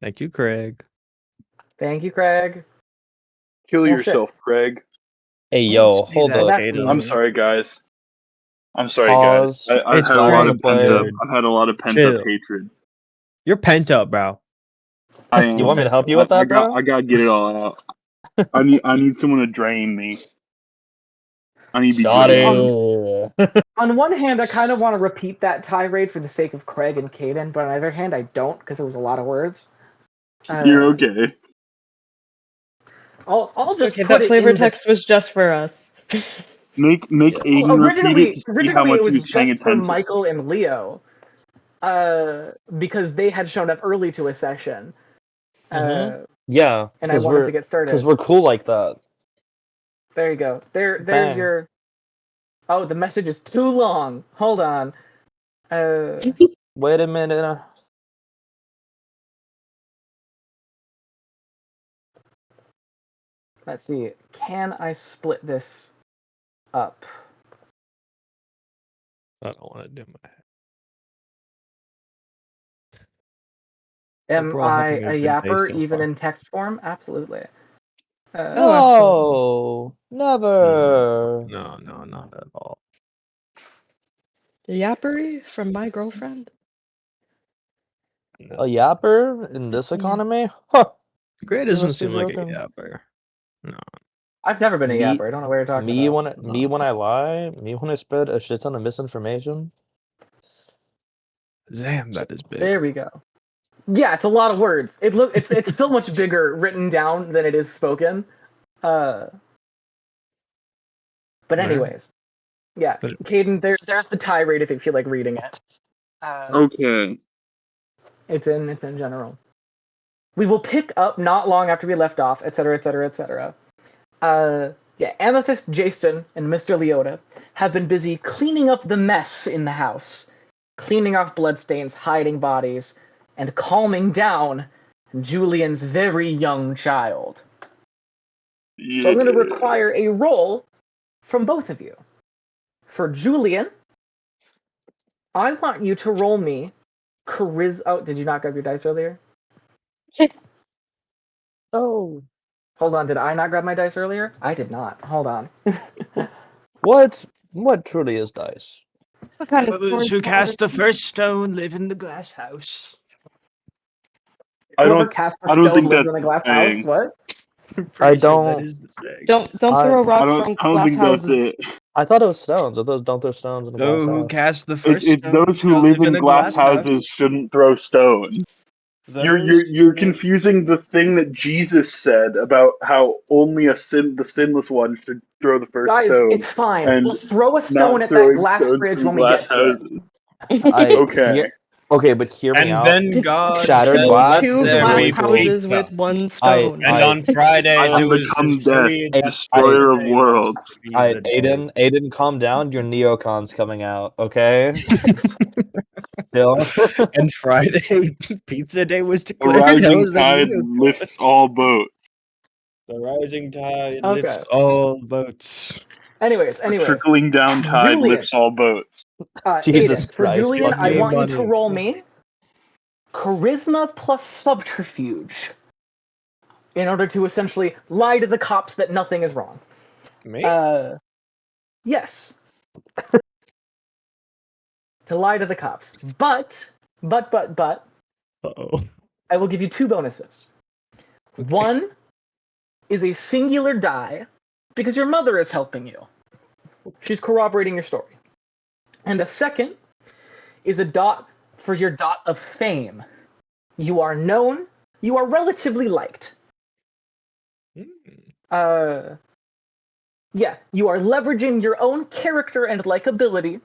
Thank you, Craig. Thank you, Craig. Kill Well, yourself, Craig. Hey, yo, Say hold that, up. That's Caden. I'm sorry, guys. Pause. I've It's had a lot of fine, pent up. dude. I've had a lot of pent Chill. up hatred. You're pent up, bro. I am. You want me to help you with that, bro? I gotta get it all out. I need someone to drain me. I need to be Got drained. it. On one hand, I kind of want to repeat that tirade for the sake of Craig and Caden, but on the other hand, I don't because it was a lot of words. You're okay. I'll just Okay, put that it flavor in text was just for us. Make Yeah. Aiden repeat it to see how Originally, much it was he was paying just for attention. Michael and Leo, because they had shown up early to a session. Yeah, And I wanted to get started. because we're cool like that. There you go. There's Bang. your. Oh, the message is too long. Hold on. Wait a minute. Let's see. Can I split this up? I don't want to do my. Am We're all I having a a good day yapper so even far. in text form? Absolutely. No, never. No, not at all. The yappery from my girlfriend? No. A yapper in this economy? Huh. Gray You doesn't must be seem like a joking. yapper. No. I've never been a Me- yapper. I don't know what you're talking Me about. when I lie, me when I spread a shit ton of misinformation. Damn, that is big. There we go. Yeah, it's a lot of words. It's so much bigger written down than it is spoken. But anyways, yeah, Caden, there's the tirade if you feel like reading it. Okay. It's in general. We will pick up not long after we left off, etc., etc., etc. Yeah, Amethyst, Jason, and Mr. Leota have been busy cleaning up the mess in the house, cleaning off bloodstains, hiding bodies, and calming down Julian's very young child. Yeah. So I'm going to require a roll from both of you. For Julian, I want you to roll me charisma. Oh, did you not grab your dice earlier? Oh. Hold on, did I not grab my dice earlier? I did not. Hold on. What truly is dice? What kind of Those who cast the first stone live in the glass house. Whoever casts the don't stone think lives that's in a the glass house. saying. What? I That don't. is the saying. Don't throw rocks from I don't glass think houses. that's it. I thought it was stones. I thought don't throw stones in a glass Those who house. cast the first It's stone those who shall live in a glass house. houses shouldn't throw stones. You're confusing the thing that Jesus said about how only the sinless one should throw the first Guys, stone. it's fine. And We'll throw a not stone at that throwing glass stones bridge from when we glass get to it. houses. Okay. Okay, but hear me And out. then God Shattered said, glass Two is there glass really be cool. houses pizza. with one stone. And on Fridays, I it was become his death, free destroyer of day worlds. to be the day. Aiden, calm down. Your neocons coming out, okay? Chill. And Friday, pizza day was The declared. That rising was the tide neocon. lifts all boats. The rising tide Okay. lifts all boats. Anyways. Trickling down tide Julian. lifts all boats. Jesus Aiden, for Christ. Julian, Give I me want you money. to roll me charisma plus subterfuge in order to essentially lie to the cops that nothing is wrong. Me? Yes. To lie to the cops. But, Uh-oh. I will give you 2 bonuses. Okay. One is a singular die because your mother is helping you. She's corroborating your story. And a second is a dot for your dot of fame. You are known, you are relatively liked. Yeah, you are leveraging your own character and likability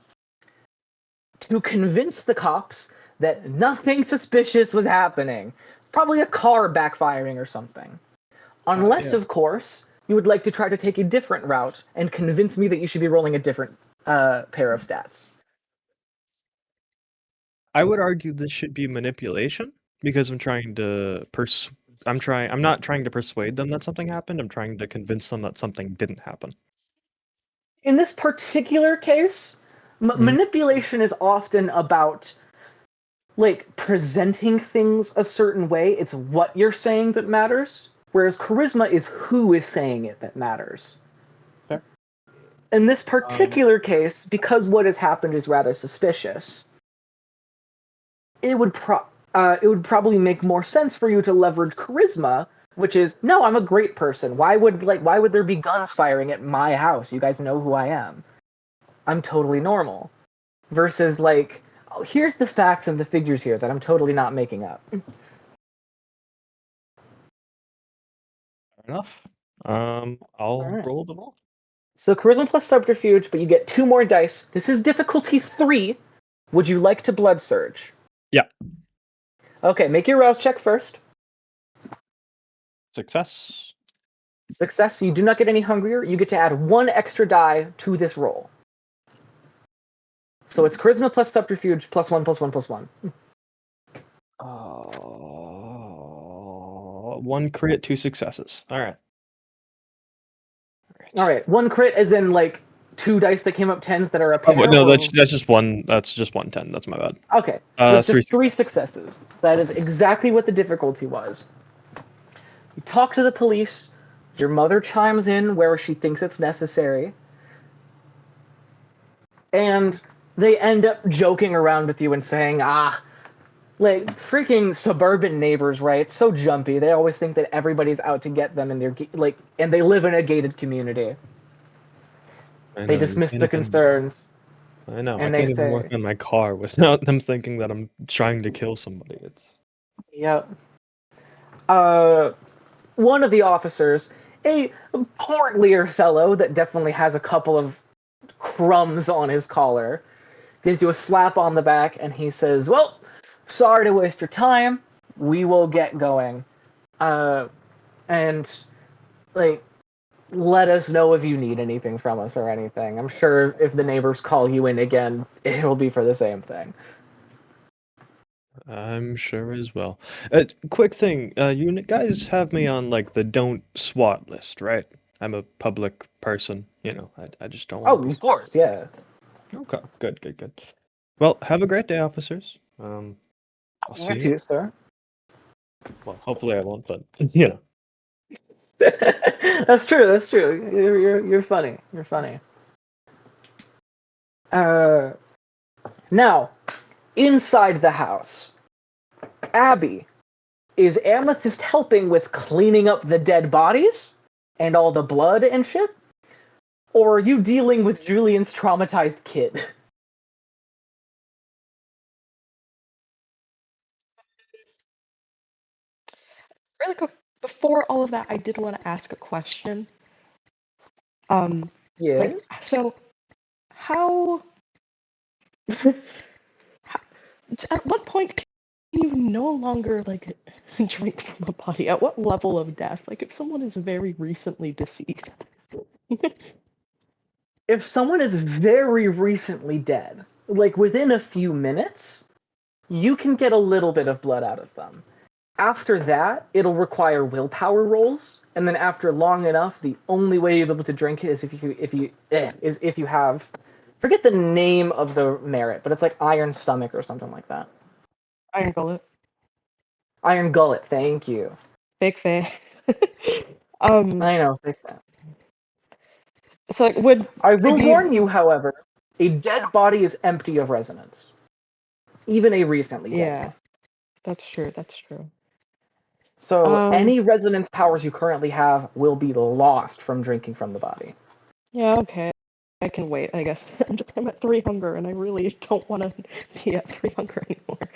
to convince the cops that nothing suspicious was happening. Probably a car backfiring or something. Unless, of course, you would like to try to take a different route and convince me that you should be rolling a different pair of stats. I would argue this should be manipulation because I'm trying to I'm not trying to persuade them that something happened. I'm trying to convince them that something didn't happen. In this particular case, manipulation is often about like presenting things a certain way. It's what you're saying that matters. Whereas charisma is who is saying it that matters. Fair. In this particular case, because what has happened is rather suspicious, it would probably make more sense for you to leverage charisma, which is, no, I'm a great person. Why would there be guns firing at my house? You guys know who I am. I'm totally normal. Versus like, oh, here's the facts and the figures here that I'm totally not making up. Fair enough. I'll Alright. roll the roll. So charisma plus subterfuge, but you get 2 more dice. This is difficulty 3. Would you like to blood surge? Yeah. Okay, make your rouse check first. Success. Success, so you do not get any hungrier. You get to add 1 extra die to this roll. So it's charisma plus subterfuge plus 1 plus 1 plus 1. 1 crit, 2 successes. All right. All right, 1 crit as in like 2 dice that came up 10s that are a pair. No, or... that's just one. That's just 1 10. That's my bad. Okay, so it's just 3 3 successes. That is exactly what the difficulty was. You talk to the police. Your mother chimes in where she thinks it's necessary. And they end up joking around with you and saying, like, freaking suburban neighbors, right? So jumpy. They always think that everybody's out to get them, and and they live in a gated community. They dismiss the concerns. I know. And I can't they even say, work on my car without them thinking that I'm trying to kill somebody. It's yep. One of the officers, a portlier fellow that definitely has a couple of crumbs on his collar, gives you a slap on the back, and he says, well, sorry to waste your time. We will get going. And, like, let us know if you need anything from us or anything. I'm sure if the neighbors call you in again, it'll be for the same thing. I'm sure as well. Quick thing, you guys have me on like the don't SWAT list, right? I'm a public person, I just don't want to Oh, be. of course, yeah. Okay, good. Well, have a great day, officers. I'll see You, you. sir. Well, hopefully I won't, but That's true. You're funny. You're funny. Now, inside the house, Abby, is Amethyst helping with cleaning up the dead bodies and all the blood and shit? Or are you dealing with Julian's traumatized kid? Really quick, before all of that, I did want to ask a question. Yeah. So, how at what point can you no longer drink from a body? At what level of death? Like if someone is very recently deceased. If someone is very recently dead, like within a few minutes, you can get a little bit of blood out of them. After that, it'll require willpower rolls, and then after long enough, the only way you'll be able to drink it is if you have, forget the name of the merit, but it's like iron stomach or something like that. Iron gullet. Iron gullet, thank you. Fake face. I know, fake that. So I will warn you, however, a dead body is empty of resonance. Even a recently dead. Yeah, that's true. So any resonance powers you currently have will be lost from drinking from the body. Yeah, okay. I can wait, I guess. I'm at 3 hunger, and I really don't want to be at 3 hunger anymore.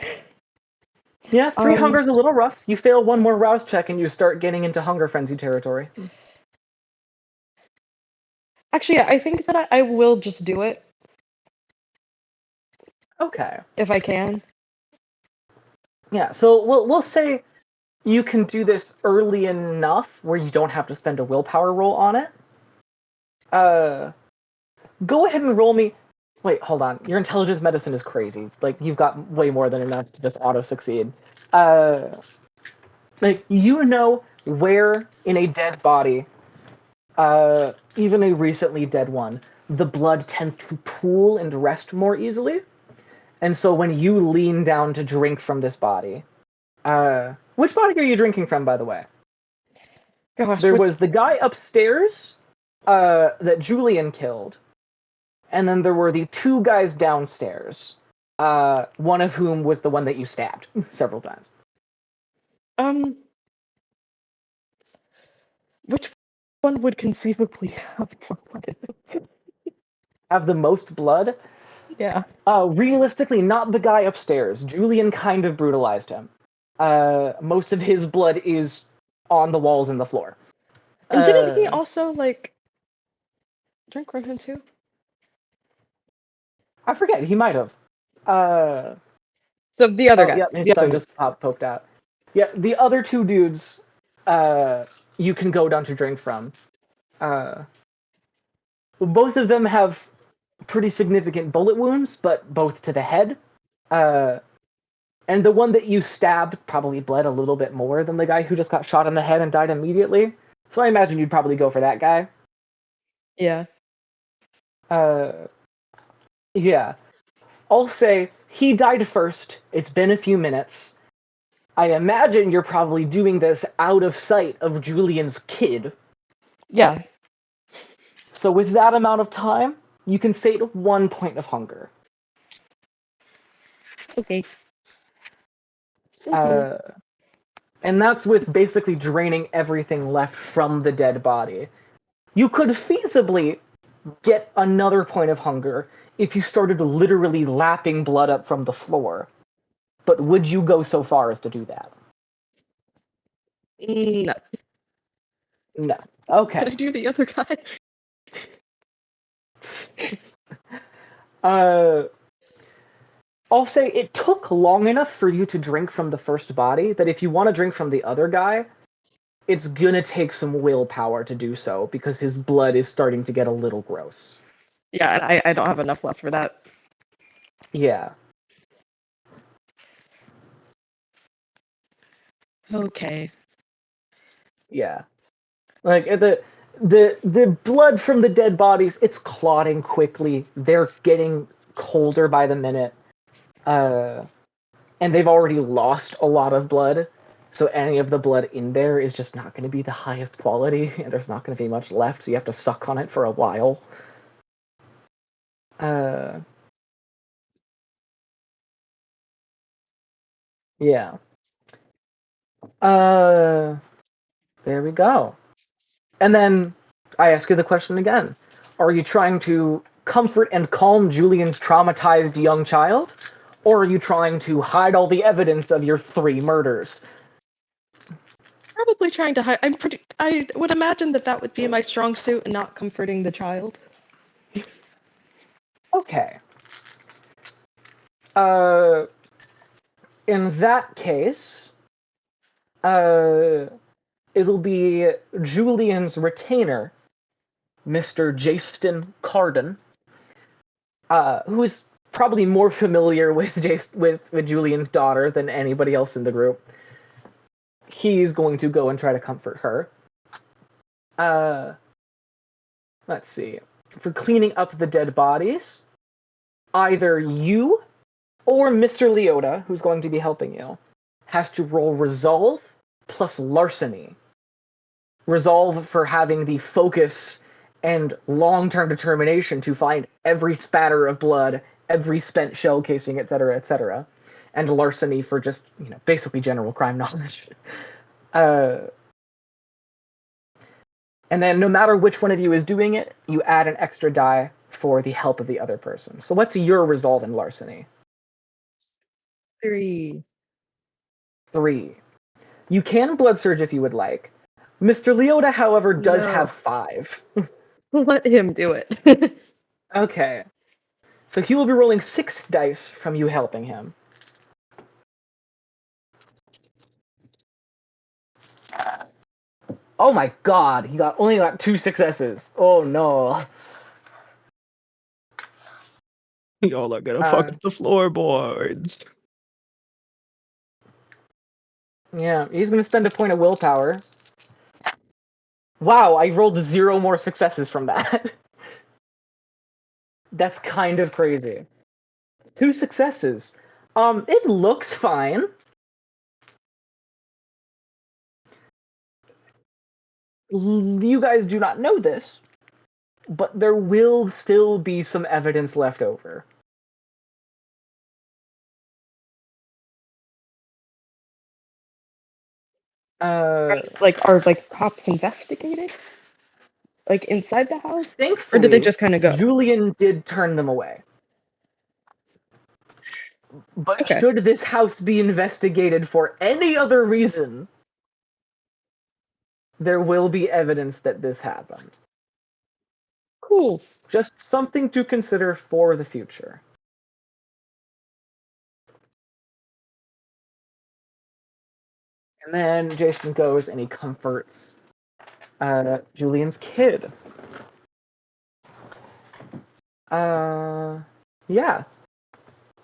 Yeah, 3 hunger is a little rough. You fail 1 more rouse check, and you start getting into hunger frenzy territory. Actually, yeah, I think that I will just do it. Okay. If I can. Yeah, so we'll say you can do this early enough where you don't have to spend a willpower roll on it. Go ahead and roll me. Wait, hold on. Your intelligence medicine is crazy. Like you've got way more than enough to just auto succeed. Like you know where in a dead body, even a recently dead one, the blood tends to pool and rest more easily. And so when you lean down to drink from this body, which body are you drinking from, by the way? Gosh, There was the guy upstairs that Julian killed, and then there were the two guys downstairs, one of whom was the one that you stabbed several times. Which one would conceivably have more blood in them? Have the most blood? Yeah. Realistically, not the guy upstairs. Julian kind of brutalized him. Most of his blood is on the walls and the floor. And didn't he also, like, drink from him too? I forget, he might have. So the other guy. Yep, his The thumb other just poked out. Yeah, the other two dudes, you can go down to drink from. Both of them have pretty significant bullet wounds, but both to the head. And the one that you stabbed probably bled a little bit more than the guy who just got shot in the head and died immediately. So I imagine you'd probably go for that guy. Yeah. Yeah. I'll say he died first. It's been a few minutes. I imagine you're probably doing this out of sight of Julian's kid. Yeah. So with that amount of time, you can sate 1 point of hunger. Okay. And that's with basically draining everything left from the dead body. You could feasibly get another point of hunger if you started literally lapping blood up from the floor. But would you go so far as to do that? No. No. Okay. Can I do the other guy? I'll say it took long enough for you to drink from the first body that if you want to drink from the other guy, it's gonna take some willpower to do so because his blood is starting to get a little gross. Yeah, and I don't have enough left for that. Yeah. Okay. Yeah. Like the blood from the dead bodies, it's clotting quickly. They're getting colder by the minute. And they've already lost a lot of blood. So any of the blood in there is just not going to be the highest quality, and there's not going to be much left, so you have to suck on it for a while. Yeah. There we go. And then I ask you the question again. Are you trying to comfort and calm Julian's traumatized young child? Or are you trying to hide all the evidence of your 3 murders? Probably trying to hide. I would imagine that would be my strong suit and not comforting the child. Okay. In that case, it'll be Julian's retainer, Mr. Jaston Carden, who is probably more familiar with Julian's daughter than anybody else in the group. He's going to go and try to comfort her. Let's see. For cleaning up the dead bodies, either you or Mr. Leota, who's going to be helping you, has to roll resolve plus larceny. Resolve for having the focus and long-term determination to find every spatter of blood, every spent shell casing, etc., etc., and larceny for just, basically general crime knowledge. And then no matter which one of you is doing it, you add an extra die for the help of the other person. So what's your resolve in larceny? 3. 3. You can blood surge if you would like. Mr. Leota, however, does No. have 5. Let him do it. Okay. So he will be rolling 6 dice from you helping him. Oh my god, he only got 2 successes. Oh no. Y'all are gonna fuck up the floorboards. Yeah, he's gonna spend a point of willpower. Wow, I rolled 0 more successes from that. That's kind of crazy. 2 successes. It looks fine. You guys do not know this, but there will still be some evidence left over. Are like cops investigating? Like inside the house? Or Thankfully, did they just kind of go? Julian did turn them away. But Okay. should this house be investigated for any other reason, there will be evidence that this happened. Cool. Just something to consider for the future. And then Jason goes and he comforts Julian's kid. Yeah.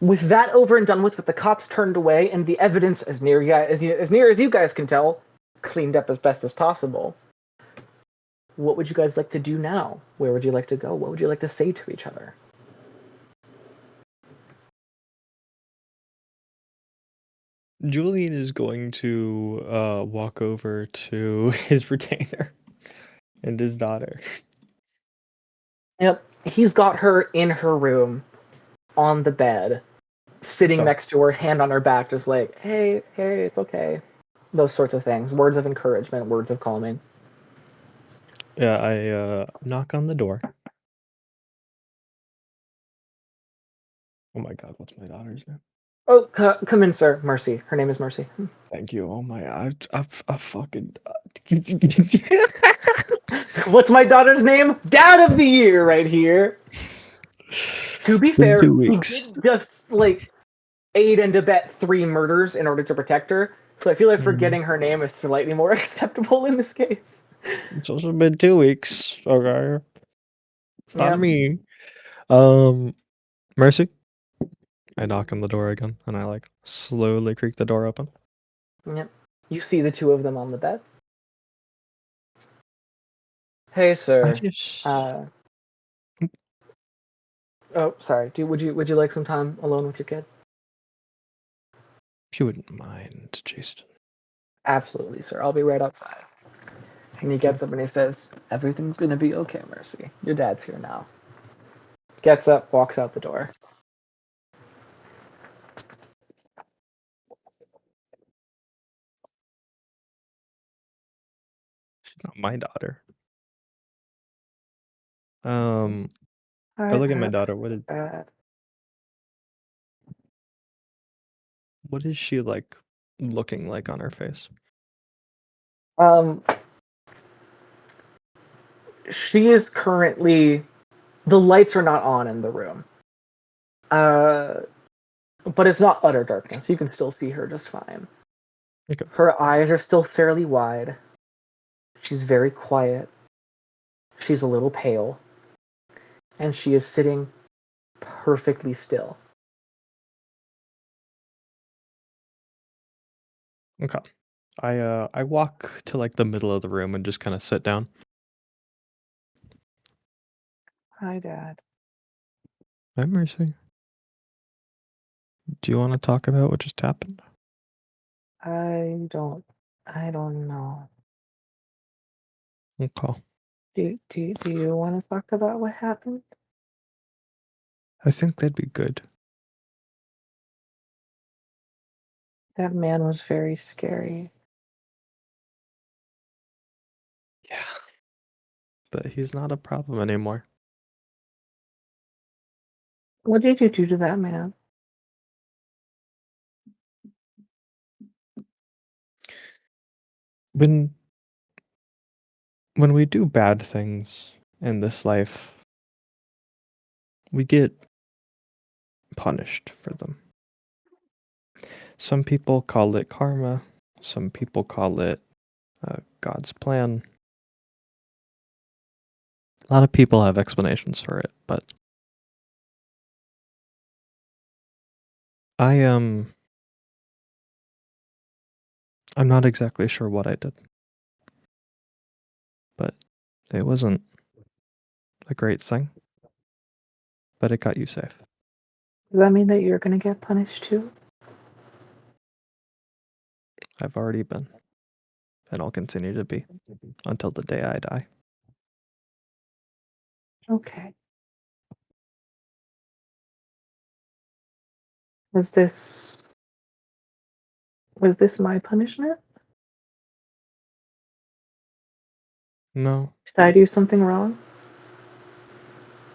With that over and done with the cops turned away, and the evidence, as near as you guys can tell, cleaned up as best as possible. What would you guys like to do now? Where would you like to go? What would you like to say to each other? Julian is going to walk over to his retainer and his daughter. Yep, he's got her in her room, on the bed, sitting Oh. next to her, hand on her back, just like, hey, it's okay. Those sorts of things. Words of encouragement, words of calming. Yeah, I knock on the door. Oh my god, what's my daughter's name? Oh, come in, sir. Mercy. Her name is Mercy. Thank you. Oh my, I fucking. What's my daughter's name? Dad of the year right here. To be It's been fair, 2 he weeks. did just like aid and abet 3 murders in order to protect her. So I feel like forgetting her name is slightly more acceptable in this case. It's also been 2 weeks. Okay, it's not Yep. me. Mercy. I knock on the door again, and I like slowly creak the door open. Yep. You see the 2 of them on the bed. Hey, sir. Oh, sorry. Would you like some time alone with your kid? If you wouldn't mind, Jason. Absolutely, sir. I'll be right outside. And he gets up and he says, "Everything's gonna be okay, Mercy. Your dad's here now." Gets up, walks out the door. She's not my daughter. I look at my daughter. What is she like looking like on her face? She is currently, the lights are not on in the room. But it's not utter darkness. You can still see her just fine. Okay. Her eyes are still fairly wide. She's very quiet. She's a little pale. And she is sitting perfectly still. Okay. I walk to like the middle of the room and just kind of sit down. Hi, Dad. Hi, Mercy. Do you want to talk about what just happened? I don't know. Okay. Do you want to talk about what happened? I think that'd be good. That man was very scary. Yeah. But he's not a problem anymore. What did you do to that man? When we do bad things in this life, we get punished for them. Some people call it karma. Some people call it God's plan. A lot of people have explanations for it, but I'm not exactly sure what I did. But it wasn't a great thing. But it got you safe. Does that mean that you're gonna get punished too? I've already been. And I'll continue to be until the day I die. Okay. Was this my punishment? No, Did I do something wrong?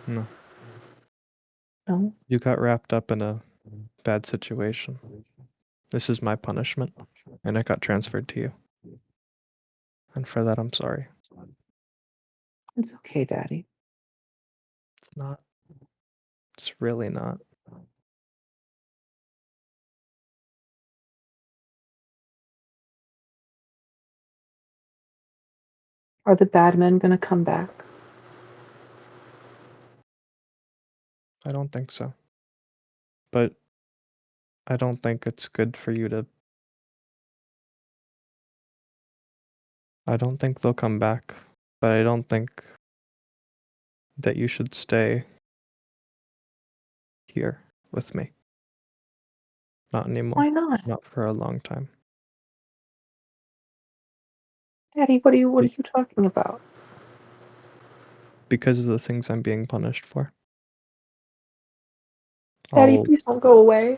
no. No. You got wrapped up in a bad situation. This is my punishment, and it got transferred to you. And for that, I'm sorry. It's okay, Daddy. It's not. It's really not. Are the bad men gonna come back? I don't think so. But I don't think it's good for you to. I don't think they'll come back, but I don't think that you should stay here with me. Not anymore. Why not? Not for a long time. Daddy, what are you talking about? Because of the things I'm being punished for. Daddy, I'm please don't go away.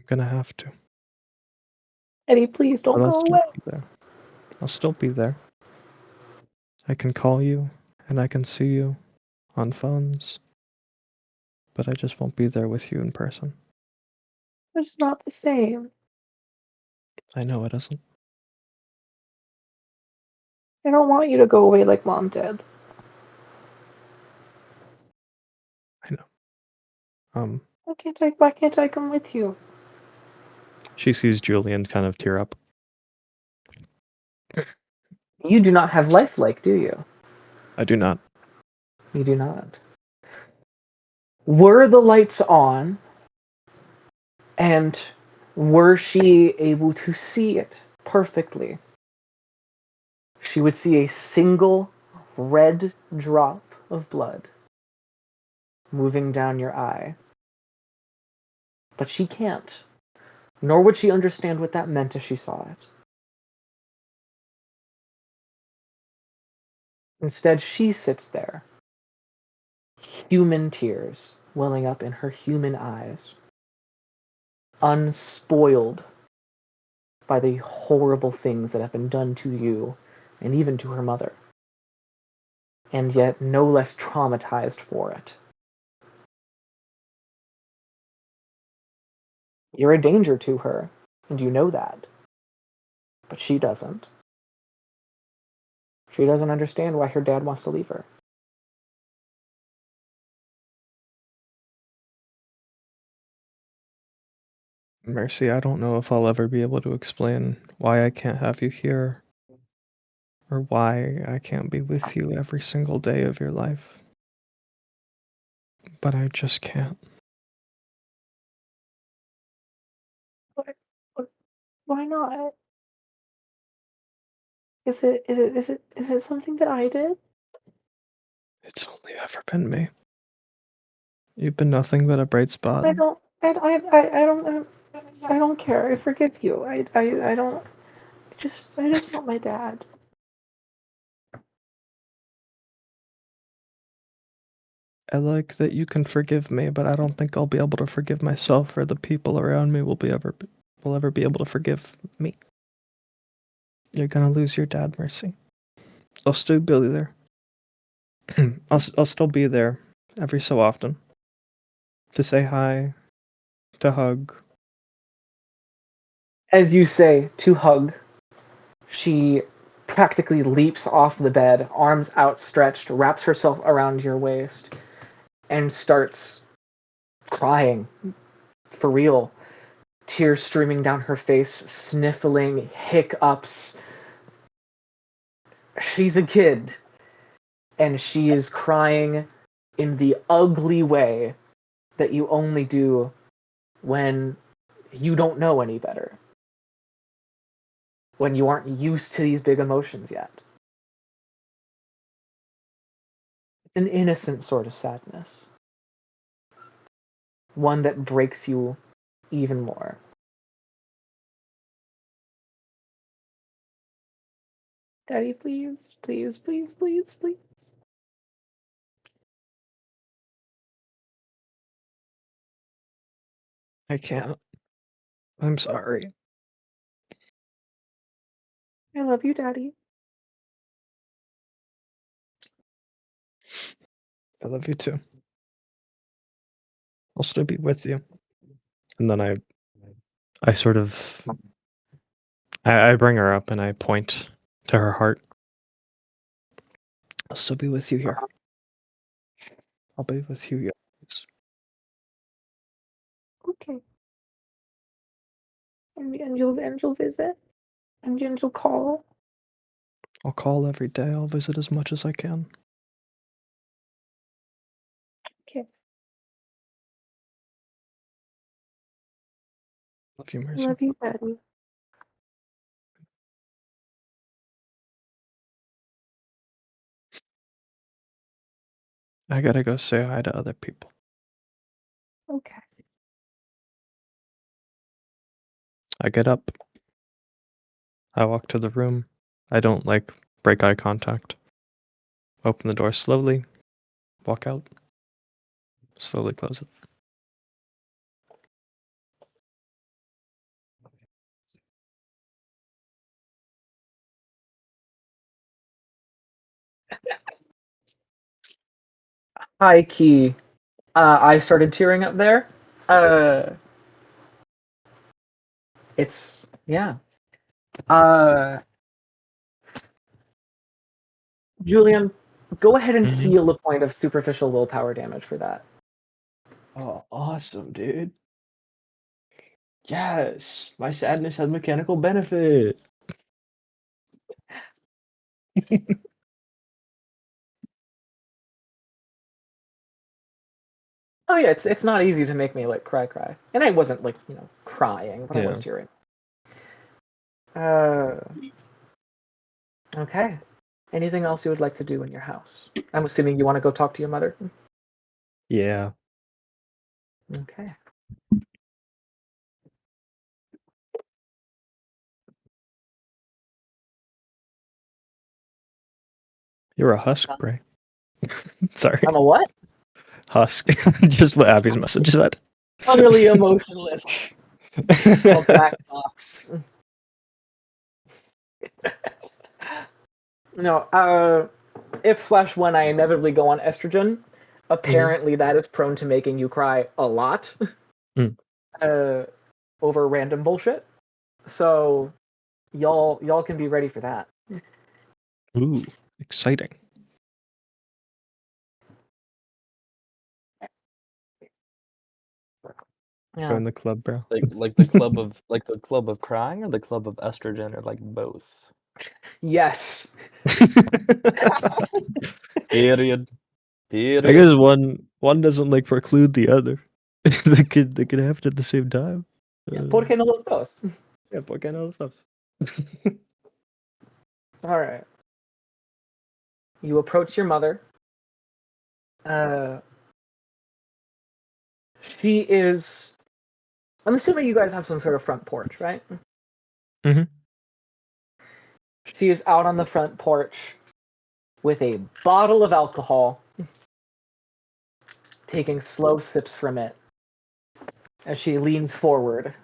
gonna have to. Daddy, please But don't I'll go still away. be there. I'll still be there. I can call you and I can see you on phones, but I just won't be there with you in person. It's not the same. I know it isn't. I don't want you to go away like Mom did. I know. Why can't I come with you? She sees Julian kind of tear up. You do not have lifelike, do you? I do not. You do not. Were the lights on, and were she able to see it perfectly, she would see a single red drop of blood moving down your eye. But she can't, nor would she understand what that meant if she saw it. Instead, she sits there, human tears welling up in her human eyes, unspoiled by the horrible things that have been done to you and even to her mother, and yet no less traumatized for it. You're a danger to her, and you know that. But she doesn't. She doesn't understand why her dad wants to leave her. Mercy, I don't know if I'll ever be able to explain why I can't have you here, or why I can't be with you every single day of your life. But I just can't. Why not? Is it something that I did? It's only ever been me. You've been nothing but a bright spot. I don't care. I forgive you. I don't. I just want my dad. I like that you can forgive me, but I don't think I'll be able to forgive myself, or the people around me will ever be able to forgive me. You're gonna lose your dad, Mercy. I'll still be there. I'll still be there every so often to say hi, to hug. As you say, to hug, she practically leaps off the bed, arms outstretched, wraps herself around your waist, and starts crying. For real. Tears streaming down her face, sniffling, hiccups. She's a kid, and she is crying in the ugly way that you only do when you don't know any better. When you aren't used to these big emotions yet. It's an innocent sort of sadness. One that breaks you even more. Daddy, please, please, please, please, please. I can't. I'm sorry. I love you, Daddy. I love you too. I'll still be with you. And then I sort of, I bring her up and I point to her heart. I'll still be with you here. I'll be with you always. Okay. And you'll visit? And you'll call? I'll call every day. I'll visit as much as I can. Okay. Love you, I Mercy. love you, Daddy. I gotta go say hi to other people. Okay. I get up. I walk to the room. I don't break eye contact. Open the door slowly. Walk out. Slowly close it. High key. I started tearing up there. It's yeah. Julian, go ahead and Mhm. heal a point of superficial willpower damage for that. Oh, awesome, dude. Yes, my sadness has mechanical benefit. Oh yeah, it's not easy to make me cry, and I wasn't crying, but I was Yeah. tearing. Okay. Anything else you would like to do in your house? I'm assuming you want to go talk to your mother. Yeah. Okay. You're a husk, Gray. Sorry. I'm a what? Husk. Just what Abby's message said. Utterly emotionless. A black box. No, if/when I inevitably go on estrogen, apparently that is prone to making you cry a lot. Mm. Over random bullshit. So y'all can be ready for that. Ooh, exciting. Yeah. Join the club, bro. Like the club of crying, or the club of estrogen, or like both. Yes. Period. Period. I guess one doesn't preclude the other. they could have it at the same time. ¿Por qué no los dos? Yeah, ¿por qué no los dos? All right. You approach your mother. She is. I'm assuming you guys have some sort of front porch, right? Mhm. She is out on the front porch with a bottle of alcohol, taking slow sips from it as she leans forward.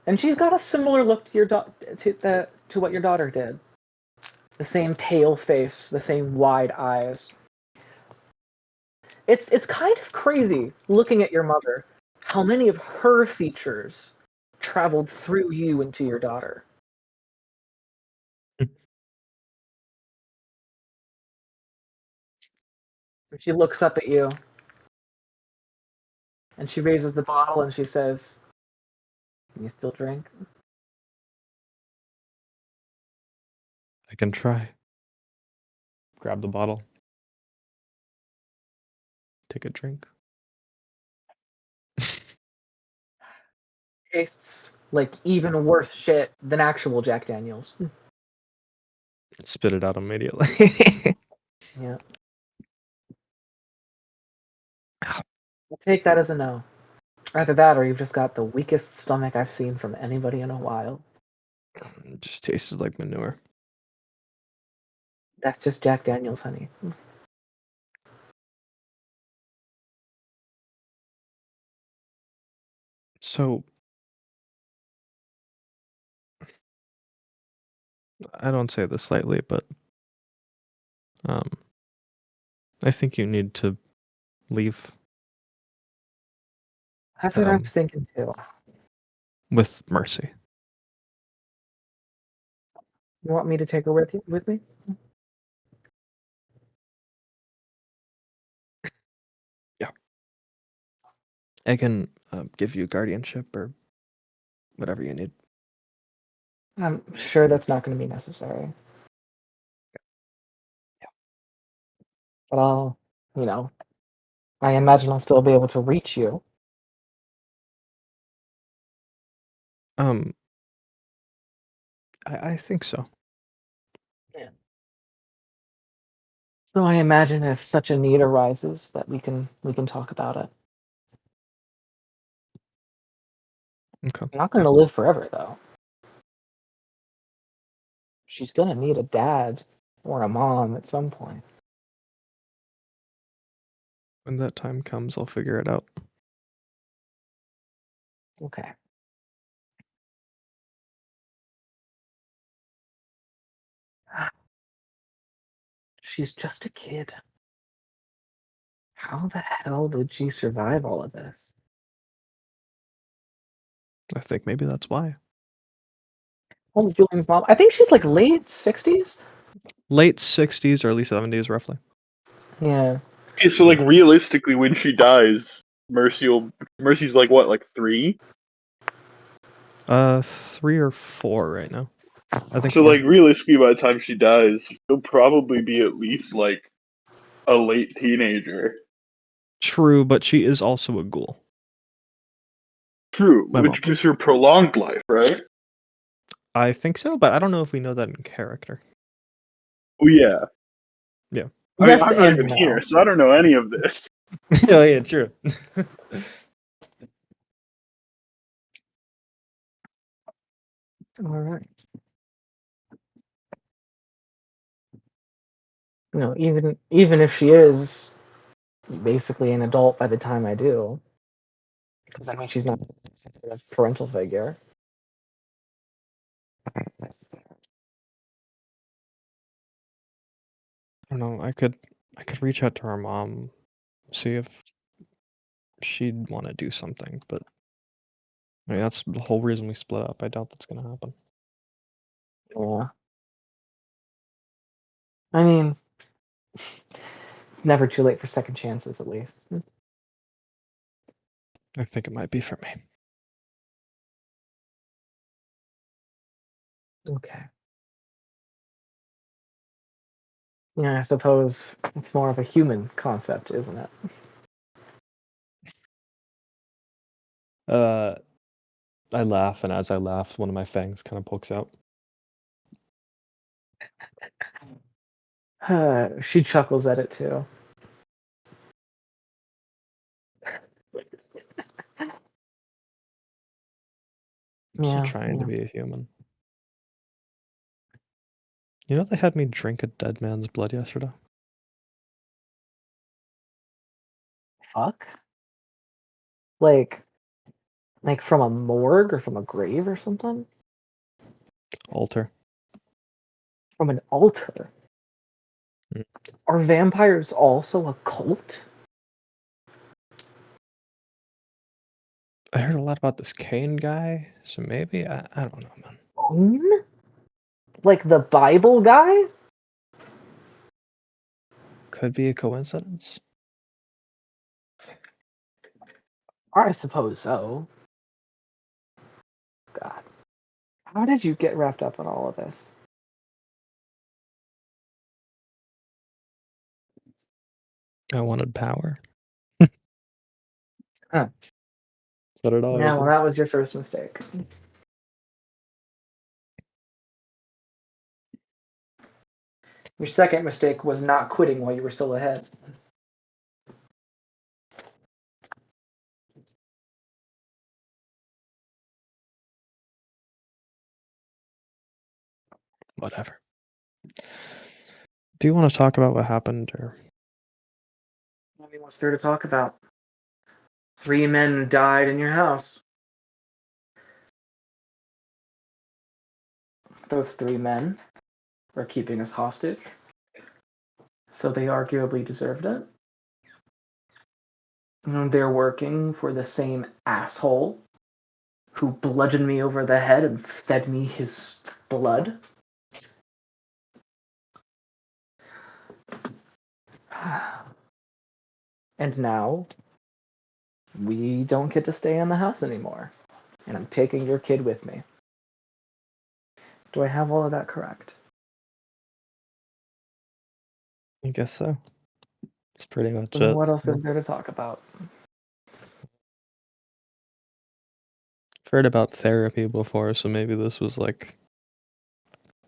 And she's got a similar look to your to what your daughter did. The same pale face, the same wide eyes. It's kind of crazy looking at your mother, how many of her features traveled through you into your daughter. And she looks up at you and she raises the bottle and she says, "You still drink?" I can try. Grab the bottle. Take a drink. Tastes like even worse shit than actual Jack Daniels. Spit it out immediately. Yeah. I'll take that as a no. Either that or you've just got the weakest stomach I've seen from anybody in a while. It just tasted like manure. That's just Jack Daniels, honey. So I don't say this lightly, but I think you need to leave That's what I was thinking too. with Mercy. You want me to take her with me? I can give you guardianship or whatever you need. I'm sure that's not going to be necessary. But I'll, I imagine I'll still be able to reach you. I think so. So I imagine if such a need arises that we can talk about it. Okay. I'm not going to live forever though. She's going to need a dad or a mom at some point. When that time comes, I'll figure it out. Okay. She's just a kid. How the hell did she survive all of this? I think maybe that's why. What was Julian's mom? I think she's like late 60s. Late 60s, early 70s, roughly. Yeah. Okay, so like realistically, when she dies, Mercy's like what, like 3? 3 or 4 right now. I think So 4. like realistically, by the time she dies, she'll probably be at least like a late teenager. True, but she is also a ghoul. True, My mom. which gives her prolonged life, right? I think so, but I don't know if we know that in character. Oh yeah. Yeah. I mean, Yes I'm not and even no. here, so I don't know any of this. Oh yeah, true. All right. Even if she is basically an adult by the time I do, because I mean she's not a parental figure. I don't know. I could reach out to her mom, see if she'd want to do something, but I mean, that's the whole reason we split up. I doubt that's gonna happen. Yeah. I mean, it's never too late for second chances, at least. I think it might be for me. Okay. Yeah, I suppose it's more of a human concept, isn't it? I laugh, and as I laugh, one of my fangs kind of pokes out. She chuckles at it too. I'm still Yeah, trying to yeah. be a human. You know they had me drink a dead man's blood yesterday? Fuck. Like from a morgue or from a grave or something? Altar. From an altar. Mm. Are vampires also a cult? I heard a lot about this Kane guy, so maybe I don't know, man. Cain? Like the Bible guy? Could be a coincidence. I suppose so. God. How did you get wrapped up in all of this? I wanted power. Huh. That's what it always Yeah, well, is. that was your first mistake. Your second mistake was not quitting while you were still ahead. Whatever. Do you want to talk about what happened, or? I mean, what's there to talk about? 3 men died in your house. Those 3 men were keeping us hostage, so they arguably deserved it. And they're working for the same asshole who bludgeoned me over the head and fed me his blood. And now we don't get to stay in the house anymore. And I'm taking your kid with me. Do I have all of that correct? I guess so. That's pretty much Then it. what else is there to talk about? I've heard about therapy before, so maybe this was like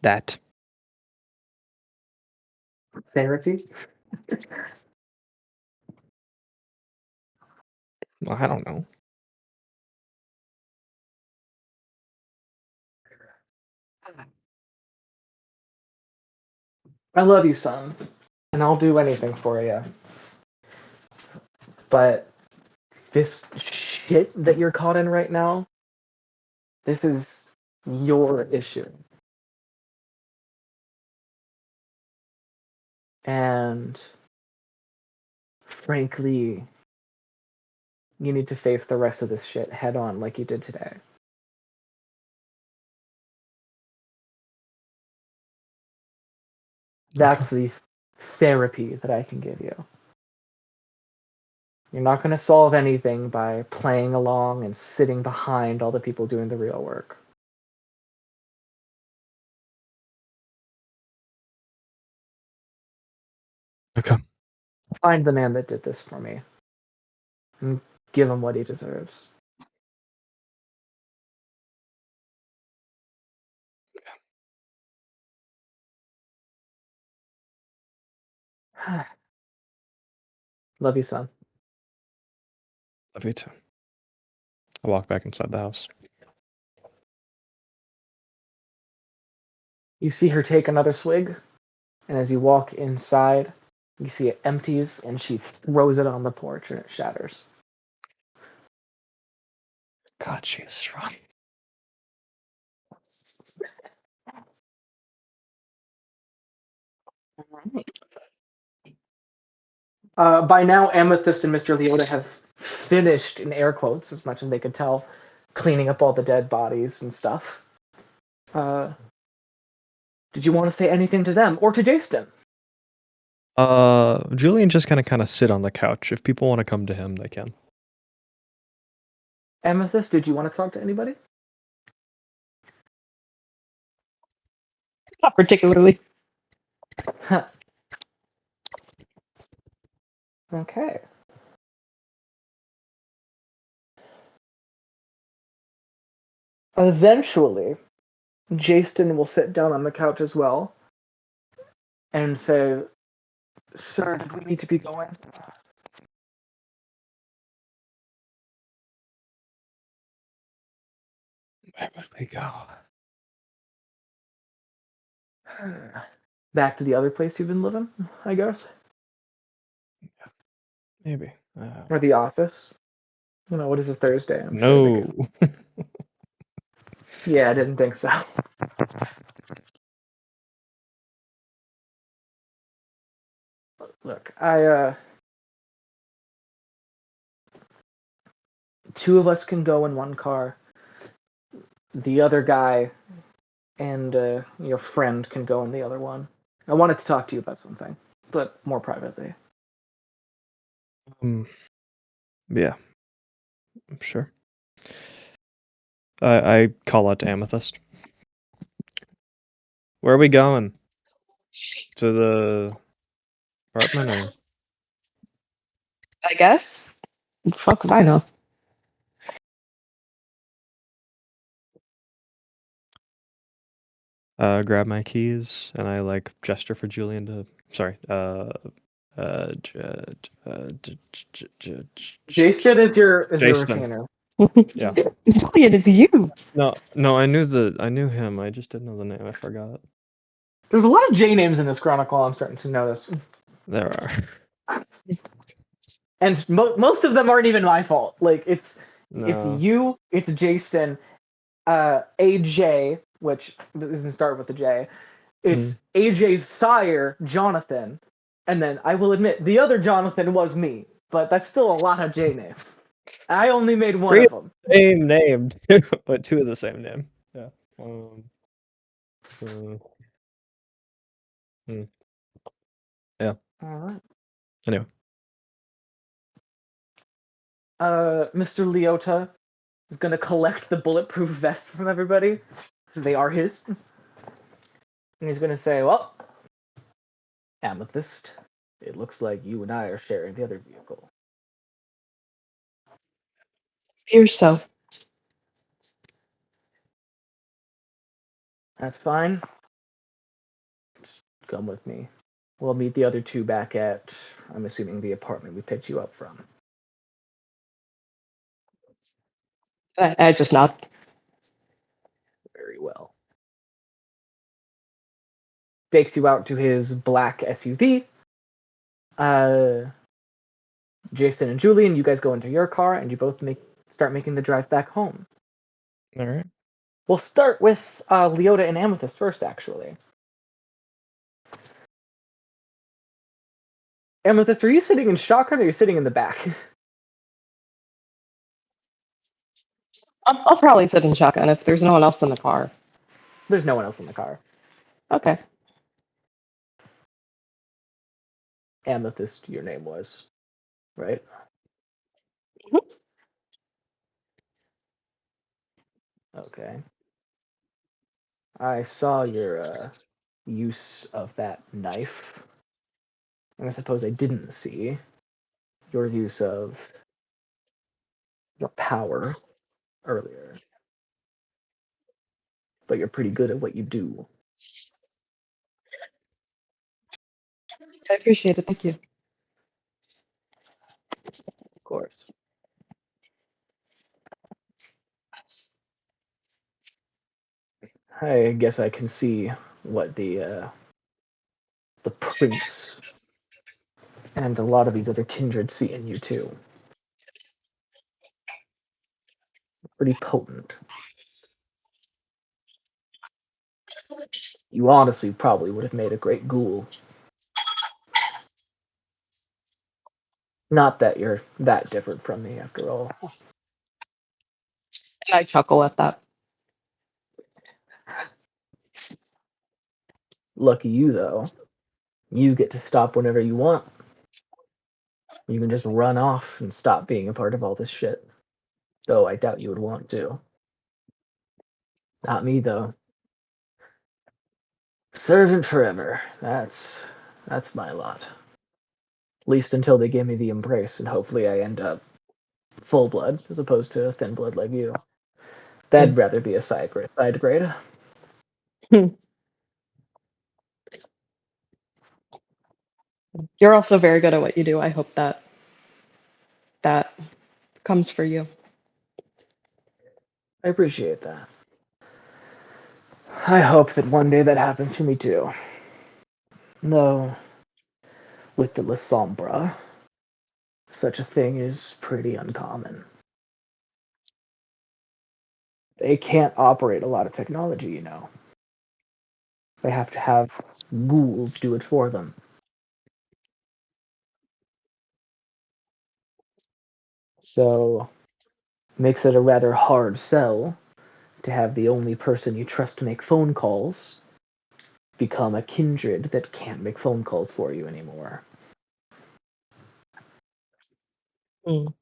that. Therapy? Well, I don't know. I love you, son, and I'll do anything for you. But this shit that you're caught in right now, this is your issue. And frankly, you need to face the rest of this shit head on like you did today. That's the therapy that I can give you. You're not going to solve anything by playing along and sitting behind all the people doing the real work. Okay. Find the man that did this for me and give him what he deserves. Love you, son. Love you too. I walk back inside the house. You see her take another swig, and as you walk inside, you see it empties, and she throws it on the porch, and it shatters. God, she is strong. By now, Amethyst and Mr. Leota have finished, in air quotes, as much as they could tell, cleaning up all the dead bodies and stuff. Did you want to say anything to them or to Jason? Julian just kind of sit on the couch. If people want to come to him, they can. Amethyst, did you want to talk to anybody? Not particularly. Okay. Eventually, Jason will sit down on the couch as well and say, "Sir, do we need to be going?" Where would we go? Back to the other place you've been living, I guess. Maybe. Or the office. You know, what is it, Thursday? I'm sure No. they could- Yeah, I didn't think so. Look, two of us can go in one car. The other guy and your friend can go in the other one. I wanted to talk to you about something, but more privately. Yeah. I'm sure. I call out to Amethyst. Where are we going? To the apartment, or? I guess. Fuck if I know. Grab my keys, and I like gesture for Julian to. Sorry. Jason is your Jason. retainer. Yeah. Julian, it's you. No, I knew him. I just didn't know the name. I forgot. There's a lot of J names in this chronicle. I'm starting to notice, There are. and most of them aren't even my fault. Like it's No. you, it's Jason, AJ, which doesn't start with a J. It's AJ's sire, Jonathan, and then I will admit the other Jonathan was me, but that's still a lot of J names. I only made one Three of them. Same name, but two of the same name. Yeah. Yeah. All right. Anyway. Mr. Leota is going to collect the bulletproof vest from everybody, because they are his. And he's going to say, well, Amethyst, it looks like you and I are sharing the other vehicle. Here's so. That's fine. Just come with me. We'll meet the other two back at, I'm assuming, the apartment we picked you up from. I just nod. Very well. Takes you out to his black SUV. Jason and Julian, you guys go into your car, and you both start making the drive back home. All right. We'll start with Leota and Amethyst first, actually. Amethyst, are you sitting in shotgun or are you sitting in the back? I'll probably sit in shotgun if there's no one else in the car. There's no one else in the car. Okay. Amethyst, your name was, right? Mhm. Okay. I saw your use of that knife. And I suppose I didn't see your use of your power earlier. But you're pretty good at what you do. I appreciate it. Thank you. Of course. I guess I can see what the prince and a lot of these other kindred see in you too. Pretty potent. You honestly probably would have made a great ghoul. Not that you're that different from me, after all. And I chuckle at that. Lucky you, though. You get to stop whenever you want. You can just run off and stop being a part of all this shit. Though I doubt you would want to. Not me, though. Servant forever. That's my lot. At least until they give me the embrace, and hopefully I end up full blood as opposed to thin blood like you. That'd rather be a side grade. You're also very good at what you do. I hope that comes for you. I appreciate that. I hope that one day that happens for me too. Though, with the La Sombra, such a thing is pretty uncommon. They can't operate a lot of technology, you know. They have to have ghouls do it for them. So, makes it a rather hard sell to have the only person you trust to make phone calls become a kindred that can't make phone calls for you anymore. Mm.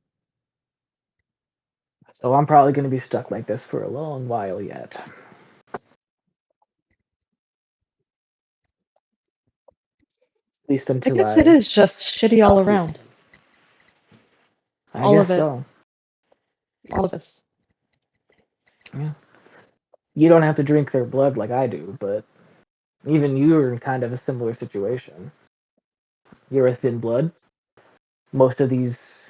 So I'm probably going to be stuck like this for a long while yet. At least I until guess it is just shitty all around. I all guess of it. so. All of us. Yeah. You don't have to drink their blood like I do, but even you are in kind of a similar situation. You're a thin blood. Most of these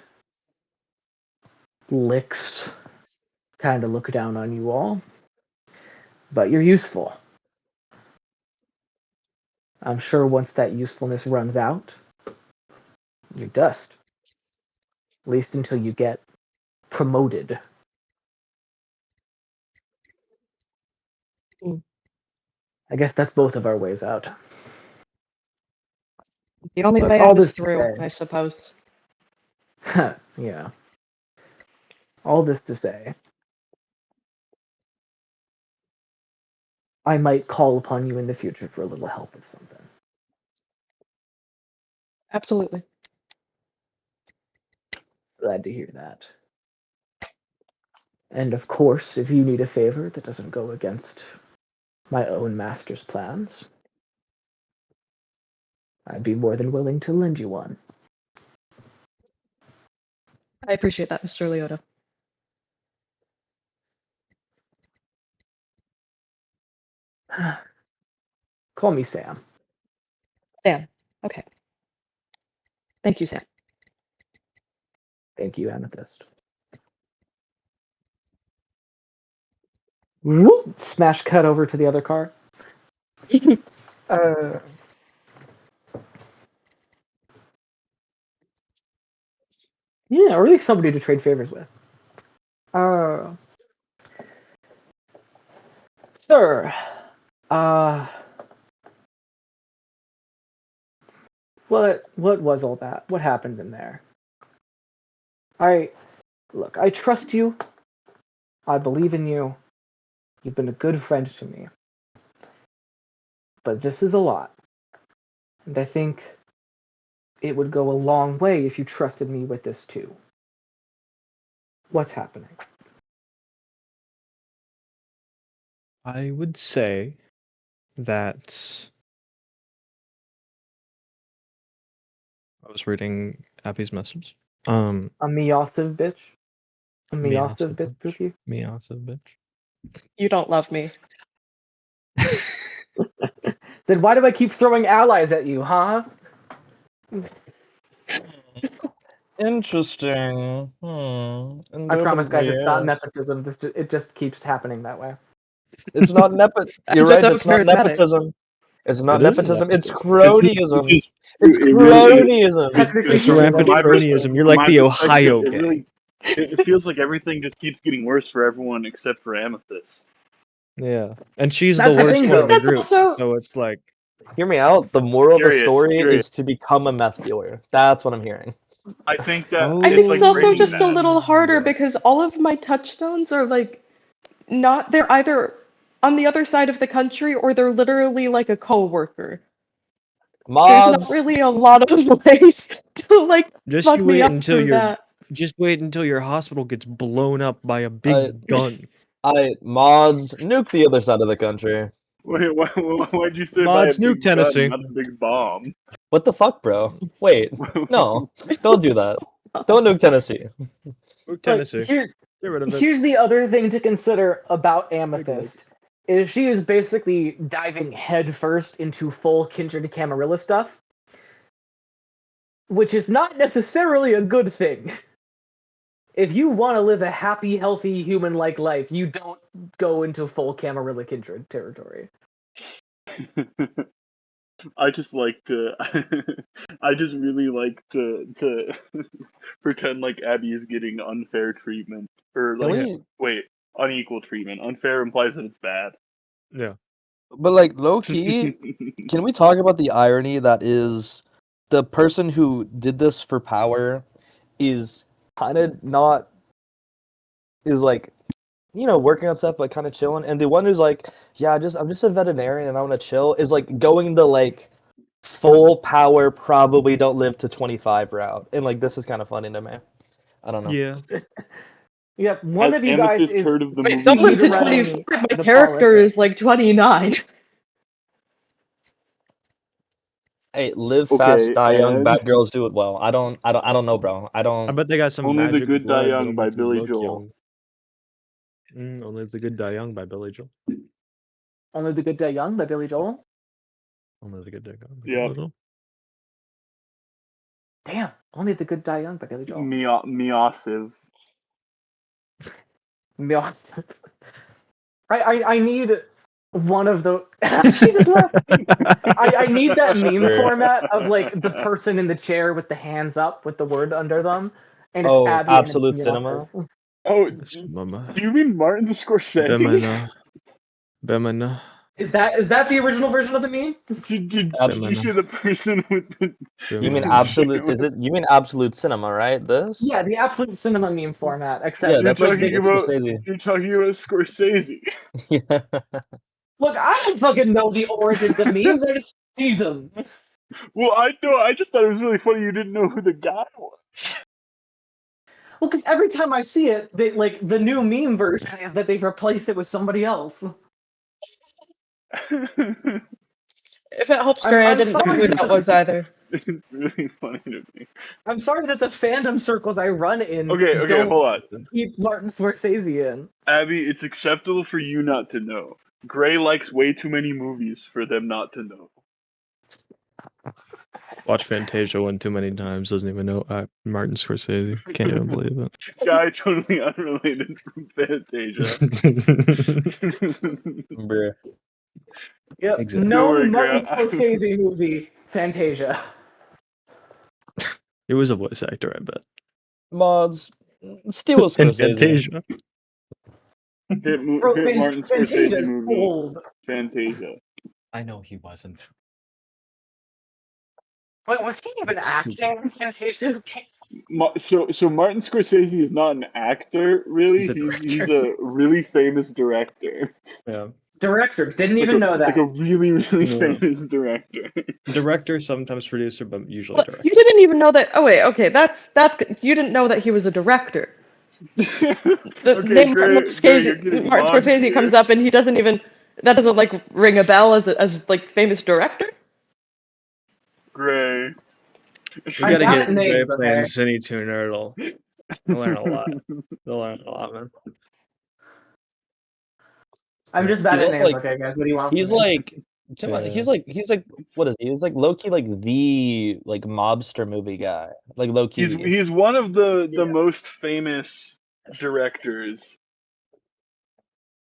licks kind of look down on you all, but you're useful. I'm sure once that usefulness runs out, you're dust. At least until you get promoted. Mm. I guess that's both of our ways out. The only Look, way all out is this to through, say- I suppose. Yeah. All this to say, I might call upon you in the future for a little help with something. Absolutely. Glad to hear that. And of course, if you need a favor that doesn't go against my own master's plans, I'd be more than willing to lend you one. I appreciate that, Mr. Leota. Call me Sam. Sam. Okay. Thank you, Sam. Thank you, Amethyst. Whoop! Smash cut over to the other car. Uh, yeah, or at least somebody to trade favors with. Sir, what was all that? What happened in there? I trust you. I believe in you. You've been a good friend to me. But this is a lot. And I think it would go a long way if you trusted me with this too. What's happening? I would say that I was reading Abby's message. A Miosive bitch? A Miosive bitch, Pookie? Miosive bitch. You don't love me. Then why do I keep throwing allies at you, huh? Interesting. I promise, guys, it's not Indubitably, yes. nepotism. It just keeps happening that way. It's not nepo. I'm You're just right. so It's not charismatic. nepotism. It's not It isn't nepotism. It's nepotism. cronyism. It's It really is. cronyism. Technically, It's from rampant my cronyism. You're like my the perspective, Ohio it gay. really it feels like everything just keeps getting worse for everyone except for Amethyst. Yeah, and she's That's the the worst thing, one though. of the That's group. also- So it's like, Hear me out. The moral of the Curious, story curious. is to become a meth dealer. That's what I'm hearing. I think that Oh. I think like it's also breaking just a that. little harder because all of my touchstones are like not they're either on the other side of the country or they're literally like a coworker. There's not Mods. really a lot of ways to like just fuck you me wait up until through your that. just wait until your hospital gets blown up by a Uh, big gun. Mods. Nuke the other side of the country. Wait, why'd you say by a Mods, nuke big gun, Tennessee. not a big bomb? What the fuck, bro? Wait. No. Don't do that. Don't nuke Tennessee. Nuke Like, Tennessee. Get rid of it. here's the other thing to consider about Big Amethyst. Is she is basically diving headfirst into full Kindred Camarilla stuff, which is not necessarily a good thing. If you want to live a happy, healthy, human-like life, you don't go into full Camarilla Kindred territory. I just like to. I just really like to pretend like Abby is getting unfair treatment, or Can like we? wait, unequal treatment. Unfair implies that it's bad. Yeah. But like low key, can we talk about the irony that is the person who did this for power is kind of not is like working on stuff but kind of chilling, and the one who's like, yeah, I'm just a veterinarian and I want to chill is like going the like full power probably don't live to 25 route, and like this is kind of funny to me. I don't know. Yeah. Yep, one Has of you guys Amethyst is heard of the I movie? don't live to speedrunning 24. My the character politics. is like 29. Hey, live Okay, fast, die young. and Bad girls do it well. I don't know, bro. I I don't. bet they got some Only the magic Good Die blood Young that'll by make you Billy look Joel. young. Only the Good Die Young by Billy Joel. Only the Good Die Young by Billy Joel. Only the Good Die Young by Yep. Billy Joel. Damn, Only the Good Die Young by Billy Joel. Miosive. I need one of the. She just left. I need that meme Sure. format of like the person in the chair with the hands up with the word under them, and it's Oh, Abby Absolute and it's Cinema. Oh, Mama. do you mean Martin Scorsese? Bemana. Bemana. Is that the original version of the meme? Did you Bemana. say the person with the? You mean Bemana. Absolute? Is it? You mean Absolute Cinema, right? This? Yeah, the absolute cinema meme format. Except Yeah, You're that's like, talking about. Scorsese. You're talking about Scorsese. Yeah. look, I don't fucking know the origins of memes. I just see them. Well, I know. I just thought it was really funny. You didn't know who the guy was. Well, because every time I see it, they like the new meme version is that they've replaced it with somebody else. If it helps, Gray, I I'm didn't know sorry who that that was either. It's really funny to me. I'm sorry that the fandom circles I run in Okay, don't hold on. keep Martin Scorsese in. Abby, it's acceptable for you not to know. Gray likes way too many movies for them not to know. Watch Fantasia one too many times. Doesn't even know Martin Scorsese. Can't even believe it. Guy totally unrelated from Fantasia. Bruh. Yep. Exactly. No Don't worry, Martin Grant. Scorsese movie, Fantasia. He was a voice actor, I bet. Mods. Steal a In Scorsese. Fantasia. Bro, hit Martin Fantasia Scorsese is movie. old. Fantasia. I know he wasn't. Wait, was he even acting in Fantasia? So Martin Scorsese is not an actor, really. He's a He's director. a really famous director. Yeah. Director, didn't even know that. Like a really, really Yeah. famous director. Director, sometimes producer, but usually Well, director. you didn't even know that. Oh wait, okay, that's good. You didn't know that he was a director. The Okay, name Gray, Martin you're getting Martin mods Scorsese here. comes up, and he doesn't even. That doesn't like ring a bell as like famous director. Gray. We I'm gotta bad get at Gray names, playing okay? Cine Tuner. He'll learn a lot. He'll learn a lot, man. I'm just bad He's at also names, like- okay, guys? What do you want He's from me? like, Yeah. he's like, what is he? He's like low-key like the like mobster movie guy. Like low-key. He's one of the Yeah. most famous directors,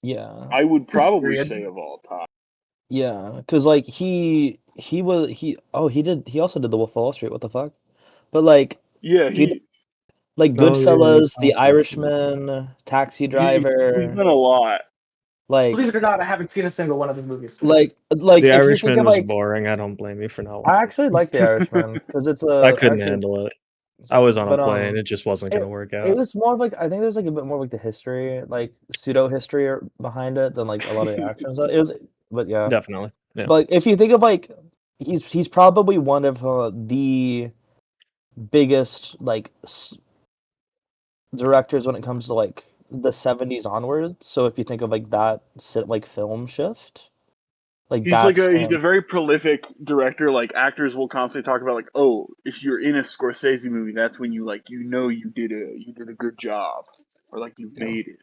Yeah. I would probably Period. say, of all time. Yeah, because like he also did the Wolf of Wall Street. What the fuck? But like Yeah, He- like Oh, yeah, Goodfellas, The yeah. Irishman, Taxi he's Driver, done a lot. like Believe it or not, I haven't seen a single one of his movies. like The if you think Irishman of was like boring. I don't blame you for not. I actually like The Irishman because it's a I couldn't actually- handle it. I was on a but, plane. It just wasn't gonna work out. It was more of like I think there's like a bit more like the history, like pseudo history behind it than like a lot of the actions. It was, but yeah. Definitely. Yeah. But if you think of like he's probably one of the biggest like directors when it comes to like the 70s onwards. So if you think of like that like film shift, like He's that's he's a very prolific director. Like actors will constantly talk about like, oh, if you're in a Scorsese movie, that's when you like you did a good job, or like you Yeah. made it.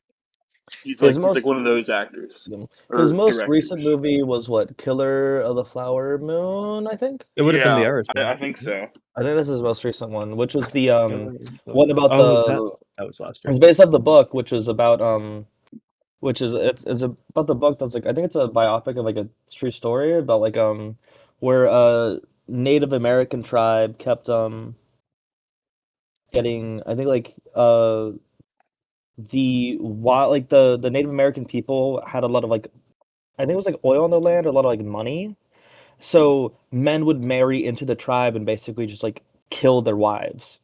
He's His like most- one of those actors. his or most directors. recent movie was what, Killer of the Flower Moon, I think. It would have been The Yeah, Irishman. I think so. I think this is his most recent one, which was the What one about that was last year. it's based off the book, which is about it's about the book that's like I think it's a biopic of like a true story about like where a Native American tribe kept getting I think like the Native American people had a lot of like I think it was like oil on their land, a lot of like money. So men would marry into the tribe and basically just like kill their wives.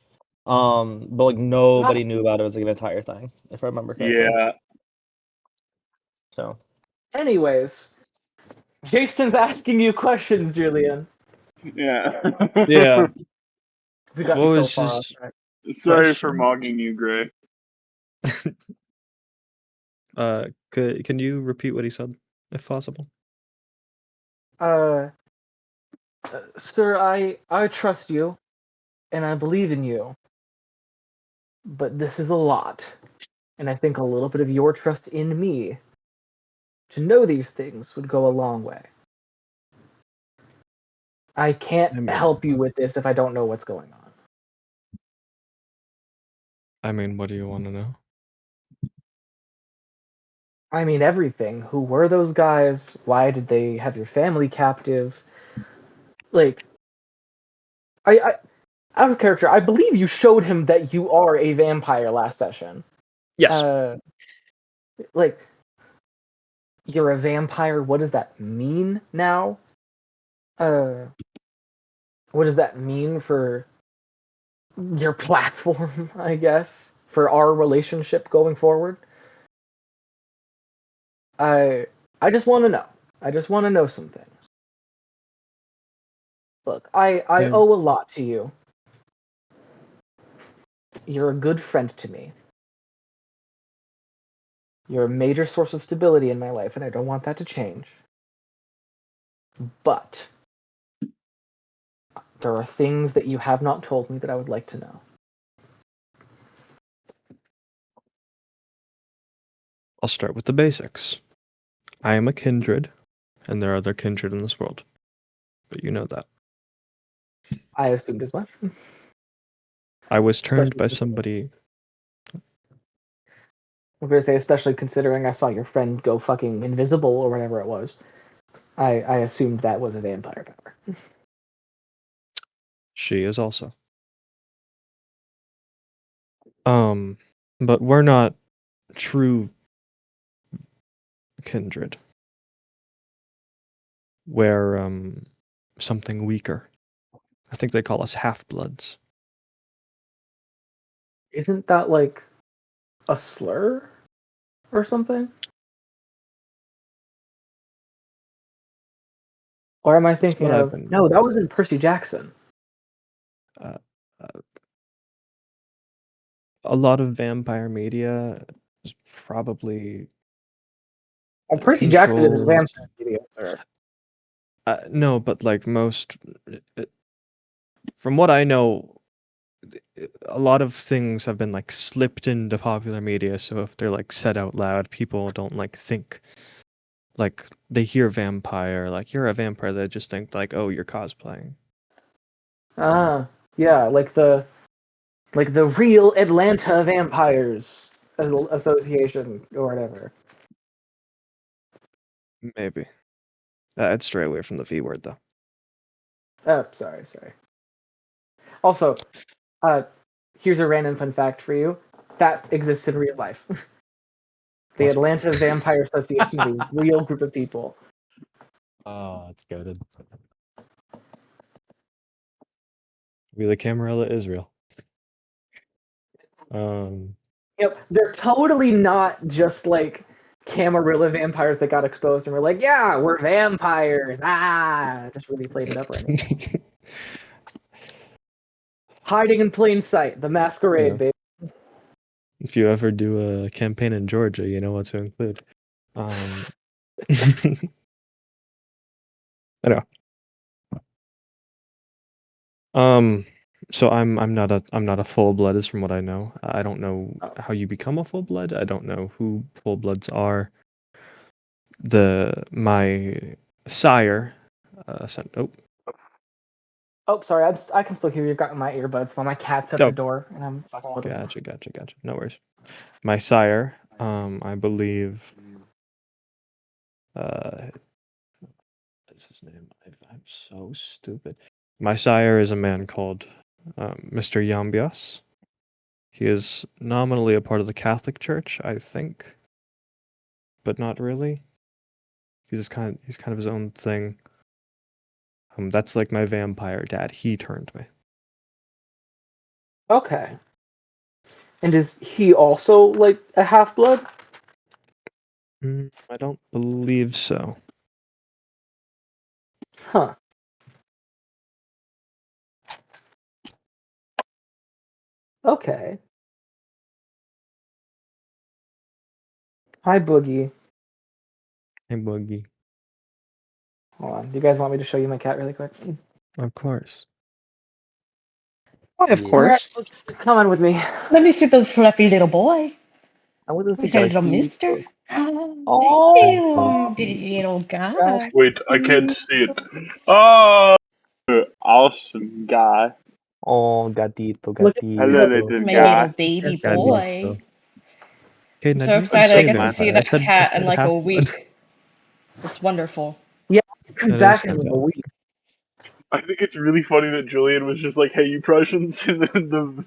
But like nobody knew about it as like an entire thing, if I remember correctly. Yeah. So Anyways, Jason's asking you questions, Julian. Yeah. Yeah. We got What so was far. his- Sorry for question? mogging you, Gray. Can you repeat what he said, if possible? Sir, I trust you, and I believe in you. But this is a lot, and I think a little bit of your trust in me to know these things would go a long way. I can't I mean- help you with this if I don't know what's going on. I mean, what do you want to know? I mean everything. Who were those guys? Why did they have your family captive? Like, I out of character, I believe you showed him that you are a vampire last session. Yes. Like, you're a vampire. What does that mean now? What does that mean for your platform, I guess, for our relationship going forward? I just want to know. I just want to know some things. Look, I owe a lot to you. You're a good friend to me. You're a major source of stability in my life, and I don't want that to change. But there are things that you have not told me that I would like to know. I'll start with the basics. I am a kindred, and there are other kindred in this world. But you know that. I assumed as much. I was turned Especially by considering- somebody. I'm gonna say, especially considering I saw your friend go fucking invisible or whatever it was. I assumed that was a vampire power. She is also. But we're not true kindred. We're something weaker. I think they call us half-bloods. Isn't that like a slur or something? Or am I thinking what I've of? been- No, that was in Percy Jackson. Uh, a lot of vampire media is probably And Percy Jackson isn't controlled. vampire media, sir. No, but like most, from what I know, a lot of things have been like slipped into popular media. So if they're like said out loud, people don't like think. Like they hear vampire, like you're a vampire. They just think like, oh, you're cosplaying. Ah, yeah, like the real Atlanta Vampires Association or whatever. Maybe. I'd stray away from the V word though. Oh, sorry. Also, here's a random fun fact for you. That exists in real life. The What? Atlanta Vampire Association is a real group of people. Oh, it's goaded. We the Camarilla Israel. Yep, they're totally not just like Camarilla vampires that got exposed and were like, yeah, we're vampires. Just really played it up right now. Hiding in plain sight, the masquerade, Yeah. baby. If you ever do a campaign in Georgia, you know what to include. I know. So I'm not a full blood, is from what I know. I don't know how you become a full blood. I don't know who full bloods are. My sire sent. Oh, sorry, I can still hear you. I've got my earbuds while my cat's at the door and I'm fucking with him. Gotcha. No worries. My sire, I believe. What's his name? I'm so stupid. My sire is a man called Mr. Yambias. He is nominally a part of the Catholic Church, I think, but not really. He's kind of his own thing. That's like my vampire dad. He turned me. Okay. And is he also like a half blood? I don't believe so. Huh. Okay. Hi, Boogie. Hey, Boogie. Hold on. Do you guys want me to show you my cat really quick? Of course. Why, of Yes. course. Come on with me. Let me see the fluffy little boy. I want to Is see that little Gatito. mister? Oh. You little guy. Wait, I can't see it. Oh, awesome guy. Oh, gatito, Look at- Hello, gatito. little My guy. little baby Yeah, boy. Caden, I'm I so didn't even excited I say get to see vampire. that cat I in said like a half-blood. week. It's wonderful. Comes That back is in like a okay. week. I think it's really funny that Julian was just like, "Hey, you probably shouldn't say the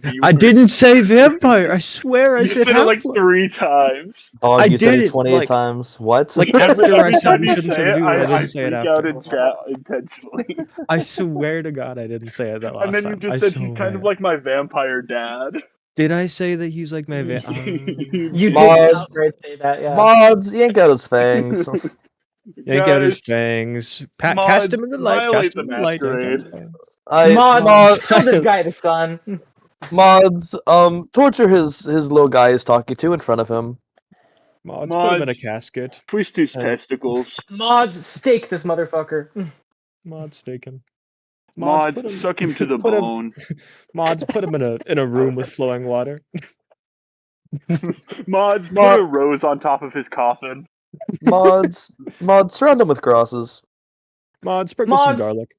V I word." didn't say vampire. I swear I You said said it like half-blood. 3 times. Dog, I you said did it it, 28 like- times. What? Like after I Every said time you you shouldn't say say the it, V word, I I didn't say it freak out after. in chat intentionally. I swear to God, I didn't say it that last And then you time. just I said he's kind of swear. like my vampire dad. Did I say that he's like my You You did Mods. outright say that, yeah. Mods, yank out his fangs. yank out his Guys, fangs. Cast mods, him in the light. violate Cast the him in the light. Yank out his masquerade. fangs. Mods, kill this guy, the sun. Mods, torture his little guy he's talking to in front of him. Mods, put him in a Mods, casket. twist his Uh, testicles. Mods, stake this motherfucker. Mods, stake him. Mods, put him. suck him to the put him. bone. Mods, put him in a room with flowing water. Mods, put Mod- a rose on top of his coffin. Mods, surround him with crosses. Mods, sprinkle some Mods. garlic.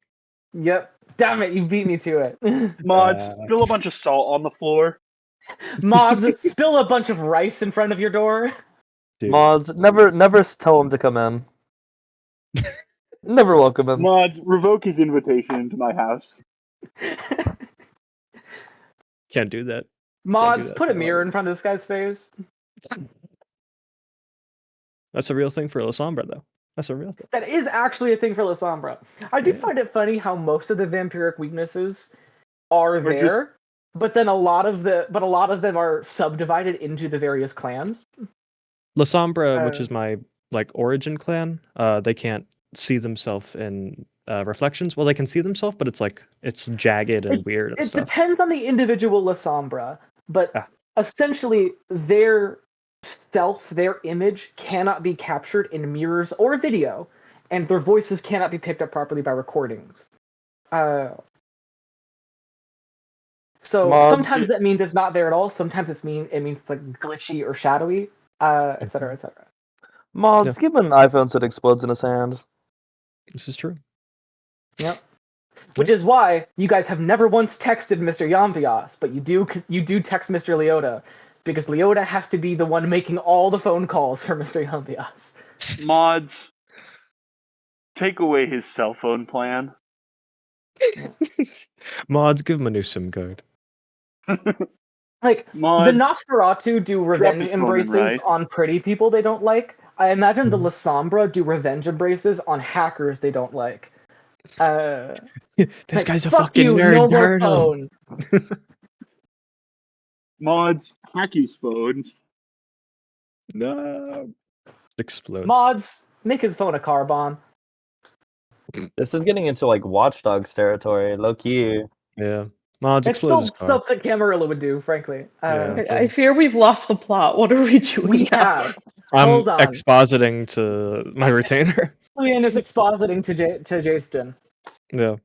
Yep. Damn it, you beat me to it. Mods, spill a bunch of salt on the floor. Mods, spill a bunch of rice in front of your door. Dude. Mods, never tell him to come in. Never welcome him. Mods, revoke his invitation into my house. Can't do that. Mods, that put a for mirror Mods. in front of this guy's face. That's a real thing for La Sombra, though. That's a real thing. That is actually a thing for La Sombra. I do Yeah. find it funny how most of the vampiric weaknesses are Or just- there, but then a lot of them are subdivided into the various clans. La Sombra, which Uh, is my like origin clan, they can't see themselves in reflections. Well, they can see themselves, but it's jagged and weird and It stuff. depends on the individual La Sombra, but Ah. essentially their self, their image cannot be captured in mirrors or video, and their voices cannot be picked up properly by recordings. So Mods. sometimes that means it's not there at all. Sometimes it means it's like glitchy or shadowy, et cetera, et cetera. Mods, give him an iPhone so it explodes in his hand. This is true. Yep. Which is why you guys have never once texted Mr. Yampias, but you do text Mr. Leota, because Leota has to be the one making all the phone calls for Mr. Yampias. Mods, take away his cell phone plan. Mods, give him a new SIM card. Like, Mods, the Nosferatu do revenge his phone in embraces rice. on pretty people they don't like. I imagine the Mhm. La Sombra do revenge embraces on hackers they don't like. This Like, guy's a fuck fucking you, nerd. no more Turn him. phone. Mods, hack his phone. No. Explodes. Mods, make his phone a car bomb. This is getting into like Watch Dogs territory, low key. Yeah. Mods, It's explode his still car. stuff that Camarilla would do, frankly. Yeah. I fear we've lost the plot. What are we doing We now? have. I'm Hold on. expositing to my retainer. Julian is expositing to Jason. Yeah.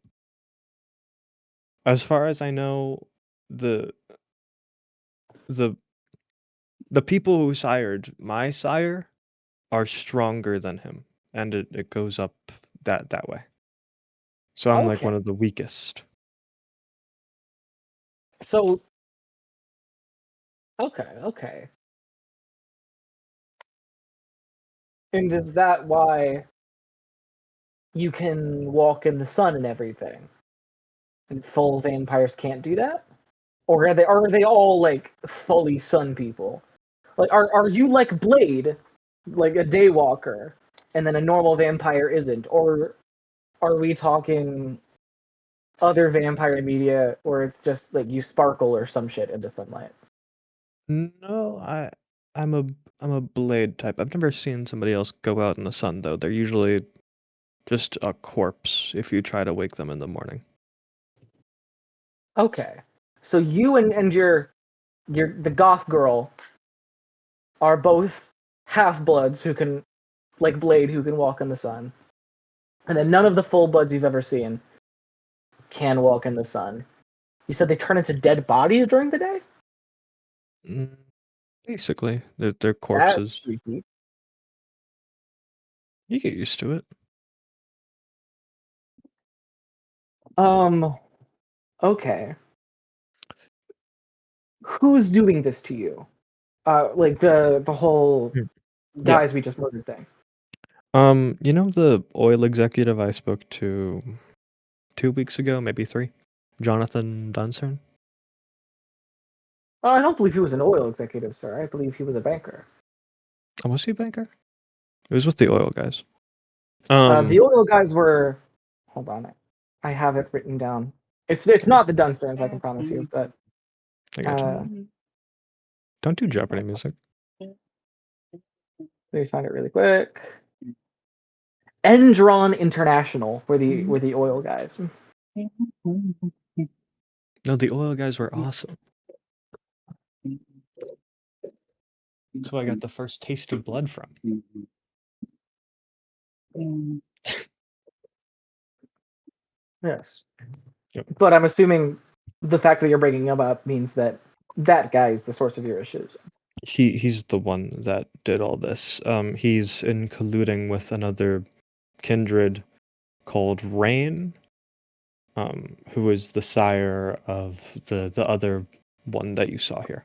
As far as I know, the people who sired my sire are stronger than him, and it goes up that way. So I'm like Okay. one of the weakest. So, okay. And is that why you can walk in the sun and everything? And full vampires can't do that? Or are they all like fully sun people? Like are you like Blade, like a daywalker, and then a normal vampire isn't? Or are we talking other vampire media where it's just like you sparkle or some shit into sunlight? No, I'm a blade type. I've never seen somebody else go out in the sun though. They're usually just a corpse if you try to wake them in the morning. Okay. So you and your the goth girl are both half-bloods who can, like Blade, who can walk in the sun. And then none of the full-bloods you've ever seen can walk in the sun. You said they turn into dead bodies during the day? Mm, Basically, they're That's corpses. creepy. You get used to it. Okay. Who's doing this to you? Like the whole Hmm. guys we just murdered thing. You know the oil executive I spoke to 2 weeks ago, maybe 3? Jonathan Dunsern? Oh, I don't believe he was an oil executive, sir. I believe he was a banker. Oh, was he a banker? It was with the oil guys. The oil guys were. Hold on, I have it written down. It's not the Dunsterns, I can promise you, but I got you. Don't do Jeopardy music. let me find it really quick. Endron International were the oil guys. No, the oil guys were awesome. That's who I got the first taste of blood from. Yes. Yep. But I'm assuming the fact that you're bringing him up means that that guy is the source of your issues. He's the one that did all this. He's in colluding with another kindred called Rain, who is the sire of the other one that you saw here.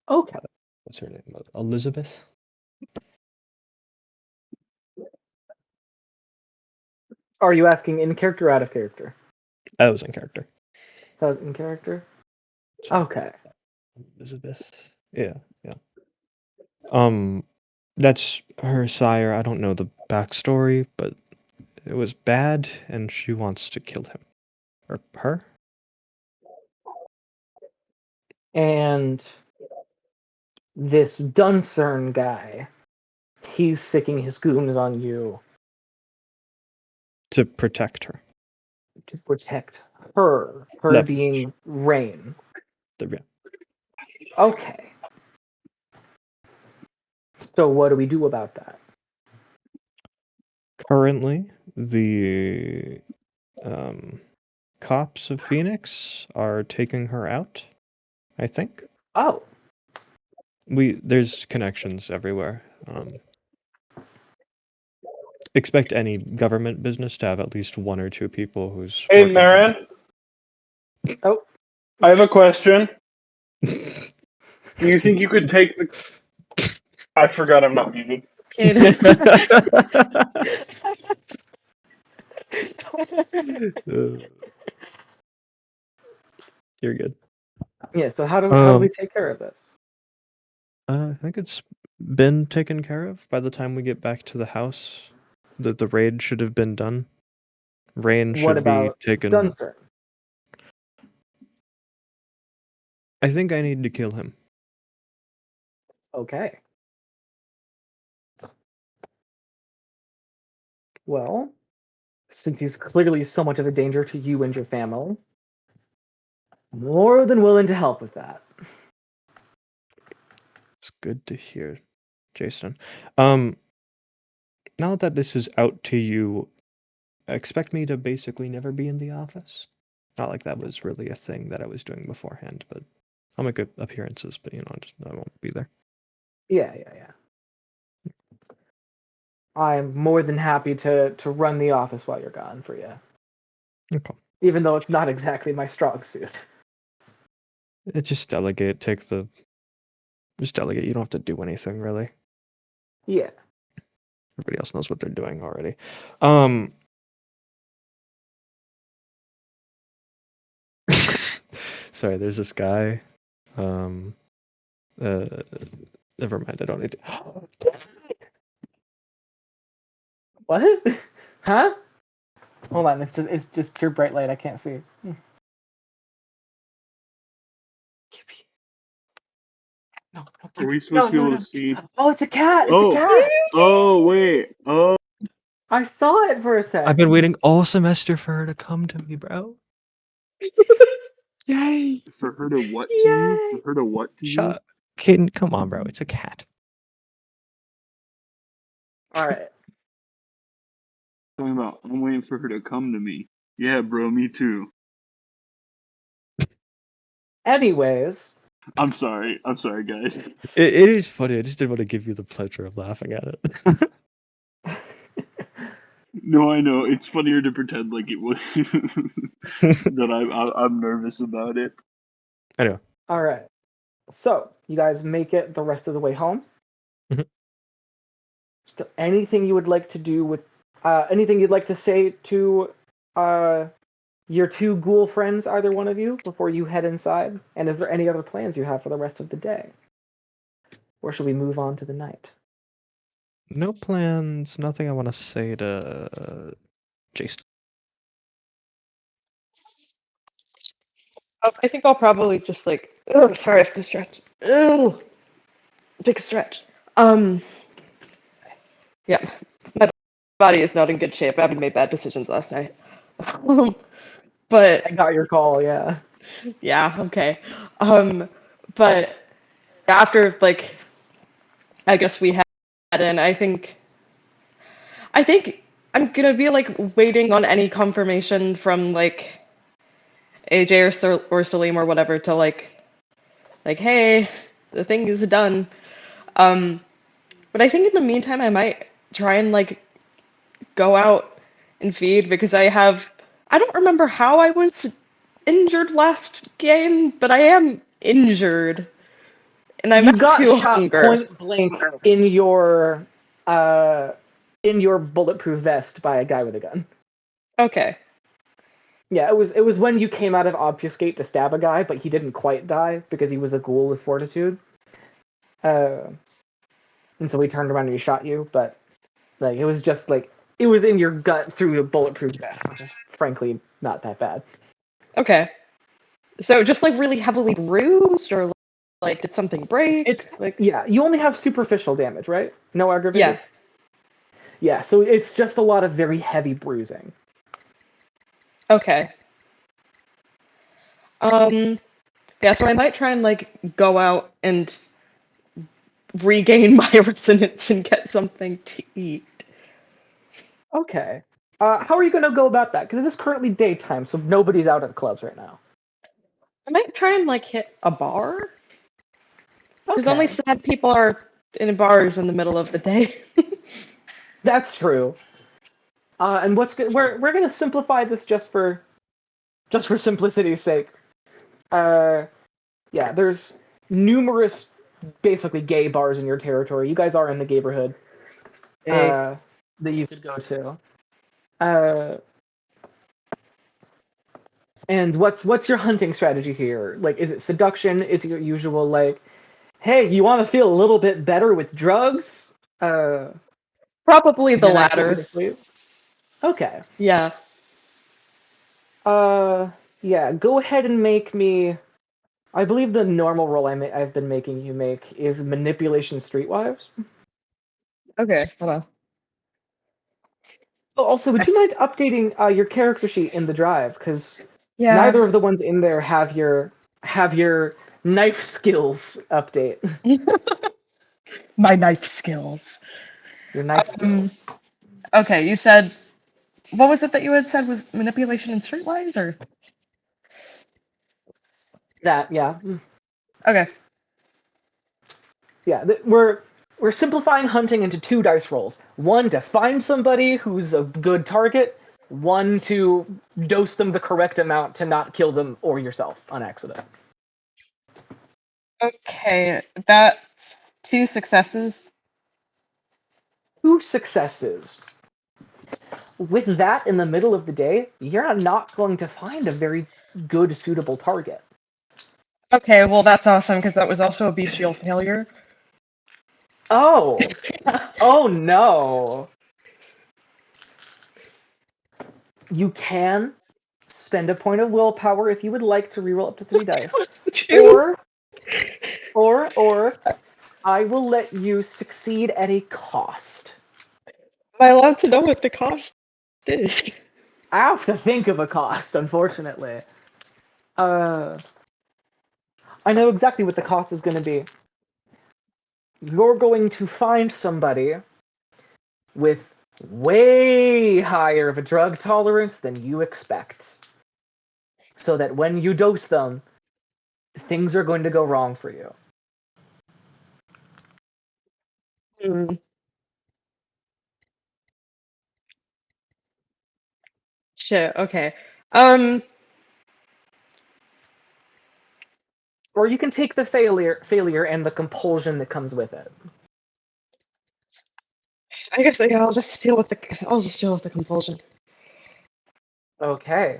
Okay. What's her name? Elizabeth? Are you asking in character or out of character? That was in character. That was in character? Okay. Elizabeth? Yeah. That's her sire. I don't know the backstory, but it was bad, and she wants to kill him. Or her? And this Duncern guy, he's sicking his goons on you To protect her. to protect her. Her Leverage. being Rain. Yeah. Okay. So what do we do about that? Currently, the cops of Phoenix are taking her out, I think. Oh. There's connections everywhere. Expect any government business to have at least 1 or 2 people who's Hey, working. Marin. Oh. I have a question. Do you think you could take the? I forgot I'm not muted. You're good. Yeah, so how do we take care of this? I think it's been taken care of by the time we get back to the house. The raid should have been done. Rain What should be about taken. Dunster? I think I need to kill him. Okay. Well, since he's clearly so much of a danger to you and your family, more than willing to help with that. It's good to hear, Jason. Now that this is out to you, expect me to basically never be in the office. Not like that was really a thing that I was doing beforehand, but I'll make appearances, but I won't be there. Yeah. I'm more than happy to run the office while you're gone for you. Okay. Even though it's not exactly my strong suit. Just delegate, just delegate. You don't have to do anything really. Yeah. Everybody else knows what they're doing already. Sorry, there's this guy. Never mind. I don't need to. What? Huh? Hold on, it's just pure bright light. I can't see. No. Are we supposed to be able to see? Oh, it's a cat. It's a Oh. cat. Oh wait. Oh. I saw it for a sec. I've been waiting all semester for her to come to me, bro. Yay! For her to what to you? For her to what to you? Shut, Caden, come on, bro. It's a cat. All right. Talking about, I'm waiting for her to come to me. Yeah, bro, me too. Anyways, I'm sorry, guys. It is funny. I just didn't want to give you the pleasure of laughing at it. No, I know. It's funnier to pretend like it was that I'm nervous about it. Anyway, all right. So, you guys make it the rest of the way home. Mhm. Is there anything you would like to do with, anything you'd like to say to your two ghoul friends, either one of you, before you head inside? And is there any other plans you have for the rest of the day? Or should we move on to the night? No plans, nothing I want to say to Jason. I think I'll probably just like. Oh, sorry, I have to stretch. Oh, big stretch. Yeah, my body is not in good shape. I haven't made bad decisions last night. But I got your call, yeah. yeah, okay. But after like, I guess we had in. I think I'm gonna be like waiting on any confirmation from like AJ or Salim or whatever to like hey, the thing is done. Um, but I think in the meantime I might try and like go out and feed because I don't remember how I was injured last game, but I am injured and I'm You at got two shot hunger. point blank uh in your bulletproof vest by a guy with a gun. Okay. Yeah, it was when you came out of obfuscate to stab a guy, but he didn't quite die because he was a ghoul with fortitude. Uh, and so he turned around and he shot you, but like it was just like it was in your gut through a bulletproof vest, which is frankly not that bad. Okay. So just like really heavily bruised or like did something break? It's Like yeah, you only have superficial damage, right? No aggravated. yeah. Yeah, so it's just a lot of very heavy bruising. Okay. Um yeah, so I might try and like go out and regain my resonance and get something to eat. Okay. How are you going to go about that? Because it is currently daytime, so nobody's out at the clubs right now. I might try and like hit a bar because only Okay, sad people are in bars in the middle of the day. that's true. And what's good? We're going to simplify this just for simplicity's sake. Uh, yeah, there's numerous basically gay bars in your territory. You guys are in the neighborhood Hey. that you could go to. Uh, and what's your hunting strategy here? Like, is it seduction? Is it your usual like, hey, you want to feel a little bit better with drugs? Probably the Then I put you to latter. sleep. Okay. Yeah. Uh, yeah. Go ahead and make me. I believe the normal roll I've been making you make is manipulation streetwise. Okay. Hold on. Oh, also, would you mind updating your character sheet in the drive? Because Yeah. neither of the ones in there have your knife skills update. My knife skills. Your knife skills. Okay, you said what was it that you had said was manipulation and streetwise or That yeah. okay. Yeah, we're simplifying hunting into two dice rolls. One to find somebody who's a good target. One to dose them the correct amount to not kill them or yourself on accident. Okay, that's two successes. Two successes. With that in the middle of the day, you're not going to find a very good suitable target. Okay, well that's awesome because that was also a bestial failure. Oh, oh no! You can spend a point of willpower if you would like to reroll up to 3 dice, What's the two? or I will let you succeed at a cost. Am I allowed to know what the cost is? I have to think of a cost, unfortunately. Uh, I know exactly what the cost is going to be. You're going to find somebody with way higher of a drug tolerance than you expect. So that when you dose them, things are going to go wrong for you. Hmm. Shit. Okay. Um. Or you can take the failure and the compulsion that comes with it. I guess yeah, I'll just deal with the compulsion. Okay.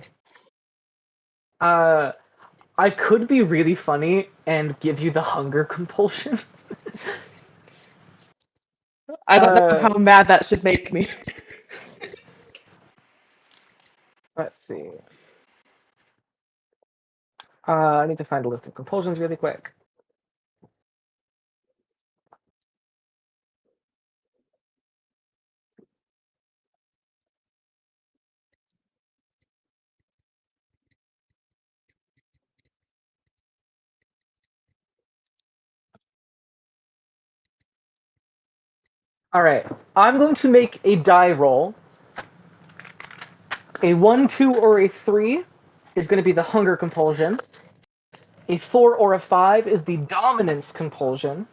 I could be really funny and give you the hunger compulsion. I don't know how mad that should make me. Let's see. I need to find a list of compulsions really quick. All right, I'm going to make a die roll. A 1, 2, or a 3 is going to be the hunger compulsion. A 4 or a 5 is the dominance compulsion.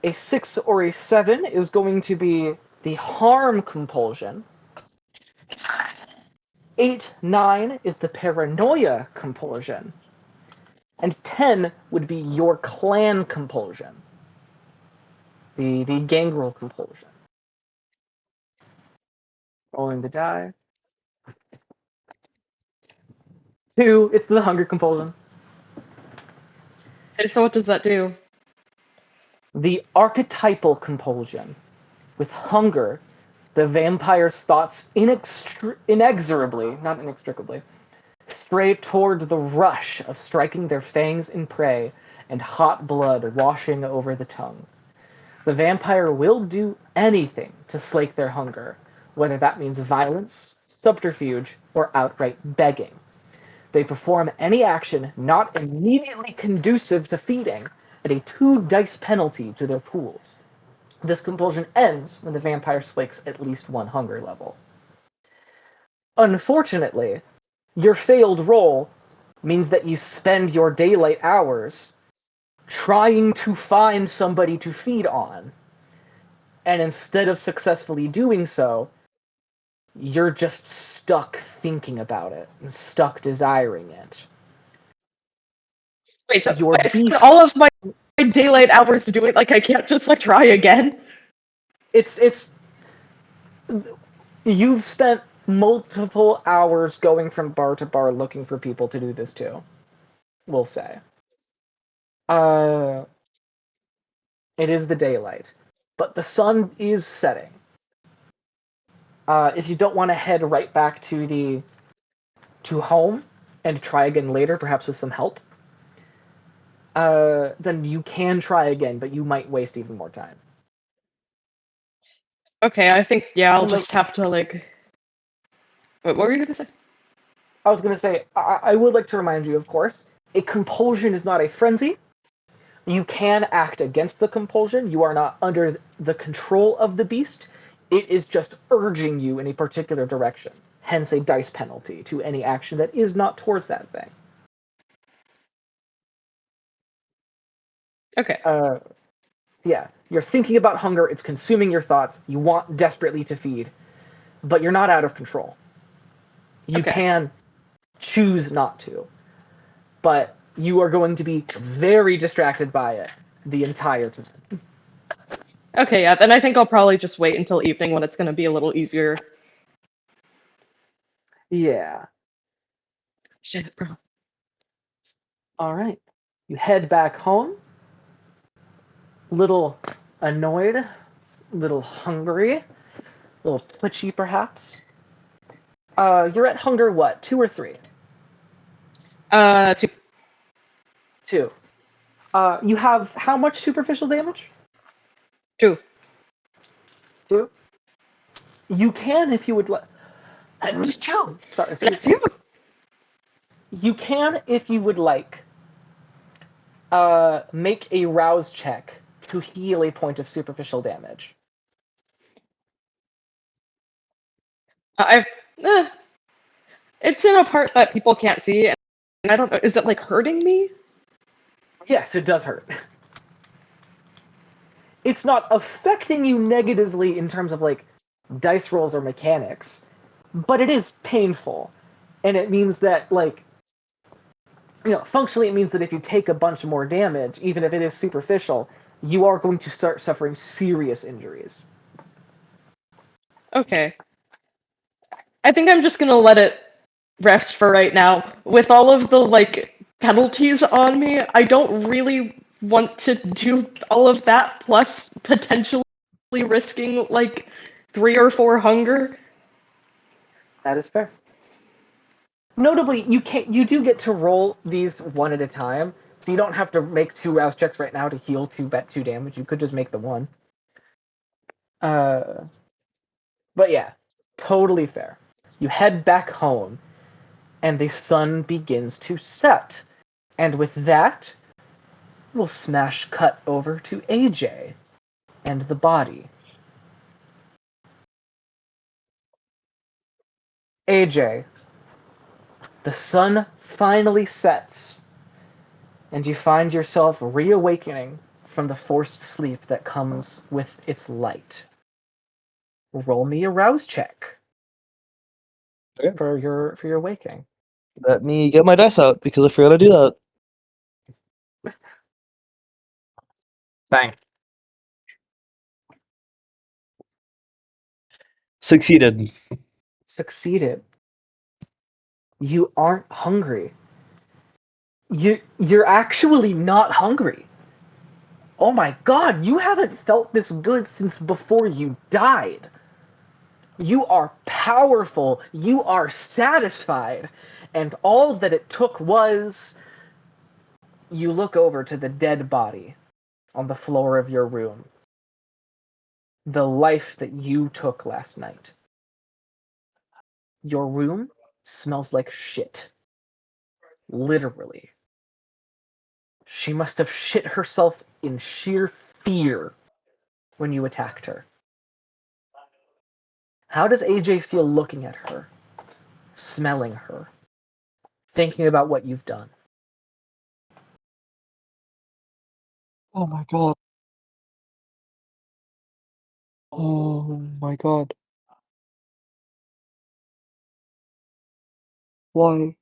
A 6 or a 7 is going to be the harm compulsion. 8, 9 is the paranoia compulsion. And 10 would be your clan compulsion. The gangrel compulsion. Rolling the die. 2, it's the hunger compulsion. And so what does that do? The archetypal compulsion. With hunger, the vampire's thoughts inexorably, not inextricably, stray toward the rush of striking their fangs in prey and hot blood washing over the tongue. The vampire will do anything to slake their hunger, whether that means violence, subterfuge, or outright begging. They perform any action not immediately conducive to feeding at a 2 dice penalty to their pools. This compulsion ends when the vampire slakes at least 1 hunger level. Unfortunately, your failed roll means that you spend your daylight hours trying to find somebody to feed on. And instead of successfully doing so, you're just stuck thinking about it and stuck desiring it. Wait, so Your I spent beast, all of my daylight hours to do it. Like I can't just like try again. it's you've spent multiple hours going from bar to bar looking for people to do this too. We'll say. It is the daylight, but the sun is setting. If you don't want to head right back to home and try again later, perhaps with some help, then you can try again, but you might waste even more time. Okay, I think yeah, I'll And, like, just have to like. What were you gonna say? I was going to say, I would like to remind you, of course, a compulsion is not a frenzy. You can act against the compulsion. You are not under the control of the beast. It is just urging you in a particular direction. Hence a dice penalty to any action that is not towards that thing. Okay. Yeah, you're thinking about hunger. It's consuming your thoughts. You want desperately to feed, but you're not out of control. You Okay. can choose not to, but you are going to be very distracted by it the entire time. Okay, yeah, then I think I'll probably just wait until evening when it's gonna be a little easier. Yeah. Shit, bro. All right. You head back home. Little annoyed, little hungry, little twitchy perhaps. You're at hunger what? 2 or 3? 2. 2. You have how much superficial damage? 2. 2. You can if you would like. That was 2. Sorry, excuse That's me. you. You can if you would like. Make a rouse check to heal a point of superficial damage. I've. It's in a part that people can't see, and I don't know. Is it like hurting me? Yes, it does hurt. It's not affecting you negatively in terms of like dice rolls or mechanics, but it is painful. And it means that like functionally it means that if you take a bunch more damage, even if it is superficial, you are going to start suffering serious injuries. Okay. I think I'm just gonna let it rest for right now. With all of the penalties on me, I don't really want to do all of that plus potentially risking 3 or 4 hunger. That is fair. Notably, you do get to roll these one at a time, so you don't have to make 2 rouse checks right now to heal 2 damage. You could just make the one. But yeah, totally fair. You head back home, and the sun begins to set. And with that, we'll smash cut over to AJ and the body. AJ, the sun finally sets, and you find yourself reawakening from the forced sleep that comes with its light. Roll me a rouse check Okay. for your waking. Let me get my dice out because I forgot to do that. Bang. Succeeded. Succeeded. You aren't hungry. You're actually not hungry. Oh my god, you haven't felt this good since before you died. You are powerful. You are satisfied. And all that it took was you look over to the dead body on the floor of your room. The life that you took last night. Your room smells like shit. Literally. She must have shit herself in sheer fear when you attacked her. How does AJ feel looking at her, smelling her, thinking about what you've done? Oh my god. Oh my god. Why?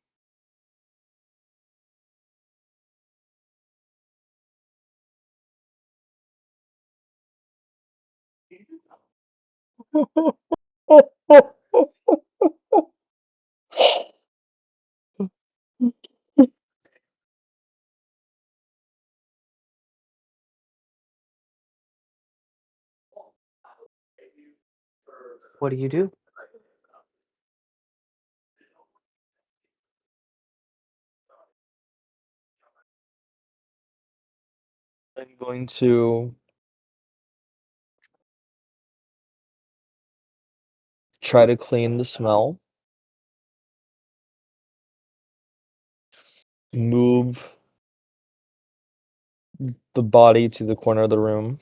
What do you do? I'm going to try to clean the smell. Move the body to the corner of the room.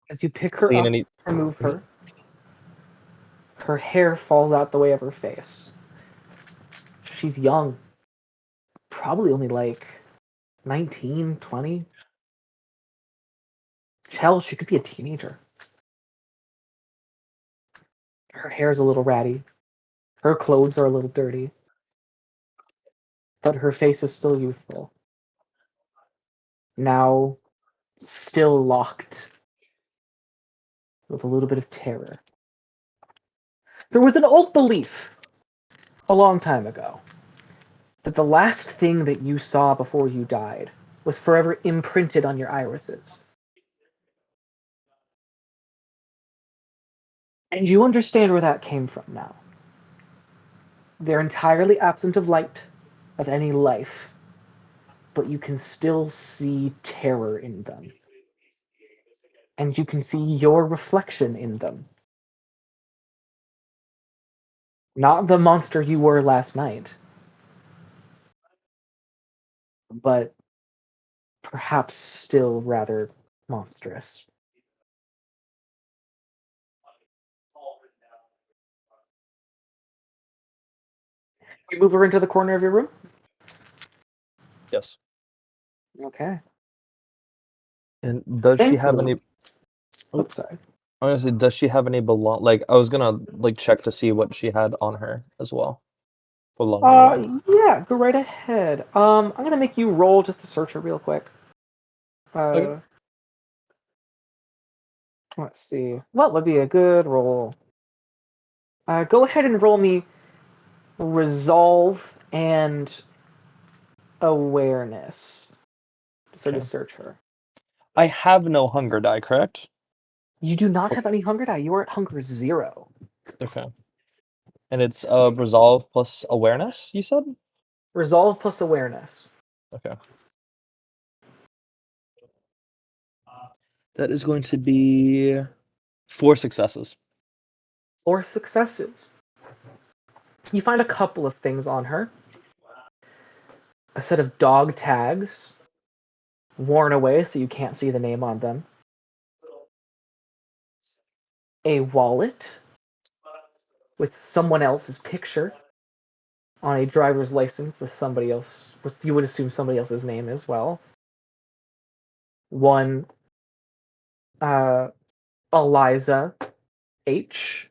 As you pick her Clean up any. to move her, her hair falls out the way of her face. She's young. Probably only 19, 20. Hell, she could be a teenager. Her hair's a little ratty. Her clothes are a little dirty. But her face is still youthful. Now, still locked with a little bit of terror. There was an old belief a long time ago that the last thing that you saw before you died was forever imprinted on your irises. And you understand where that came from now. They're entirely absent of light, of any life, but you can still see terror in them. And you can see your reflection in them. Not the monster you were last night, but perhaps still rather monstrous. You move her into the corner of your room? Yes. Okay. And does she have Thankfully- any? Oops, sorry. Honestly, does she have any belong? Like, I was gonna check to see what she had on her as well. For longer. Yeah, go right ahead. I'm gonna make you roll just to search her real quick. Okay. Let's see. What would be a good roll? Go ahead and roll me resolve and awareness. So to Okay. search her. I have no hunger die, correct? You do not have any hunger die. You are at hunger 0. Okay. And it's resolve plus awareness, you said? Resolve plus awareness. Okay. That is going to be 4 successes. 4 successes. You find a couple of things on her. A set of dog tags worn away so you can't see the name on them. A wallet with someone else's picture on a driver's license with somebody else, with you would assume somebody else's name as well. One, Eliza H.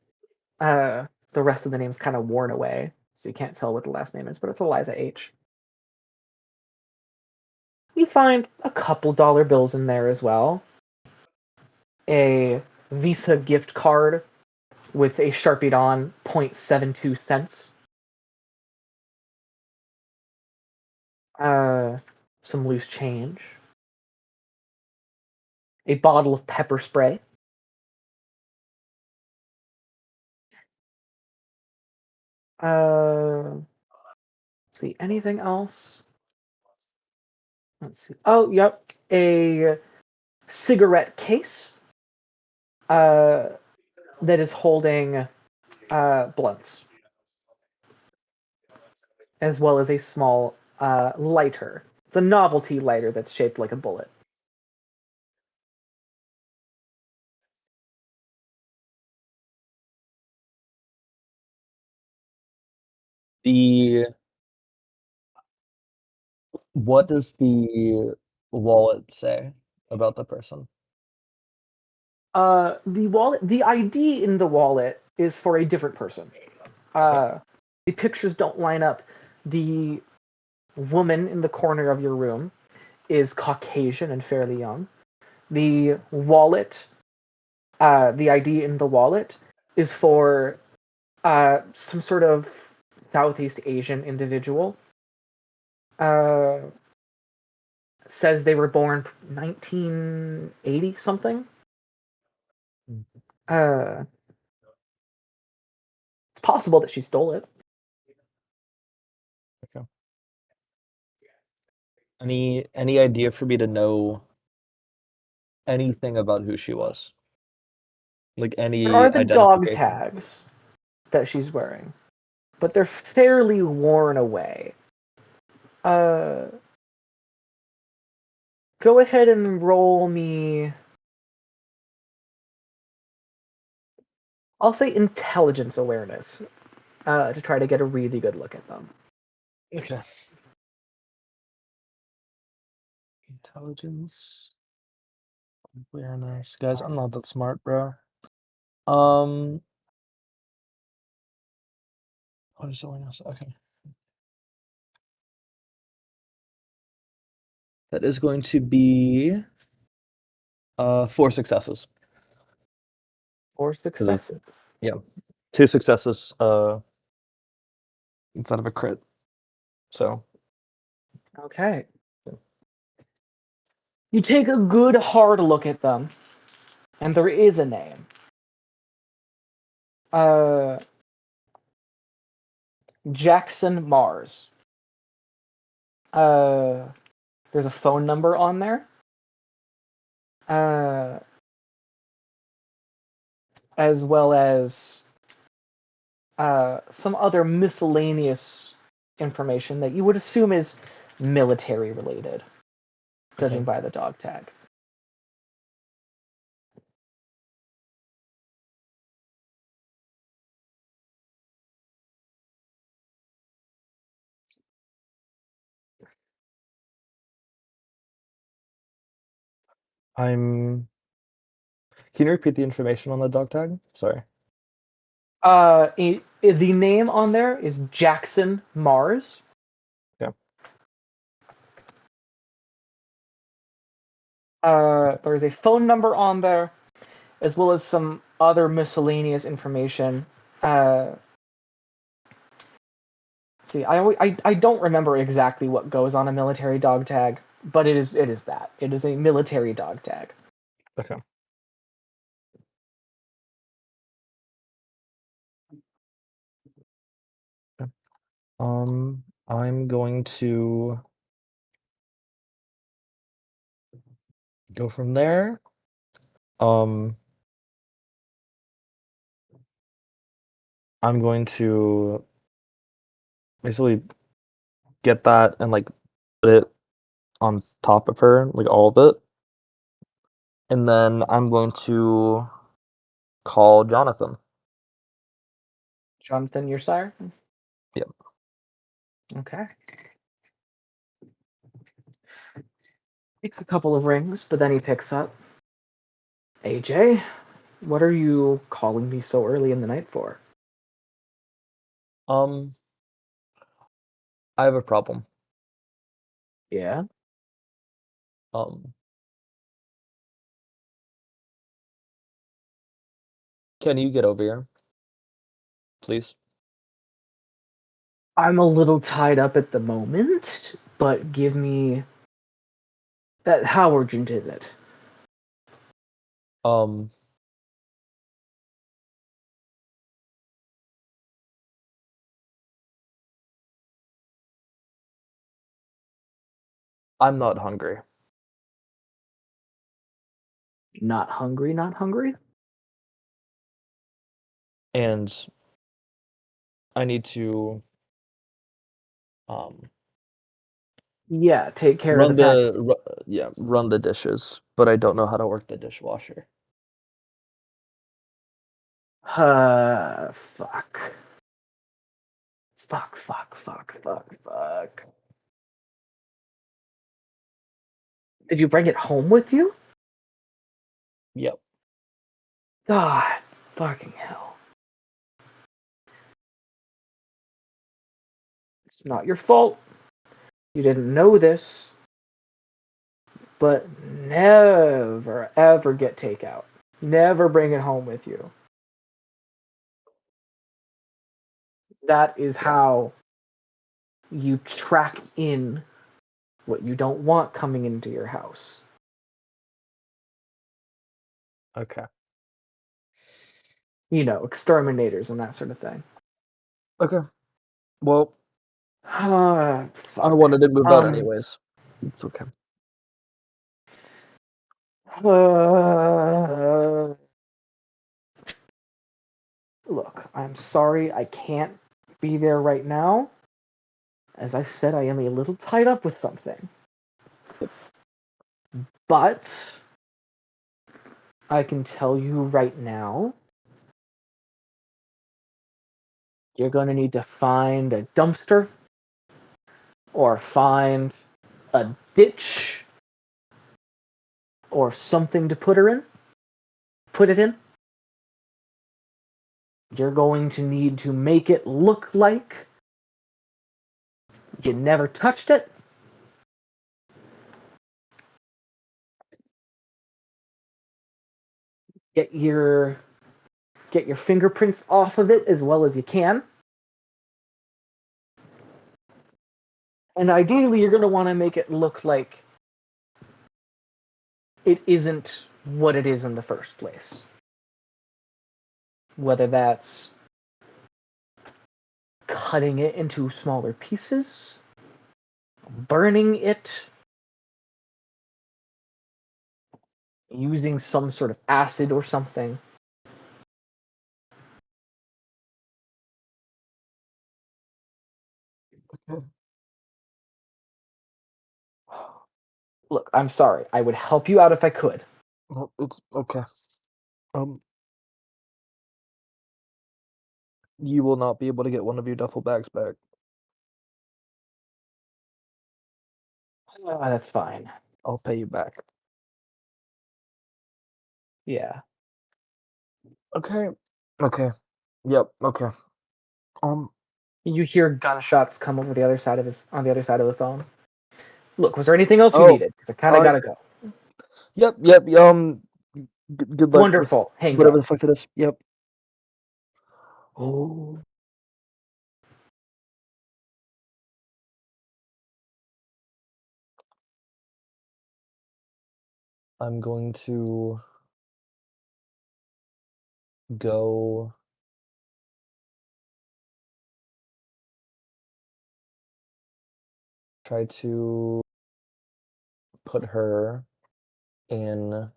The rest of the name's kind of worn away, so you can't tell what the last name is, but it's Eliza H. You find a couple dollar bills in there as well. A Visa gift card with a Sharpied on 0.72 cents. Some loose change. A bottle of pepper spray. Let's see, anything else? Let's see. Oh, yep. A cigarette case that is holding blunts, as well as a small lighter. It's a novelty lighter that's shaped like a bullet. What does the wallet say about the person? The ID in the wallet is for a different person. The pictures don't line up. The woman in the corner of your room is Caucasian and fairly young. The wallet, the ID in the wallet is for some sort of Southeast Asian individual. Says they were born 1980 something. It's possible that she stole it. Okay. Any idea for me to know anything about who she was? Like any There are the dog identification? tags that she's wearing, but they're fairly worn away. Go ahead and roll me. I'll say intelligence awareness to try to get a really good look at them. Okay. Intelligence. Awareness. Guys, I'm not that smart, bro. What is awareness? Okay. That is going to be 4 successes. 4 successes. Yeah. 2 successes instead of a crit. So Okay. You take a good hard look at them, and there is a name. Jackson Mars. There's a phone number on there. As well as some other miscellaneous information that you would assume is military related, judging by the dog tag. Can you repeat the information on the dog tag? Sorry. The name on there is Jackson Mars. Yeah. There's a phone number on there, as well as some other miscellaneous information. Let's see, I don't remember exactly what goes on a military dog tag, but it is that. It is a military dog tag. Okay. I'm going to go from there. I'm going to basically get that and like put it on top of her, like all of it. And then I'm going to call Jonathan. Jonathan, your sire? Yep. Okay. Takes a couple of rings, but then he picks up. AJ, what are you calling me so early in the night for? I have a problem. Yeah? Can you get over here, please? I'm a little tied up at the moment, but give me that. How urgent is it? I'm not hungry. Not hungry, not hungry? And I need to Yeah, take care of the pack. run the dishes, but I don't know how to work the dishwasher. Fuck. Fuck. Did you bring it home with you? Yep. God, fucking hell. It's not your fault. You didn't know this. But never, ever get takeout. Never bring it home with you. That is how you track in what you don't want coming into your house. Okay. You know, exterminators and that sort of thing. Okay. Well, Ah, fuck. I wanted to move out anyways. It's okay. Look, I'm sorry I can't be there right now. As I said, I am a little tied up with something. But I can tell you right now, you're going to need to find a dumpster or find a ditch or something to put it in. You're going to need to make it look like you never touched it. Get your fingerprints off of it as well as you can. And ideally, you're going to want to make it look like it isn't what it is in the first place. Whether that's cutting it into smaller pieces, burning it, using some sort of acid or something. Look, I'm sorry. I would help you out if I could. Well, it's okay. You will not be able to get one of your duffel bags back. That's fine. I'll pay you back. Yeah. Okay. Okay. Yep. Okay. You hear gunshots come over the other side of the phone. Look, was there anything else you Oh, needed? Because I kind of gotta go. Yep. Good luck with Wonderful. Hangs whatever up. the fuck it is. Yep. Oh. I'm going to go try to put her in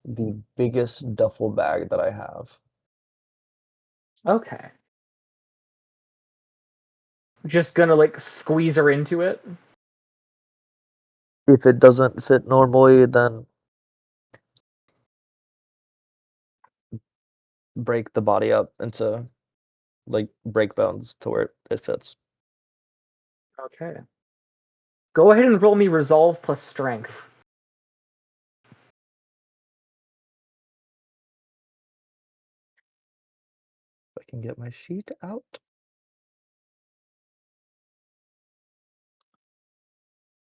the biggest duffel bag that I have. Okay. Just gonna like squeeze her into it. If it doesn't fit normally, then break the body up into like break bones to where it fits. Okay. Go ahead and roll me resolve plus strength. If I can get my sheet out.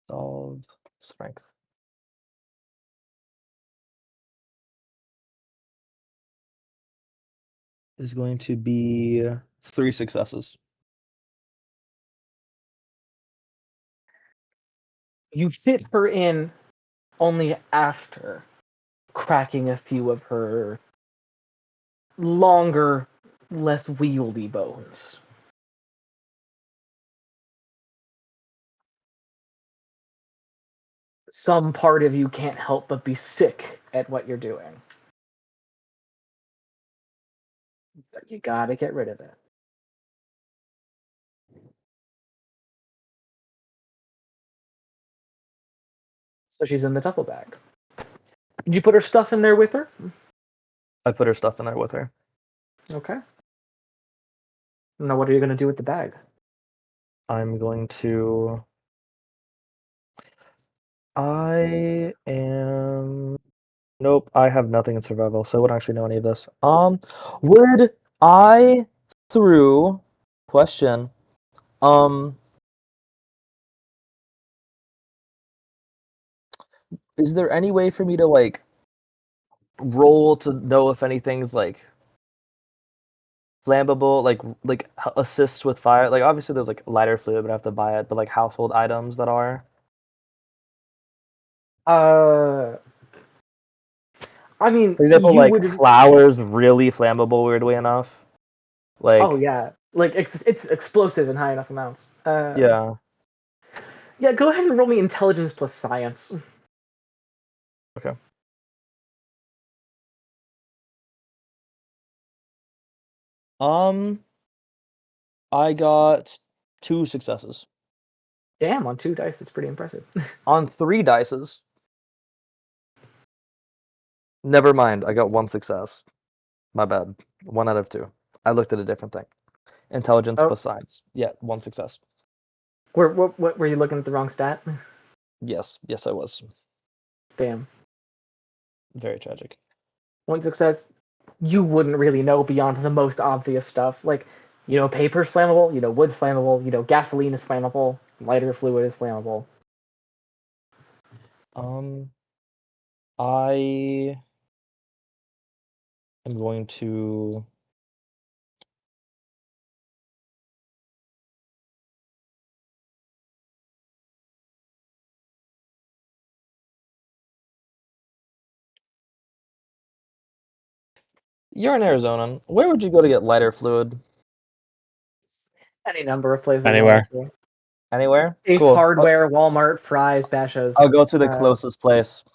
Solve strength. Is going to be 3 successes. You fit her in only after cracking a few of her longer, less wieldy bones. Some part of you can't help but be sick at what you're doing. But you gotta get rid of it. So she's in the duffel bag. Did you put her stuff in there with her? I put her stuff in there with her. Okay. Now what are you gonna do with the bag? I'm going to. I am. Nope, I have nothing in survival, so I wouldn't actually know any of this. Would I through question? Is there any way for me to like roll to know if anything's like flammable, like assists with fire? Like obviously there's like lighter fluid, but I have to buy it. But like household items that are. I mean, For example, you like would. flowers, really flammable, weirdly enough. Like, Oh yeah, like it's explosive in high enough amounts. yeah. Yeah, go ahead and roll me intelligence plus science. Okay. I got 2 successes. Damn, on 2 dice, that's pretty impressive. On 3 dices. Never mind, I got 1 success. My bad. 1 out of 2. I looked at a different thing. Intelligence Oh. plus science. Yeah, 1 success. What were you looking at the wrong stat? Yes, I was. Damn. Very tragic. 1 success. You wouldn't really know beyond the most obvious stuff. Like, paper's flammable, wood's flammable, gasoline is flammable, lighter fluid is flammable. I am going to You're in Arizona. Where would you go to get lighter fluid? Any number of places, Anywhere. honestly. Anywhere? Ace Cool. Hardware, Walmart, Fry's, Bashas. I'll go to the closest place.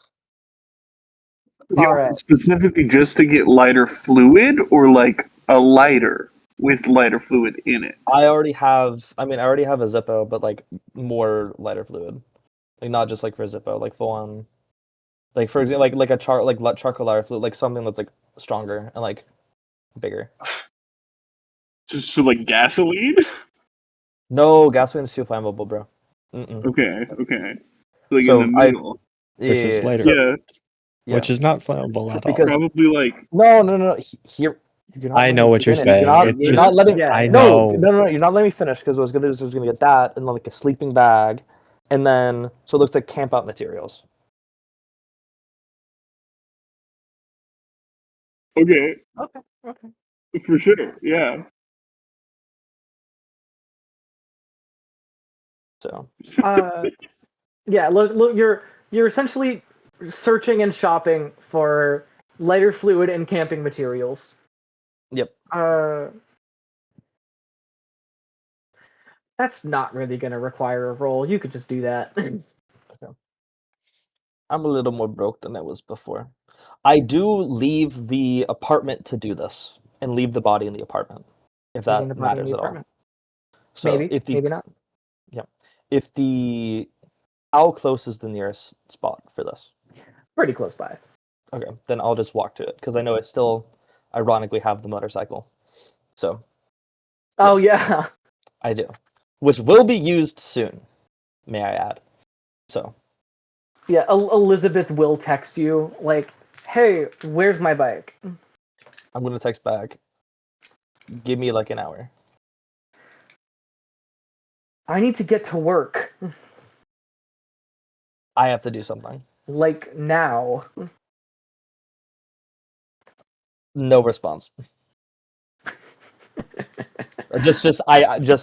All right. Specifically just to get lighter fluid or like a lighter with lighter fluid in it? I already have a Zippo, but like more lighter fluid. Like not just like for Zippo, like full on like for example like a charcoal lighter fluid, like something that's like stronger and like bigger. So like gasoline? No, gasoline's too flammable, bro. Mm-mm. Okay. Like So in the middle. This is yeah, lighter. so- Yeah, yeah. Which is not flammable at all. Because probably like no. Here You're not I letting know me what you're finish. saying. not- It's you're just not letting. Yeah, I No, know. no, no, you're not letting me finish because I was gonna get that and then like a sleeping bag, and then so it looks like camp out materials. Okay, Okay. Okay. for sure. Yeah. So Yeah. Look. You're essentially searching and shopping for lighter fluid and camping materials. yep. That's not really gonna require a roll. You could just do that. I'm a little more broke than I was before. I do leave the apartment to do this and leave the body in the apartment, if Leaving that the body in matters the at all. apartment. So Maybe. if the Maybe not. yeah, if the how close is the nearest spot for this? Pretty close by. Okay, then I'll just walk to it because I know I still, ironically, have the motorcycle. So Oh yeah. I do, which will be used soon. May I add? So Yeah. Elizabeth will text you like, "Hey, where's my bike?" I'm gonna text back. Give me like an hour. I need to get to work. I have to do something. Like now. No response.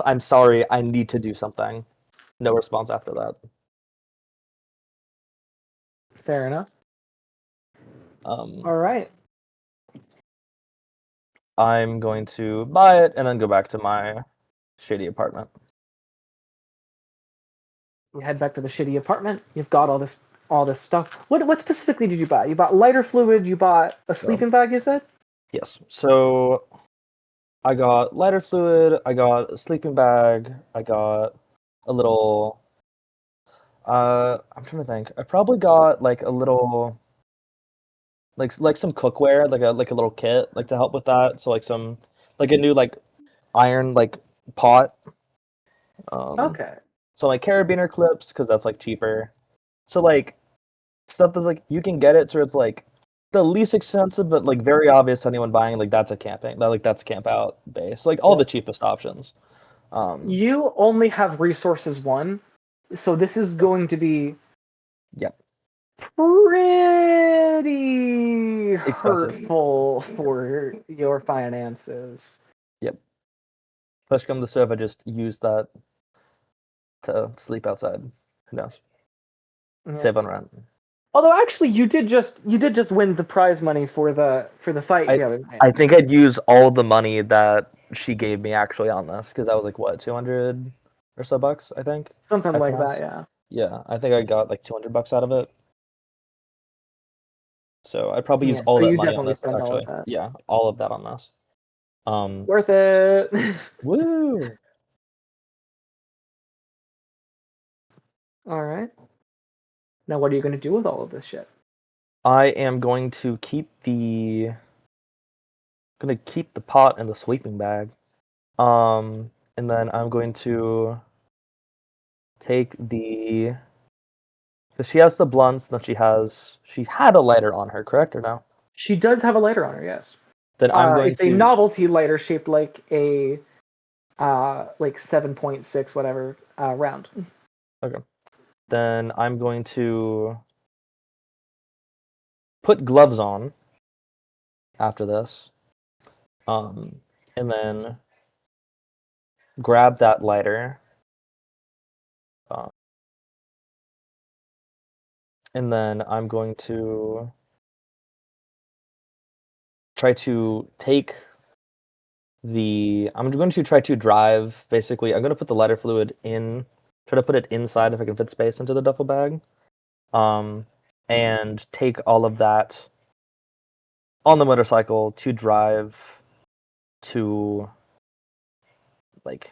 I'm sorry. I need to do something. No response after that. Fair enough. All right. I'm going to buy it and then go back to my shitty apartment. You head back to the shitty apartment. You've got all this stuff. What specifically did you buy? You bought lighter fluid. You bought a sleeping bag. You said. Yes. So I got lighter fluid. I got a sleeping bag. I got a little. I'm trying to think. I probably got like a little, like some cookware, like a little kit, like to help with that. So like some, like a new like iron like pot. Okay. So like carabiner clips because that's like cheaper. So like stuff that's like you can get it so it's like the least expensive but like very obvious to anyone buying like that's a camping that like that's camp out base. Like all the cheapest options. You only have resources one, so this is going to be Yep. pretty Expensive. hurtful for your finances. Yep. Push come to shove, I just use that to sleep outside. Who knows? Yeah. Save on rent. Although actually, you did just win the prize money for the fight the other night. I think I'd use all the money that she gave me actually on this because I was like what 200 or so bucks I think. Something at like first. that, yeah. Yeah, I think I got like $200 out of it. So I'd probably use Yeah, all so that you money on definitely this spend all of actually. that. Yeah, all of that on this. Worth it. Woo! All right. Now, what are you going to do with all of this shit? I am going to keep the pot in the sleeping bag. And then I'm going to take the she has the blunts, then she had a lighter on her, correct or no? She does have a lighter on her, yes. Then I'm going It's a to novelty lighter shaped like a like 7.6 whatever round. okay. Then I'm going to put gloves on after this. And then grab that lighter. And then I'm going to try to take I'm going to try to drive, basically, I'm going to put the lighter fluid try to put it inside if I can fit space into the duffel bag. And take all of that on the motorcycle to drive to, like,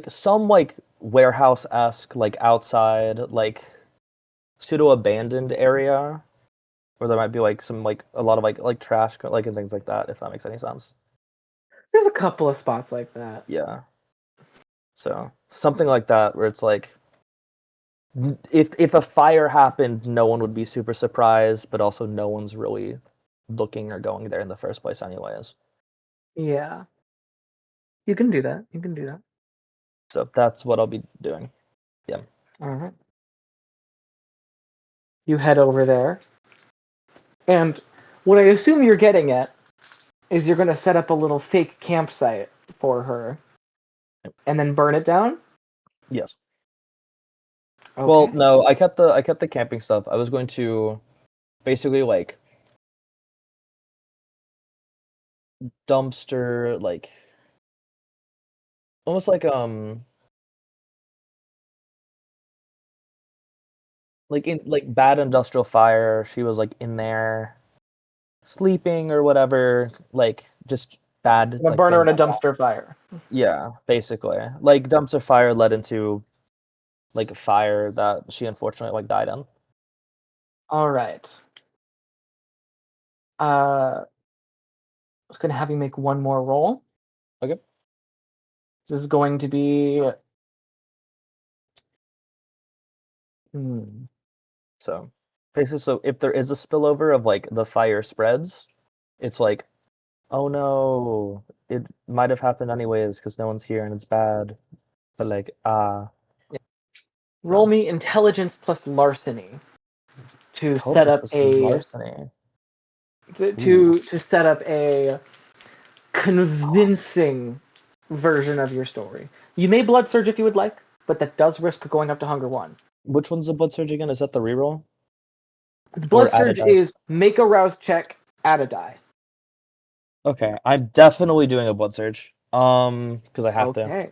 some, like, warehouse-esque, like, outside, like, pseudo-abandoned area where there might be like some like a lot of like trash like and things like that, if that makes any sense. There's a couple of spots like that. Yeah. So something like that where it's like if a fire happened, no one would be super surprised, but also no one's really looking or going there in the first place anyways. Yeah. You can do that. You can do that. So that's what I'll be doing. All right. You head over there. And what I assume you're getting at is you're going to set up a little fake campsite for her and then burn it down? Yes. Okay. Well, no, I kept the camping stuff. I was going to basically like dumpster, like almost like in like bad industrial fire. She was like in there sleeping or whatever, like just bad A like burner things. in a dumpster fire. Yeah, basically. Like dumpster fire led into like a fire that she unfortunately like died in. All right. I was going to have you make one more roll. Okay. This is going to be. So basically, so if there is a spillover of like the fire spreads, it's like, oh no, it might have happened anyways because no one's here and it's bad. But like, Roll so me intelligence plus larceny to set intelligence up plus a larceny. to set up a convincing version of your story. You may blood surge if you would like, but that does risk going up to hunger 1. Which one's the blood surge again? Is that the reroll? The Or blood add a surge dice? is make a rouse check, add a die. Okay, I'm definitely doing a blood surge. Because I have to. Okay.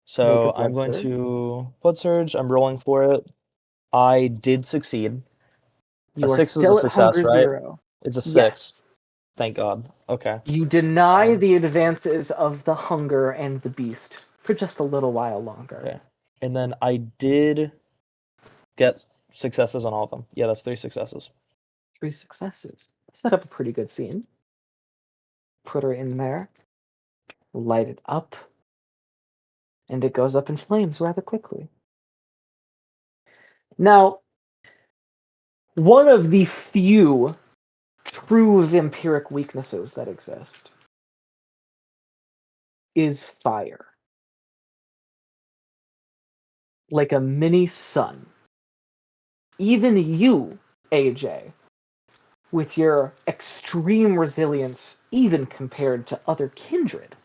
So blood I'm going surge. to blood surge. I'm rolling for it. I did succeed. You A are 6 is a still at success, hunger right? 0. It's a 6. Yes. Thank God. Okay. You deny the advances of the hunger and the beast for just a little while longer. Okay. And then I did get successes on all of them. Yeah, that's 3 successes. 3 successes. Set up a pretty good scene. Put her in there. Light it up. And it goes up in flames rather quickly. Now, one of the few true vampiric weaknesses that exist is fire. Like a mini sun. Even you, AJ, with your extreme resilience, even compared to other kindred,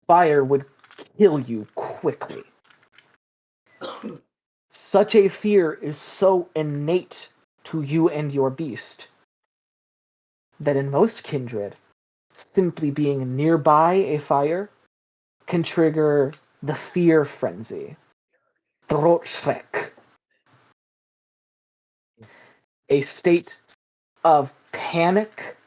fire would kill you quickly. Such a fear is so innate to you and your beast that in most kindred, simply being nearby a fire can trigger the fear frenzy, Throatschreck, a state of panic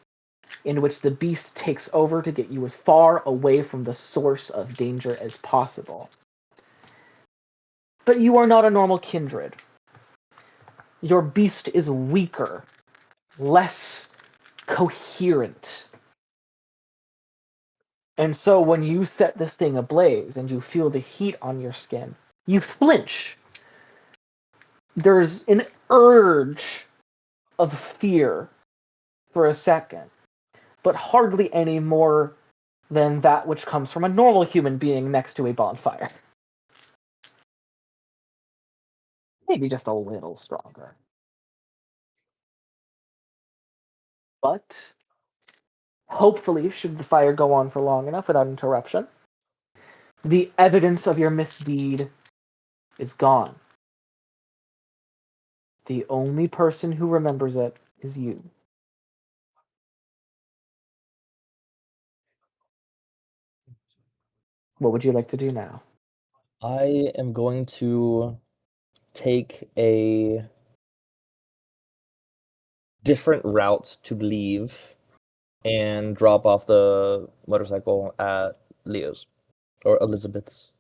in which the beast takes over to get you as far away from the source of danger as possible. But you are not a normal kindred. Your beast is weaker, less coherent. And so when you set this thing ablaze and you feel the heat on your skin, you flinch. There's an urge of fear for a second, but hardly any more than that which comes from a normal human being next to a bonfire. Maybe just a little stronger. But hopefully, should the fire go on for long enough without interruption, the evidence of your misdeed is gone. The only person who remembers it is you. What would you like to do now? I am going to take a different route to leave and drop off the motorcycle at Leo's or Elizabeth's.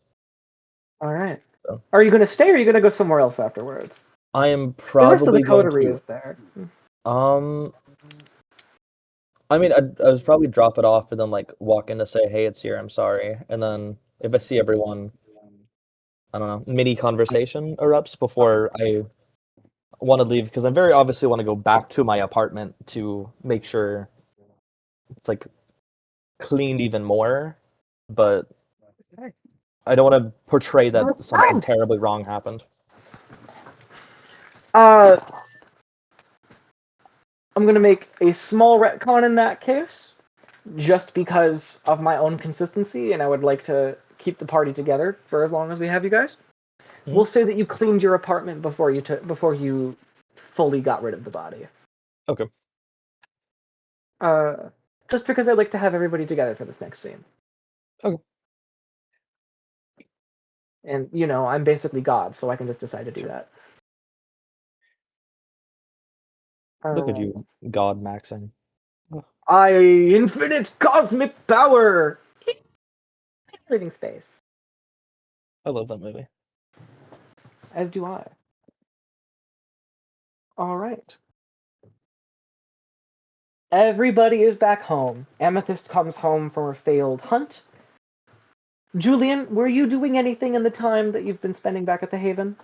All right. So. Are you going to stay or are you going to go somewhere else afterwards? I am The rest of the probably going coterie to. is there. I mean, I was probably drop it off and then like walk in to say, "Hey, it's here. I'm sorry." And then if I see everyone, I don't know, mini conversation erupts before I want to leave, because I very obviously want to go back to my apartment to make sure it's like cleaned even more, but I don't want to portray that something terribly wrong happened. I'm gonna make a small retcon in that case, just because of my own consistency, and I would like to keep the party together for as long as we have you guys. Mhm. We'll say that you cleaned your apartment before you fully got rid of the body. Okay. Just because I'd like to have everybody together for this next scene. Okay. And I'm basically God, so I can just decide to do that. Look at you, God maxing. I infinite cosmic power. Living space. I love that movie. As do I. All right. Everybody is back home. Amethyst comes home from her failed hunt. Julian, were you doing anything in the time that you've been spending back at the Haven?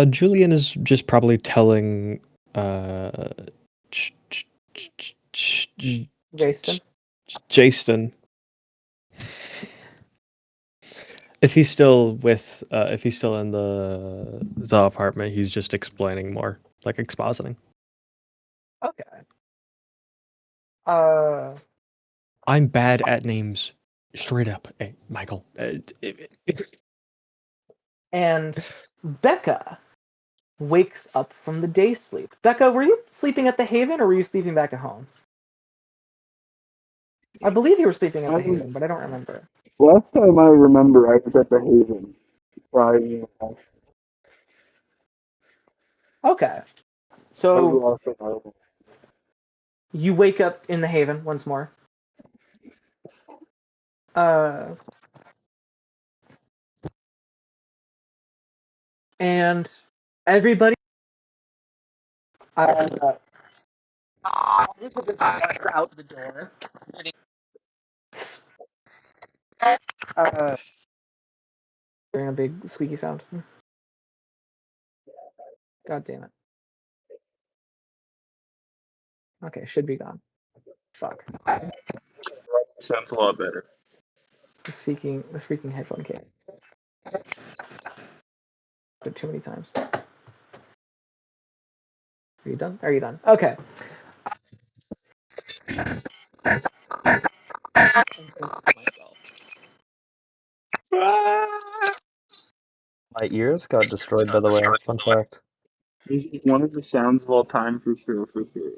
Julian is just probably telling J- J- J- J- Jason? Jason if he's still in the apartment, he's just explaining more, like expositing. Okay. I'm bad at names, straight up. Hey, Michael. And Becca wakes up from the day sleep. Becca, were you sleeping at the Haven or were you sleeping back at home? I believe you were sleeping at the Haven, but I don't remember. Last time I remember, I was at the Haven. Friday. Okay. So you wake up in the Haven once more. And everybody out the door. Hearing a big squeaky sound. God damn it. Okay, should be gone. Fuck. Sounds a lot better. This freaking headphone came. But too many times. Are you done? Are you done? Okay. My ears got destroyed, by the way. Fun fact. This is one of the sounds of all time for sure, for sure.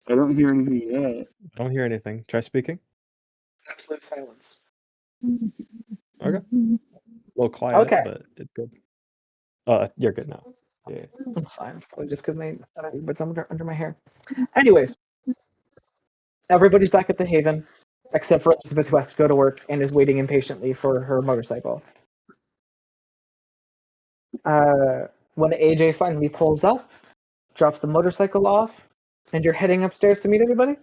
I don't hear anything yet. I don't hear anything. Try speaking. Absolute silence. Okay. A little quiet, Okay. but it's good. You're good now. Yeah. That's fine. Probably just because it's under my hair. Anyways, everybody's back at the Haven, except for Elizabeth, who has to go to work and is waiting impatiently for her motorcycle. When AJ finally pulls up, drops the motorcycle off, and you're heading upstairs to meet everybody?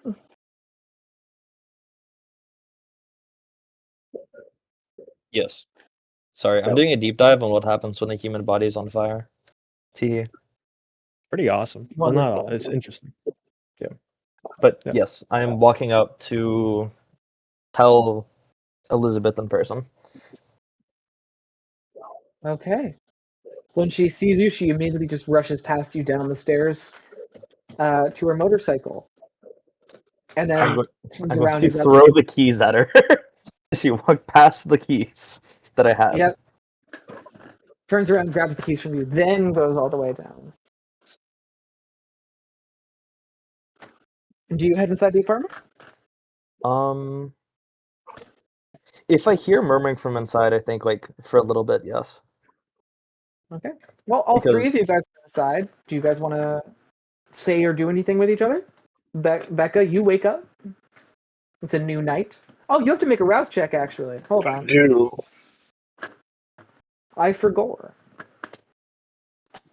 Yes. Sorry, I'm So- doing a deep dive on what happens when a human body is on fire. Tee. Pretty awesome. Well, Wonderful. not it's interesting. But Yeah. yes, I am walking up to tell Elizabeth in person. Okay. When she sees you, she immediately just rushes past you down the stairs to her motorcycle. And then I'm turns going around to and grabs throw the keys at her. She walked past the keys that I had. Yep. Turns around, grabs the keys from you, then goes all the way down. Do you head inside the apartment? If I hear murmuring from inside, I think like for a little bit, yes. Okay. Well, all Because- three of you guys are inside. Do you guys want to say or do anything with each other? Becca, you wake up. It's a new night. Oh, you have to make a rouse check, actually. Hold on. Ew. I forgot.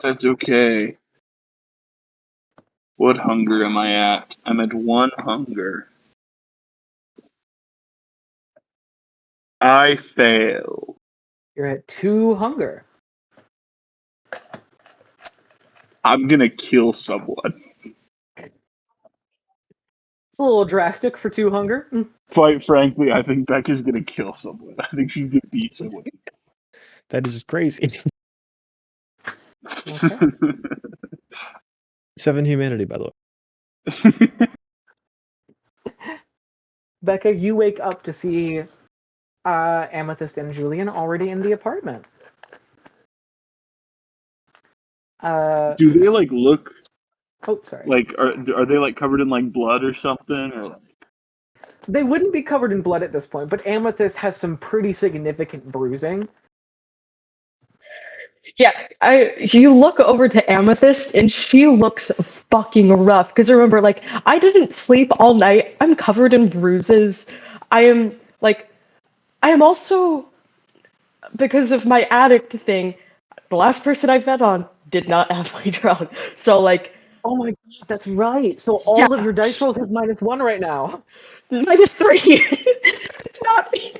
That's okay. What hunger am I at? I'm at 1 hunger. I fail. You're at 2 hunger. I'm gonna kill someone. It's a little drastic for 2 hunger. Quite frankly, I think Becca's gonna kill someone. I think she's gonna beat someone. That is crazy. Okay. 7 humanity, by the way. Becca, you wake up to see Amethyst and Julian already in the apartment. Do they like look Oh, sorry. like are they like covered in like blood or something or like? They wouldn't be covered in blood at this point, but Amethyst has some pretty significant bruising. Yeah, you look over to Amethyst and she looks fucking rough. Because remember, like, I didn't sleep all night. I'm covered in bruises. I am also, because of my addict thing, the last person I bet on did not have my drug. So like, Oh my god, that's right. So all Yeah. of your dice rolls have -1 right now. -3. It's not me.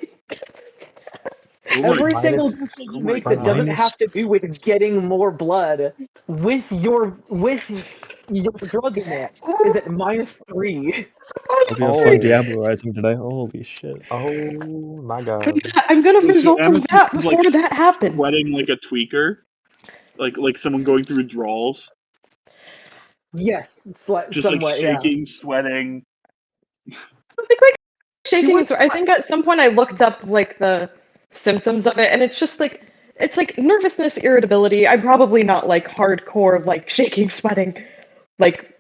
Oh Every my single Minus- dice roll you oh my make that doesn't Minus- have to do with getting more blood with your drug in it is at -3. Hope you have Oh. fun Diablo Rising today. Holy shit. Oh my god. I'm gonna So resolve Amethyst that is, before like, that happens. sweating like a tweaker, like someone going through withdrawals, Yes, it's like just somewhat, like shaking, sweating. I don't think like shaking. would- I think at some point I looked up like the symptoms of it, and it's just like it's like nervousness, irritability. I'm probably not like hardcore like shaking, sweating, like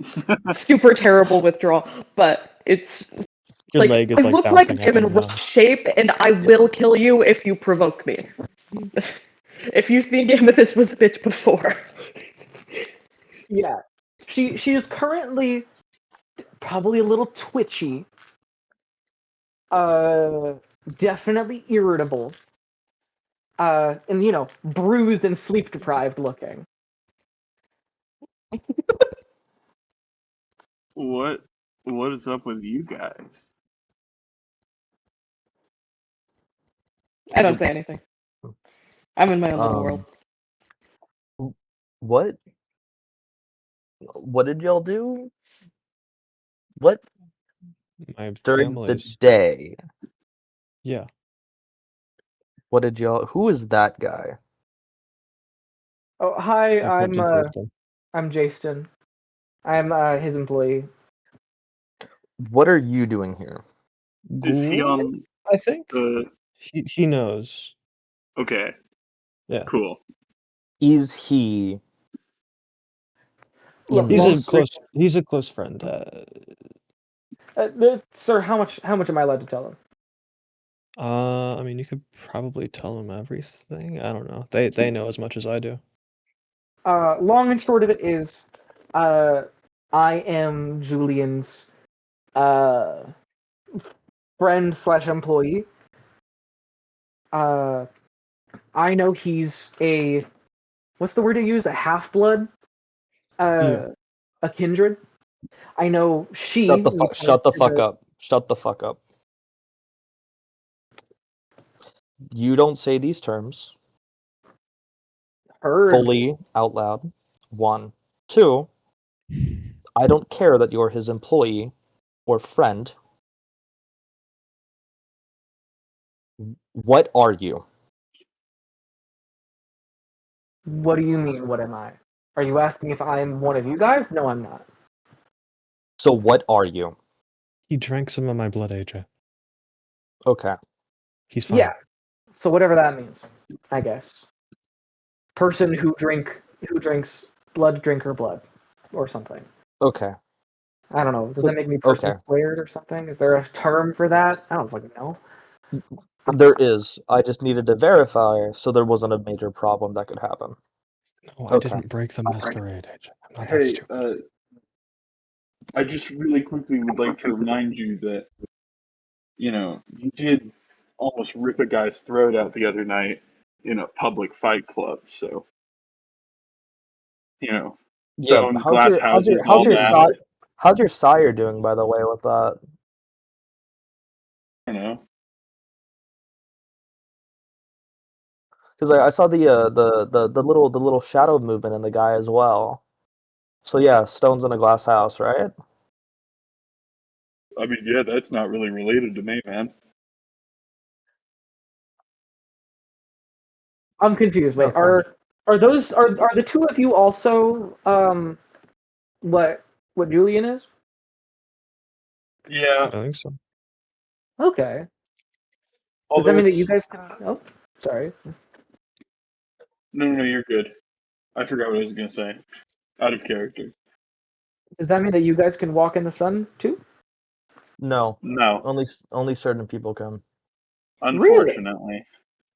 super terrible withdrawal, but it's Your like leg I is like look like bouncing I'm up in and rough down. shape, and I will kill you if you provoke me. If you think Amethyst was a bitch before. Yeah. She is currently probably a little twitchy. Definitely irritable. And bruised and sleep deprived looking. What is up with you guys? I don't say anything. I'm in my own little world. What? What did y'all do? What My during family's. the day? Yeah. What did y'all? Who is that guy? Oh, hi, I point to Jason. I'm Jason. I'm his employee. What are you doing here? Is he Gwen, on I think the? he knows. Okay, Yeah. cool. Is he? Look, He's long a close friend. sir, how much am I allowed to tell him? I mean, you could probably tell him everything. I don't know. They know as much as I do. Long and short of it is, I am Julian's friend / employee. I know he's what's the word to use? A half-blood? Yeah. A kindred. I know she. Shut the fuck up. Shut the fuck up. You don't say these terms Heard. fully out loud. 1, 2. I don't care that you're his employee or friend. What are you? What do you mean? What am I? Are you asking if I'm one of you guys? No, I'm not. So what are you? He drank some of my blood, AJ. Okay. He's fine. Yeah. So whatever that means, I guess. Person who drinks blood, drinker blood, or something. Okay. I don't know. Does So- that make me person okay. squared or something? Is there a term for that? I don't fucking know. There is. I just needed to verify so there wasn't a major problem that could happen. No, I Okay. didn't break the masquerade, AJ. I'm not that Hey, stupid. I just really quickly would like to remind you that, you did almost rip a guy's throat out the other night in a public fight club. So, Yeah. stones, glass houses, all that. How's your sire doing, by the way, with that? I don't know. because I saw the little shadow movement in the guy as well. So yeah, stones in a glass house, right? I mean, yeah, that's not really related to me, man. I'm confused. Wait, Okay. are the two of you also what Julian is? Yeah, I think so. Okay. Does although that mean that you it's guys can? Oh, sorry. no, you're good. I forgot what I was gonna say. Out of character. Does that mean that you guys can walk in the sun too? No, No, only certain people can. Really? unfortunately.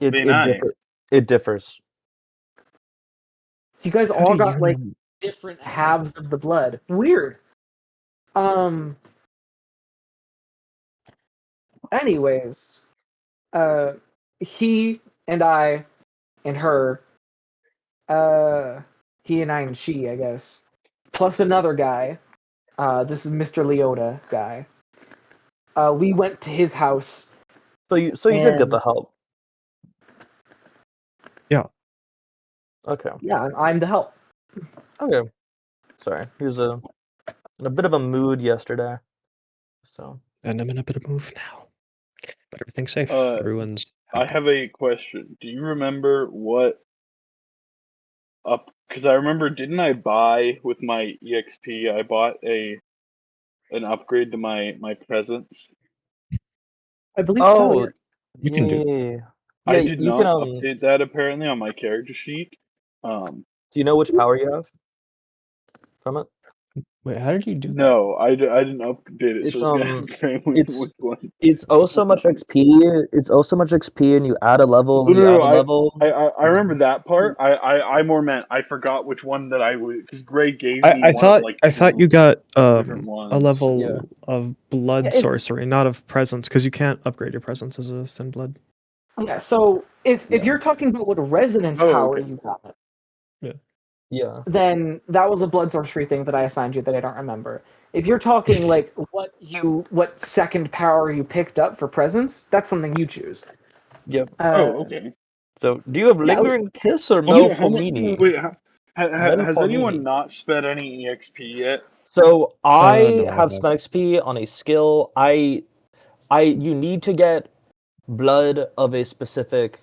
It Be it nice. differs. It differs. So you guys How all do got you like know? different halves of the blood. Weird. Um. Anyways, he and I and her, he and I and she, I guess, plus another guy. This is Mr. Leota guy. We went to his house So you did get the and help. Yeah. Okay. yeah, I'm the help. Okay. Sorry, he was in a bit of a mood yesterday. So And I'm in a bit of move now. But everything's safe. Uh, Everyone's I happy. have a question. Do you remember what up? Because I remember, didn't I buy with my EXP? I bought an upgrade to my presence. I believe so. Yeah. You can do that. yeah. I Yeah, did you can not update that apparently on my character sheet. do you know which power you have from it? Wait, how did you do that? No, I didn't update it, so I It's was gonna ask family it's which one. it's oh so much XP. It's oh so much XP, and you add a level. You No, add a level. I remember that part. I more meant I forgot which one that I would, because Gray gave me I one of thought like I thought you two got different a ones. level Yeah. of blood Yeah, if- sorcery, not of presence, because you can't upgrade your presence as a thin blood. Yeah. So if Yeah. you're talking about what resonance Oh, power okay. you got, Yeah. then that was a blood sorcery thing that I assigned you that I don't remember. If you're talking like what second power you picked up for presence, that's something you choose. Yep. Oh, okay. So do you have Yeah, lingering kiss or Also, mel how much? pomini? Wait, Men has anyone pomini. not spent any EXP yet? So I No, I have haven't. spent XP on a skill. You need to get blood of a specific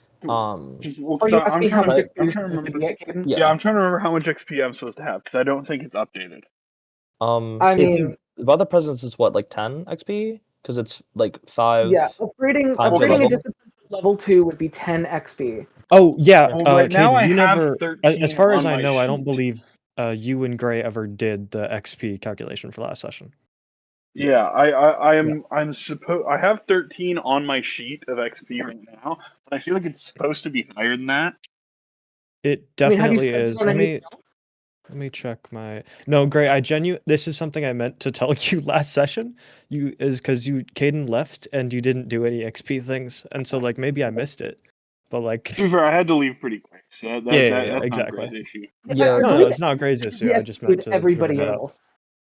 Just well, Are 'cause you I'm asking how trying much to XP I'm you're trying to supposed to remember. be at, Caden? yeah. Yeah, I'm trying to remember how much XP I'm supposed to have because I don't think it's updated. I If mean, you about the presence is what, like 10 XP? Because it's like 5 yeah, upgrading times your upgrading a level. discipline to level 2 would be 10 XP. Oh yeah, Yeah. Well, right now I Caden, you have never. As 13 far as on I my know, I don't sheet. believe you and Gray ever did the XP calculation for last session. Yeah, I have 13 on my sheet of XP right now, but I feel like it's supposed to be higher than that. It I mean, have you definitely spent it is. on Let anything me else? let me check my. No, Gray, this is something I meant to tell you last session. Because Caden left and you didn't do any XP things, and so like maybe I missed it, but like To be fair, I had to leave pretty quick, so yeah, that's not a exactly. crazy issue. Yeah, I No, believe it's not Gray's issue. yeah, I just meant with to bring everybody that up. else.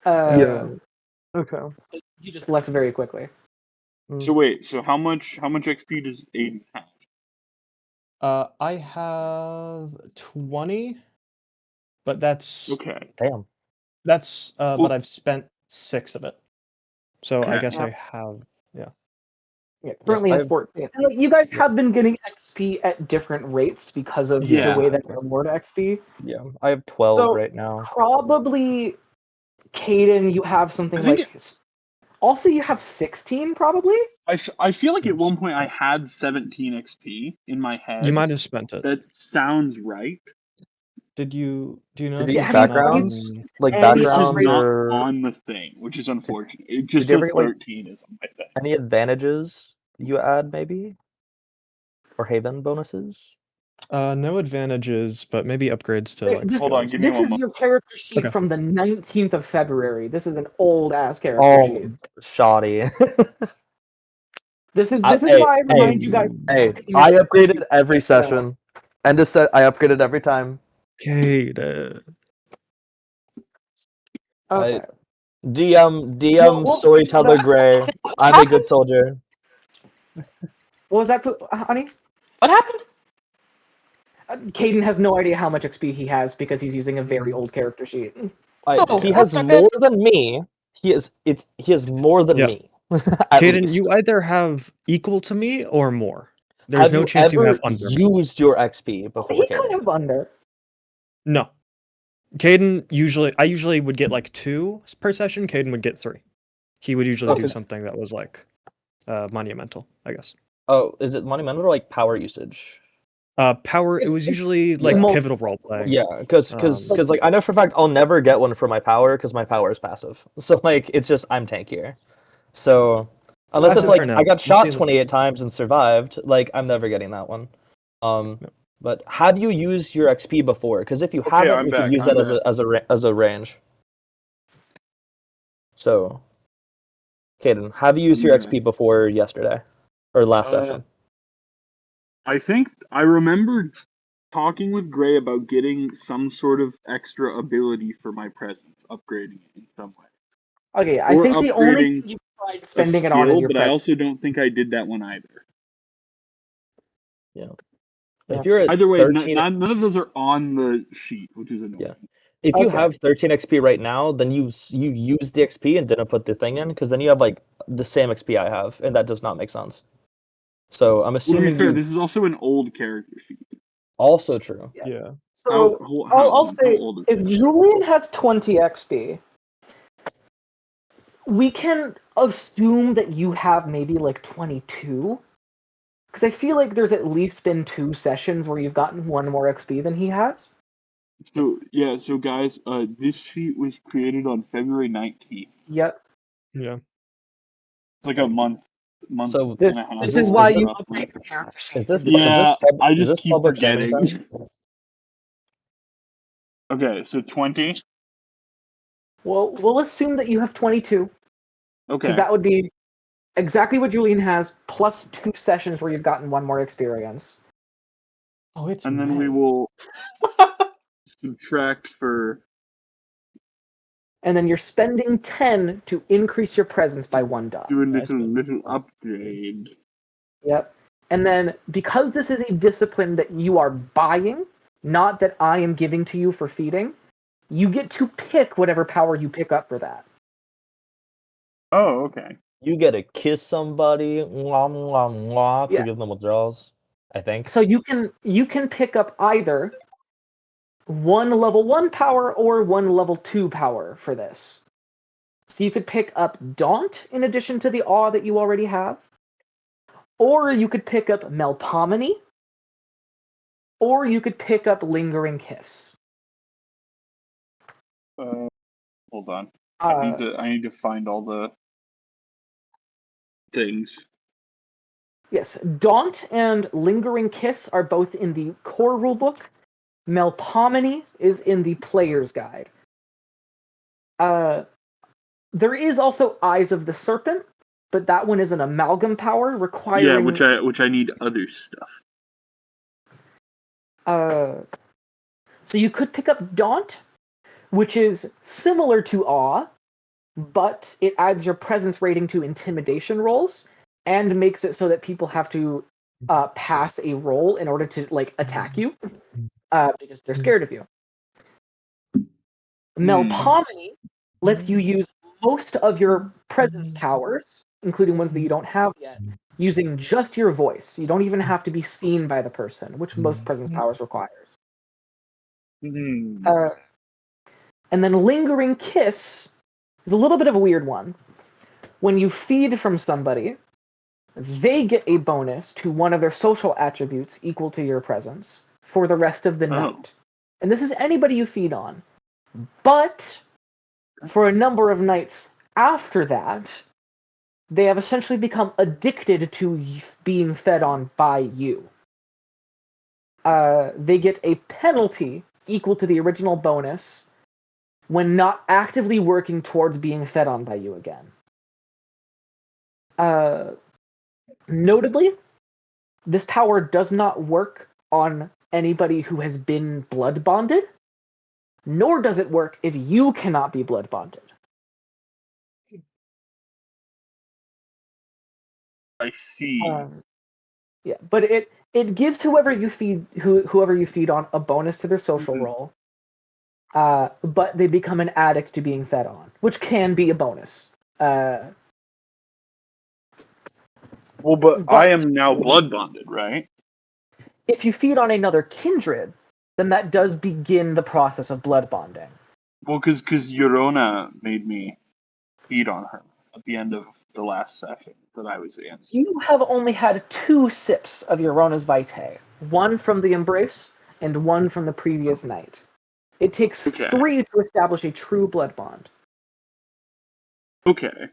Yeah. Okay. You just left very quickly. So wait, so how much XP does Aiden have? I have 20, but that's Okay. Damn. but Well, I've spent 6 of it. So I okay. guess I have Yeah, Yeah, currently I in have, sport. And, like, you guys yeah, have been getting XP at different rates because of the yeah, way that exactly. they reward XP. Yeah, I have 12 So right now. probably, Caden, you have I something think like. Also, you have 16 probably. I feel like at seems one point I had 17 XP in my you head. might have spent it. That sounds right. Do you know Did if you Yeah, use you've have you been backgrounds? on Like any It's just backgrounds upgrades? not or on the thing, which is unfortunate. It did just you ever says get like 13 is on my thing. any advantages you add maybe? Or Haven bonuses? no advantages, but maybe upgrades to like This, Hold on, skills. give me this one is moment. your character sheet Okay. from the 19th of February. This is an old ass character Oh, sheet. shoddy. This is Hey, why I remind you guys. hey, in your I character upgraded sheet every from now on. session. And just said I upgraded every time. Caden. Okay. DM Well, storyteller Gray. What I'm a good happened? soldier. what was that, honey? What happened? Caden has no idea how much XP he has because he's using a very old character sheet. Oh, He has that's okay. more than me. He has more than Yeah. me. At Caden, least. you either have equal to me or more. There's Have no you chance you ever have under. used your XP before, He could Caden? have under. No. Caden I usually would get like 2 per session. Caden would get 3. He would usually do Okay. something that was like monumental, I guess. Oh, is it monumental or like power usage? Power. It was usually like Yeah. pivotal role playing. Yeah, because like I know for a fact I'll never get one for my power because my power is passive. So like it's just I'm tankier. So unless Passive it's like for now. I got You shot see the- 28 times and survived, like I'm never getting that one. No. But have you used your XP before? Because if you Okay, haven't, I'm we back, can use I'm that as a range. So, Caden, have you used your Yeah. XP before yesterday or last Uh, session? I think I remember talking with Gray about getting some sort of extra ability for my presence, upgrading it in some way. Okay, I Or think the only upgrading thing you tried A spending it on is skill, your but I presence. also don't think I did that one either. Yeah. Yeah. If you're at Either way, 13, none of those are on the sheet, which is annoying. Yeah. If you Okay. have 13 XP right now, then you use the XP and didn't put the thing in, because then you have like the same XP I have, and that does not make sense. So I'm Well, to be assuming fair, you this is also an old character sheet. also true. Yeah. So How I'll say old is if it? Julian has 20 XP, we can assume that you have maybe like 22. Because I feel like there's at least been 2 sessions where you've gotten 1 more XP than he has. So yeah, so guys, this sheet was created on February 19th. Yep. Yeah. It's like a month So This, and a half. this this- is why is you this- update the character sheet. Is this Yeah, I is just this keep public shaming forgetting. time? Okay, so 20. Well, we'll assume that you have 22. Because Okay, that would be exactly what Julian has, plus 2 sessions where you've gotten 1 more experience. Oh, it's and then we will subtract for. And then you're spending 10 to increase your presence by 1 dot. Do a That's little upgrade. Yep. And then, because this is a discipline that you are buying, not that I am giving to you for feeding, you get to pick whatever power you pick up for that. Oh, okay. You get to kiss somebody, mwah, mwah, mwah, to Yeah. give them withdrawals, I think. So you can pick up either 1 level 1 power or 1 level 2 power for this. So you could pick up Daunt in addition to the Awe that you already have. Or you could pick up Melpomene. Or you could pick up Lingering Kiss. Hold on. I need to find all the things. Yes, Daunt and Lingering Kiss are both in the core rulebook. Melpomene is in the player's guide. There is also Eyes of the Serpent, but that one is an amalgam power requiring. Yeah, which I need other stuff. So you could pick up Daunt, which is similar to Awe, but it adds your presence rating to intimidation rolls and makes it so that people have to pass a roll in order to like attack you because they're scared of you. Melpomene lets you use most of your presence powers, including ones that you don't have yet, using just your voice. You don't even have to be seen by the person, which most presence powers requires. And then Lingering Kiss is a little bit of a weird one. When you feed from somebody, they get a bonus to one of their social attributes equal to your presence for the rest of the night. And this is anybody you feed on. But for a number of nights after that, they have essentially become addicted to being fed on by you. They get a penalty equal to the original bonus when not actively working towards being fed on by you again. Notably, this power does not work on anybody who has been blood bonded, nor does it work if you cannot be blood bonded. I see. Yeah, but it gives whoever you feed on a bonus to their social Mhm. roll. But they become an addict to being fed on, which can be a bonus. Well, but I am now blood bonded, right? If you feed on another kindred, then that does begin the process of blood bonding. Well, because Yorona made me feed on her at the end of the last session that I was in. You have only had 2 sips of Eurona's Vitae, one from the embrace and one from the previous night. It takes Okay. 3 to establish a true blood bond. Okay.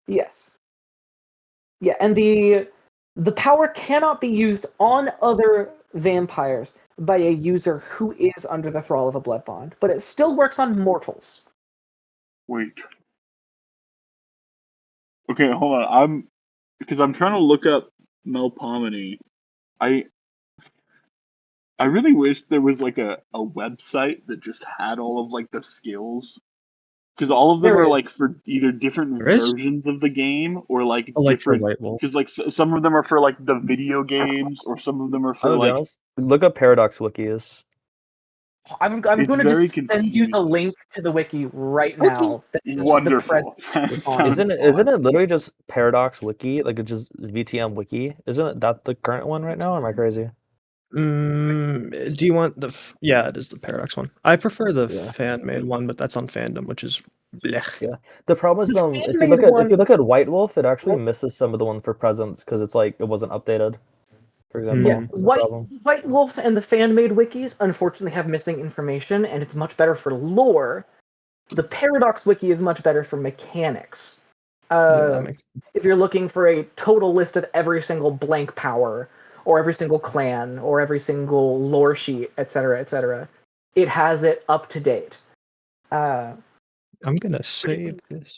Yes. Yeah, and the power cannot be used on other vampires by a user who is under the thrall of a blood bond, but it still works on mortals. Wait. Okay, hold on. I'm trying to look up Melpomene. I really wish there was like a website that just had all of like the skills. Because all of them There are is. like for either different There is? versions of the game or like Oh, like for different. White Wolf. Because like some of them are for like the video games, or some of them are I'm for gonna be like. honest. Look up Paradox Wikis. I'm It's going to very just send you the confusing. link to the wiki right Wiki. now that shows the present Wonderful. That on it. sounds Isn't it awesome. literally just Paradox Wiki? Like it's just VTM Wiki? Isn't that the current one right now? Or am I crazy? Do you want the? Yeah, it is the Paradox one. I prefer the Yeah. fan made one, but that's on fandom, which is blech. Yeah. The problem is The if you fan-made look at one- White Wolf, it actually misses some of the one for presents because it's like it wasn't updated. For example, Yeah, is the problem. White Wolf and the fan-made wikis unfortunately have missing information, and it's much better for lore. The Paradox wiki is much better for mechanics. Yeah, that makes sense. If you're looking for a total list of every single blank power, or every single clan, or every single lore sheet, etc., it has it up to date. I'm gonna save this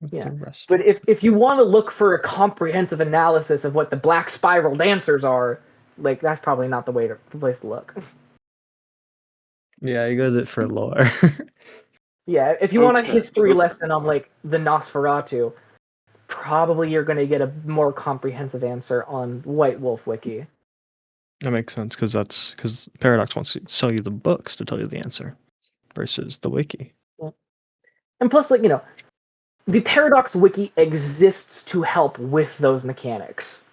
with Yeah, the rest. but if you want to look for a comprehensive analysis of what the black spiral dancers are, like that's probably not the place to look. Yeah, you got it for lore. Yeah, if you want a Okay. history lesson on like the Nosferatu, probably you're going to get a more comprehensive answer on White Wolf Wiki. That makes sense because Paradox wants to sell you the books to tell you the answer versus the wiki. And plus, like, the Paradox Wiki exists to help with those mechanics.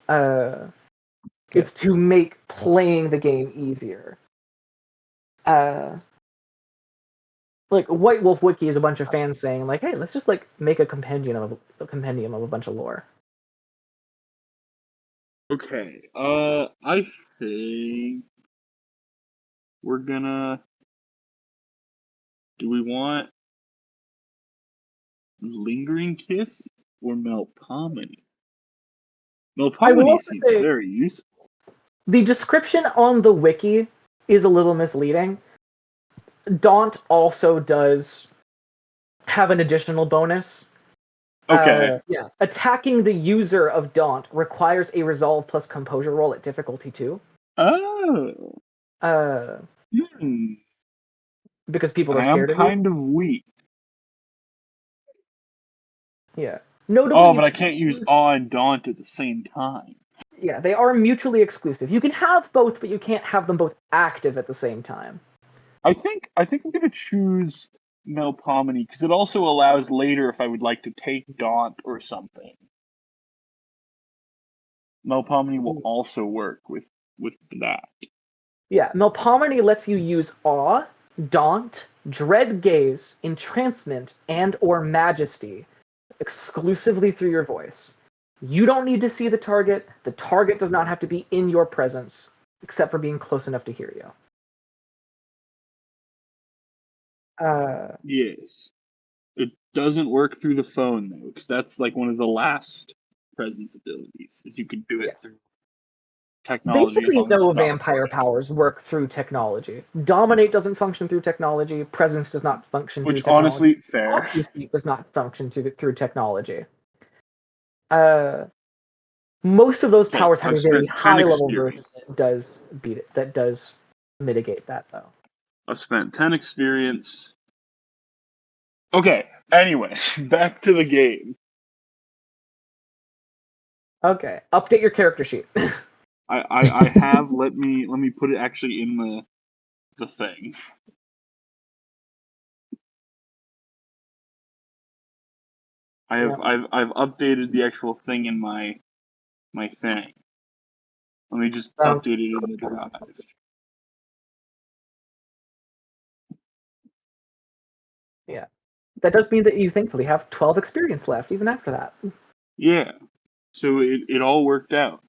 It's to make playing the game easier. Like White Wolf Wiki is a bunch of fans saying like, "Hey, let's just like make a compendium of a bunch of lore." Okay. I think we're gonna. Do we want Lingering Kiss or Melpomene? I will Melpomene also seems say very useful. the description on the wiki is a little misleading. Daunt also does have an additional bonus. Okay. Yeah, attacking the user of Daunt requires a resolve plus composure roll at difficulty 2. Oh. Uh, Hmm. because people are I am scared of you. kind of weak. Yeah. Notably, Oh, you but I can can't use use- Awe and Daunt at the same time. Yeah, they are mutually exclusive. You can have both, but you can't have them both active at the same time. I think I'm gonna choose Melpomene because it also allows later if I would like to take Daunt or something. Melpomene will also work with that. Yeah, Melpomene lets you use Awe, Daunt, Dread Gaze, Entrancement, and or Majesty exclusively through your voice. You don't need to see the target. The target does not have to be in your presence, except for being close enough to hear you. Yes. It doesn't work through the phone though, because that's like one of the last presence abilities. Is you can do it Yes. through technology Basically, on the no spot. vampire powers work through technology. Dominate doesn't function through technology. Presence does not function through Which technology. honestly, fair. Obviously, does not function through technology. Most of those Okay, powers have I've a very spent 10 high level version experience. that does beat it. That does mitigate that though. I've spent 10 experience. Okay, anyway, back to the game. Okay, update your character sheet. I have. Let me put it actually in the thing. I've updated the actual thing in my thing. Let me just Sounds update it in the drive. Yeah. That does mean that you thankfully have 12 experience left, even after that. Yeah. So it all worked out.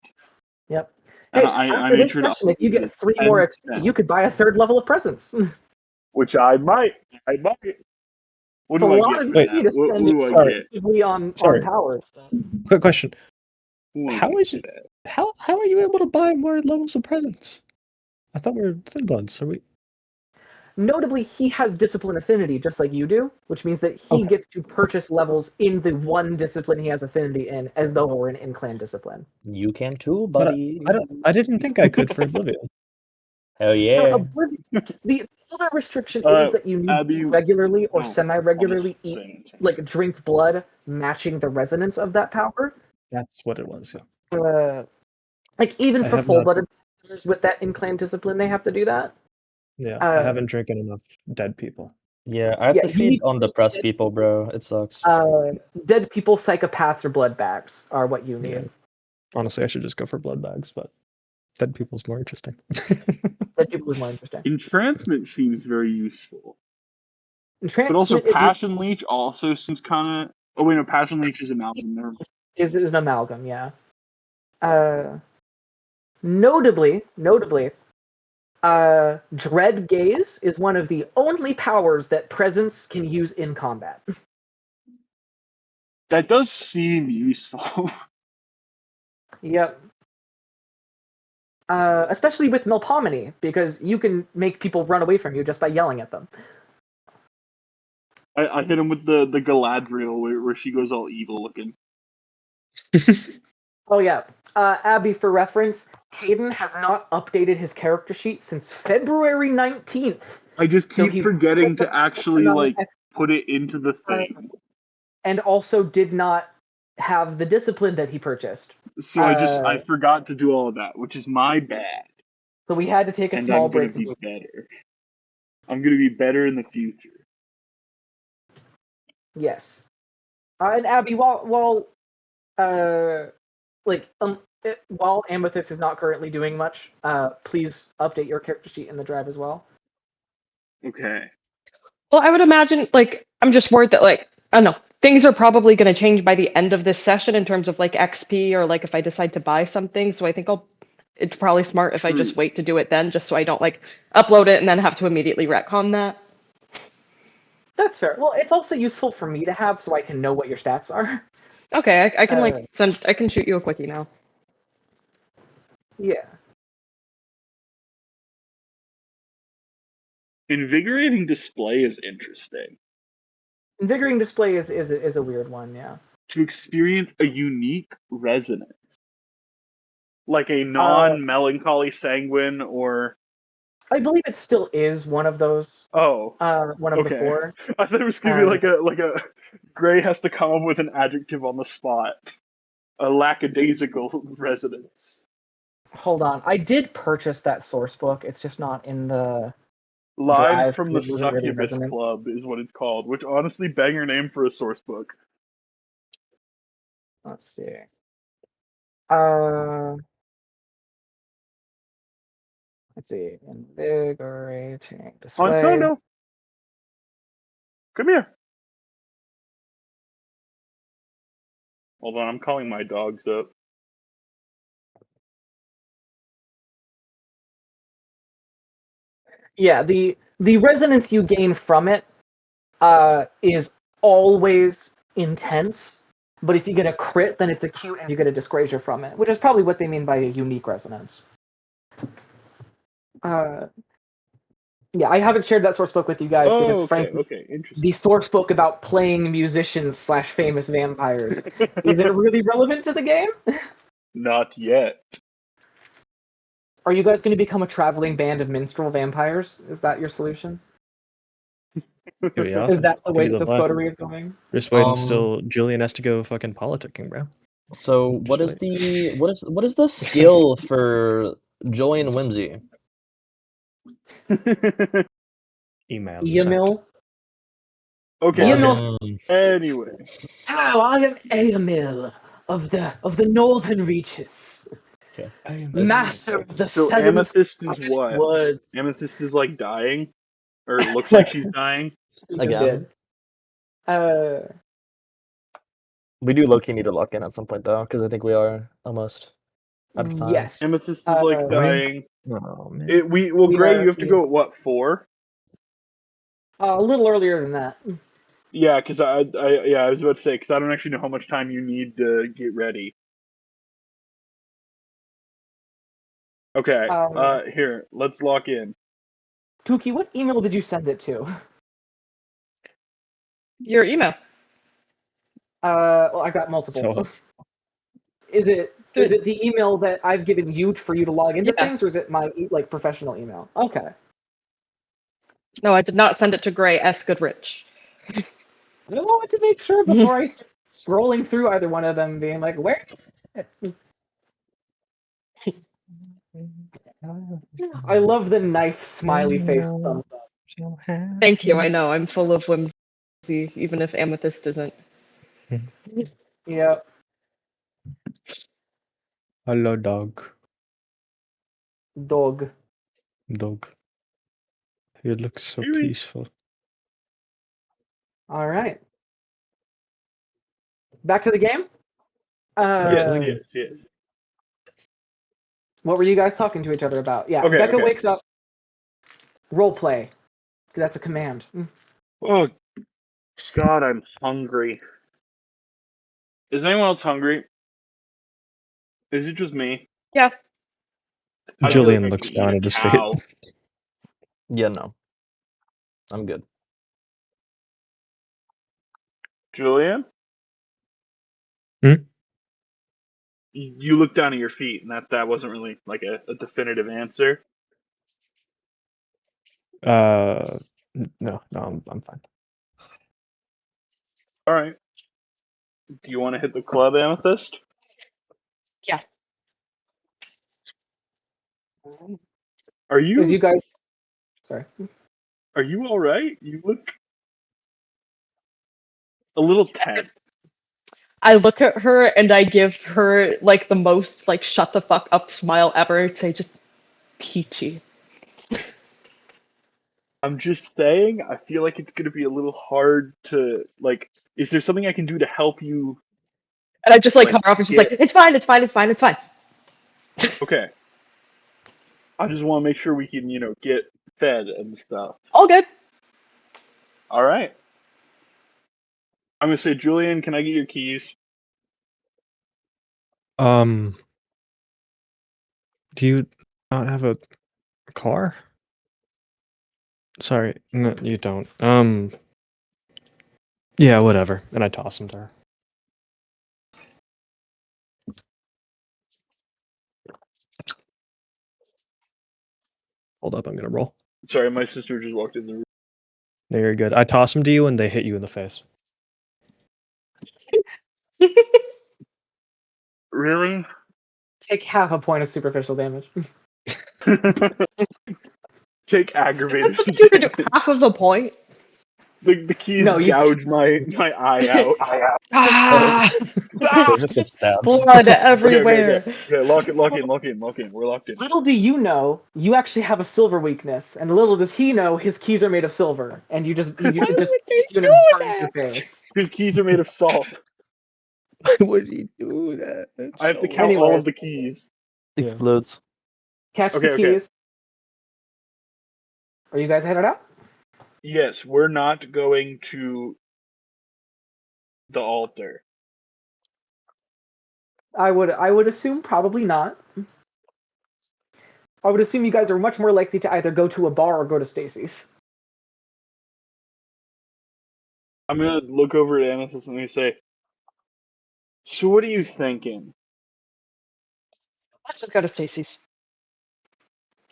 Yep. And Hey, I after made this sure to session, if you update get it 3 10 more XP, steps. you could buy a 3rd level of presents. Which I might. What It's a do I lot get of for XP that? to What spend do I Sorry. get? exclusively on Sorry. powers. Quick question. What do I How get is for it? that? How are you able to buy more levels of presents? I thought we were thin bloods. Are we? Notably, he has discipline affinity just like you do, which means that he Okay. gets to purchase levels in the one discipline he has affinity in, as though it were an in-clan discipline. You can too, But buddy. I didn't think I could for Oblivion. Hell For yeah. Oblivion, the other restriction Uh, is that you need Abby- to regularly or oh, semi-regularly on the eat, thing. like drink blood matching the resonance of that power. That's what it was. Yeah. Like even I for have not- full-blooded players with that in-clan discipline, they have to do that. Yeah. I haven't drinking enough dead people. Yeah, I have Yeah, to you feed need on depressed people, bro. It sucks. dead people, psychopaths, or blood bags are what you need. Yeah. Honestly, I should just go for blood bags, but dead people's more interesting. Dead people is more interesting. Entrancement seems very useful. Entrancement But also Passion Leech also seems kind of... Oh, wait, no, Passion Leech is amalgam. Never mind. is an amalgam, yeah. Notably, Dread Gaze is one of the only powers that presence can use in combat. That does seem useful. Yep. Especially with Melpomene, because you can make people run away from you just by yelling at them. I hit him with the Galadriel where she goes all evil looking. Oh yeah. Abby, for reference, Caden has not updated his character sheet since February 19th. I just So keep he forgetting to actually economic put it into the thing. and also did not have the discipline that he purchased. So I forgot to do all of that, which is my bad. So we had to take a And small I'm gonna break to be do it. better. I'm gonna be better in the future. Yes. And Abby, while Amethyst is not currently doing much, please update your character sheet in the drive as well. Okay. Well, I would imagine, like, I'm just worried that, like, I don't know, things are probably going to change by the end of this session in terms of, like, XP or, like, if I decide to buy something. So I think it's probably smart if I just True. wait to do it then, just so I don't, like, upload it and then have to immediately retcon that. That's fair. Well, it's also useful for me to have so I can know what your stats are. Okay, I can, I can shoot you a quickie now. Yeah. Invigorating display is interesting. Invigorating display is a weird one, yeah. To experience a unique resonance. Like a non-melancholy sanguine or... I believe it still is one of those. Oh. One of the Okay. 4. I thought it was gonna be like a Gray has to come up with an adjective on the spot. A lackadaisical resonance. Hold on. I did purchase that source book. It's just not in the Live drive. from the It wasn't really Succubus resonant. Club is what it's called, which honestly, banger name for a source book. Let's see. Let's see. Invigorating display. Hansono, come here. Hold on, I'm calling my dogs up. Yeah, the resonance you gain from it is always intense, but if you get a crit, then it's acute and you get a disgracer from it, which is probably what they mean by a unique resonance. Yeah, I haven't shared that source book with you guys because, frankly, interesting. the source book about playing musicians / famous vampires isn't really relevant to the game. Not yet. Are you guys going to become a traveling band of minstrel vampires? Is that your solution? It'd be Is awesome. that the way Could be that this lie. coterie is going? Just waiting still. Julian has to go fucking politicking, bro. So what is the skill for joy and whimsy? Email. Eamil. Okay. Eamil. Anyway, Hello, I am Eamil of the northern reaches, master of the so seven Amethyst is what? woods. Amethyst is like dying, or looks like she's dying. She Again? did. We do low-key need to lock in at some point though, because I think we are almost out of time. Yes. Amethyst is like dying. Oh man. Well, We Gray, are- you have to go at what, 4? A little earlier than that. Yeah, because I was about to say, because I don't actually know how much time you need to get ready. Okay. Here, let's lock in. Pookie, what email did you send it to? Your email. Well, I got multiple. So Is it the email that I've given you for you to log into Yeah. things, or is it my like professional email? Okay. No, I did not send it to Gray S. Goodrich. I wanted to make sure before I start scrolling through either one of them, being like, where? I love the knife smiley face thumbs up. Thank you. I know I'm full of whimsy, even if Amethyst isn't. Yeah. hello, dog. Dog. Dog. You look so Really? peaceful. All right. Back to the game. Yes. What were you guys talking to each other about? Yeah. Okay, Becca okay. wakes up. Role play. That's a command. Oh, God, I'm hungry. Is anyone else hungry? Is it just me? Yeah. I feel Julian like I looks could down eat at a his feet. cow. Yeah, no. I'm good. Julian? Hmm? You look down at your feet, and that wasn't really like a definitive answer. No, I'm fine. All right. Do you want to hit the club, Amethyst? Yeah. Are As you you guys. Sorry. Are you all right? You look a little tense. I look at her and I give her like the most like shut the fuck up smile ever. I'd say just peachy. I'm just saying, I feel like it's gonna be a little hard to like. Is there something I can do to help you? And I just like Like, come off and she's get- like, it's fine, it's fine, it's fine, it's fine. Okay. I just want to make sure we can, get fed and stuff. All good. All right. I'm gonna say, Julian, can I get your keys? Do you not have a car? Sorry, no, you don't. Yeah, whatever. And I toss him to her. Hold up, I'm gonna roll. Sorry, my sister just walked in the room. No, you're good. I toss them to you and they hit you in the face. Really? Take half a point of superficial damage. Take Is aggravated that something you could do damage. half of a point? The keys No, you- gouge my eye out. Ah! They just get stabbed. Blood everywhere. Okay, lock in. We're locked in. Little do you know, you actually have a silver weakness, and little does he know, his keys are made of silver, and it just hits you and burns your face. His keys are made of salt. Why would he do that? That's I have to so count all Anyways. of the keys. Yeah. Explodes. Catch the Okay. keys. Are you guys headed out? Yes, we're not going to the altar. I would assume probably not. I would assume you guys are much more likely to either go to a bar or go to Stacy's. I'm gonna look over at Amethyst and I'm gonna say, so what are you thinking? Let's just go to Stacy's.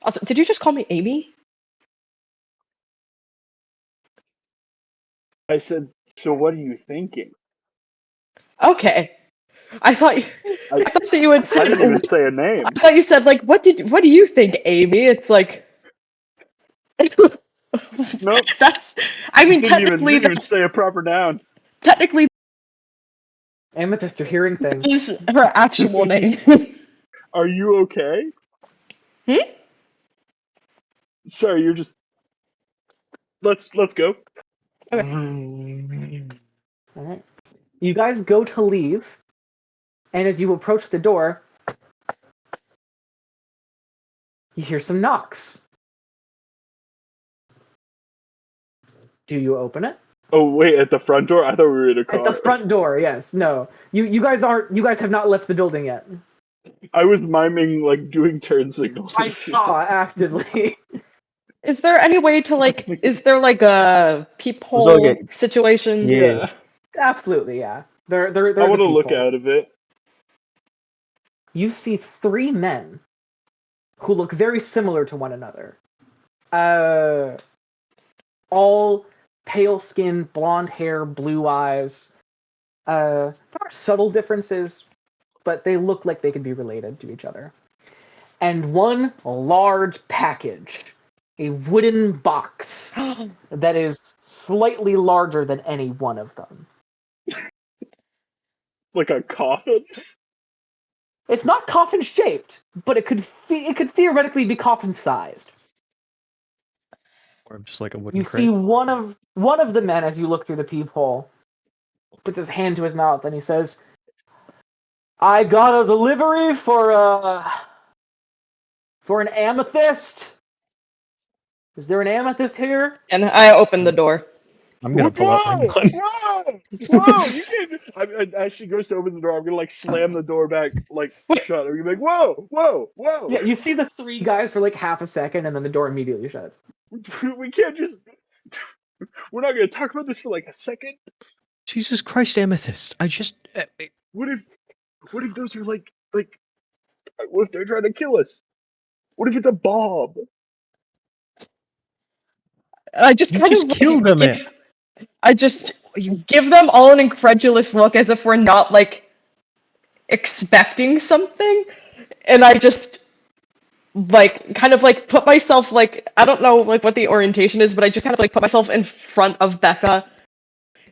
Also, did you just call me Amy? I said, so what are you thinking? Okay. I thought that you would say. I didn't even say a name. I thought you said like, what do you think, Amy? It's like. Nope. That's. I mean, Didn't technically, even say a proper noun. technically, Amethyst, you're hearing things. is her actual name. Are you okay? Hmm? Sorry, you're just. Let's go. All right. You guys go to leave, and as you approach the door, you hear some knocks. Do you open it? Oh wait, at the front door? I thought we were in a car. At the front door, yes. No. You guys have not left the building yet. I was miming like doing turn signals. I saw actively. Is there any way to like? Is there like a peephole okay. situation? Yeah. Absolutely, yeah. There's I want a to look peephole. out of it. You see three men who look very similar to one another. All pale skin, blonde hair, blue eyes. There are subtle differences, but they look like they could be related to each other. And one large package, a wooden box that is slightly larger than any one of them. Like a coffin? It's not coffin shaped, but it could theoretically be coffin sized. Or just like a wooden You crate. see one of the men as you look through the peephole puts his hand to his mouth and he says, "I got a delivery for an amethyst. Is there an amethyst here?" And I opened the door. I'm gonna pull out my Whoa! gun. Whoa! You can't. As she goes to open the door, I'm gonna like slam the door back, like shut. I'm gonna be like, whoa! Yeah, you see the three guys for like half a second and then the door immediately shuts. We can't just. We're not gonna talk about this for like a second. Jesus Christ, Amethyst! I just. What if those are like what if they're trying to kill us? What if it's a bomb? I just You kind just of like, killed them, man. I just You give them all an incredulous look as if we're not like expecting something, and I just like kind of like put myself like I don't know like what the orientation is, but I just kind of like put myself in front of Becca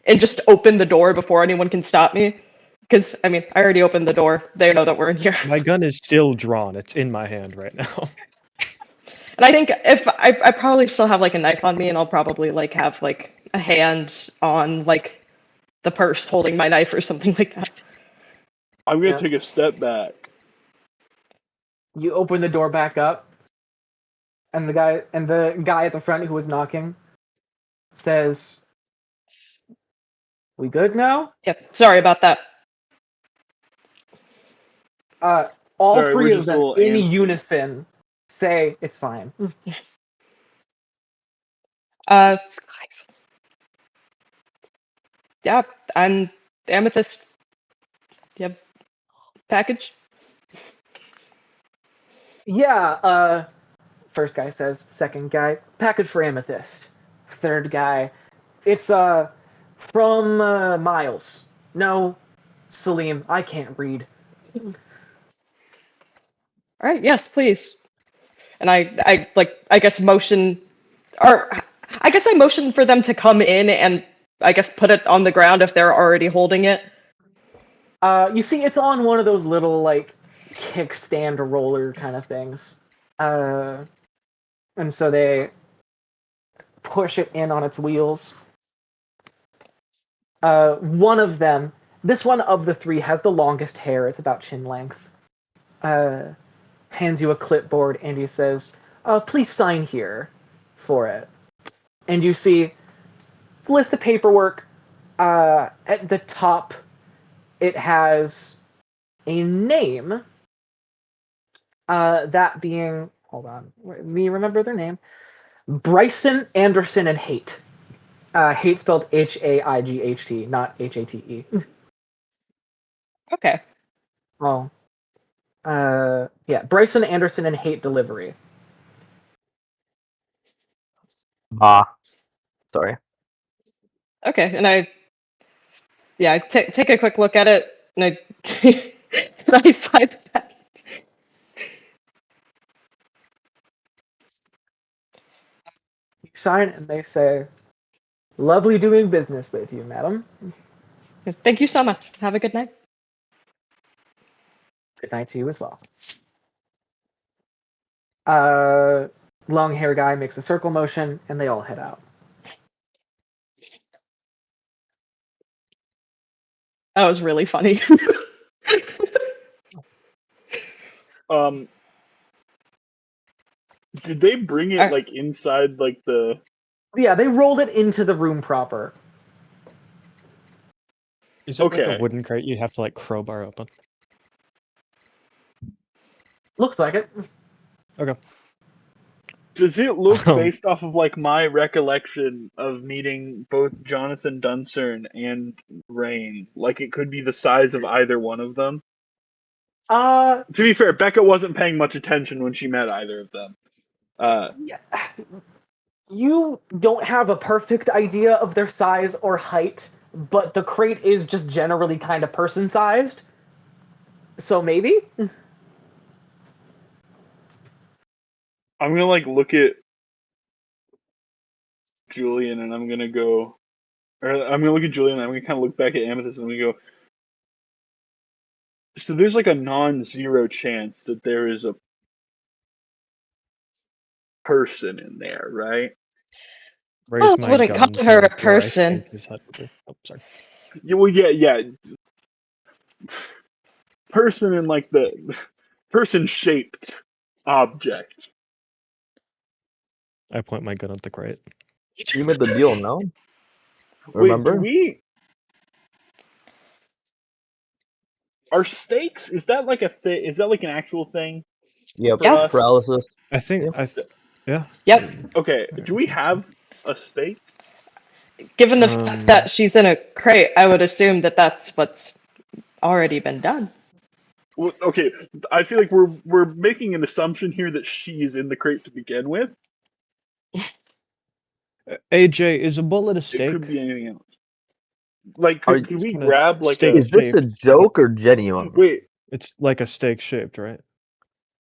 and just open the door before anyone can stop me. Because I mean, I already opened the door. They know that we're in here. my gun is still drawn. It's in my hand right now. And I think if I probably still have like a knife on me, and I'll probably like have like a hand on like the purse holding my knife or something like that. I'm gonna Yeah. take a step back. You open the door back up, and the guy at the front who was knocking says, "We good now?" Yep. Sorry about that. All Sorry, we're three of just a them little in antsy. unison say, "It's fine." Uh, yeah, I'm Amethyst. Yep. Package. Yeah, first guy says, second guy, "Package for amethyst." Third guy, "It's from Miles." "No, Salim, I can't read." All right. Yes, please. And I guess motion, or I guess I motion for them to come in and I guess put it on the ground if they're already holding it. You see it's on one of those little like kickstand roller kind of things. And so they push it in on its wheels. One of them, this one of the three, has the longest hair. It's about chin length. Hands you a clipboard and he says, "Please sign here for it." And you see list of paperwork. At the top, it has a name. That being, hold on, let me remember their name. Bryson, Anderson, and Haight. Haight spelled Haight, not Hate. Okay. Oh. Yeah, Bryson, Anderson, and Haight Delivery. Sorry. Okay. And I take a quick look at it. And I, and I sign that. You sign and they say, "Lovely doing business with you, madam. Thank you so much. Have a good night. Good night to you as well." Long hair guy makes a circle motion, and they all head out. That was really funny. Did they bring it I- like inside like the? Yeah, they rolled it into the room proper. Is it like Okay. a wooden crate you have to like crowbar open? Looks like it. Okay. Does it look, Um, based off of like my recollection of meeting both Jonathan Duncern and Rain, like it could be the size of either one of them? Uh, To be fair, Becca wasn't paying much attention when she met either of them. yeah. You don't have a perfect idea of their size or height, but the crate is just generally kind of person-sized. So maybe? I'm gonna like look at Julian and I'm gonna go, or I'm gonna look at Julian and I'm gonna kind of look back at Amethyst and we go. So there's like a non-zero chance that there is a person in there, right? raise I my wouldn't gun call her to a where I person. think his head would be. Oh, sorry. Yeah, well, yeah. Person in like the person-shaped object. I point my gun at the crate. You made the deal, no? Wait, Remember? do we? Are stakes? Is that like a thing? Is that like an actual thing? Yep. For Yeah. us? Paralysis. I think Yeah. yeah. Yep. Okay. Do we have a stake? Given the fact that she's in a crate, I would assume that that's what's already been done. Well, okay. I feel like we're making an assumption here that she is in the crate to begin with. AJ, is a bullet a It steak? could be anything else. Like, Are could you- we kinda grab like steak- a? Is this a joke or genuine? Wait. It's like a steak shaped, right?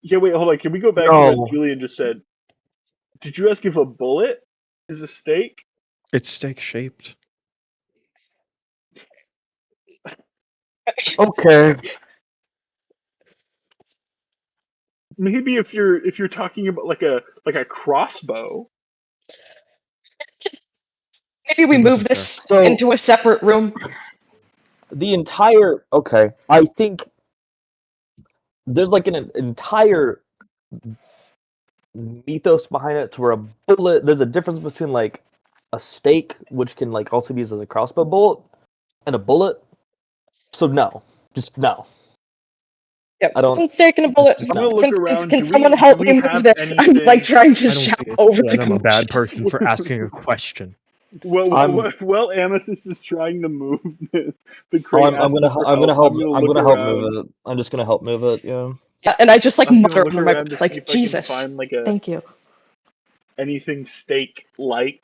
Yeah. Wait. Hold on. Can we go back to No. what Julian just said? Did you ask if a bullet is a stake? It's steak shaped. Okay. Maybe if you're talking about like a crossbow. Maybe we It move wasn't this So- into a separate room. The entire I think there's like an entire mythos behind it to where a bullet there's a difference between like a stake, which can like also be used as a crossbow bullet, and a bullet. So no. Just no. Yep. I don't- One steak and a bullet. I'm gonna look around. Can Do someone we- help do me we move have this? I'm anything- like trying to I don't shout see it. over the And I'm a bad commotion. person for asking a question. Well, Amethyst is trying to move the Oh, crate. I'm gonna asking for help. I'm gonna look help around. move it. I'm just gonna help move it. Yeah. Yeah, and I just like I'm gonna mutter look under my around to breath, see like if I can Jesus. find like Thank you. anything stake-like.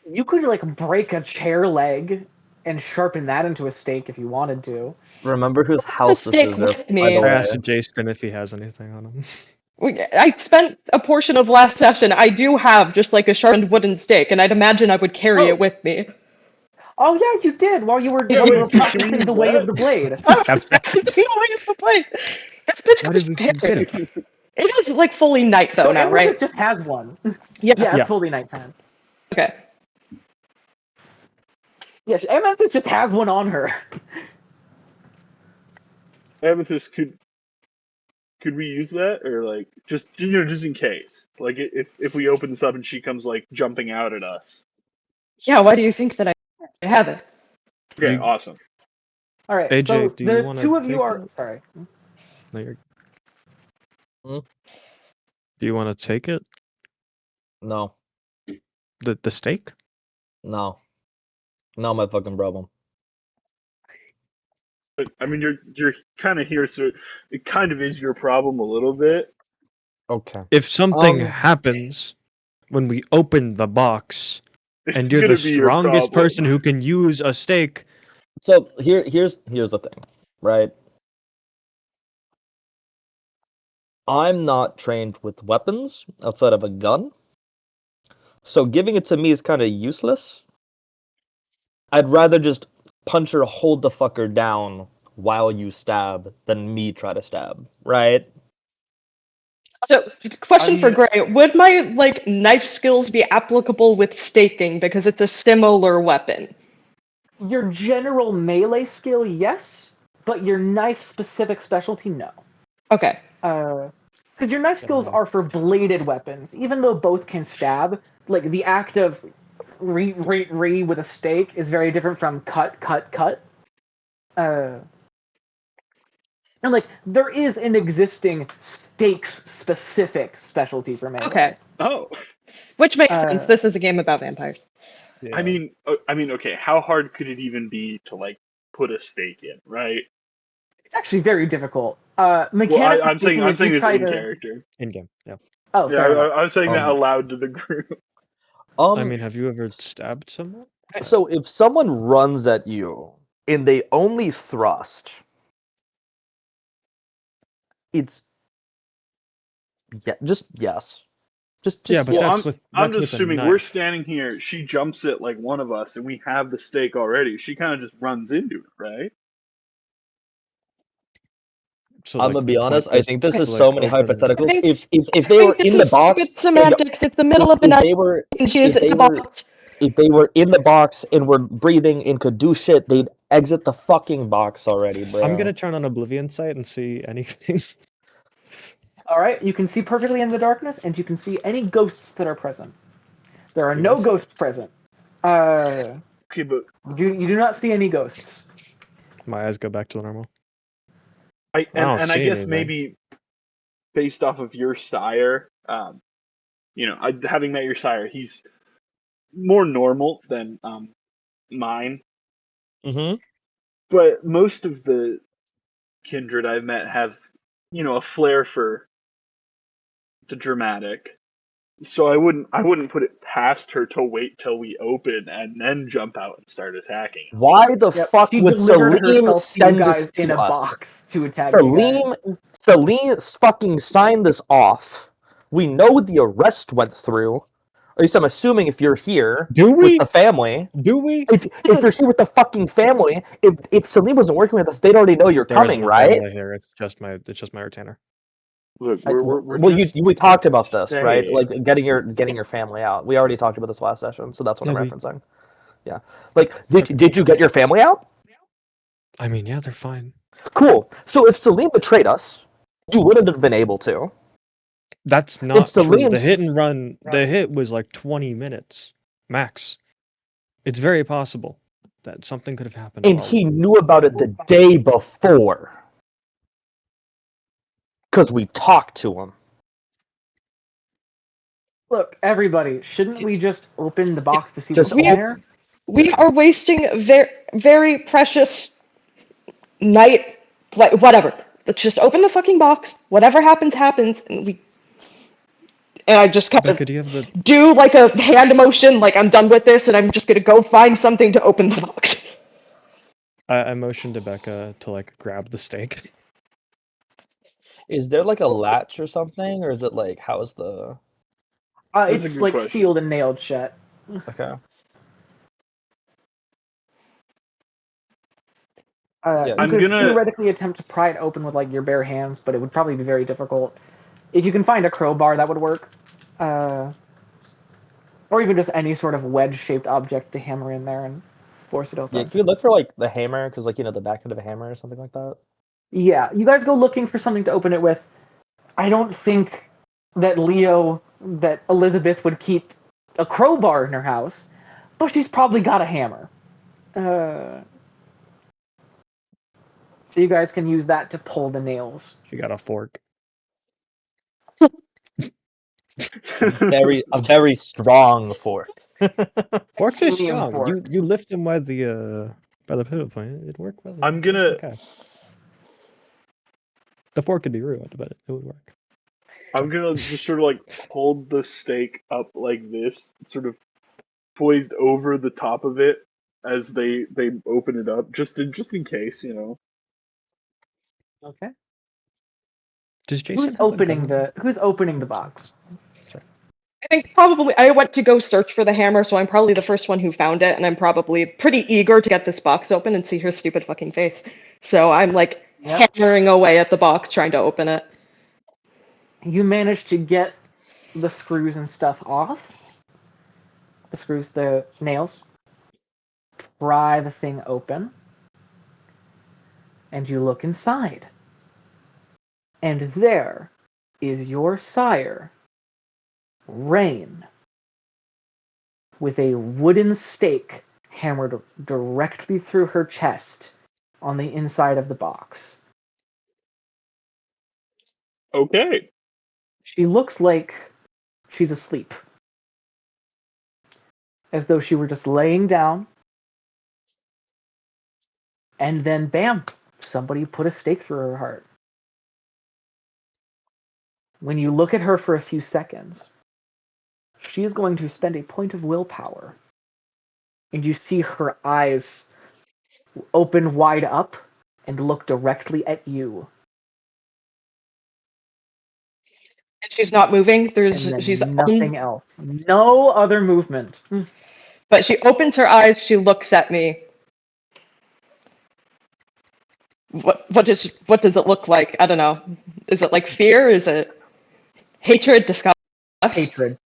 You could like break a chair leg and sharpen that into a stake if you wanted to. Remember whose house this stake is. with By me. the I way. asked Jason if he has anything on him. I spent a portion of last session. I do have just like a sharpened wooden stake, and I'd imagine I would carry Oh. it with me. Oh yeah, you did while you were Yeah, while you wait, were can we practicing use the way that? of the blade. I was practicing the way of the blade. This bitch Why was did we prepared. forget about it? It is like fully night though So now, Amethyst right? just has one. Yeah. Yeah, it's Yeah. fully nighttime. Okay. Yeah, Amethyst just has one on her. Amethyst, could we use that, or like just just in case, like if we open this up and she comes like jumping out at us? Yeah. Why do you think that I have it? Okay, You- awesome. All right, AJ, so do you the wanna two of you take are it? sorry. No, you're... Hmm? Do you want to take it? No. The steak? No. Not my fucking problem. But I mean, you're kind of here, so it kind of is your problem a little bit. Okay. If something Um, happens when we open the box It's and you're gonna the be your strongest problem. person who can use a steak, So here's the thing, right? I'm not trained with weapons outside of a gun, so giving it to me is kind of useless. I'd rather just punch her, hold the fucker down while you stab than me try to stab, right? So, question for mean- Gray: would my like knife skills be applicable with staking because it's a similar weapon? Your general melee skill, yes, but your knife-specific specialty, no. Okay. Because your knife skills are for bladed weapons, even though both can stab. Like the act of re with a stake is very different from cut. And like there is an existing stakes-specific specialty for melee. Okay. Oh, Which makes sense. This is a game about vampires. I mean, okay. How hard could it even be to like put a stake in, right? it's actually very difficult. Well, Mechanically I'm speaking, saying if you this try in to... character. In game, yeah. Oh, Yeah, fair enough. I was saying that Um, aloud to the group. I mean, have you ever stabbed someone? So if someone runs at you and they only thrust, it's just yes. Just Yeah, but Well, that's I'm with I'm that's just with a assuming we're knife. standing here. She jumps at like one of us, and we have the stake already. She kind of just runs into it, right? So I'm like gonna be the point honest. I is think this to, is so like, many open. hypotheticals. I If they were think this in the is stupid box, semantics. It's the middle of the if night they were and she is if in they the were box. if they were in the box and were breathing and could do shit, they'd exit the fucking box already, bro. I'm gonna turn on Oblivion sight and see anything. All right, you can see perfectly in the darkness, and you can see any ghosts that are present. There are Do I no see- ghosts present. Okay, but You do not see any ghosts. My eyes go back to normal. I I don't and I see guess anything. maybe based off of your sire, having met your sire, he's more normal than mine. Mm-hmm. But most of the kindred I've met have, a flair for the dramatic. So I wouldn't put it past her to wait till we open and then jump out and start attacking. Why the Yep, fuck she would delivered Salim herself to you send this guys in to a us? box to attack you guys. Salim fucking signed this off. We know the arrest went through. At least I'm assuming if you're here Do with we? the family. Do we? If you're here with the fucking family, if Salim wasn't working with us, they'd already know you're There coming, isn't a right? family here. It's just my retainer. Look, We talked about this, right? saying. Like getting your family out. We already talked about this last session, so that's what Yeah, I'm we- referencing. Yeah, like did you get your family out? I mean, yeah, they're fine. Cool. So if Salim betrayed us, you wouldn't have been able to. That's not true. The Salim's- hit and run, the hit was like 20 minutes max. It's very possible that something could have happened. And while he we- knew about it the day before. Because we talked to him. Look, everybody, shouldn't we just open the box to see Just what's in open- there? We are wasting very precious night. Like whatever. Let's just open the fucking box. Whatever happens, happens, and I just kind Becca, of do you have the? do like a hand motion, like I'm done with this, and I'm just gonna go find something to open the box. I motioned to Becca to like grab the steak. Is there like a latch or something? Or is it like, how's the. That's a It's good like question. sealed and nailed shut. Okay. You I'm could gonna- theoretically attempt to pry it open with like your bare hands, but it would probably be very difficult. If you can find a crowbar, that would work. Or even just any sort of wedge-shaped object to hammer in there and force it open. Yeah, can you look for like the hammer? Because like, the back end of a hammer or something like that? Yeah, you guys go looking for something to open it with. I don't think that Elizabeth would keep a crowbar in her house, but she's probably got a hammer. So you guys can use that to pull the nails. She got a fork. A very strong fork. Forks are Titanium strong. fork. You lift them by the pivot point. It'd work well. I'm gonna- Okay. The fork could be ruined, but it would work. I'm gonna just sort of like hold the stake up like this, sort of poised over the top of it, as they open it up, just in case, you know. Okay. Does Jason have a gun? Who's opening the box? I think probably I went to go search for the hammer, so I'm probably the first one who found it, and I'm probably pretty eager to get this box open and see her stupid fucking face. So I'm like Yep. hammering away at the box trying to open it. You manage to get the screws and stuff off. The screws, the nails. Pry the thing open. And you look inside. And there is your sire, Rain, with a wooden stake hammered directly through her chest on the inside of the box. Okay. She looks like she's asleep. As though she were just laying down. And then, bam, somebody put a stake through her heart. When you look at her for a few seconds, she is going to spend a point of willpower. And you see her eyes open wide up and look directly at you. And she's not moving. And then She's nothing else. No other movement. But she opens her eyes. She looks at me. What does it look like? I don't know. Is it like fear? Is it hatred? Disgust? Hatred.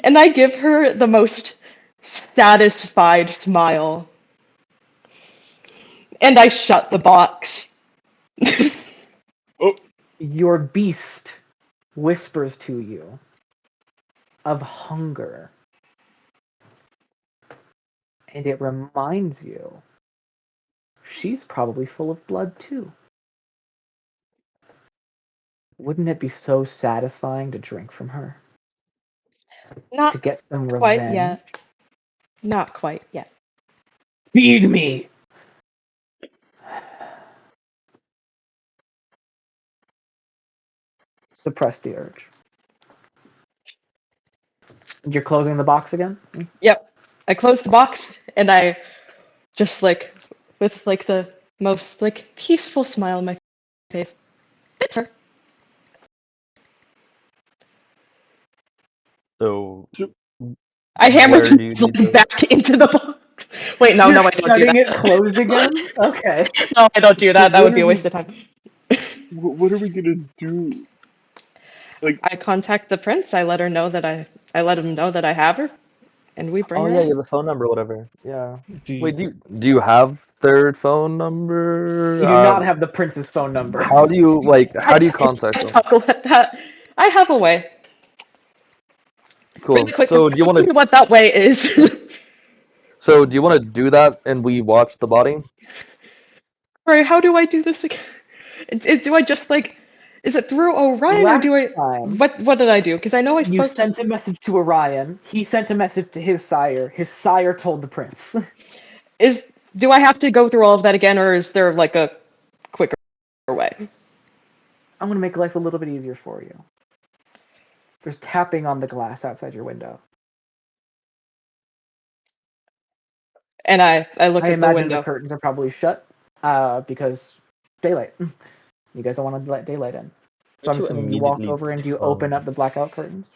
And I give her the most satisfied smile. And I shut the box. Oh, Your beast whispers to you of hunger. And it reminds you she's probably full of blood too. Wouldn't it be so satisfying to drink from her? Not To get some quite revenge? yet. Not quite yet. Feed me! Suppress the urge. You're closing the box again? Yep. I close the box and I just like with like the most like peaceful smile on my face. It's her. So I hammer where do you things need to? back into the box. Wait, no, You're I don't do shutting that. it closed again? Okay. No, I don't do that. That what would be are a we- waste of time. what are we gonna do? Like, I contact the prince. I let him know that I have her, and we bring Oh her. yeah, in. you have the phone number, whatever. Yeah. Do you, Wait, do you have their phone number? You do not have the prince's phone number. How do you How do you contact I them? chuckle at that. I have a way. Cool. Really quick, So do you want tell me to? what that way is? So do you want to do that and we watch the body? Right, how do I do this again? Do I just like, is it through Orion or Last do I? time, What did I do? Because I know I you supposed sent a message to Orion. He sent a message to his sire. His sire told the prince. do I have to go through all of that again, or is there like a quicker way? I'm gonna make life a little bit easier for you. There's tapping on the glass outside your window. And I look I at the imagine window. the curtains are probably shut because daylight. You guys don't want to let daylight in. So I'm To assuming you walk immediately over and you open up the blackout curtains.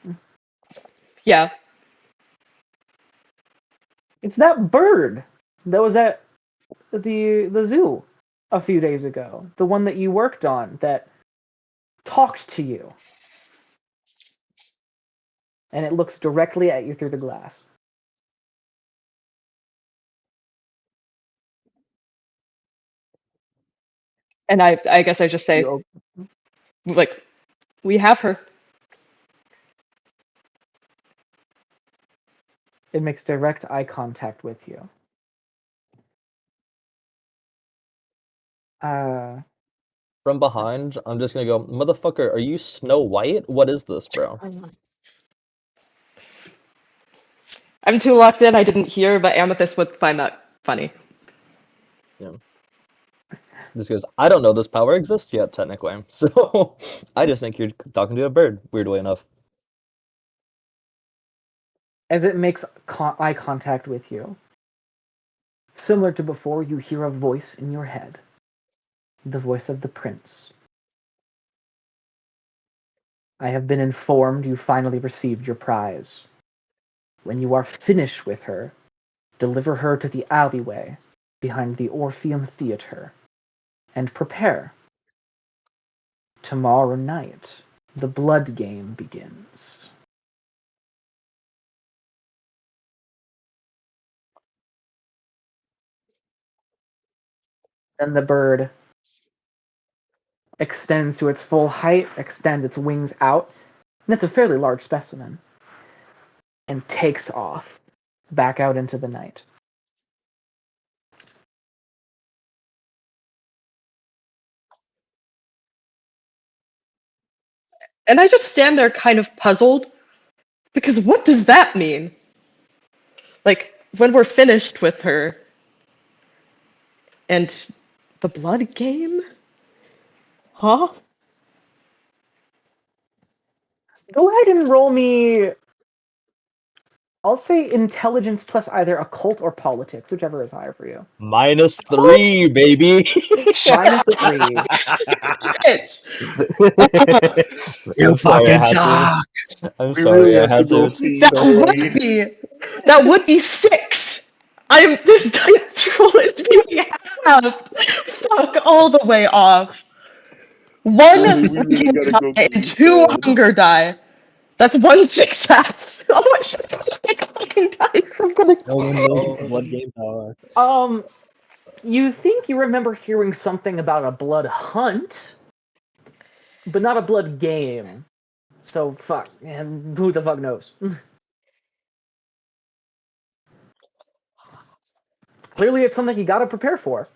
Yeah. It's that bird that was at the zoo a few days ago. The one that you worked on that talked to you. And it looks directly at you through the glass. And I guess I just say, You like, we have her. It makes direct eye contact with you. From behind, I'm just gonna go, motherfucker, are you Snow White? What is this, bro? I'm too locked in. I didn't hear, but Amethyst would find that funny. Just because I don't know this power exists yet, technically. So I just think you're talking to a bird, weirdly enough. As it makes eye contact with you, similar to before, you hear a voice in your head. The voice of the prince. I have been informed you finally received your prize. When you are finished with her, deliver her to the alleyway behind the Orpheum Theater and prepare. Tomorrow night, the blood game begins. Then the bird extends to its full height, extends its wings out, and it's a fairly large specimen, and takes off back out into the night. And I just stand there kind of puzzled, because what does that mean? Like, when we're finished with her, and the blood game? Huh? Go ahead and roll me, I'll say intelligence plus either occult or politics, whichever is higher for you. -3, baby. Minus a 3. Bitch. I'm sorry, I had to. I'm We sorry, really I have to had go to. feed, That don't would we? be that would be 6. This dice roll is being halved. Fuck all the way off. One Really, we really freaking gotta go die get and you 2 fed. hunger die. That's 1 success. Oh my shit! Fucking dice. I'm gonna. No one knows what the blood game are. You think you remember hearing something about a blood hunt, but not a blood game. So fuck, and who the fuck knows? Clearly, it's something you gotta prepare for.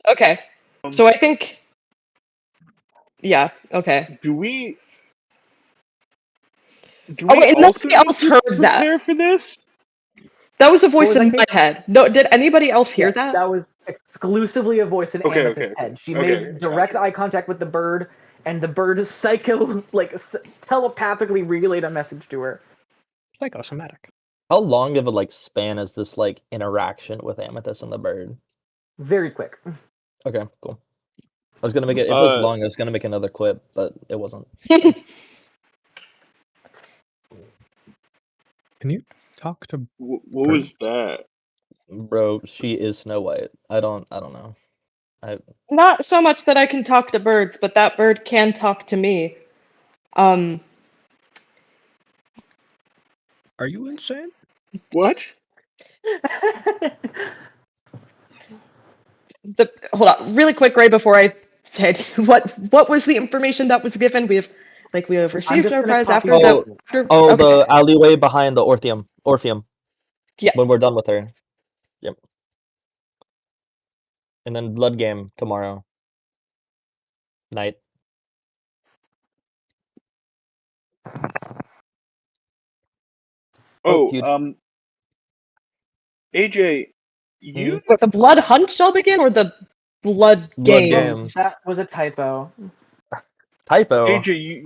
Okay. So I think. Yeah. Okay. Do we Oh wait, also nobody need else to heard that. prepare for this? That was a voice was in that, my Kate? head. No, did anybody else hear Yes, that? that was exclusively a voice in Okay, Amethyst's okay, head. She okay, made direct gotcha. eye contact with the bird, and the bird telepathically relayed a message to her. Psychosomatic. How long of a span is this interaction with Amethyst and the bird? Very quick. Okay, cool. I was gonna make it. If it was long, I was gonna make another clip, but it wasn't. So. Can you talk to What was birds? that? Bro, she is Snow White. I don't know. Not so much that I can talk to birds, but that bird can talk to me. Are you insane? What? Hold on, really quick, right before I said what was the information that was given? We have received just our gonna prize copy after what the. you Oh, Okay. the alleyway behind the Orpheum. Yeah. When we're done with her. Yep. And then blood game tomorrow night. Oh, huge. AJ, you The blood hunt shall begin, or the blood Blood game? game. That was a typo. Typo. AJ,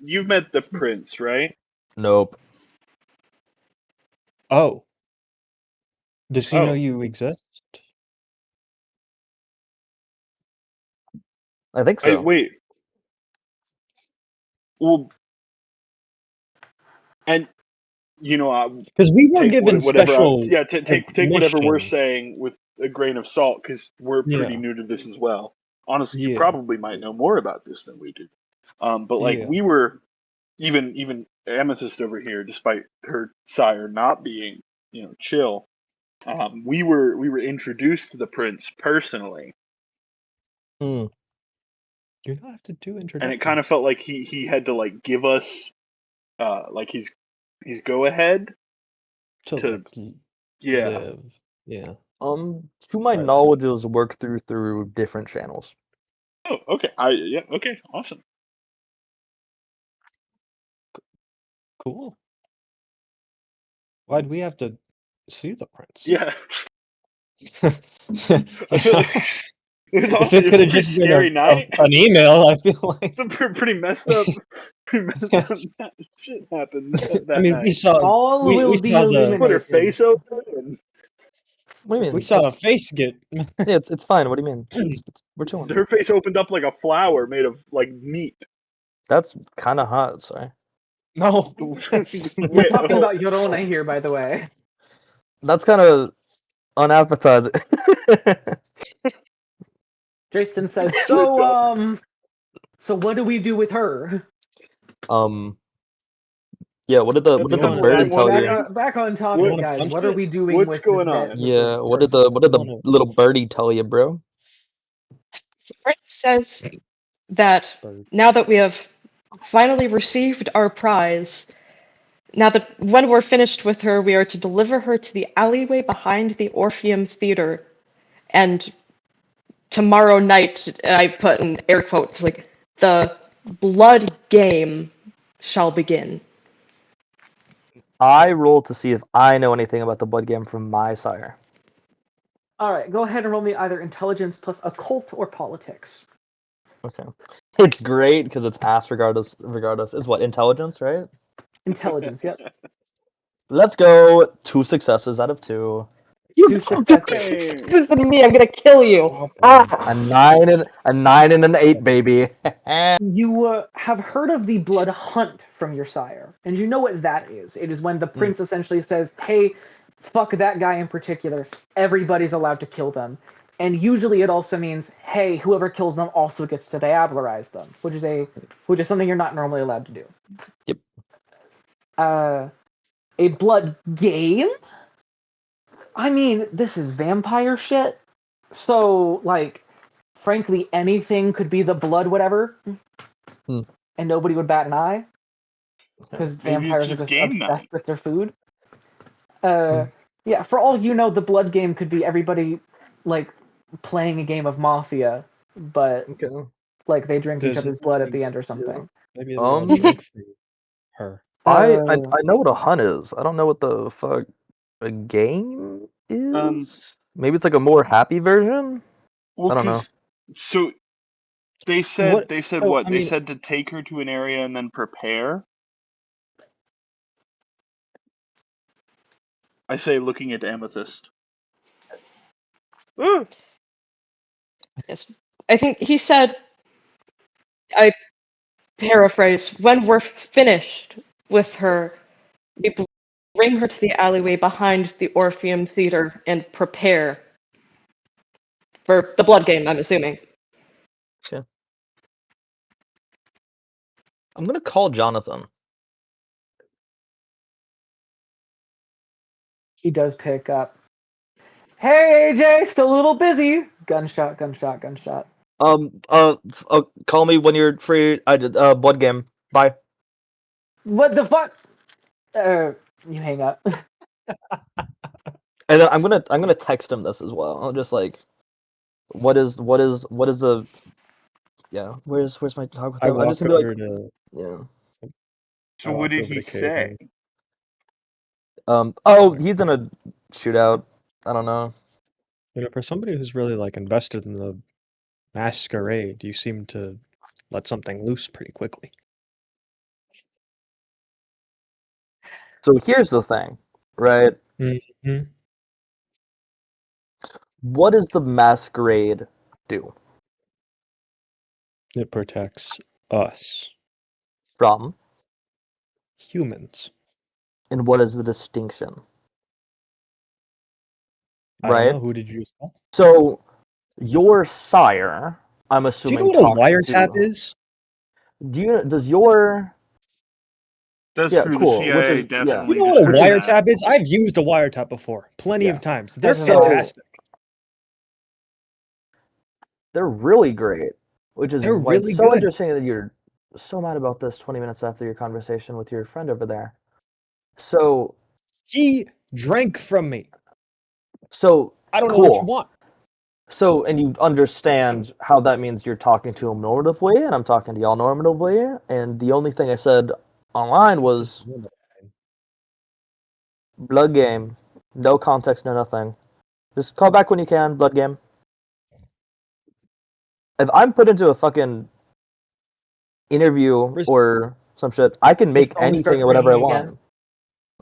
you've met the prince, right? Nope. Oh. Does he know Oh. you exist? I think so. Wait. Well, and Because we were take given whatever special. take whatever we're mission. saying with a grain of salt, because we're pretty Yeah. new to this as well. Honestly, you Yeah. probably might know more about this than we do. But Yeah. we were even Amethyst over here, despite her sire not being chill. We were introduced to the prince personally, You don't have to do and introductions. it kind of felt like he had to give us his go ahead to to yeah. Live. Yeah. To my Right. knowledge, it was worked through different channels. Oh, okay. Okay, awesome. Cool. Why'd we have to see the prince? Yeah. I feel like It was If honestly it a could have pretty just been scary night. an email, I feel like. Some pretty messed up, shit happened I that mean, night. All we will be saw She the split her illuminated. face open. And What do you mean? we saw a It's, face get. yeah, it's fine. What do you mean? We're chilling. her face opened up like a flower made of like meat. That's kind of hot. Sorry. No. We're Wait, talking oh, about Yorona here, by the way. That's kind of unappetizing. Jason says, Split up. so what do we do with her? Yeah. What did the That's kinda birdie one tell back you? thing. back on topic, What- guys. punch What are it? we doing What's with going this? on? With Yeah. this What did the wanna- little birdie tell you, bro? It says that now that we have finally received our prize, now that when we're finished with her, we are to deliver her to the alleyway behind the Orpheum Theater. And tomorrow night, and I put in air quotes, like, the blood game shall begin. I roll to see if I know anything about the blood game from my sire. All right, go ahead and roll me either intelligence plus occult or politics. Okay. It's great because it's asked regardless. It's what, intelligence, right? Intelligence, yep. Let's go. 2 successes out of 2. You Two don't successes. do this to me, I'm gonna kill you. Ah. A 9 and an 8, baby. You have heard of the blood hunt from your sire, and you know what that is. It is when the prince essentially says, hey, fuck that guy in particular. Everybody's allowed to kill them. And usually it also means, hey, whoever kills them also gets to diabolarize them, which is something you're not normally allowed to do. Yep. A blood game? I mean, this is vampire shit. So, like, frankly, anything could be the blood whatever. And nobody would bat an eye. Because Maybe vampires it's are just just game obsessed night. with their food. Yeah, for all you know, the blood game could be everybody, like, playing a game of Mafia, but, Okay. like, they drink each Does other's it- blood at the end or something. Maybe they'll drink for her. I Uh, know what a hunt is. I don't know what the fuck a game is. Maybe it's like a more happy version. Well, I don't know. 'cause- so they said What- they said so, what? I They mean- said to take her to an area and then prepare. I say, looking at Amethyst. Yes. I think he said, I paraphrase, when we're finished with her, we bring her to the alleyway behind the Orpheum Theater and prepare for the blood game, I'm assuming. I'm gonna call Jonathan. he does pick up. Hey, AJ, still a little busy. Gunshot, gunshot, gunshot. Call me when you're free. I did blood game. Bye. What the fuck? You hang up. And then I'm gonna text him this as well. I'll just like, what is the, yeah. Where's my talk with I him? I'm walk just gonna be over like, to. yeah. So I what walk did over he to Kate say? Oh, he's in a shootout. I don't know. You know, for somebody who's really like invested in the masquerade, you seem to let something loose pretty quickly. So here's the thing, right? Mm-hmm. What does the masquerade do? It protects us From, humans. and what is the distinction? I don't Right? know. Who did you just call? So your sire, I'm Do you assuming, know what a talks wiretap to- is? does your That's Yeah, true. cool, The which CIA is- yeah. definitely You know what a distributed that. wiretap is? I've used a wiretap before, plenty Yeah. of times. They're First of all- fantastic. they're really great, which is They're why really it's so good. interesting that you're so mad about this 20 minutes after your conversation with your friend over there. So He drank from me. I don't know cool. what you want. So, and you understand how that means you're talking to him normatively, and I'm talking to y'all normatively, and the only thing I said online was blood game. No context, no nothing. Just call back when you can, blood game. if I'm put into a fucking interview Where's- or some shit, I can make phone starts anything or whatever I ringing want.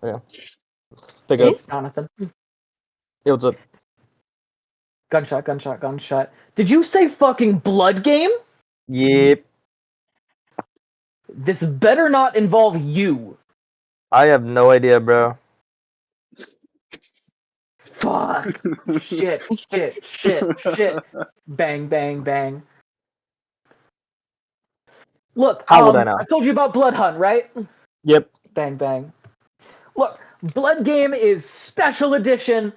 again. Yeah. Pick up. It's Jonathan. It was a Gunshot, gunshot, gunshot. Did you say fucking blood game? yep. This better not involve you. I have no idea, bro. Fuck. Shit, shit, shit, shit. Bang, bang, bang. Look, How would I know? I told you about Blood Hunt, right? Yep. Bang, bang. Look, Blood Game is special edition.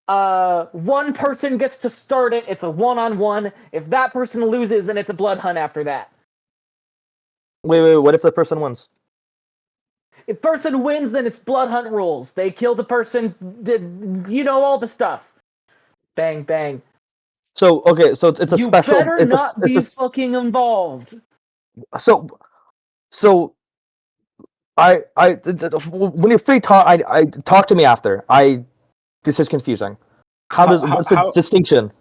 One person gets to start it. It's a one-on-one. If that person loses, then it's a Blood Hunt after that. Wait. What if the person wins? If person wins, then it's Blood Hunt rules. They kill the person, you know, all the stuff. Bang, bang. So okay, so it's a You special. better It's not a, be it's fucking involved. so. When you're free, I talk to me after. This is confusing. What's the distinction?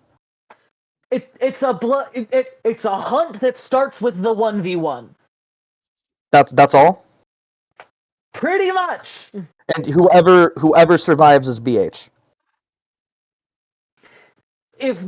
It's a hunt that starts with the 1v1. That's all. Pretty much. And whoever survives is BH. If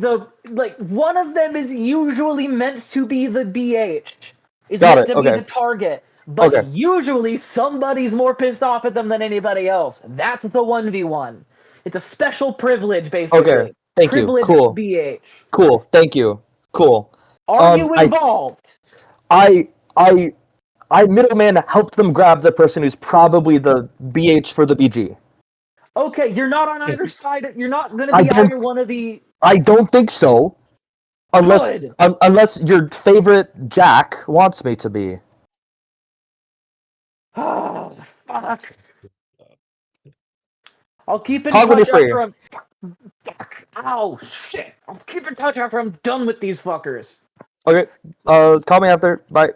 one of them is usually meant to be the BH, is Got meant it, to be okay. the target, but Okay. usually somebody's more pissed off at them than anybody else. That's the 1v1. It's a special privilege, basically. Okay. Thank Privileged you. Cool. BH. Cool. Thank you. Cool. Are you involved? I middleman helped them grab the person who's probably the BH for the BG. Okay, you're not on either side. You're not going to I be don't- either one of the. I don't think so. Unless Good. unless your favorite Jack wants me to be. Oh, fuck. I'll keep in Talk when touch you're free. after I'm. Fuck. Ow, shit. I'll keep in touch after I'm done with these fuckers. Okay. Call me after. Bye.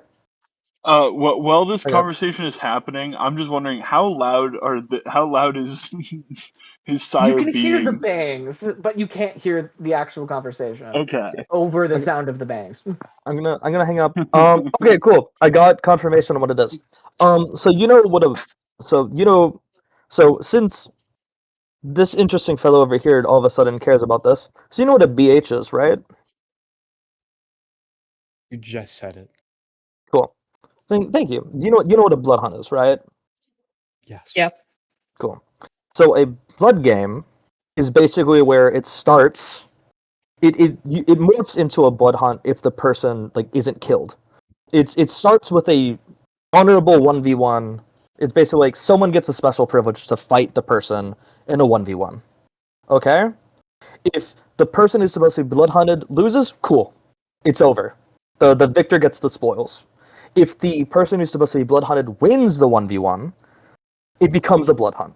While this Okay. conversation is happening, I'm just wondering how loud is his sigh You of can hear the being? bangs, but you can't hear the actual conversation Okay. over the Okay. sound of the bangs. I'm gonna hang up. Okay, cool. I got confirmation on what it is. So since this interesting fellow over here all of a sudden cares about this, so you know what a BH is, right? You just said it. Cool. Thank you. You know what a blood hunt is, right? Yes. Yeah. Cool. So a blood game is basically where it starts. It morphs into a blood hunt if the person isn't killed. It starts with a honorable 1v1. It's basically like someone gets a special privilege to fight the person in a 1v1. Okay? If the person who's supposed to be blood hunted loses, cool. It's over. The victor gets the spoils. If the person who's supposed to be blood hunted wins the 1v1, it becomes a blood hunt.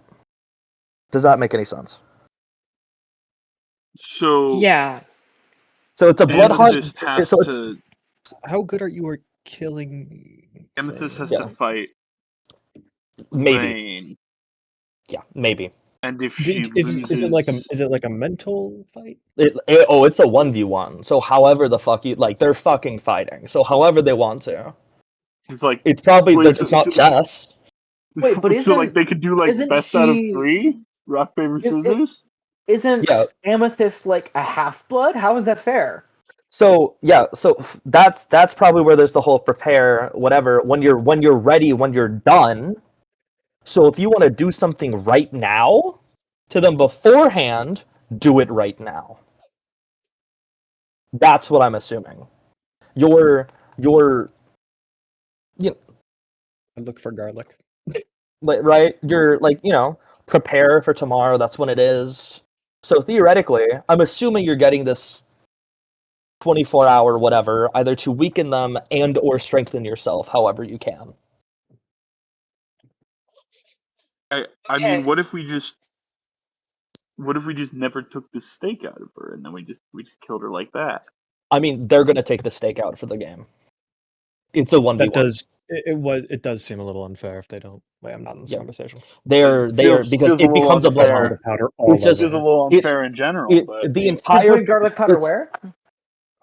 Does that make any sense? So Yeah. So it's a blood hunt. Amethyst has So it's to How good are you at killing? Amethyst has Yeah. to fight maybe. Vayne, Yeah, maybe. and if she Is it like loses, a mental fight? It's a 1v1. So however the fuck they're fucking fighting. So however they want to. it's like It's probably Wait, it's not chess. Wait, but so like isn't- they could do isn't best out of she- 3, rock paper Is it- scissors. Isn't Yeah. Amethyst like a half-blood? How is that fair? So yeah, that's probably where there's the whole prepare whatever when you're ready, when you're done. So if you want to do something right now to them beforehand, do it right now. That's what I'm assuming. You're I look for garlic. right. You're prepare for tomorrow. That's when it is. So theoretically, I'm assuming you're getting this 24-hour whatever, either to weaken them and or strengthen yourself, however you can. I Okay. mean, what if we just never took the stake out of her and then we just killed her like that? I mean, they're gonna take the stake out for the game. It's a 1v1. That does it does seem a little unfair if they don't. Wait, I'm not in this Yeah. conversation. They're because feels a it little becomes a blood unfair. hunt. Powder all It's just- It's over a it. little it- unfair in general, It, but the To entire put garlic powder it's- where?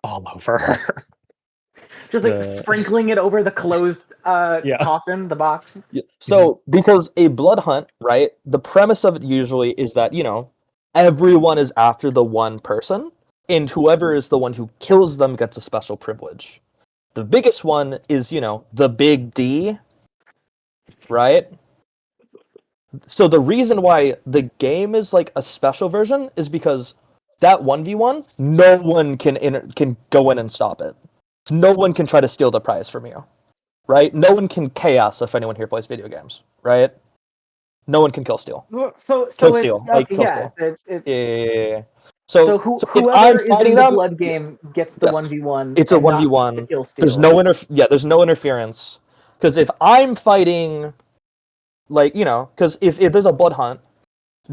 all over her. Just like The- sprinkling it over the closed Yeah. coffin, the box. Yeah. So, because a blood hunt, right? The premise of it usually is that, everyone is after the one person, and whoever is the one who kills them gets a special privilege. The biggest one is, the big D, right? So the reason why the game is like a special version is because that 1v1, no one can go in and stop it. No one can try to steal the prize from you, right? No one can chaos if anyone here plays video games, right? No one can kill steal. So Kill it's steal, like okay, kill yeah. steal. It, Yeah. so So if whoever I'm is fighting in the them, blood game gets the yes, 1v1. it's a and not the 1v1. kill steal. There's no interference. Because if I'm fighting, because if there's a blood hunt,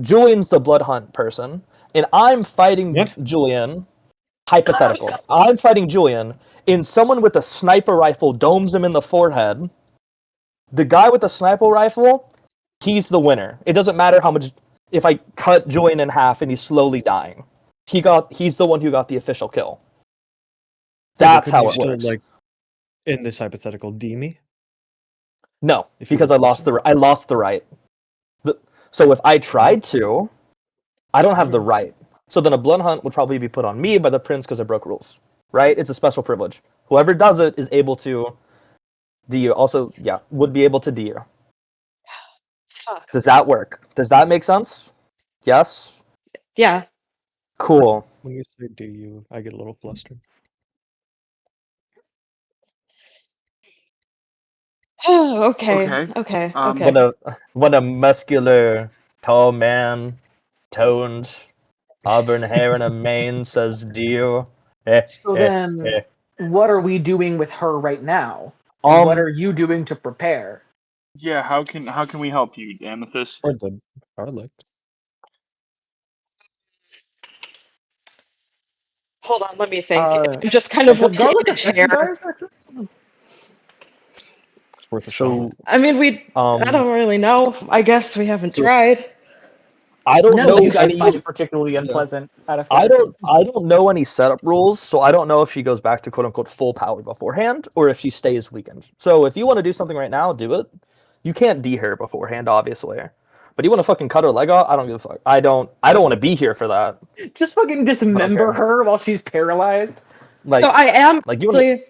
Julian's the blood hunt person, and I'm fighting What? Julian. Hypothetical. I'm fighting Julian, and someone with a sniper rifle domes him in the forehead. The guy with the sniper rifle, he's the winner. It doesn't matter how much. If I cut Julian in half and he's slowly dying, he's the one who got the official kill. That's how it works. Like, in this hypothetical, D me? No, If you because were I lost the right. So if I tried to, I don't have the right. So then a blood hunt would probably be put on me by the prince because I broke rules. Right? It's a special privilege. Whoever does it is able to do you. Also, yeah, would be able to do you. Fuck. Does that work? Does that make sense? Yes? Yeah. Cool. When you say do you, I get a little flustered. Okay. When a muscular, tall man, toned, auburn hair and a mane says do you. So then, what are we doing with her right now? What are you doing to prepare? Yeah, how can we help you, Amethyst? Or the garlic. Hold on, let me think. Uh, I'm just kind of Does looking garlic at the affect you chair. guys? Actually? It's worth a shot. So I mean, I don't really know. I guess we haven't tried. I don't None know of you guys any. find it particularly unpleasant. Out of I character. don't know any setup rules, so I don't know if she goes back to quote unquote full power beforehand or if she stays weakened. So if you want to do something right now, do it. You can't D her beforehand, obviously. But you want to fucking cut her leg off? I don't give a fuck. I don't want to be here for that. Just fucking dismember Okay. her while she's paralyzed. Like So I am like you want to, actually.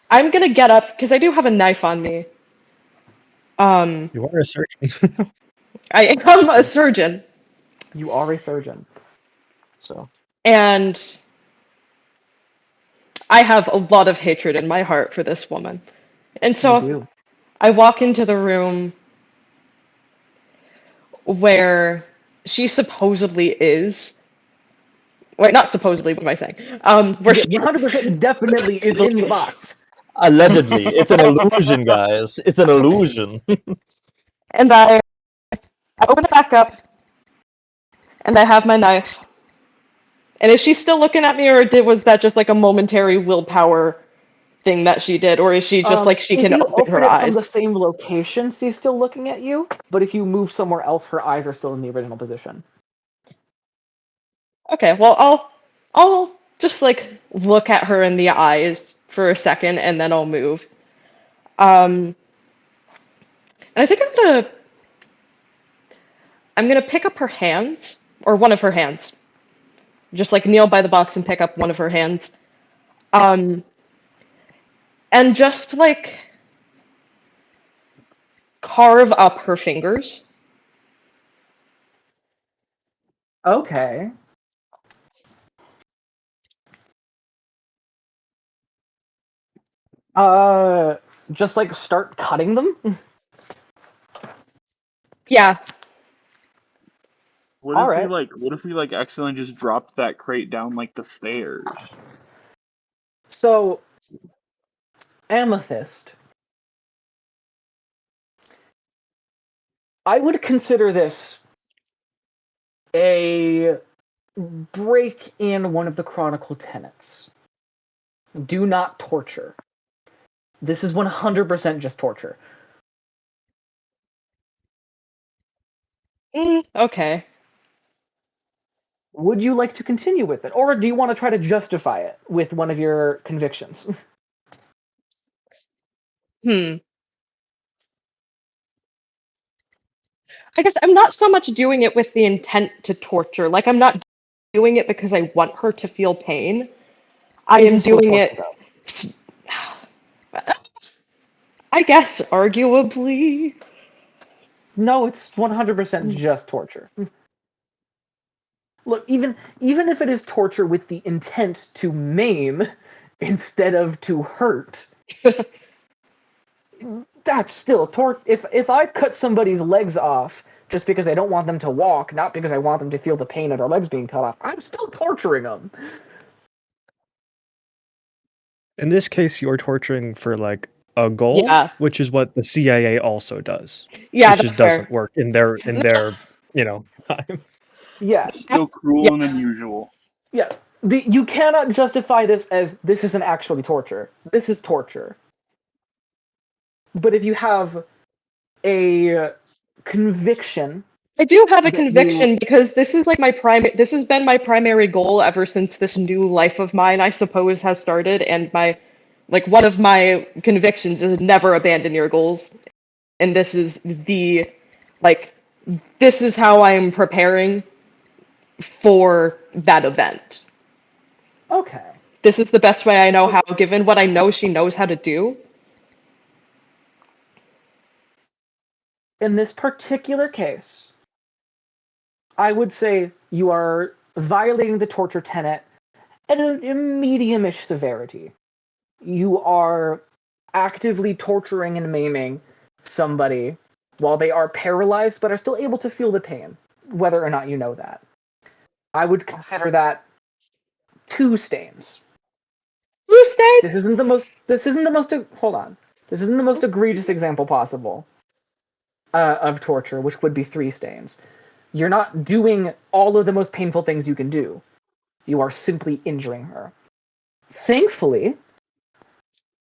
I'm gonna get up because I do have a knife on me. You are a surgeon. I am a surgeon, You are a surgeon. so and I have a lot of hatred in my heart for this woman. And You so do. I walk into the room where she supposedly is. Wait, not supposedly, what am I saying? Where she 100% definitely is in the box. allegedly, it's an illusion, guys. It's an illusion. and I open it back up, and I have my knife. And is she still looking at me, or was that just like a momentary willpower thing that she did, or is she just like she if can you open her it eyes? from the same location, she's still looking at you. But if you move somewhere else, her eyes are still in the original position. Okay, well I'll just like look at her in the eyes for a second, and then I'll move. And I think I'm gonna pick up her hands, or one of her hands. Just like kneel by the box and pick up one of her hands. And just like carve up her fingers. Okay. Just like start cutting them. Yeah. What All if right. we accidentally just dropped that crate down like the stairs? So, Amethyst. I would consider this a break in one of the Chronicle tenets. Do not torture. This is 100% just torture. Okay. Would you like to continue with it, or do you want to try to justify it with one of your convictions? I guess I'm not so much doing it with the intent to torture. Like, I'm not doing it because I want her to feel pain. I It am is still doing torture, it, though. I guess, arguably. No, it's 100% just torture. Look, even if it is torture with the intent to maim instead of to hurt, that's still torture. If I cut somebody's legs off just because I don't want them to walk, not because I want them to feel the pain of their legs being cut off, I'm still torturing them. In this case, you're torturing for like a goal, Yeah. which is what the CIA also does. Yeah, Which that's just doesn't fair. work in their time. Yeah, Still cruel and unusual. yeah. You cannot justify this as this isn't actually torture. This is torture. But if you have a conviction I do have a that you conviction because this is like this has been my primary goal ever since this new life of mine, I suppose, has started, and one of my convictions is never abandon your goals. And this is like this is how I'm preparing for that event. okay. This is the best way I know how, given what I know she knows how to do. In this particular case, I would say you are violating the torture tenet at a medium-ish severity. You are actively torturing and maiming somebody while they are paralyzed but are still able to feel the pain, whether or not you know that. I would consider that 2 stains. Blue state? This isn't the most. Hold on. This isn't the most egregious example possible of torture, which would be 3 stains. You're not doing all of the most painful things you can do. You are simply injuring her. Thankfully,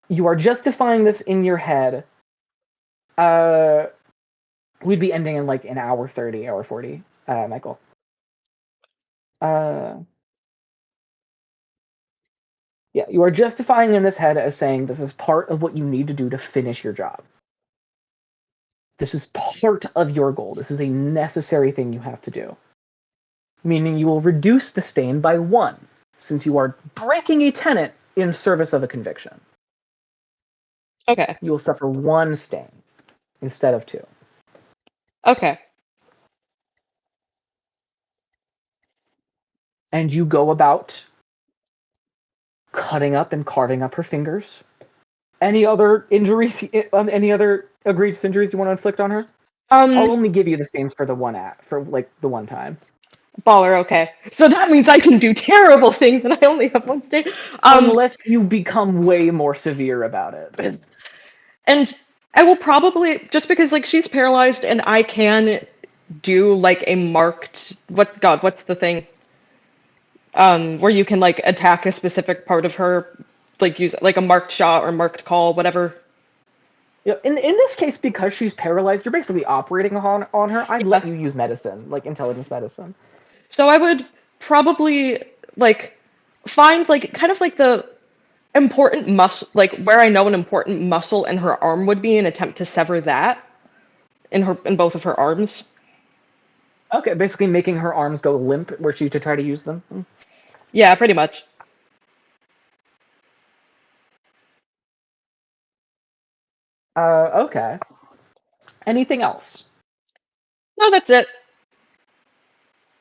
you are justifying this in your head. We'd be ending in like an hour 30, hour 40, Michael. Yeah, you are justifying in this head as saying this is part of what you need to do to finish your job. This is part of your goal. This is a necessary thing you have to do. Meaning you will reduce the stain by 1, since you are breaking a tenet in service of a conviction. Okay. You will suffer 1 stain instead of 2. Okay. And you go about cutting up and carving up her fingers. Any other injuries? Any other egregious injuries you want to inflict on her? I'll only give you the stains for the one time. Baller, okay. So that means I can do terrible things and I only have 1 state. Unless you become way more severe about it. And I will probably, just because like she's paralyzed and I can do like a marked, what's the thing? Where you can like attack a specific part of her, like use like a marked shot or marked call, whatever. Yeah, in this case, because she's paralyzed, you're basically operating on her. I'd let you use medicine, like intelligence medicine. So I would probably like find like kind of like the important muscle, like where I know an important muscle in her arm would be, and attempt to sever that in both of her arms. Okay, basically making her arms go limp, were she to try to use them. Yeah, pretty much. Okay. Anything else? No, that's it.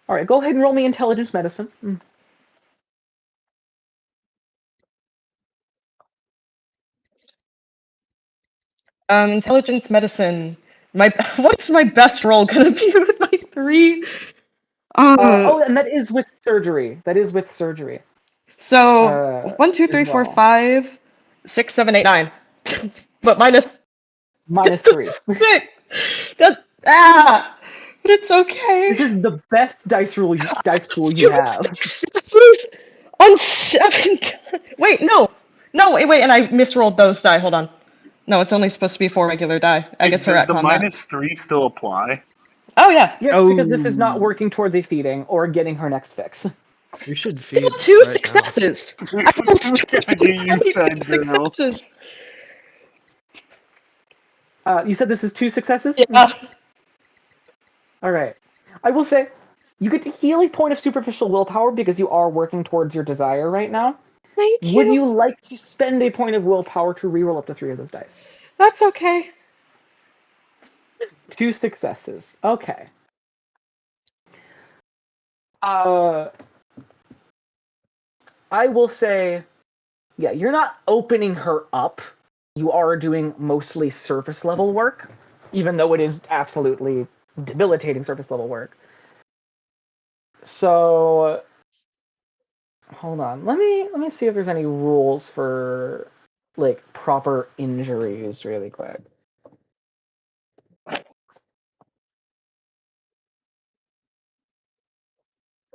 All right, go ahead and roll me intelligence medicine. Intelligence medicine. What's my best roll gonna be with my 3? And that is with surgery. So 1, 2, As 3, 4, well. 5, 6, 7, 8, 9. But minus -3. That's but it's okay. This is the best dice pool you have. On 7. Wait, no, wait, and I misrolled those die. Hold on. No, it's only supposed to be 4 regular die. I get to Does the retcon that. -3 still apply? Oh yeah. Yes, because this is not Oh. working towards a feeding or getting her next fix. You should Still feed 2 right now. successes. We I rolled gotta get you two fed, girl. successes. You said this is 2 successes? Yeah. All right. I will say, you get to heal a point of superficial willpower because you are working towards your desire right now. Thank Would you like to spend a point of willpower to reroll up to 3 of those dice? That's okay. 2 successes. Okay. I will say, yeah, you're not opening her up. You are doing mostly surface level work, even though it is absolutely debilitating surface level work. So, hold on. Let me see if there's any rules for like proper injuries really quick.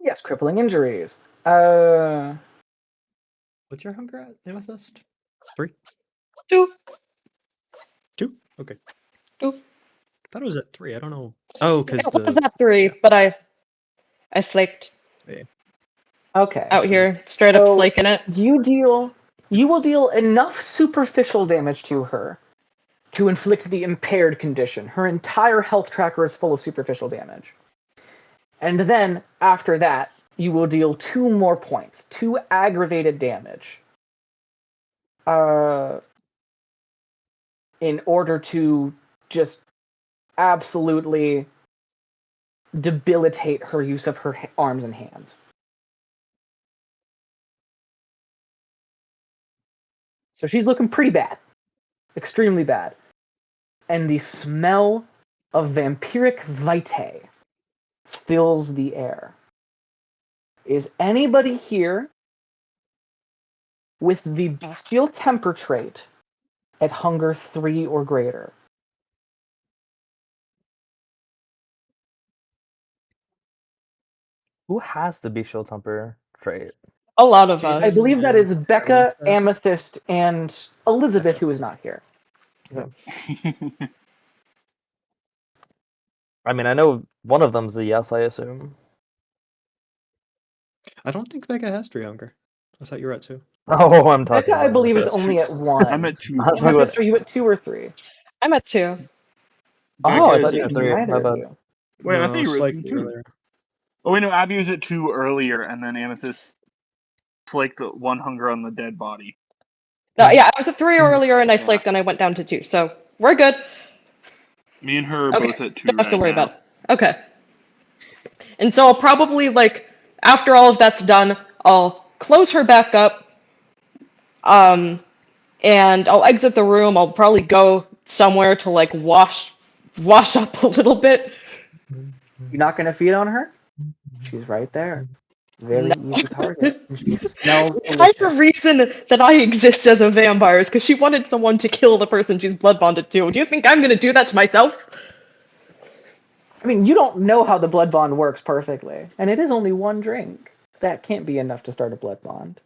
Yes, crippling injuries. What's your hunger at, Amethyst? 3? 2. 2? Okay. 2. I thought it was at 3. I don't know. Oh, because It was the at 3, yeah. but I slaked Okay. out here, straight up So slaking it. you will deal enough superficial damage to her to inflict the impaired condition. Her entire health tracker is full of superficial damage. And then, after that, you will deal 2 more points, 2 aggravated damage. In order to just absolutely debilitate her use of her arms and hands. So she's looking pretty bad. Extremely bad. And the smell of vampiric vitae fills the air. Is anybody here with the bestial temper trait at hunger 3 or greater? Who has the bestial temper trait? A lot of us. I believe that is Becca, Amethyst. Amethyst, and Elizabeth, who is not here. I mean, I know one of them's a yes, I assume. I don't think Becca has 3 hunger. I thought you were at 2. Oh, I'm talking Becca, I about believe, is Amethyst. only at 1. I'm at 2. I'm talking Amethyst, about... are you at 2 or 3? I'm at 2. Oh, I Becca thought is you at were 3. Neither My of bad. you. Wait, I No, think you were at slightly 2 too. earlier. Oh wait, no, Abby was at 2 earlier, and then Amethyst flaked the 1 hunger on the dead body. No, yeah, I was at 3 Mhm. earlier and I Yeah. slaked and I went down to 2. So we're good. Me and her are Okay. both at 2 Don't have to right worry now. about it. Okay. And so I'll probably, like, after all of that's done, I'll close her back up. And I'll exit the room. I'll probably go somewhere to, like, wash up a little bit. You're not going to feed on her? She's right there. Very No. easy target. And she smells The entire delicious. reason that I exist as a vampire is because she wanted someone to kill the person she's blood bonded to. Do you think I'm gonna do that to myself? I mean, you don't know how the blood bond works perfectly. And it is only 1 drink. That can't be enough to start a blood bond.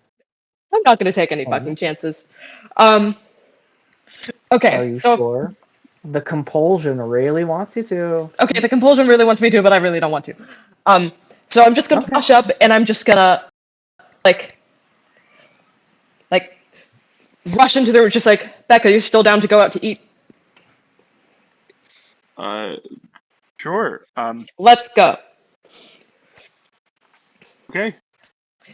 I'm not gonna take any Oh. fucking chances. Are Okay, you so sure? The compulsion really wants you to. okay, the compulsion really wants me to, but I really don't want to. So I'm just gonna Okay. flush up and I'm just gonna like rush into the room, just like, Becca, you're still down to go out to eat? Sure. Let's go. Okay.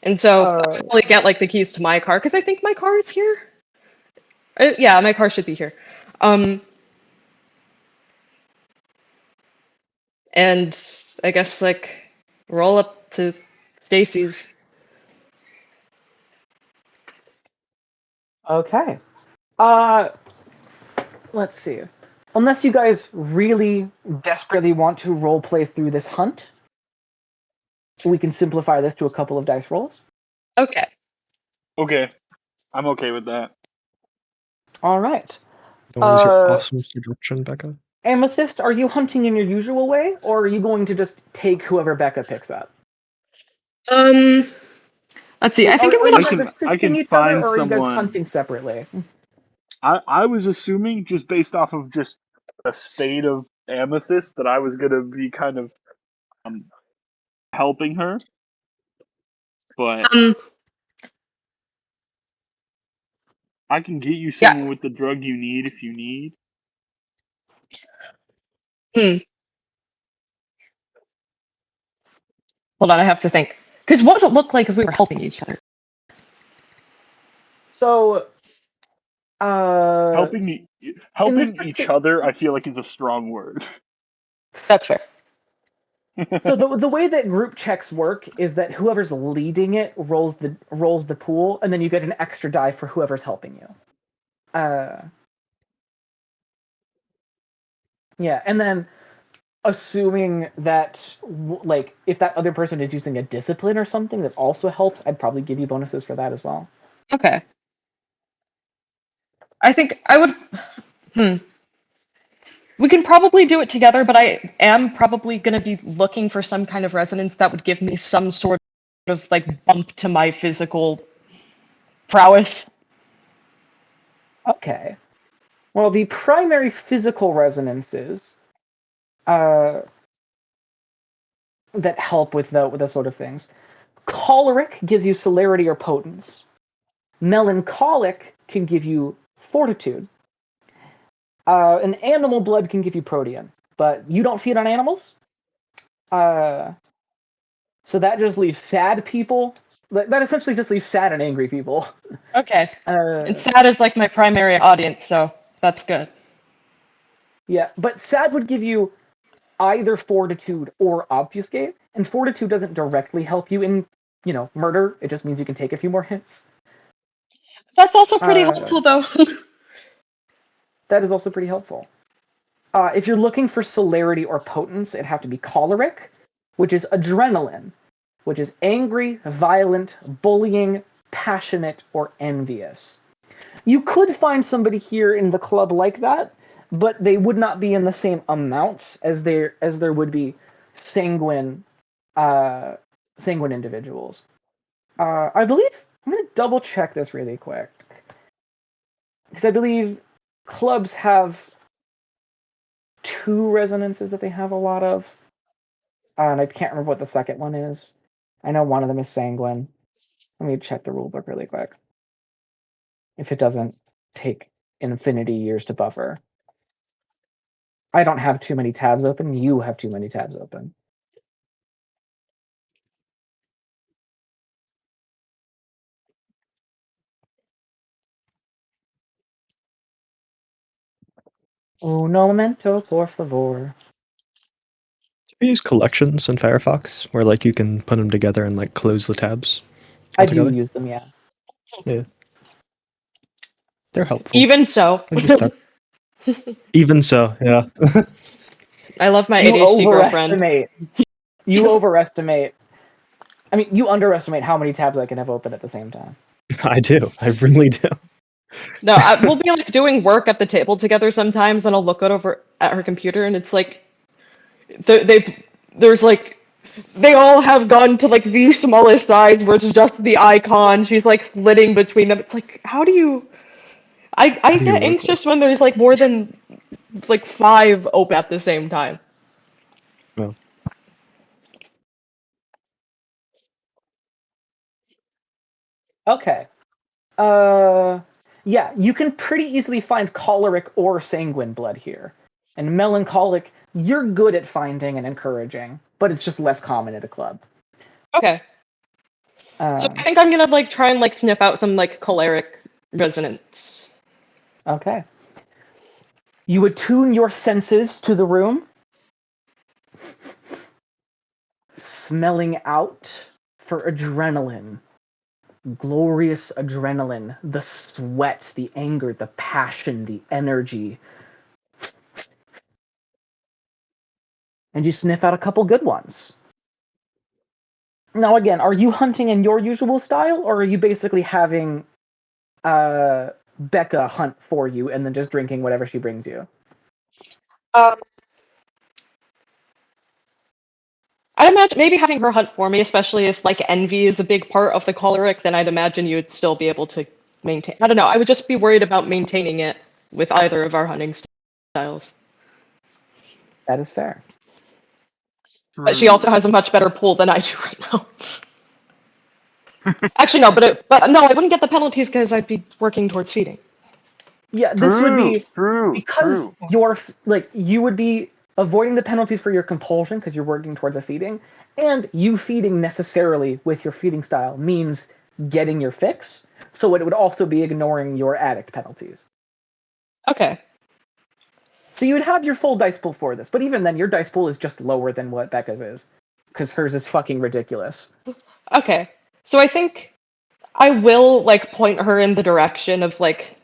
And so All I'll right. probably get like the keys to my car because I think my car is here. Yeah, my car should be here. And I guess like roll up to Stacy's. Okay. Let's see. Unless you guys really desperately want to roleplay through this hunt, we can simplify this to a couple of dice rolls. Okay. Okay. I'm okay with that. All right. Don't use your awesome seduction, Becca. Amethyst, are you hunting in your usual way, or are you going to just take whoever Becca picks up? Let's see. I think I'm Are you gonna. guys I assisting can each other, find or are you guys someone. hunting separately? I was assuming just based off of just the state of Amethyst that I was gonna be kind of helping her, but I can get you someone with the drug you need if you need. Hold on, I have to think. Because what would it look like if we were helping each other? So, Helping each other, I feel like is a strong word. That's fair. So the way that group checks work is that whoever's leading it rolls the pool, and then you get an extra die for whoever's helping you. Yeah, and then assuming that like if that other person is using a discipline or something that also helps, I'd probably give you bonuses for that as well. Okay. I think I would. We can probably do it together, but I am probably going to be looking for some kind of resonance that would give me some sort of like bump to my physical prowess. Okay. Well, the primary physical resonances that help with the sort of things. Choleric gives you celerity or potence. Melancholic can give you fortitude. An animal blood can give you protean, but you don't feed on animals. So that just leaves sad people. That essentially just leaves sad and angry people. Okay. And sad is like my primary audience, so that's good. Yeah, but sad would give you either fortitude or obfuscate, and fortitude doesn't directly help you in, murder. It just means you can take a few more hits. That's also pretty helpful, though. That is also pretty helpful. If you're looking for celerity or potence, it'd have to be choleric, which is adrenaline, which is angry, violent, bullying, passionate, or envious. You could find somebody here in the club like that, but they would not be in the same amounts as there would be sanguine individuals. I believe I'm gonna double check this really quick because I believe clubs have 2 resonances that they have a lot of, and I can't remember what the second one is. I know one of them is sanguine. Let me check the rulebook really quick. If it doesn't take infinity years to buffer. I don't have too many tabs open. You have too many tabs open. Uno momento, por favor. Do you use collections in Firefox where like you can put them together and like close the tabs? I do altogether? use them, yeah. Yeah. They're helpful. Even so. Even so, yeah. I love my You ADHD girlfriend. You overestimate. I mean, you underestimate how many tabs I can have open at the same time. I do. I really do. No, we'll be like doing work at the table together sometimes, and I'll look over at her computer, and it's like there's like they all have gone to like the smallest size where it's just the icon. She's like flitting between them. It's like, how do you? I do you get work anxious when there's like more than like 5 open at the same time. Well, Okay. Yeah, you can pretty easily find choleric or sanguine blood here. And melancholic, you're good at finding and encouraging, but it's just less common at a club. Okay. So I think I'm gonna like try and like sniff out some like choleric resonance. Okay. You attune your senses to the room, smelling out for adrenaline. Glorious adrenaline, the sweat, the anger, the passion, the energy. And you sniff out a couple good ones. Now, again, are you hunting in your usual style, or are you basically having Becca hunt for you and then just drinking whatever she brings you? I'd imagine maybe having her hunt for me, especially if like envy is a big part of the choleric, then I'd imagine you'd still be able to maintain. I don't know. I would just be worried about maintaining it with either of our hunting styles. That is fair. But she also has a much better pool than I do right now. Actually, no, but no, I wouldn't get the penalties because I'd be working towards feeding. Yeah, this would be true. because you would be avoiding the penalties for your compulsion because you're working towards a feeding, and you feeding necessarily with your feeding style means getting your fix. So it would also be ignoring your addict penalties. Okay. So you would have your full dice pool for this, but even then, your dice pool is just lower than what Becca's is, because hers is fucking ridiculous. Okay. So I think I will like point her in the direction of like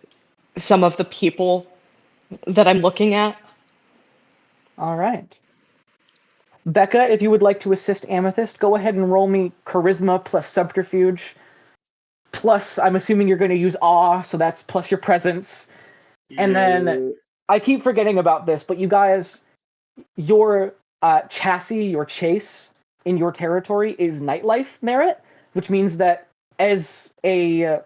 some of the people that I'm looking at. All right. Becca, if you would like to assist Amethyst, go ahead and roll me charisma plus subterfuge. Plus, I'm assuming you're going to use awe, so that's plus your presence. And then I keep forgetting about this, but you guys, your chassis, your chase in your territory is nightlife merit, which means that as a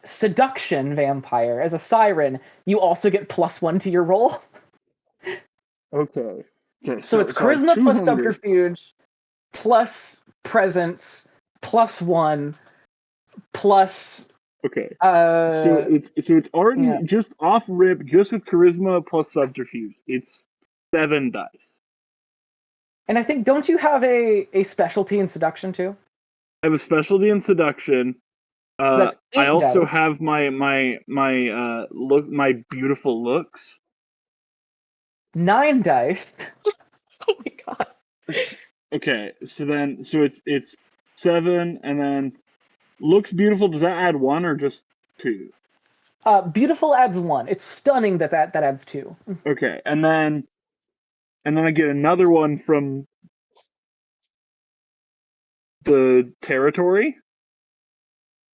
seduction vampire, as a siren, you also get +1 to your roll. Okay. So it's charisma plus subterfuge plus presence +1 plus. Okay. So it's already just off rip, just with charisma plus subterfuge. It's 7 dice. And I think, don't you have a specialty in seduction too? I have a specialty in seduction. So that's 8 I also dice. have my beautiful looks. 9 dice. Oh my god. Okay, so it's 7, and then looks beautiful. Does that add 1 or just 2? Beautiful adds 1. It's stunning that adds 2. Okay, and then I get another one from the territory.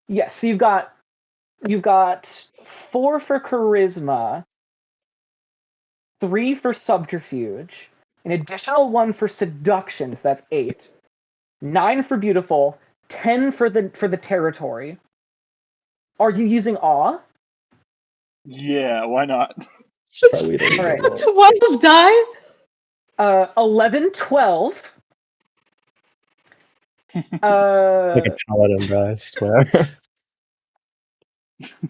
Yes, so you've got 4 for charisma, 3 for subterfuge, an additional 1 for seduction, so that's 8. 9 for beautiful, 10 for the territory. Are you using awe? Yeah, why not? Probably don't All right. even know. 12 die? 11, 12. Like a paladin, bro, I swear.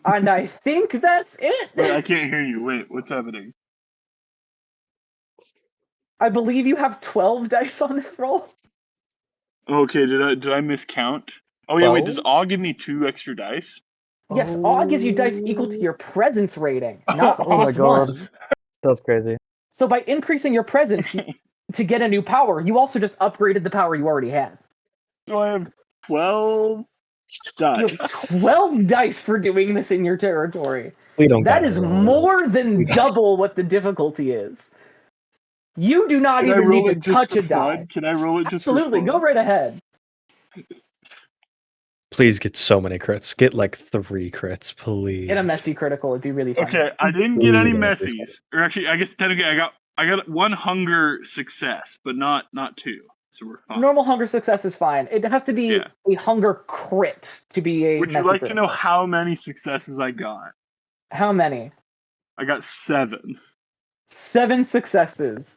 And I think that's it. Wait, I can't hear you. Wait, what's happening? I believe you have 12 dice on this roll. Okay, did I miscount? Oh yeah, wait, does 12? awe give me 2 extra dice? Yes, awe gives you dice equal to your presence rating, not Oh my god. +1. That's crazy. So by increasing your presence to get a new power, you also just upgraded the power you already had. So I have 12 You dice. have 12 dice for doing this in your territory. We don't That gotta is roll more this. than double what the difficulty is. You do not Can I even roll need to it just touch for a die. fun? Can I roll it just Absolutely, for go fun? right ahead. Please get so many crits. Get like 3 crits, please. Get a messy critical, it'd be really fun. Okay, I didn't get any Ooh, messies. Or actually, I guess technically I got 1 hunger success, but not 2. So we're fine. Normal hunger success is fine. It has to be a hunger crit to be a Would you messy like to critical. know how many successes I got? How many? I got 7. 7 successes.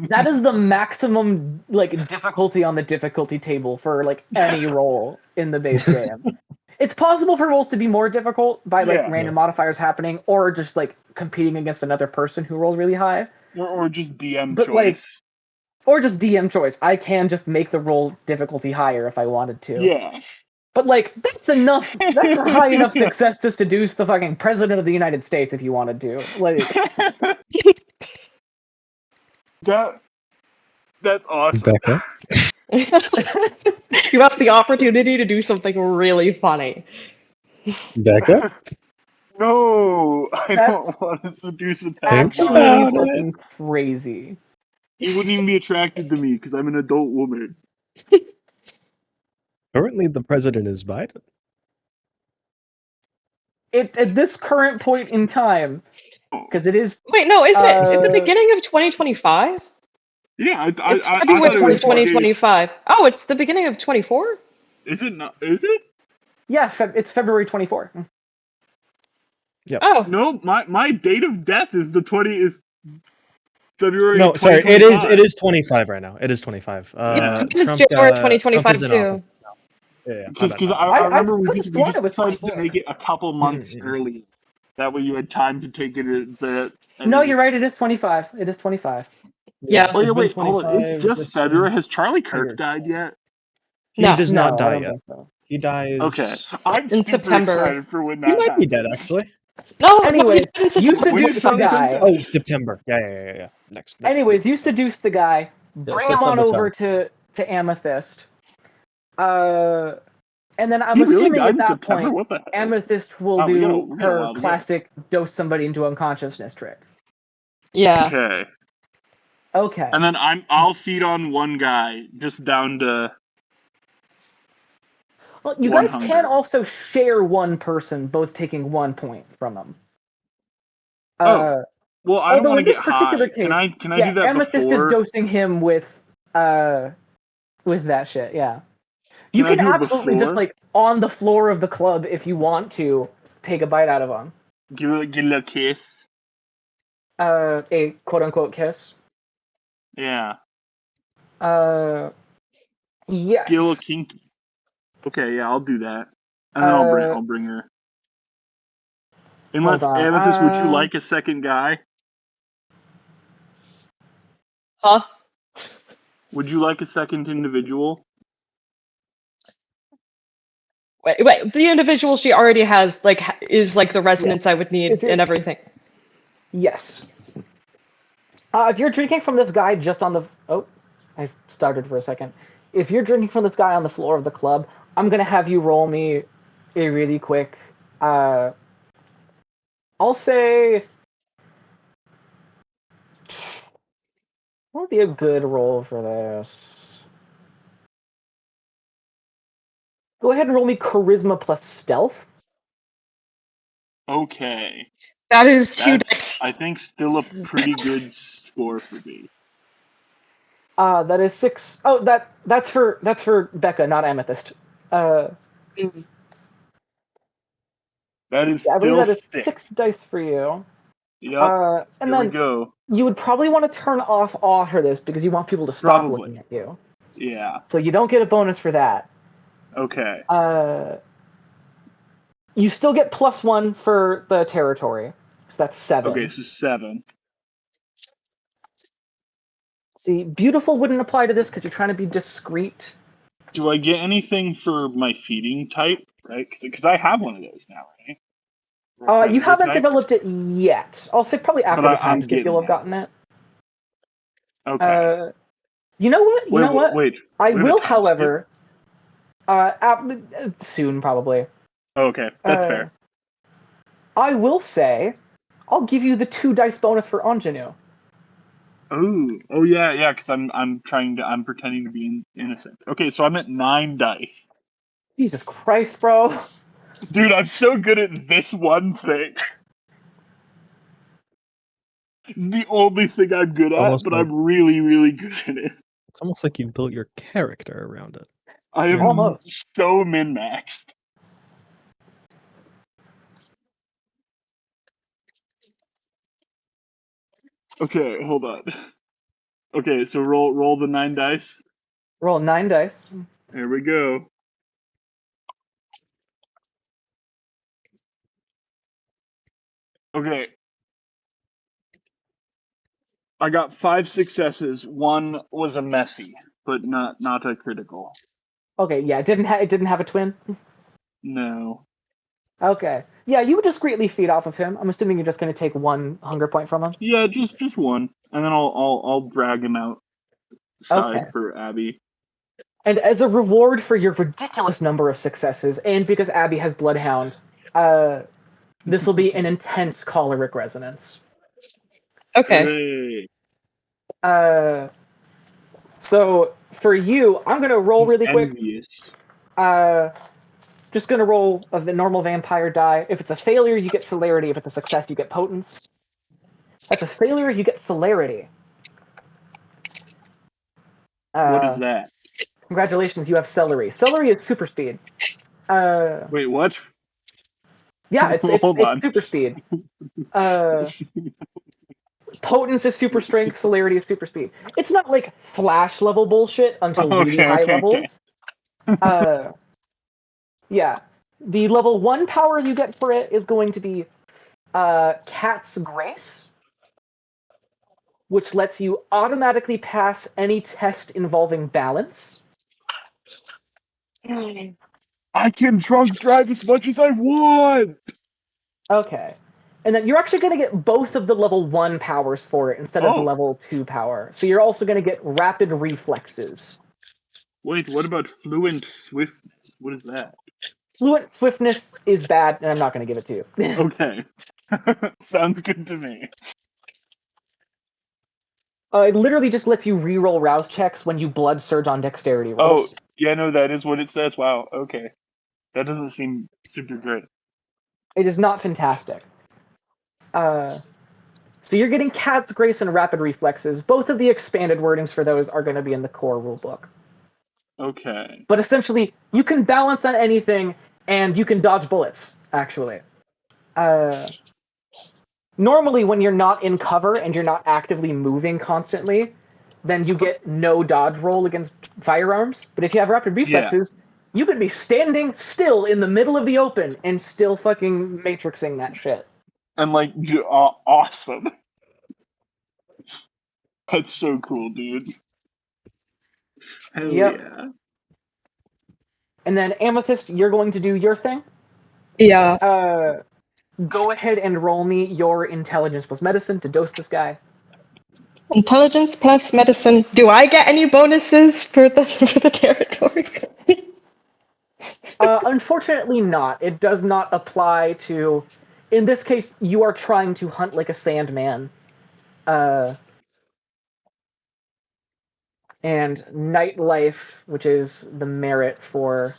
That is the maximum difficulty on the difficulty table for any roll in the base game. It's possible for rolls to be more difficult by random modifiers happening, or just competing against another person who rolls really high. Or just DM But, choice. or just DM choice. I can just make the roll difficulty higher if I wanted to. Yeah. But that's enough. That's a high enough success to seduce the fucking president of the United States if you wanted to. That's awesome. Becca? You have the opportunity to do something really funny. Becca? No, I That's don't want to seduce a Think Absolutely about it. fucking crazy. He wouldn't even be attracted to me because I'm an adult woman. Currently, the president is Biden. At this current point in time, because it is. Wait, no, isn't it the beginning of 2025? Yeah, It's I February thought it was 2025. Oh, it's the beginning of 24? Is it not? Is it? Yeah, it's February 24. Oh. No, my date of death is the 20 is February. No, sorry. It 2025. is 25 right now. It is 25. Yeah. It's January 2025 Trump is in too. office. Yeah. My Because bad, my bad. I I remember we could've just sworn it was decided to 24. make it a couple months early. That way you had time to take it. No, you're right. It is 25. It is 25. Yeah. Oh yeah, It's been wait, hold on. 25 It's just this February. Has Charlie year. Kirk died yet? He No. does No, not I die don't yet. think so. He dies. Okay, I'm In super September. excited for when He that might be happens. dead actually. No. Anyways, no, he died in you September. When did seduced the Charlie Kirk guy. die? Oh, September. Yeah. Next. Anyways, you seduced the guy. Bring him on September over 10th. to Amethyst. And then I'm He really assuming died at in that September. point, What the hell? Amethyst will Oh, we got a do her while to go. classic dose somebody into unconsciousness trick. Yeah. Okay, Okay. and then I'll feed on one guy just down to. Well, you one guys hunger. can also share one person, both taking 1 point from them. Oh, well, I don't although want in to this get particular high. case, Can I yeah, do that Amethyst before? is dosing him with that shit. Yeah. You Can I can do it absolutely just before? like on the floor of the club if you want to take a bite out of him. Give a little kiss. A quote unquote kiss. Yeah. Yes. Get a little kinky. Okay, yeah, I'll do that, and then I'll bring her. Unless hold on. Amethyst, would you like a second guy? Huh? Would you like a second individual? Wait. The individual she already has is like the resonance I would need and everything. Yes. If you're drinking from this guy just on the I started for a second. If you're drinking from this guy on the floor of the club, I'm gonna have you roll me a really quick. I'll say. What would be a good roll for this? Go ahead and roll me charisma plus stealth. Okay. That is 2 That's, dice. I think, still a pretty good score for me. That is 6. Oh, that's for Becca, not Amethyst. That is I believe still that is 6. 6 dice for you. Yep. And Here we then go. you would probably want to turn off for this because you want people to stop Probably. looking at you. Yeah. So you don't get a bonus for that. Okay. You still get +1 for the territory. So that's 7. Okay, so 7. See, beautiful wouldn't apply to this because you're trying to be discreet. Do I get anything for my feeding type? Right? Because I have one of those now, right? You haven't type? developed it yet. I'll say probably after But the time I'm skip you'll have getting gotten it. Okay. You know what? You know what? Wait. I we have a will, time however. Soon probably. Okay, that's fair. I will say, I'll give you the 2 dice bonus for ingenue. Oh yeah, because I'm pretending to be innocent. Okay, so I'm at 9 dice. Jesus Christ, bro. Dude, I'm so good at this one thing. It's the only thing I'm good at, almost but like- I'm really, really good at it. It's almost like you built your character around it. I am Almost. so min-maxed. Okay, hold on. Okay, so roll the 9 dice. Roll 9 dice. There we go. Okay. I got 5 successes. 1 was a messy, but not a critical. Okay, yeah, it didn't have a twin. No. Okay, yeah, you would discreetly feed off of him. I'm assuming you're just going to take 1 hunger point from him. Yeah, just 1, and then I'll drag him outside Okay. for Abby. And as a reward for your ridiculous number of successes, and because Abby has Bloodhound, this will be an intense choleric resonance. Okay. Hooray. So for you, I'm gonna roll really quick. Envious. Just gonna roll a normal vampire die. If it's a failure, you get celerity. If it's a success, you get potence. That's a failure, you get celerity. What is that? Congratulations, you have celery. Celery is super speed. Wait, what? Yeah, it's Hold on. super speed. Potence is super strength, celerity is super speed. It's not like Flash level bullshit until really high levels. Yeah. The level 1 power you get for it is going to be Cat's Grace, which lets you automatically pass any test involving balance. I can drunk drive as much as I want. Okay. And then you're actually going to get both of the level 1 powers for it instead of the level 2 power. So you're also going to get rapid reflexes. Wait, what about fluent swift? What is that? Fluent swiftness is bad, and I'm not going to give it to you. Okay. Sounds good to me. It literally just lets you reroll rouse checks when you blood surge on dexterity Oh, rolls. yeah, no, that is what it says. Wow, okay. That doesn't seem super great. It is not fantastic. So you're getting Cat's Grace and Rapid Reflexes. Both of the expanded wordings for those are going to be in the core rulebook. Okay. But essentially, you can balance on anything, and you can dodge bullets, actually. Normally, when you're not in cover and you're not actively moving constantly, then you get no dodge roll against firearms. But if you have Rapid Reflexes, you could be standing still in the middle of the open and still fucking matrixing that shit. And like, awesome. That's so cool, dude. Hell yeah. And then Amethyst, you're going to do your thing. Yeah. Go ahead and roll me your intelligence plus medicine to dose this guy. Intelligence plus medicine. Do I get any bonuses for the for the territory? Unfortunately not. It does not apply to... In this case, you are trying to hunt like a Sandman. And Nightlife, which is the merit for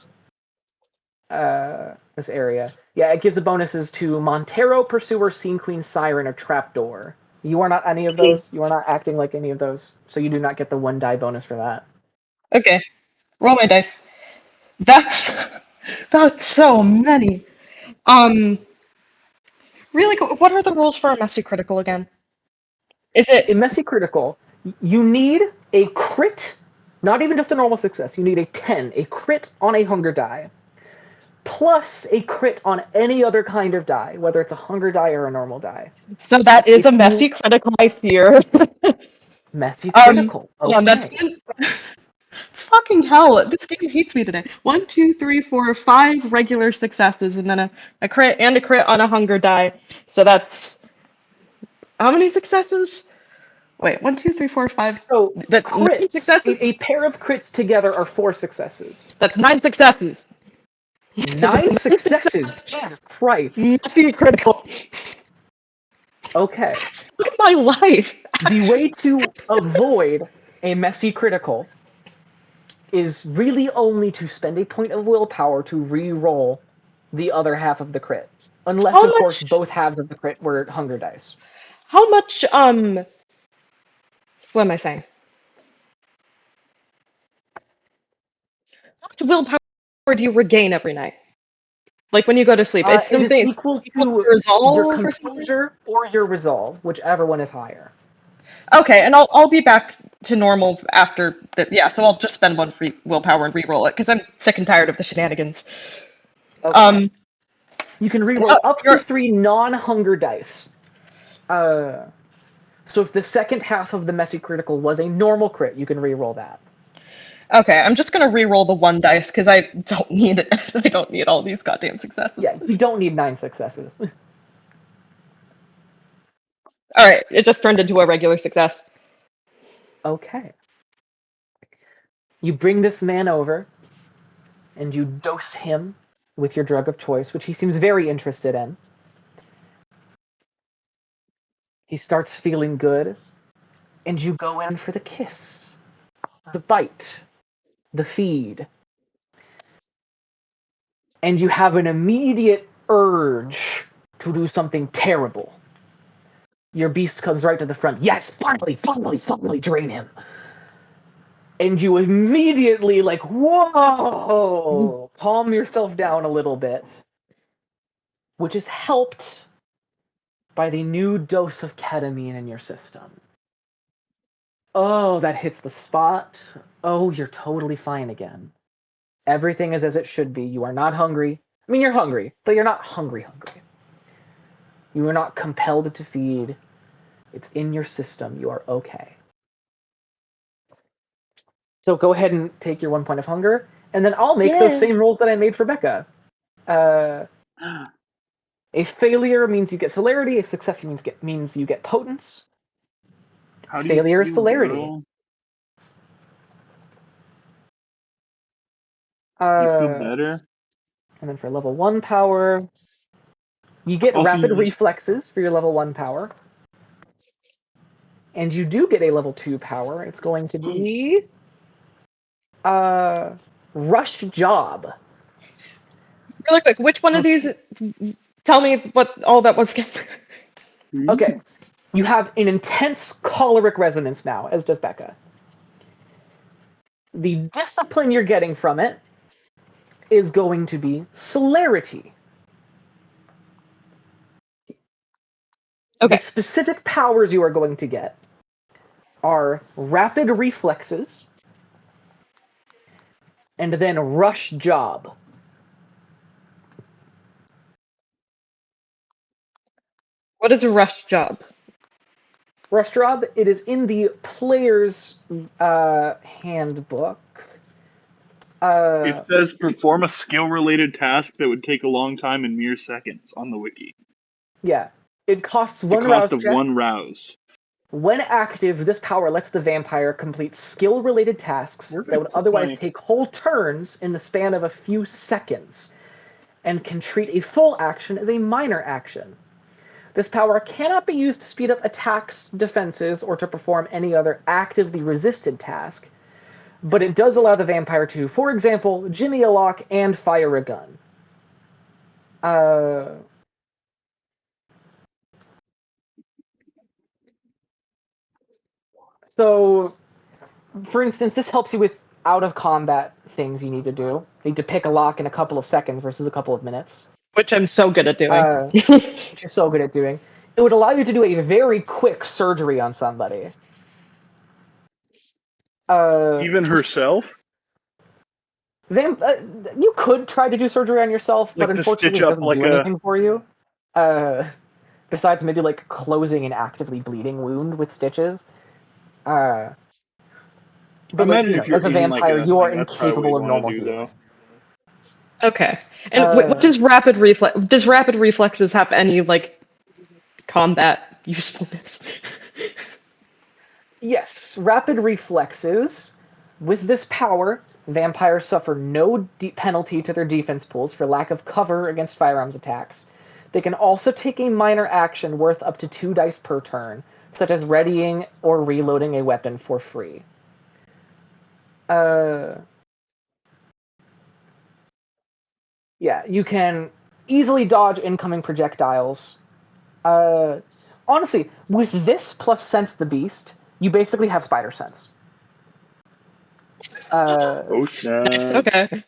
this area. Yeah, it gives the bonuses to Montero, Pursuer, Scene Queen, Siren, or Trapdoor. You are not any of those. You are not acting like any of those. So you do not get the 1 die bonus for that. Okay. Roll my dice. That's so many. Really, what are the rules for a messy critical again? Is it In Messy Critical, you need a crit, not even just a normal success. You need a 10, a crit on a hunger die, plus a crit on any other kind of die, whether it's a hunger die or a normal die. so that is If a messy you- critical, I fear. Messy Critical. Yeah, that's Okay. fucking hell. This game hates me today. 1, 2, 3, 4, 5 regular successes, and then a crit and a crit on a hunger die. So that's how many successes? Wait, 1, 2, 3, 4, 5. So That's 9 crits, successes. a pair of crits together are 4 successes. That's 9 successes. 9 successes. Jesus Christ. Messy critical. Okay. Look at my life. The way to avoid a messy critical is really only to spend a point of willpower to re-roll the other half of the crit. Unless, How of course, much- both halves of the crit were hunger dice. How much, what am I saying? How much willpower do you regain every night? Like when you go to sleep? It's It is something equal equal to to resolve your or something? composure or your resolve, whichever one is higher. Okay, and I'll be back to normal after that. Yeah, so I'll just spend 1 free willpower and re-roll it because I'm sick and tired of the shenanigans. Okay. You can re-roll up to you're- 3 non-hunger dice. So if the second half of the messy critical was a normal crit, you can re-roll that. Okay, I'm just gonna re-roll the 1 dice because I don't need it. I don't need all these goddamn successes. Yeah, you don't need 9 successes. All right, it just turned into a regular success. Okay. You bring this man over, and you dose him with your drug of choice, which he seems very interested in. He starts feeling good, and you go in for the kiss, the bite, the feed. And you have an immediate urge to do something terrible. Your beast comes right to the front. Yes, finally, drain him. And you immediately, like, whoa, calm yourself down a little bit, which is helped by the new dose of ketamine in your system. Oh, that hits the spot. Oh, you're totally fine again. Everything is as it should be. You are not hungry. I mean, you're hungry, but you're not hungry. You are not compelled to feed. It's in your system. You are okay. So go ahead and take your 1 point of hunger, and then I'll make those same rolls that I made for Becca. A failure means you get celerity. A success means you get potence. How do Failure you is feel, celerity. girl? You feel better? And then for level 1 power, you get Also, rapid reflexes for your level 1 power. And you do get a level 2 power. It's going to be Rush Job. Really quick, which one of these? Tell me what all that was again. Okay. You have an intense choleric resonance now, as does Becca. The discipline you're getting from it is going to be celerity. Okay. The specific powers you are going to get are rapid reflexes and then Rush Job. What is a rush job? Rush Job, it is in the player's handbook. It says perform a skill-related task that would take a long time in mere seconds on the wiki. Yeah. It costs The one cost rouse of check. 1 rouse. When active, this power lets the vampire complete skill-related tasks Where did that I would put otherwise my- take whole turns in the span of a few seconds, and can treat a full action as a minor action. This power cannot be used to speed up attacks, defenses, or to perform any other actively resisted task, but it does allow the vampire to, for example, jimmy a lock and fire a gun. So, for instance, this helps you with out-of-combat things you need to do. You need to pick a lock in a couple of seconds versus a couple of minutes. Which I'm so good at doing. Which you're so good at doing. It would allow you to do a very quick surgery on somebody. Even herself? You could try to do surgery on yourself, Like but to unfortunately stitch it up doesn't like do a- anything for you. Besides maybe like closing an actively bleeding wound with stitches. But Imagine if you're as a in like vampire, a you are thing, that's probably incapable what of you normal want to do, healing. Okay. And what does rapid reflex? Does rapid reflexes have any like combat usefulness? Yes, rapid reflexes. With this power, vampires suffer no penalty to their defense pools for lack of cover against firearms attacks. They can also take a minor action worth up to 2 dice per turn, such as readying or reloading a weapon for free. Yeah, you can easily dodge incoming projectiles. Honestly, with this plus Sense the Beast, you basically have Spider Sense. Oh snap. Nice. Okay.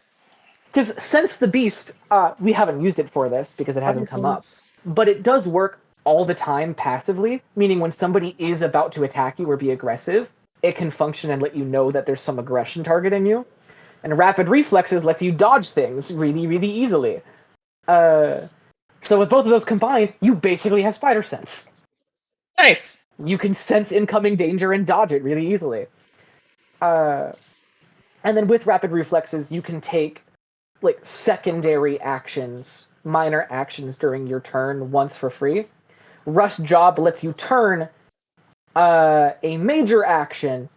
Because Sense the Beast, we haven't used it for this because it hasn't come up, but it does work all the time passively, meaning when somebody is about to attack you or be aggressive, it can function and let you know that there's some aggression targeting you. And Rapid Reflexes lets you dodge things really, really easily. So with both of those combined, you basically have Spider Sense. Nice. You can sense incoming danger and dodge it really easily. And then with Rapid Reflexes, you can take like secondary actions, minor actions during your turn once for free. Rush Job lets you turn a major action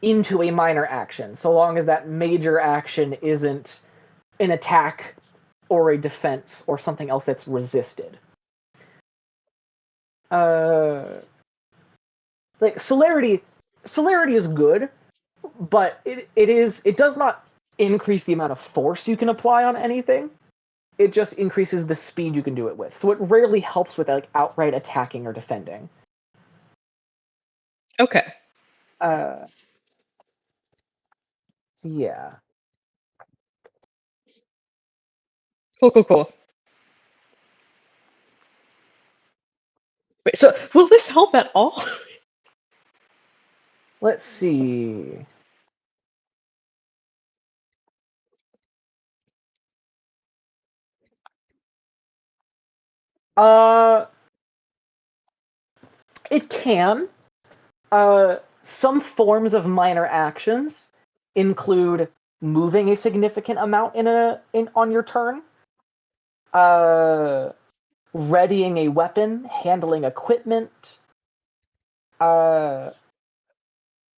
into a minor action, so long as that major action isn't an attack or a defense or something else that's resisted. Like celerity is good, but it does not increase the amount of force you can apply on anything. It just increases the speed you can do it with. So it rarely helps with like outright attacking or defending. Okay. Yeah. Cool. Wait, so will this help at all? Let's see. Uh, it can. Some forms of minor actions include moving a significant amount on your turn, readying a weapon, handling equipment,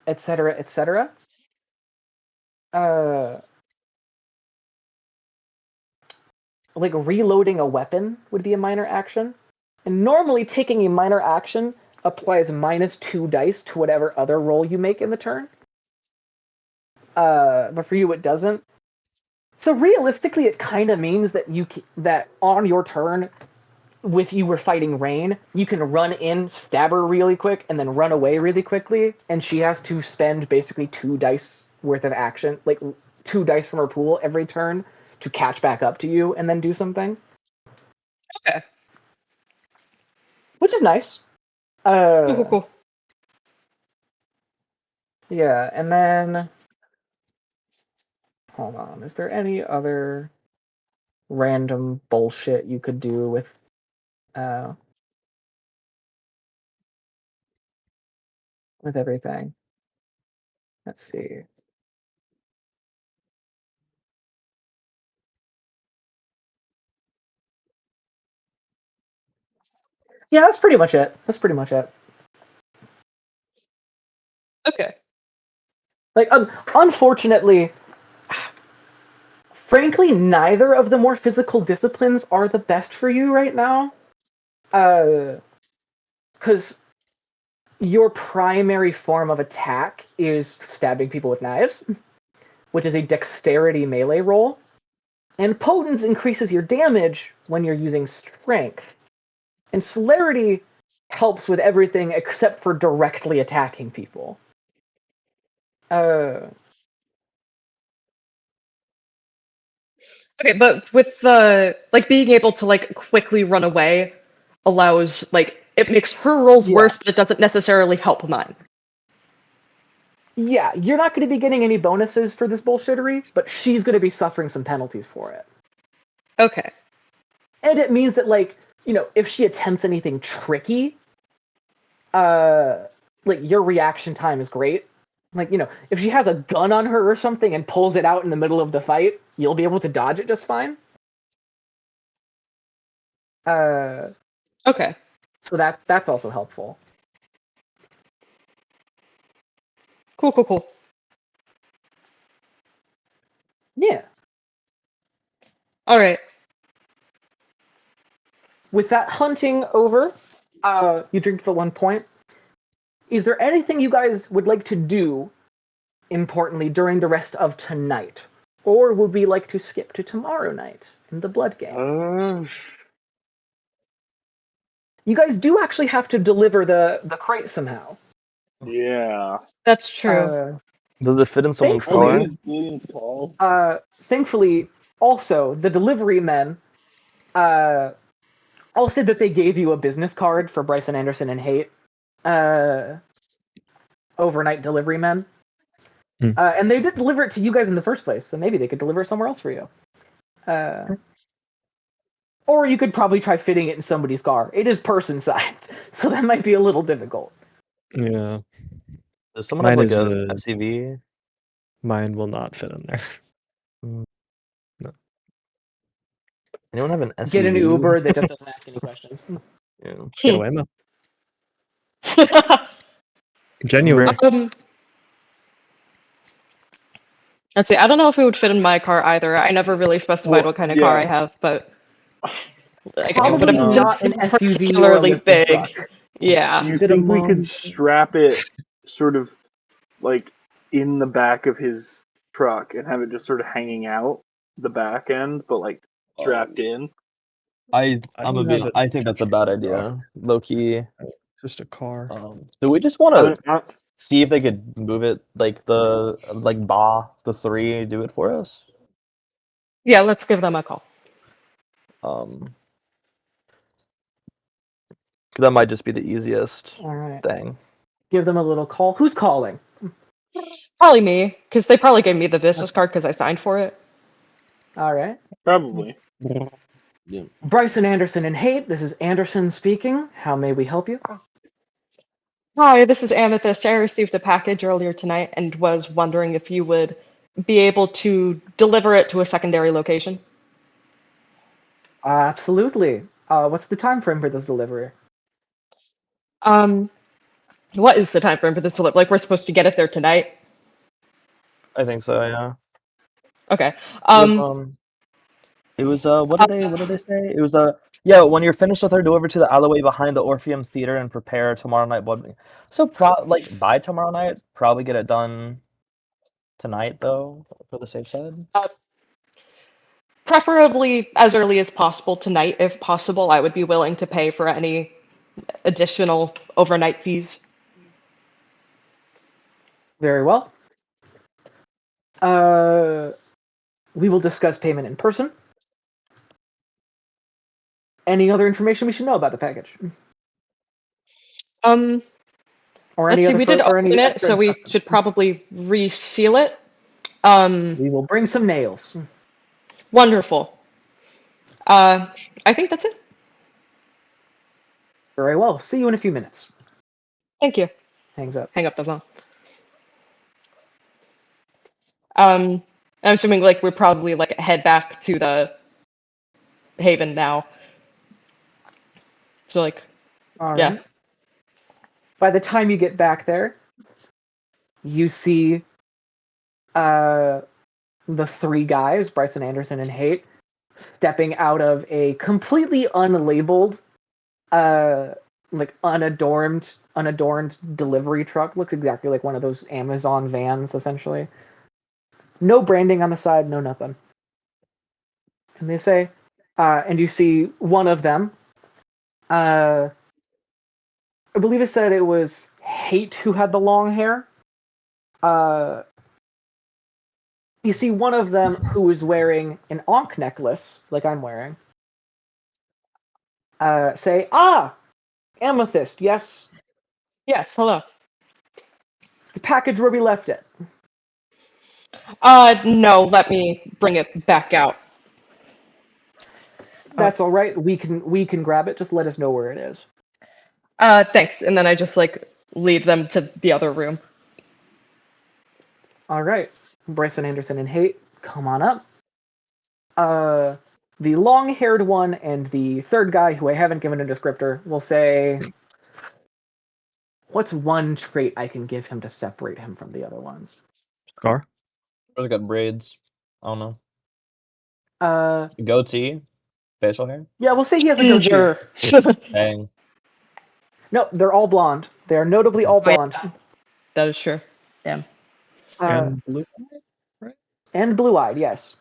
etc., etc. Like reloading a weapon would be a minor action. And normally taking a minor action applies -2 dice to whatever other roll you make in the turn. But for you it doesn't. So realistically, it kind of means that that on your turn, if you were fighting Rain, you can run in, stab her really quick, and then run away really quickly, and she has to spend basically 2 dice worth of action, like 2 dice from her pool every turn to catch back up to you and then do something. Okay. Which is nice. Cool. Yeah, and then hold on. Is there any other random bullshit you could do with everything? Let's see. Yeah, that's pretty much it. Okay. Like, unfortunately, frankly, neither of the more physical disciplines are the best for you right now. Because your primary form of attack is stabbing people with knives, which is a dexterity melee roll. And potence increases your damage when you're using strength. And celerity helps with everything except for directly attacking people. Okay, but with the like being able to like quickly run away allows like it makes her rolls Yeah. worse, but it doesn't necessarily help mine. Yeah, you're not going to be getting any bonuses for this bullshittery, but she's going to be suffering some penalties for it. Okay. And it means that, like, you know, if she attempts anything tricky, like, your reaction time is great. Like, you know, if she has a gun on her or something and pulls it out in the middle of the fight, you'll be able to dodge it just fine. Okay. So that's also helpful. Cool. Yeah. All right. With that hunting over, you drink for 1 point. Is there anything you guys would like to do, importantly, during the rest of tonight? Or would we like to skip to tomorrow night in the blood game? You guys do actually have to deliver the crate somehow. Yeah. That's true. Does it fit in someone's Thankfully, car? William's Paul. Thankfully, also the delivery men. I'll say that they gave you a business card for Bryson Anderson and Haight, overnight delivery men. And they did deliver it to you guys in the first place, so maybe they could deliver it somewhere else for you. Or you could probably try fitting it in somebody's car. It is person-sized, so that might be a little difficult. Yeah. Does someone Mine have like is a SUV? Mine will not fit in there. Anyone have an SUV? Get an Uber that just doesn't ask any questions. Yeah. Get away, Mo. Genuinely. Let's see. I don't know if it would fit in my car either. I never really specified Well, what kind of car yeah. I have, but like, Probably but not an it's SUV or a particularly lifted big. truck. Yeah. Do you Is it a think we could mom? strap it sort of like in the back of his truck and have it just sort of hanging out the back end, but like strapped in? I'm don't a bit. have it. I think that's a bad idea. Low key. Just a car. Do we just want to I, see if they could move it like the the 3 do it for us? Yeah, let's give them a call. That might just be the easiest All right. thing. Give them a little call. Who's calling? Probably me, because they probably gave me the business card because I signed for it. All right. Probably. Bryson Anderson and Haight. This is Anderson speaking. How may we help you? Hi, this is Amethyst. I received a package earlier tonight and was wondering if you would be able to deliver it to a secondary location. Absolutely. What's the time frame for this delivery? What is the time frame for this delivery? Like, we're supposed to get it there tonight? I think so. Yeah. Okay. It was what did they say? It was yeah, when you're finished with her, go over to the alleyway behind the Orpheum Theater and prepare tomorrow night board. So by tomorrow night, probably get it done tonight though, for the safe side. Preferably as early as possible tonight, if possible. I would be willing to pay for any additional overnight fees. Very well. We will discuss payment in person. Any other information we should know about the package? Or any Let's see, other we did or any open it, extra so we instructions? should probably reseal it. We will bring some nails. Wonderful. I think that's it. Very well. See you in a few minutes. Thank you. Hangs up. Hang up the phone. I'm assuming like we're probably like head back to the Haven now. So like, All yeah. right. By the time you get back there, you see the three guys, Bryson Anderson and Haight, stepping out of a completely unlabeled, like unadorned delivery truck. Looks exactly like one of those Amazon vans, essentially. No branding on the side, no nothing. And they say, and you see one of them. I believe it said it was Haight who had the long hair. You see one of them who is wearing an Ankh necklace, like I'm wearing. Say, Amethyst, yes? Yes, hello. It's the package where we left it. No, let me bring it back out. That's all right. We can grab it. Just let us know where it is. Thanks. And then I just like lead them to the other room. All right. Bryson Anderson and Haight, come on up. The long-haired one and the third guy, who I haven't given a descriptor, will say, what's one trait I can give him to separate him from the other ones? Scar? I've got braids. I don't know. Uh, Goatee, facial hair. yeah, we'll say he has a goatee. Ginger. Dang. No, they're all blonde. They are notably all blonde. That is true. Damn. And blue? And blue-eyed, yes.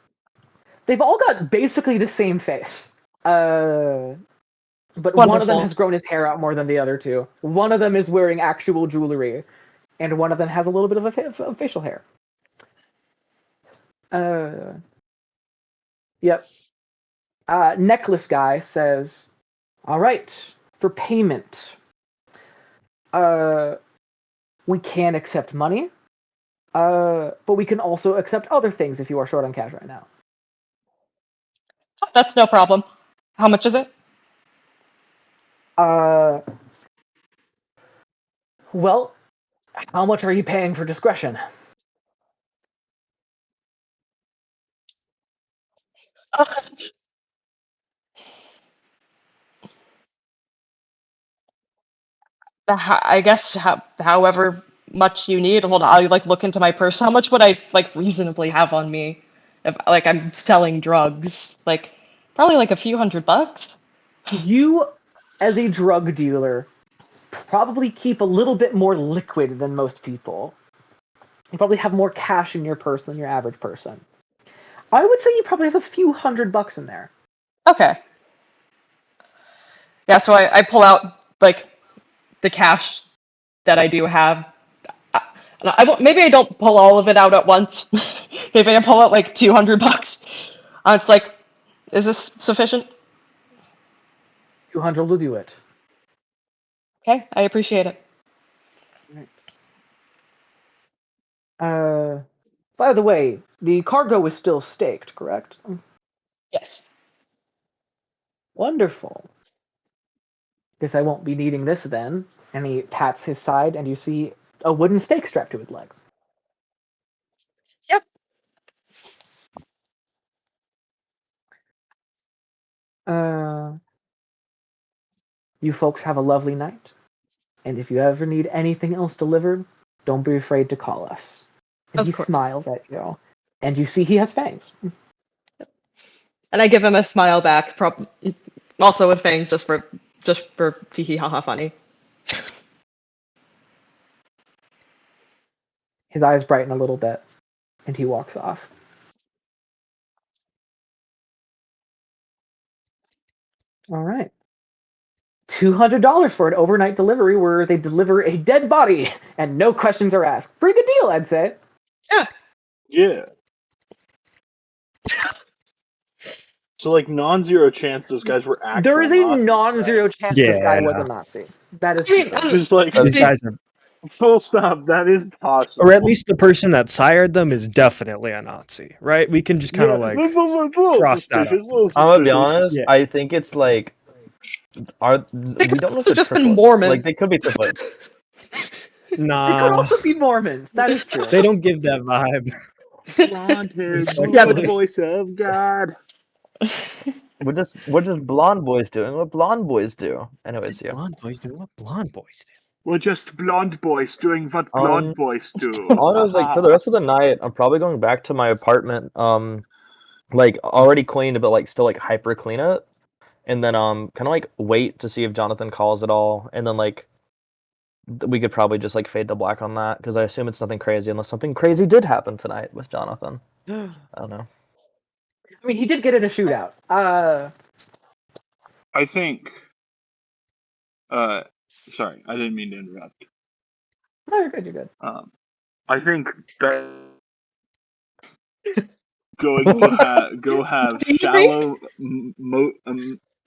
They've all got basically the same face. But one of them Wonderful. has grown his hair out more than the other two. One of them is wearing actual jewelry, and one of them has a little bit of facial hair. Yep. Necklace guy says, all right, for payment, we can accept money, but we can also accept other things if you are short on cash right now. That's no problem. How much is it? Well, how much are you paying for discretion? I guess however much you need. Hold on, I'll like look into my purse. How much would I like reasonably have on me if like I'm selling drugs? Like probably like a few $100. You, as a drug dealer, probably keep a little bit more liquid than most people. You probably have more cash in your purse than your average person. I would say you probably have a few $100 in there. Okay. Yeah, so I pull out like the cash that I do have. I won't, maybe I don't pull all of it out at once. Maybe I pull out like $200. It's like, is this sufficient? 200 will do it. Okay, I appreciate it. By the way, the cargo is still staked, correct? Yes. Wonderful. Guess I won't be needing this then. And he pats his side, and you see a wooden stake strapped to his leg. Yep. You folks have a lovely night. And if you ever need anything else delivered, don't be afraid to call us. And Of he course. smiles at you. And you see he has fangs. And I give him a smile back, also with fangs, just for tee hee ha ha funny. His eyes brighten a little bit, and he walks off. All right. $200 for an overnight delivery where they deliver a dead body and no questions are asked. Pretty good deal, I'd say. Yeah. Yeah. So like non-zero chance those guys were actual There is a Nazis, non-zero right? chance this guy Yeah. was a Nazi. That is I mean, confirmed. Just like These guys are, full stop. That is possible. or at least the person that sired them is definitely a Nazi, right? We can just kind of like that's a little cross that suspicious, up. little I'm gonna be suspicious. honest. Yeah. I think it's like, we don't know if also they're just been triplets. Mormon. Like they could be triplets. They could Nah, also be Mormons. That is true. they don't give that vibe. Blonde hair, Respectfully. Yeah, but- voice of God. We're just blonde boys doing what blonde boys do. Anyways, yeah. Blonde boys do what blonde boys do. We're just blonde boys doing what blonde boys do. All I was like, for the rest of the night, I'm probably going back to my apartment. Like already cleaned, but like still like hyper clean it, and then kind of like wait to see if Jonathan calls at all, and then like we could probably just like fade to black on that because I assume it's nothing crazy unless something crazy did happen tonight with Jonathan. I don't know. I mean, he did get in a shootout. I think. Sorry, I didn't mean to interrupt. No, you're good. You're good. I think that going to go have Do you shallow,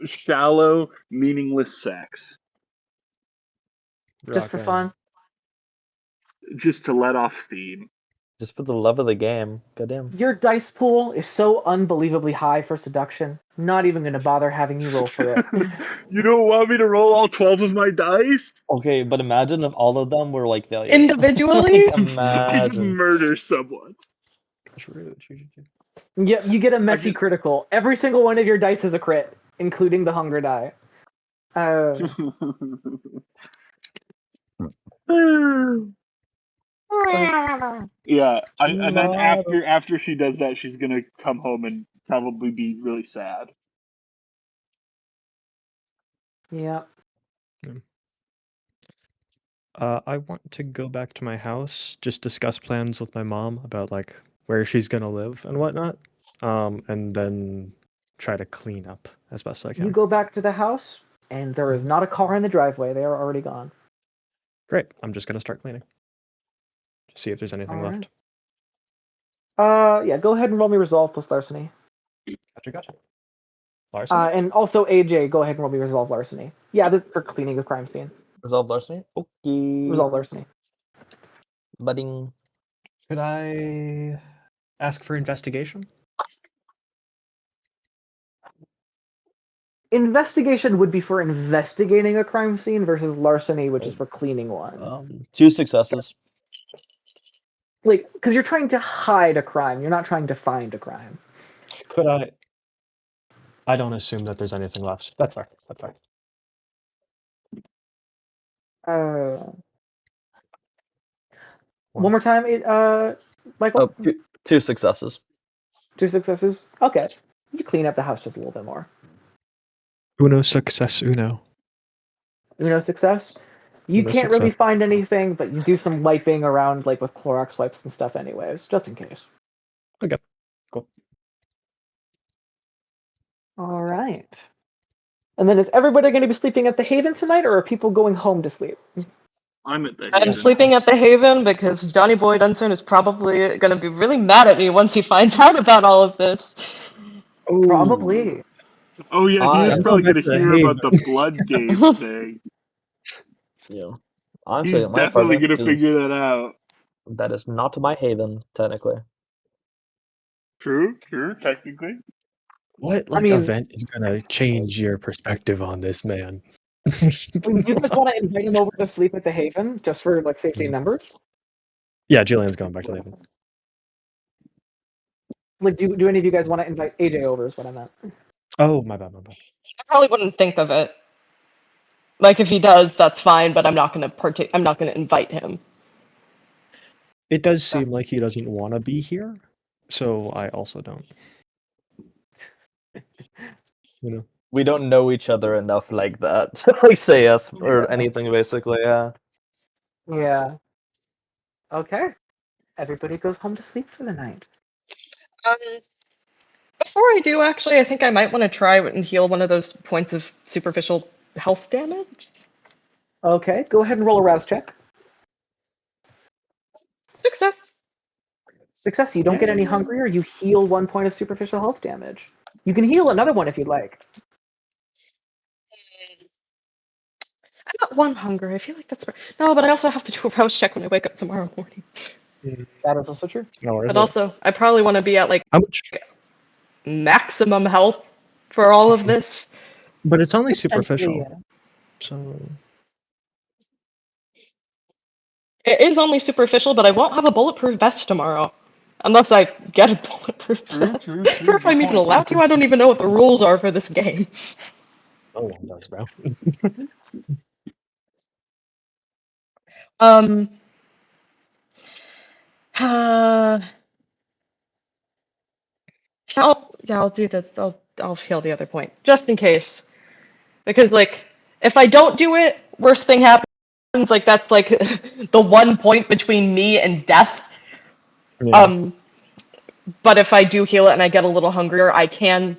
shallow, meaningless sex Just for fun. just to let off steam. Just for the love of the game. Goddamn. Your dice pool is so unbelievably high for seduction. Not even going to bother having you roll for it. You don't want me to roll all 12 of my dice? Okay, but imagine if all of them were like failures. Individually? I just Imagine. murder someone. True. Yeah, you get a messy critical. Every single one of your dice is a crit, including the hunger die. Yeah, and then after she does that, she's gonna come home and probably be really sad. Yeah. I want to go back to my house, just discuss plans with my mom about like where she's gonna live and whatnot, and then try to clean up as best I can. You go back to the house, and there is not a car in the driveway. They are already gone. Great. I'm just gonna start cleaning. See if there's anything All left. Yeah, go ahead and roll me resolve plus larceny. Gotcha. Larson? And also AJ, go ahead and roll me resolve larceny. Yeah, this is for cleaning a crime scene. Resolve larceny? Okay. Resolve larceny. Budding. Could I ask for investigation? Investigation would be for investigating a crime scene versus larceny, which is for cleaning one. 2 successes. Like, because you're trying to hide a crime, you're not trying to find a crime. Could I? I don't assume that there's anything left. That's fair. One more time, Michael. Oh, 2 successes. 2 successes. Okay, you clean up the house just a little bit more. Uno success uno. Uno success. You Uno can't really success. find anything, but you do some wiping around, like with Clorox wipes and stuff, anyways, just in case. Okay. Cool. All right. And then is everybody going to be sleeping at the Haven tonight, or are people going home to sleep? I'm at the I'm Haven. sleeping at the Haven because Johnny Boy Dunson is probably going to be really mad at me once he finds out about all of this. Probably. Oh yeah, he was I'm probably going gonna back to the hear about Haven. the blood game thing. Yeah. I'm He's saying my definitely apartment gonna is figure that out. that is not my haven, technically. True, technically. What I mean, event is gonna change your perspective on this man? do you guys want to invite him over to sleep at the Haven just for safety in numbers? Yeah, Julian's going back to the event. Do any of you guys want to invite AJ over? Is what I meant. Oh, my bad. I probably wouldn't think of it. Like if he does, that's fine, but I'm not gonna I'm not gonna invite him. It does seem like he doesn't want to be here, so I also don't. We don't know each other enough like that to like say yes or anything, basically. Yeah. Yeah. Okay. Everybody goes home to sleep for the night. Before I do, actually, I think I might want to try and heal one of those points of superficial health damage. Okay. Go ahead and roll a rouse check. Success. Success. You don't get any hungrier. You heal 1 point of superficial health damage. You can heal another one if you'd like. I got 1 hunger. I feel like that's no, but I also have to do a rouse check when I wake up tomorrow morning. That is also true. But also, I probably want to be at like How much? maximum health for all of this. But it's only Essentially, superficial, yeah. so It is only superficial, but I won't have a bulletproof vest tomorrow. Unless I get a bulletproof vest. Or if I'm even allowed to, I don't even know what the rules are for this game. no one does, bro. I'll do this. I'll heal the other point just in case, because like if I don't do it, worst thing happens. Like that's like the 1 point between me and death. Yeah. But if I do heal it and I get a little hungrier, I can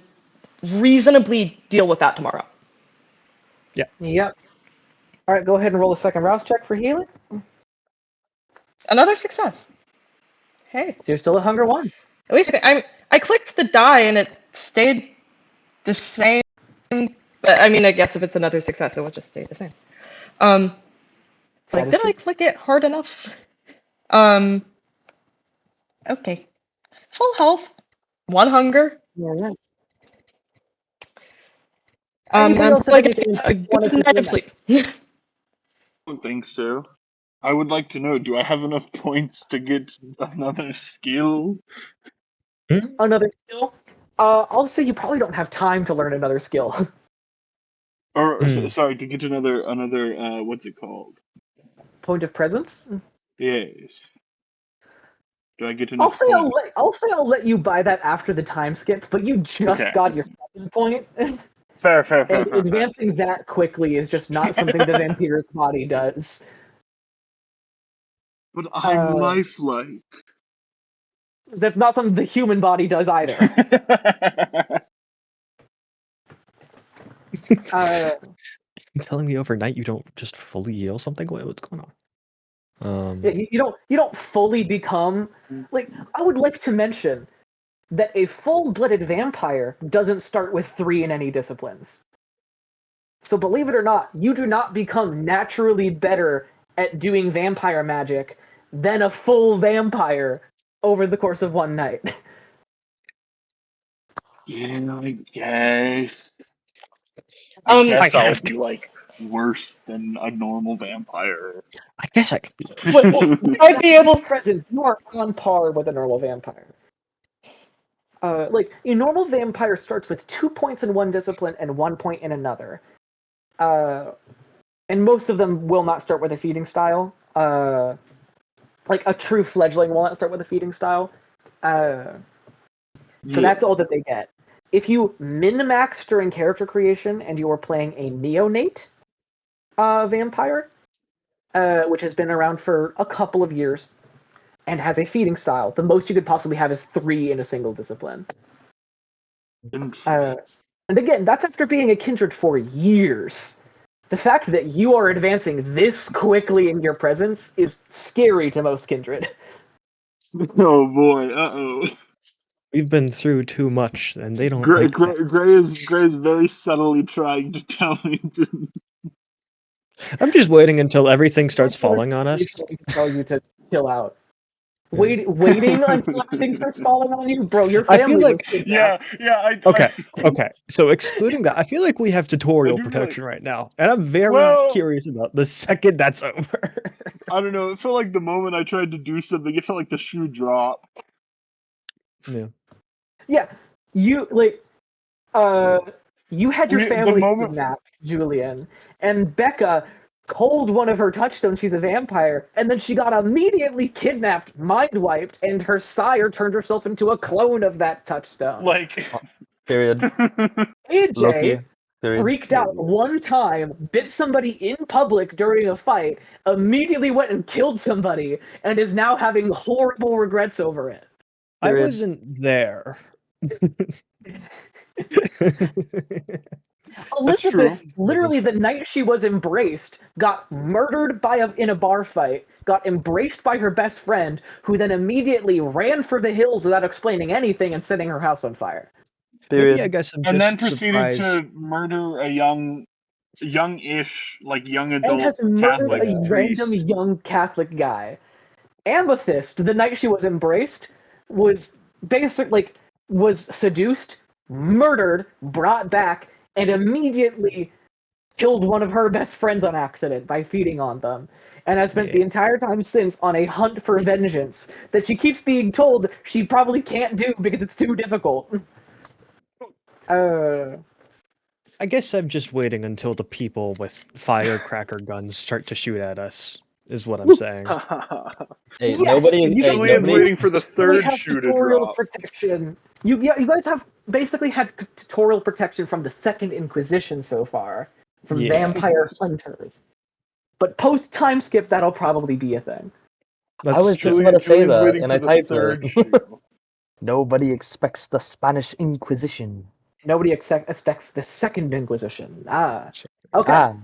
reasonably deal with that tomorrow. Yep. All right. Go ahead and roll a second rouse check for healing. Another success. Hey, So you're still at hunger 1. at least I clicked the die and it stayed the same. But I mean, I guess if it's another success, it will just stay the same. Like, did I click it hard enough? Okay. Full health, 1 hunger. Yeah. And else have like anything a you wanted good to night of say? sleep. I don't think so. I would like to know, do I have enough points to get another skill? Another skill? I'll say you probably don't have time to learn another skill. Or sorry, to get another what's it called? Point of presence? Yes. Do I get I'll enough say points? I'll let you buy that after the time skip, but you just Okay. got your second point. Fair. And advancing that quickly is just not something the vampiric body does. But I'm lifelike. That's not something the human body does either. You're telling me overnight you don't just fully heal something? What's going on? Yeah, you don't fully become like. I would like to mention that a full-blooded vampire doesn't start with 3 in any disciplines. So believe it or not, you do not become naturally better at doing vampire magic than a full vampire over the course of one night. Yeah, I guess. I I'll have be like worse than a normal vampire. I guess I could be. I'd be able. Presence, you are on par with a normal vampire. Like a normal vampire starts with 2 points in one discipline and 1 point in another. And most of them will not start with a feeding style. Like a true fledgling will not start with a feeding style. So that's all that they get. If you min-max during character creation and you are playing a neonate vampire, which has been around for a couple of years and has a feeding style, the most you could possibly have is 3 in a single discipline. And again, that's after being a kindred for years. The fact that you are advancing this quickly in your presence is scary to most kindred. Oh boy, uh-oh. We've been through too much, and they don't Gray like that. is very subtly trying to tell me to I'm just waiting until everything starts Social falling on us. expectation to tell you to chill out. Waiting until everything starts falling on you, bro. Your I feel family was like kidnapped. okay, okay. So excluding that, I feel like we have tutorial I do feel protection right now, and I'm very Well- curious about the second that's over. I don't know. It felt like the moment I tried to do something, it felt like the shoe dropped. Yeah. Yeah, you you had your The family moment- kidnapped, Julian, and Becca told one of her touchstones she's a vampire, and then she got immediately kidnapped, mind wiped, and her sire turned herself into a clone of that touchstone. Like, Period. AJ Loki. Period. freaked out one time, bit somebody in public during a fight, immediately went and killed somebody, and is now having horrible regrets over it. I Period. wasn't there. Elizabeth, true. literally That the night she was embraced, got murdered in a bar fight, got embraced by her best friend, who then immediately ran for the hills without explaining anything and setting her house on fire. Period. Maybe I guess I'm and just then proceeded surprised. to murder a youngish, like young And adult has murdered Catholic a priest. random young Catholic guy. Amethyst, the night she was embraced, was was seduced, murdered, brought back, and immediately killed one of her best friends on accident by feeding on them, and has spent the Yeah. entire time since on a hunt for vengeance that she keeps being told she probably can't do because it's too difficult. I guess I'm just waiting until the people with firecracker guns start to shoot at us. Is what I'm saying. Hey, Yes, nobody. you Hey, guys Julian's nobody. waiting for the really third have shoe to tutorial drop. protection. You guys have basically had tutorial protection from the Second Inquisition so far, from Yeah. vampire hunters. But post time skip, that'll probably be a thing. That's I was true. just about to say Julian's that, waiting and for I the typed third it. shoe. Nobody expects the Spanish Inquisition. Nobody expects the Second Inquisition. Okay. Ah,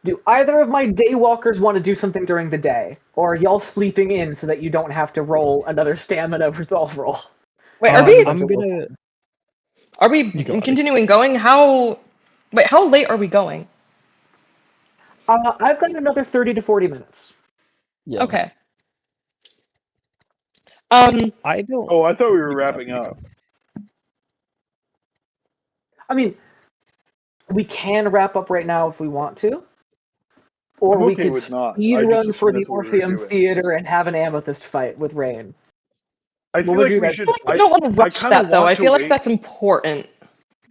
Do either of my daywalkers want to do something during the day, or are y'all sleeping in so that you don't have to roll another stamina resolve roll? Wait, I'm gonna. are we You go, Abby. continuing going? How late are we going? I've got another 30 to 40 minutes. yeah. Okay. I don't. Oh, I thought we were You go, wrapping you go. up. I mean, we can wrap up right now if we want to, or I'm we okay could with not. speed I just run for assumed the that's what we were Orpheum doing. Theater and have an amethyst fight with Rain. I What feel would like you we guys should. do? I don't want to rush kinda that though. want I to feel like wait. that's important.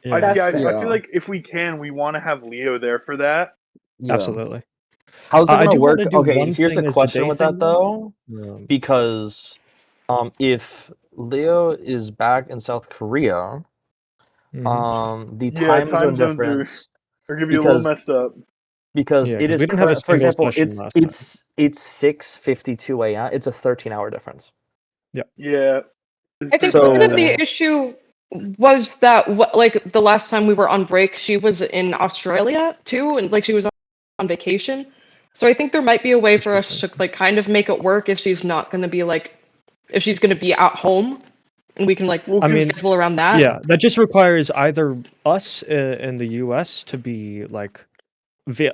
Yeah, That's I fair. feel like if we can, we want to have Leo there for that. Yeah. absolutely. How's it I gonna do work? wanna do Okay, one here's thing a as a question day with thing, that though, Um, because if Leo is back in South Korea, the Yeah, time zone time zones difference are gonna be a little because messed up. because Yeah, it 'cause is we didn't have a for single example, session last time. it's 6:52 a.m. It's a 13-hour difference. Yeah. I think So- part of the issue was that the last time we were on break, she was in Australia too, and like she was on vacation. So I think there might be a way for us to like kind of make it work if she's not going to be if she's going to be at home, and we can Well, I mean, schedule around that. yeah, that just requires either us in the U.S. to be like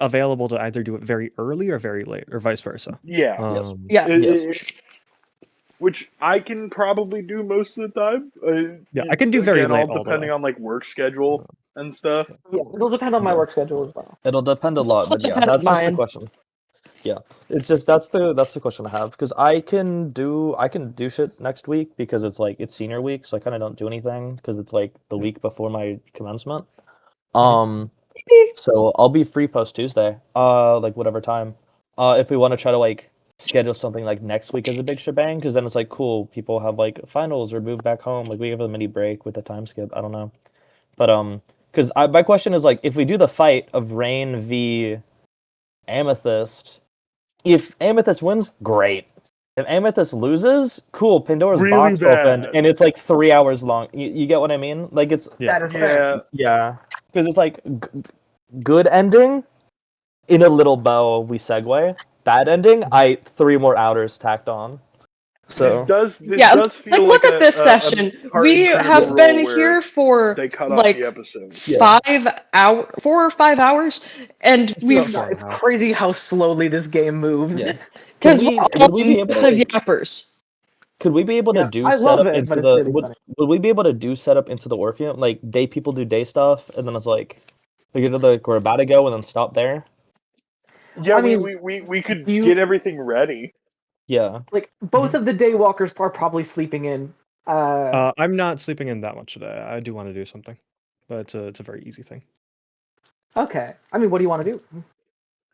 available to either do it very early or very late, or vice versa. yeah. Yes. Yeah. Yes. Which I can probably do most of the time. Yeah, I can do very again, late all all the depending way. on like work schedule and stuff. Yeah, it'll depend on my work schedule as well. It'll depend a lot, but yeah, depend on that's just the mine. question. Yeah, it's just that's the question I have because I can do shit next week because it's senior week, so I kind of don't do anything because it's like the week before my commencement. So I'll be free post Tuesday, like whatever time. If we want to try to like schedule something like next week as a big shebang, because then it's like cool. People have like finals or move back home. Like we have a mini break with a time skip. I don't know, but because my question is like if we do the fight of Rain v Amethyst, if Amethyst wins, great. If Amethyst loses, cool. Pandora's Really box bad. opened, and it's like 3 hours long. You get what I mean? Like it's Yeah. That is fair. Yeah. because it's like good ending in a little bow. We segue. Bad ending. 3 more outers tacked on. So This Yeah, does feel look at this a session. part We in Critical have Role been where here for they cut off like the episode. yeah, 4 or 5 hours, and It's we've about 4 and a It's half. crazy how slowly this game moves. yeah. because we're all Would we be able to massive like? yappers. Could we be able to Yeah, do I love setup it, into but it's the really funny. would we be able to do setup into the Orpheum? Like day people do day stuff, and then it's like we're about to go and then stop there. Yeah, I mean, we could you- get everything ready. Yeah. Like both of the daywalkers are probably sleeping in. I'm not sleeping in that much today. I do want to do something, but it's a very easy thing. Okay. I mean, what do you want to do?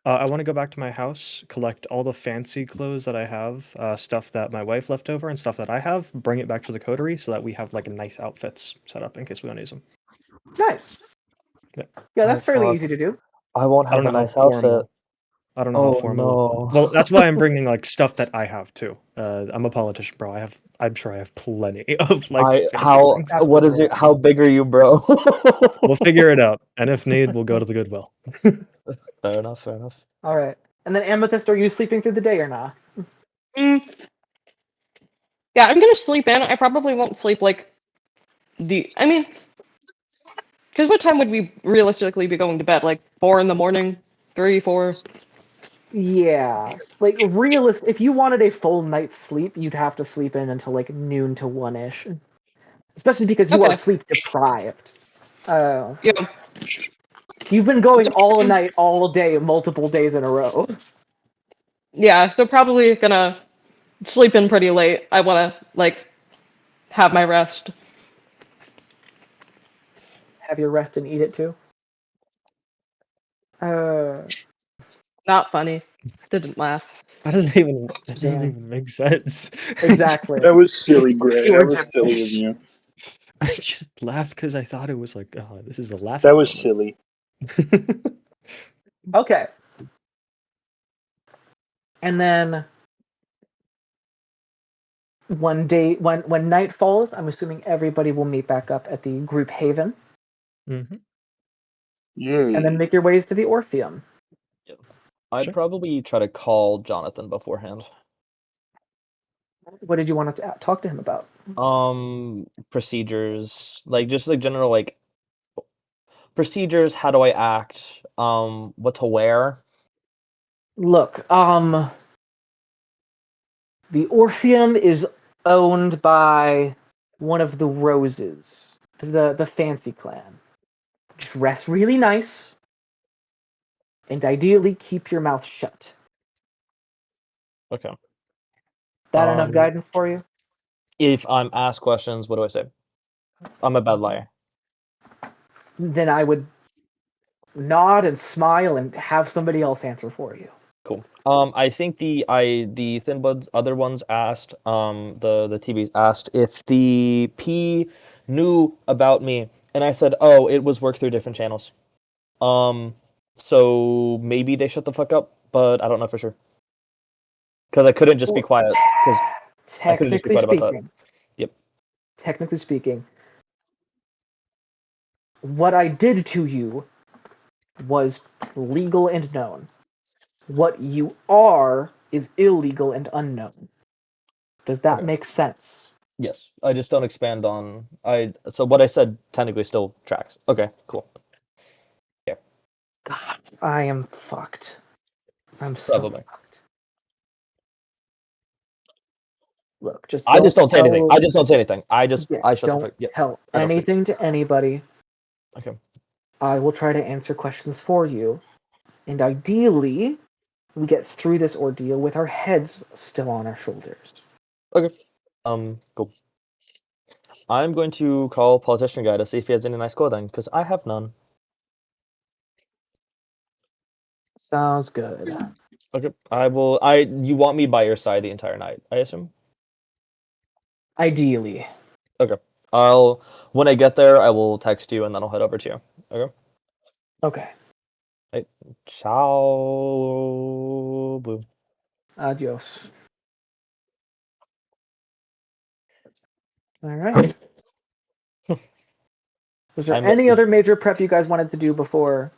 I want to go back to my house, collect all the fancy clothes that I have, stuff that my wife left over, and stuff that I have. Bring it back to the coterie so that we have like nice outfits set up in case we want to use them. Nice. Yeah. Yeah, that's fairly fuck. easy to do. I won't I don't have know a how nice outfit. formal. I don't know how Oh formal. no. Well, that's why I'm bringing like stuff that I have too. I'm a politician, bro. I'm sure I have plenty of like fancy things. What is it? How big are you, bro? We'll figure it out, and if need, we'll go to the Goodwill. Fair enough. Fair enough. All right. And then Amethyst, are you sleeping through the day or not? Mm. Yeah, I'm gonna sleep in. I probably won't sleep like I mean, because what time would we realistically be going to bed? Like 4 in the morning, 3, 4. Yeah. Like if you wanted a full night's sleep, you'd have to sleep in until like noon to 1-ish. Especially because you are Okay. sleep deprived. Yeah. You've been going all night, all day, multiple days in a row. Yeah, so probably gonna sleep in pretty late. I wanna like have my rest. Have your rest and eat it too. Not funny. Didn't laugh. That doesn't Damn. even make sense. Exactly. That was silly, Gray. You That were was silly of gibberish. you. I just laughed because I thought it was like, oh, this is a laugh. That was silly. Okay. And then one day when night falls, I'm assuming everybody will meet back up at the group haven Mhm. Yay. and then make your ways to the Orpheum. I'd Sure. probably try to call Jonathan beforehand. What did you want to talk to him about? Procedures, like just like general like procedures. How do I act? What to wear? Look, the Orpheum is owned by one of the Roses, the fancy clan. Dress really nice, and ideally keep your mouth shut. Okay. That enough Um, guidance for you? If I'm asked questions, what do I say? I'm a bad liar. Then I would nod and smile and have somebody else answer for you. Cool. I think the Thin Bloods other ones asked, the TVs asked if the P knew about me, and I said, oh, it was worked through different channels. So maybe they shut the fuck up, but I don't know for sure. Because I couldn't just be quiet. Because I couldn't just be Technically quiet about that. speaking. Yep. Technically speaking. What I did to you was legal and known. What you are is illegal and unknown. Does that Okay. make sense? Yes. I just don't expand on so what I said technically still tracks. Okay, cool. God, I am fucked. I'm so Probably. fucked. Look, just I just don't say anything. tell- I just don't say anything. I shut the don't fuck. Yeah. tell I don't speak. anything to anybody. Okay. I will try to answer questions for you. And ideally, we get through this ordeal with our heads still on our shoulders. Cool. I'm going to call politician guy to see if he has any nice clothing because I have none. Sounds good. Okay. You want me by your side the entire night, I assume? Ideally. When I get there, I will text you and then I'll head over to you. Okay. Okay. Hey, ciao. Boo. Adios. All right. Was there I miss any you. other major prep you guys wanted to do before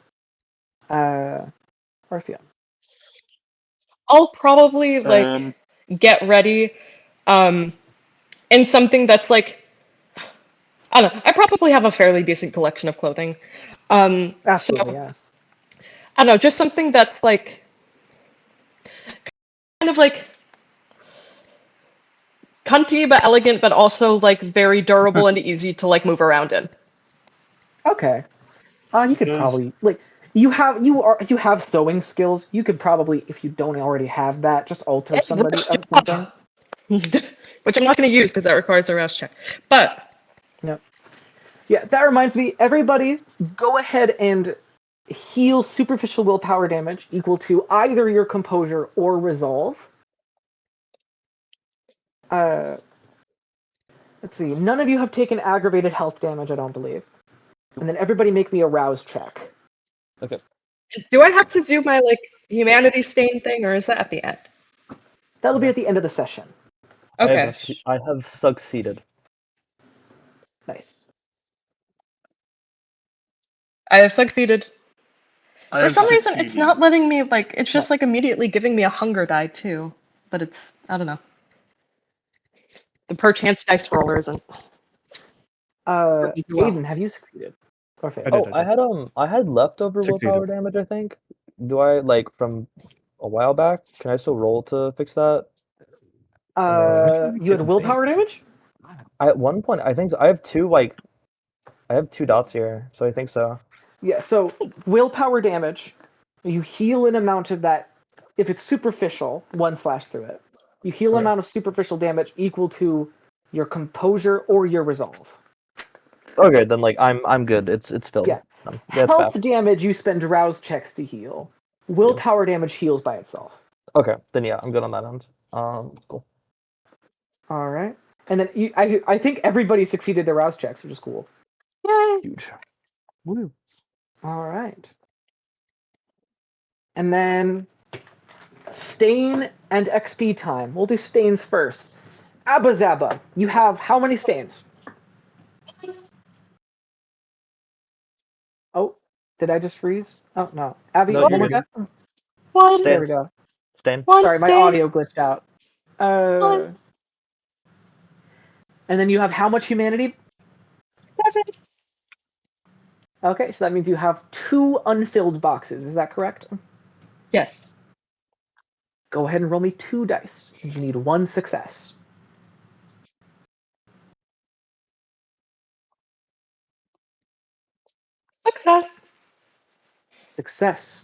Orpheum? I'll probably like Um, get ready And something that's like, I don't know, I probably have a fairly decent collection of clothing. Absolutely, So yeah. I don't know, just something that's like kind of like cunty but elegant, but also like very durable and easy to like move around in. Okay. You could Because- probably like you have sewing skills. You could probably, if you don't already have that, just alter somebody of something. Which I'm not going to use because that requires a rouse check. But No. Yeah, that reminds me. Everybody, go ahead and heal superficial willpower damage equal to either your composure or resolve. Uh, let's see. None of you have taken aggravated health damage, I don't believe. And then everybody make me a rouse check. do I have to do my like humanity stain thing, or is that at the end? That'll be Okay. at the end of the session. Okay. I have succeeded. Nice. I have succeeded. I For have some reason, it's succeeded. not letting me like. It's just Nice. like immediately giving me a hunger die too. But it's I don't know. The perchance dice roller isn't. Aiden, have you succeeded? Or failed? I did. I had leftover Succeeded. willpower damage, I think. Do I like from a while back? Can I still roll to fix that? You had willpower damage? At one point, I think so. I have two dots here, so I think so. Yeah, so willpower damage, you heal an amount of that. If it's superficial, 1 slash through it. You heal an Okay. amount of superficial damage equal to your composure or your resolve. Okay, then like I'm good. It's filled. Yeah. Yeah, it's Health back. damage, you spend rouse checks to heal. Willpower damage heals by itself. Okay, then yeah, I'm good on that end. Cool. All right. And then I think everybody succeeded their rouse checks, which is cool. Huge. Woo. All right. And then stain and XP time. We'll do stains first. Abba Zaba, you have how many stains? Oh, did I just freeze? Oh no. Abby, No, one you're more good. time. One. There we Stains. go. Stain. One Sorry, my stain. audio glitched out. One. And then you have how much humanity? 7. Okay, so that means you have 2 unfilled boxes. Is that correct? Yes. Go ahead and roll me 2 dice. You need 1 success. Success. Success.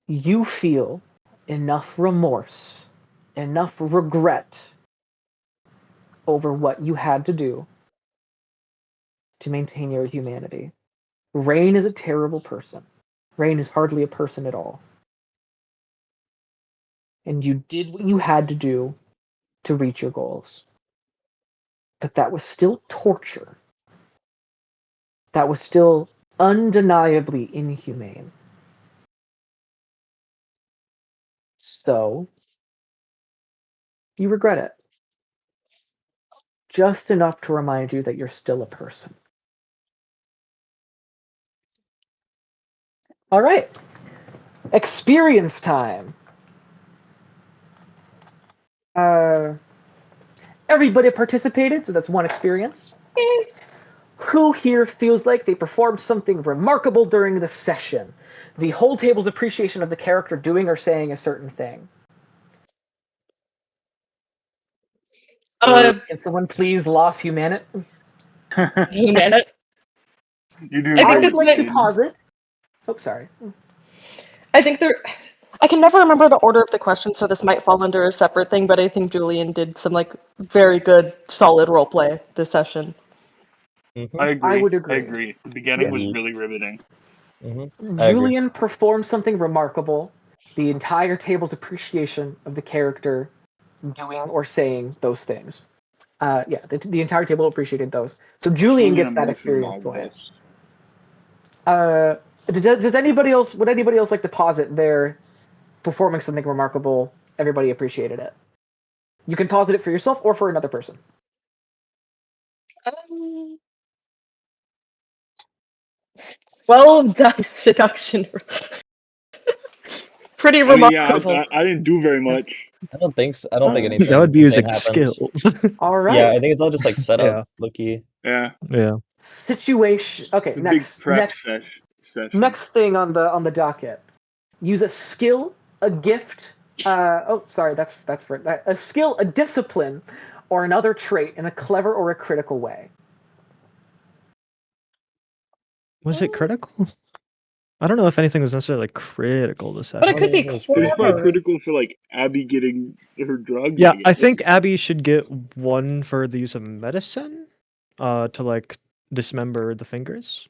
You feel enough remorse, enough regret over what you had to do to maintain your humanity. Rain is a terrible person. Rain is hardly a person at all. And you did what you had to do to reach your goals. But that was still torture. That was still undeniably inhumane. So, you regret it. Just enough to remind you that you're still a person. All right. Experience time. Everybody participated, so that's 1 experience. Who here feels like they performed something remarkable during the session? The whole table's appreciation of the character doing or saying a certain thing. Can someone please loss humanity? Humanity. You're doing I I think great, would it's like to Aiden. pause it. Oh, sorry. I think there. I can never remember the order of the question, so this might fall under a separate thing. But I think Julian did some like very good, solid role play this session. Mm-hmm. I agree. I would agree. I agree. The beginning Yes. was really riveting. Mm-hmm. I agree. Julian performed something remarkable. The entire table's appreciation of the character doing or saying those things. Yeah, the entire table appreciated those. So Julian gets that experience point. Does anybody else? Would anybody else like to posit their performing something remarkable? Everybody appreciated it. You can posit it for yourself or for another person. 12 dice seduction. Pretty I mean, remarkable. I didn't do very much. I don't think so. I don't think Oh. anything. That would be insane using happened. skills. All right. Yeah, I think it's all just like setup, Yeah. Loki. Yeah, Yeah. Situation. Okay, it's a big next prep session. next thing on the docket. Use a skill, a gift. That's for a skill, a discipline, or another trait in a clever or a critical way. Was it critical? I don't know if anything was necessarily critical this But it session. could be It was It was probably clever. critical for like Abby getting her drugs. Yeah, I guess. think Abby should get one for the use of medicine, to like dismember the fingers.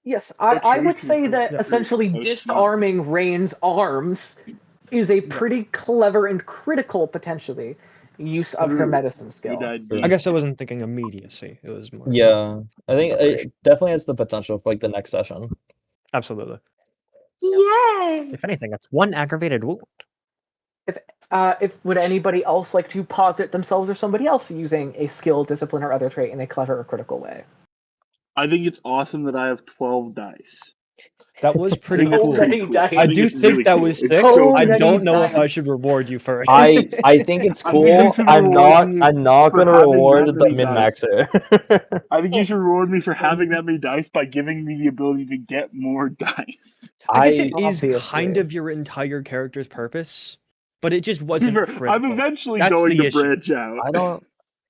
Yes, I would say that Yeah. essentially That was smart. disarming Rain's arms is a pretty clever and critical, potentially, use of her True. medicine skill. Good idea. I guess I wasn't thinking immediacy. It was more. Yeah, I think Preparation. it definitely has the potential for like the next session. Absolutely. Yay! If anything, it's one aggravated wound. If would anybody else like to posit themselves or somebody else using a skill, discipline, or other trait in a clever or critical way? I think it's awesome that I have 12 dice. That was pretty So cool. many dice. I do it's think really that cool. was It's sick. so I many don't know if I dice. should reward you for it. I think it's I think you cool. should I'm reward me not for gonna having reward that the many min dice. maxer. I think you should reward me for having that many dice by giving me the ability to get more dice. I guess it is Obviously. kind of your entire character's purpose, but it just wasn't I'm critical. eventually That's going the to issue. branch out. I don't.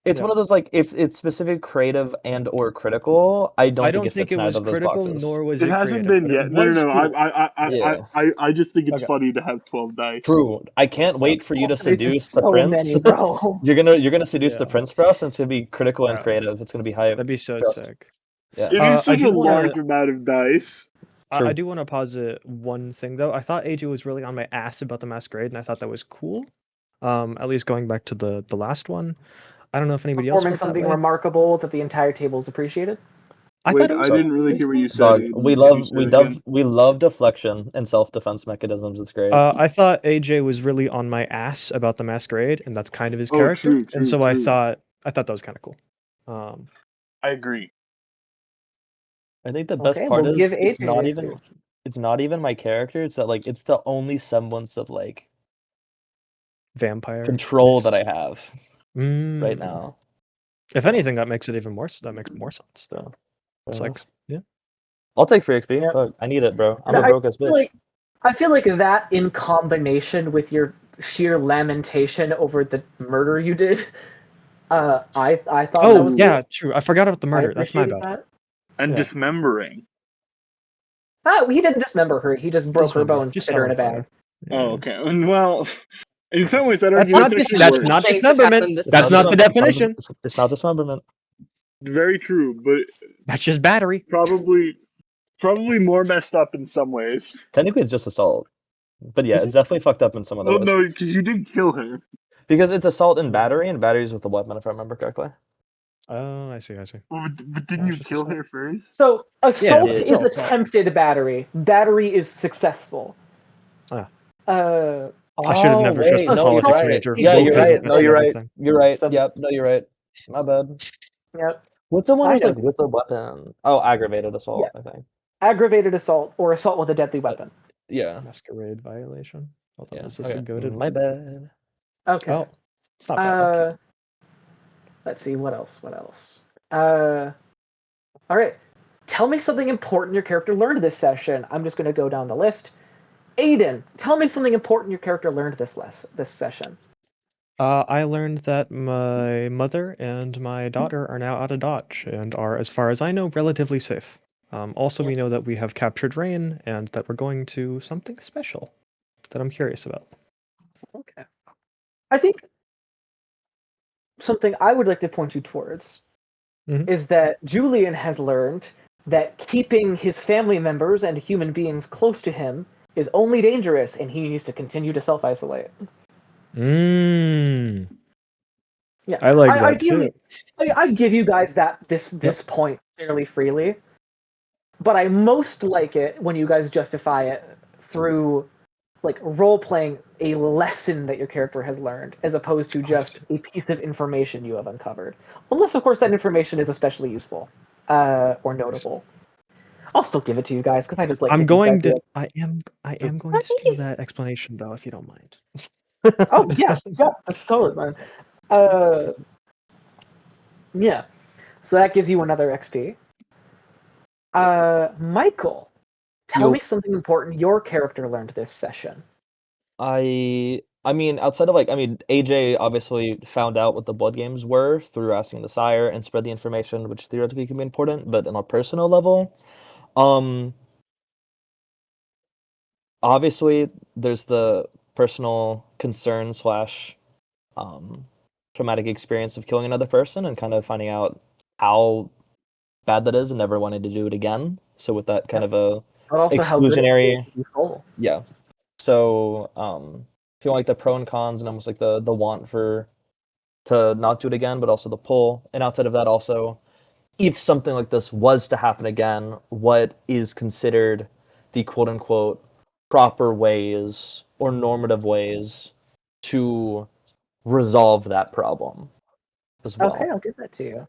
It's Yeah. one of those like if it's specific creative and or critical. I don't think it fits it was neither of those critical, boxes. nor was It it hasn't creative, been but yet. it No, was no. cool. Yeah. I just think it's Okay. funny to have 12 dice. True. I can't wait for you to This is seduce the so prince. many, bro. You're gonna seduce the Yeah. prince for us, and it's gonna be critical and Yeah. creative. It's gonna be hype. That'd be so Trust. sick. Yeah. It is I such do a wanna- large amount of dice. I True. do want to posit one thing though. I thought AJ was really on my ass about the masquerade, and I thought that was cool. At least going back to the last one. I don't know if anybody else Performing felt that something way. remarkable that the entire table is appreciated. I Wait, thought it was I didn't really hear what you said. Dog, Aiden. we Can love you say it again? we love deflection and self defense mechanisms. It's great. I thought AJ was really on my ass about the masquerade, and that's kind of his Oh, character. true, and so I true. thought that was kind of cool. I agree. I think the best Okay, part we'll is give it's AJ not his even due. it's not even my character. It's that like it's the only semblance of like Vampire control that I have right Mm. now. If anything, that makes it even more. That makes more sense. So It's fair like, enough. yeah. I'll take free XP. Yep. Fuck, I need it, bro. I'm No, a broke ass bitch. I feel like that in combination with your sheer lamentation over the murder you did, I thought that Oh was yeah, cool. true. I forgot about the I murder. That's my appreciated bad. that. And Yeah. dismembering. He didn't dismember her. He just broke her Dismember. bones, Just put her in a set her bag. on Oh, okay. And well, in some ways, I don't That's think not it's dis- actually that's worse. not Things have dismemberment. happened this That's not the session. definition. It's not dismemberment. Very true, but That's just battery. probably more messed up in some ways. Technically, it's just assault. But yeah, Is it's definitely fucked up in some other Well, ways. no, because you did kill her. Because it's assault and battery is with a weapon, if I remember correctly. Oh, I see. Well, but didn't Yeah, you it's just kill assault. her first? So assault but is it's assault. attempted battery. Battery is successful. Ah. Uh, I should have never trusted no, Call you're of Duty right. Teenager. Yeah, Woke you're isn't right. No, missing you're right. everything. You're right. So- Yep. No, you're right. My bad. Yep. What's the one I with like know. with a weapon? Oh, aggravated assault. I think. Aggravated assault or assault with a deadly weapon. Yeah. Masquerade violation. Hold on, Yeah. is this Okay. a goated My one? bad. Okay. Oh, it's not bad. Okay. Let's see, what else? All right. Tell me something important your character learned this session. I'm just going to go down the list. Aiden, tell me something important your character learned this session. I learned that my mother and my daughter are now out of Dodge and are, as far as I know, relatively safe. Also, we know that we have captured Rain and that we're going to something special that I'm curious about. Okay. I think something I would like to point you towards Mhm. is that Julian has learned that keeping his family members and human beings close to him is only dangerous, and he needs to continue to self-isolate. Yeah, Yeah, I like that ideally, too. I give you guys this point fairly freely, but I most like it when you guys justify it through like role playing a lesson that your character has learned, as opposed to just a piece of information you have uncovered. Unless, of course, that information is especially useful or notable. I'll still give it to you guys because I just like. I'm giving you going guys to. the- I am going to steal that explanation though, if you don't mind. Oh yeah, that's totally fine. Yeah. So that gives you another XP. Michael, tell Yo. me something important your character learned this session. I mean, outside of AJ obviously found out what the blood games were through asking the sire and spread the information, which theoretically can be important, but on a personal level, obviously there's the personal concern slash traumatic experience of killing another person and kind of finding out how bad that is and never wanting to do it again. So with that kind of a But also how good it exclusionary, feels to be full. yeah. So feeling like the pro and cons and almost like the want to not do it again, but also the pull. And outside of that, also, if something like this was to happen again, what is considered the quote unquote proper ways or normative ways to resolve that problem as well. Okay, I'll give that to you.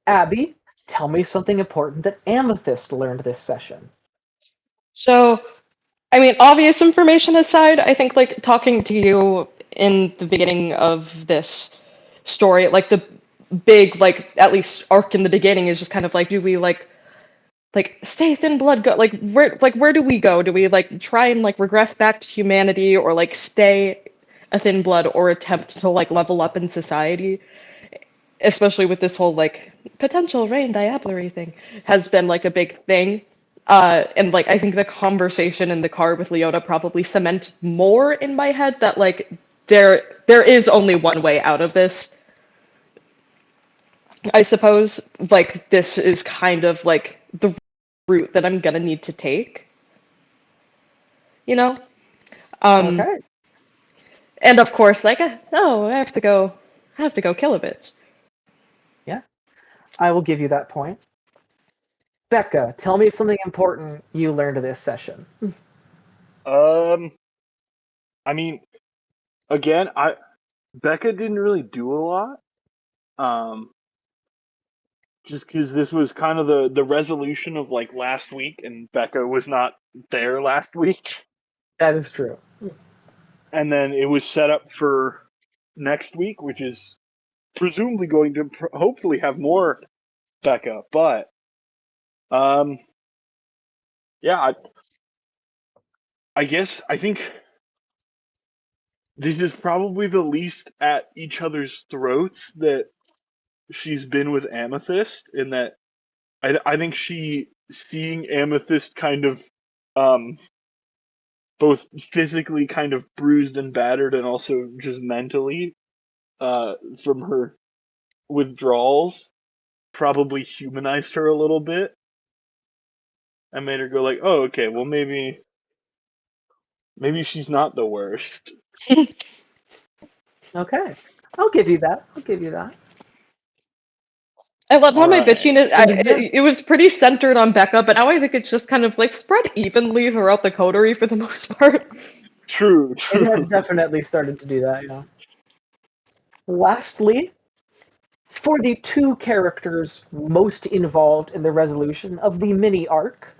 Abby, tell me something important that Amethyst learned this session. So, I mean, obvious information aside, I think like talking to you in the beginning of this story, like the big like at least arc in the beginning is just kind of like, do we like stay thin blood go where do we go? Do we like try and like regress back to humanity or like stay a thin blood or attempt to like level up in society? Especially with this whole like potential rain diablerie thing has been like a big thing. And like I think the conversation in the car with Leota probably cemented more in my head that like there is only one way out of this. I suppose like this is kind of like the route that I'm gonna need to take. You know? Okay. And of course, like no, I have to go kill a bitch. Yeah. I will give you that point. Becca, tell me something important you learned this session. I mean, again, Becca didn't really do a lot. Just because this was kind of the resolution of like last week, and Becca was not there last week, That is true. and then it was set up for next week, which is presumably going to hopefully have more Becca. But yeah, I guess I think this is probably the least at each other's throats that she's been with Amethyst, in that I think seeing Amethyst kind of both physically kind of bruised and battered and also just mentally from her withdrawals probably humanized her a little bit and made her go like, oh, okay, well maybe she's not the worst. Okay. I'll give you that. I love how All my right. bitchiness. And yeah. It was pretty centered on Becca, but now I think it's just kind of like spread evenly throughout the coterie for the most part. True. It has definitely started to do that, yeah. Lastly, for the two characters most involved in the resolution of the mini arc,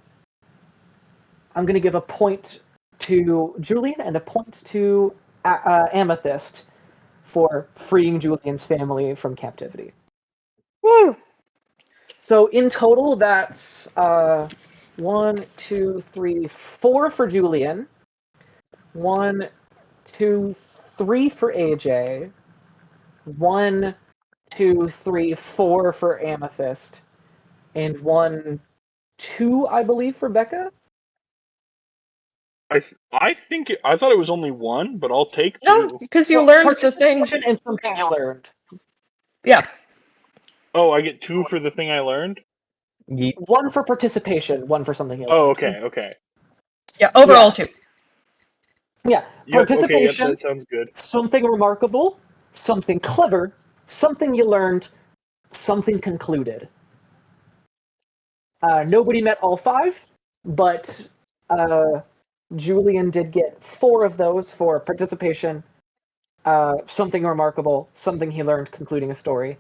I'm going to give a point to Julian and a point to Amethyst for freeing Julian's family from captivity. Woo! So in total, that's 1, 2, 3, 4 for Julian, 1, 2, 3 for AJ, 1, 2, 3, 4 for Amethyst, and 1, 2, I believe, for Becca. I think I thought it was only one, but I'll take No, two. because you Well, learned the thing. participation and something you learned. Yeah. Oh, I get two for the thing I learned? 1 for participation, 1 for something you learned. Oh, okay. Yeah, overall two. Yeah, Yep, okay, participation, that sounds good. something remarkable, something clever, something you learned, something concluded. Nobody met all 5, but Julian did get 4 of those for participation, something remarkable, something he learned, concluding a story.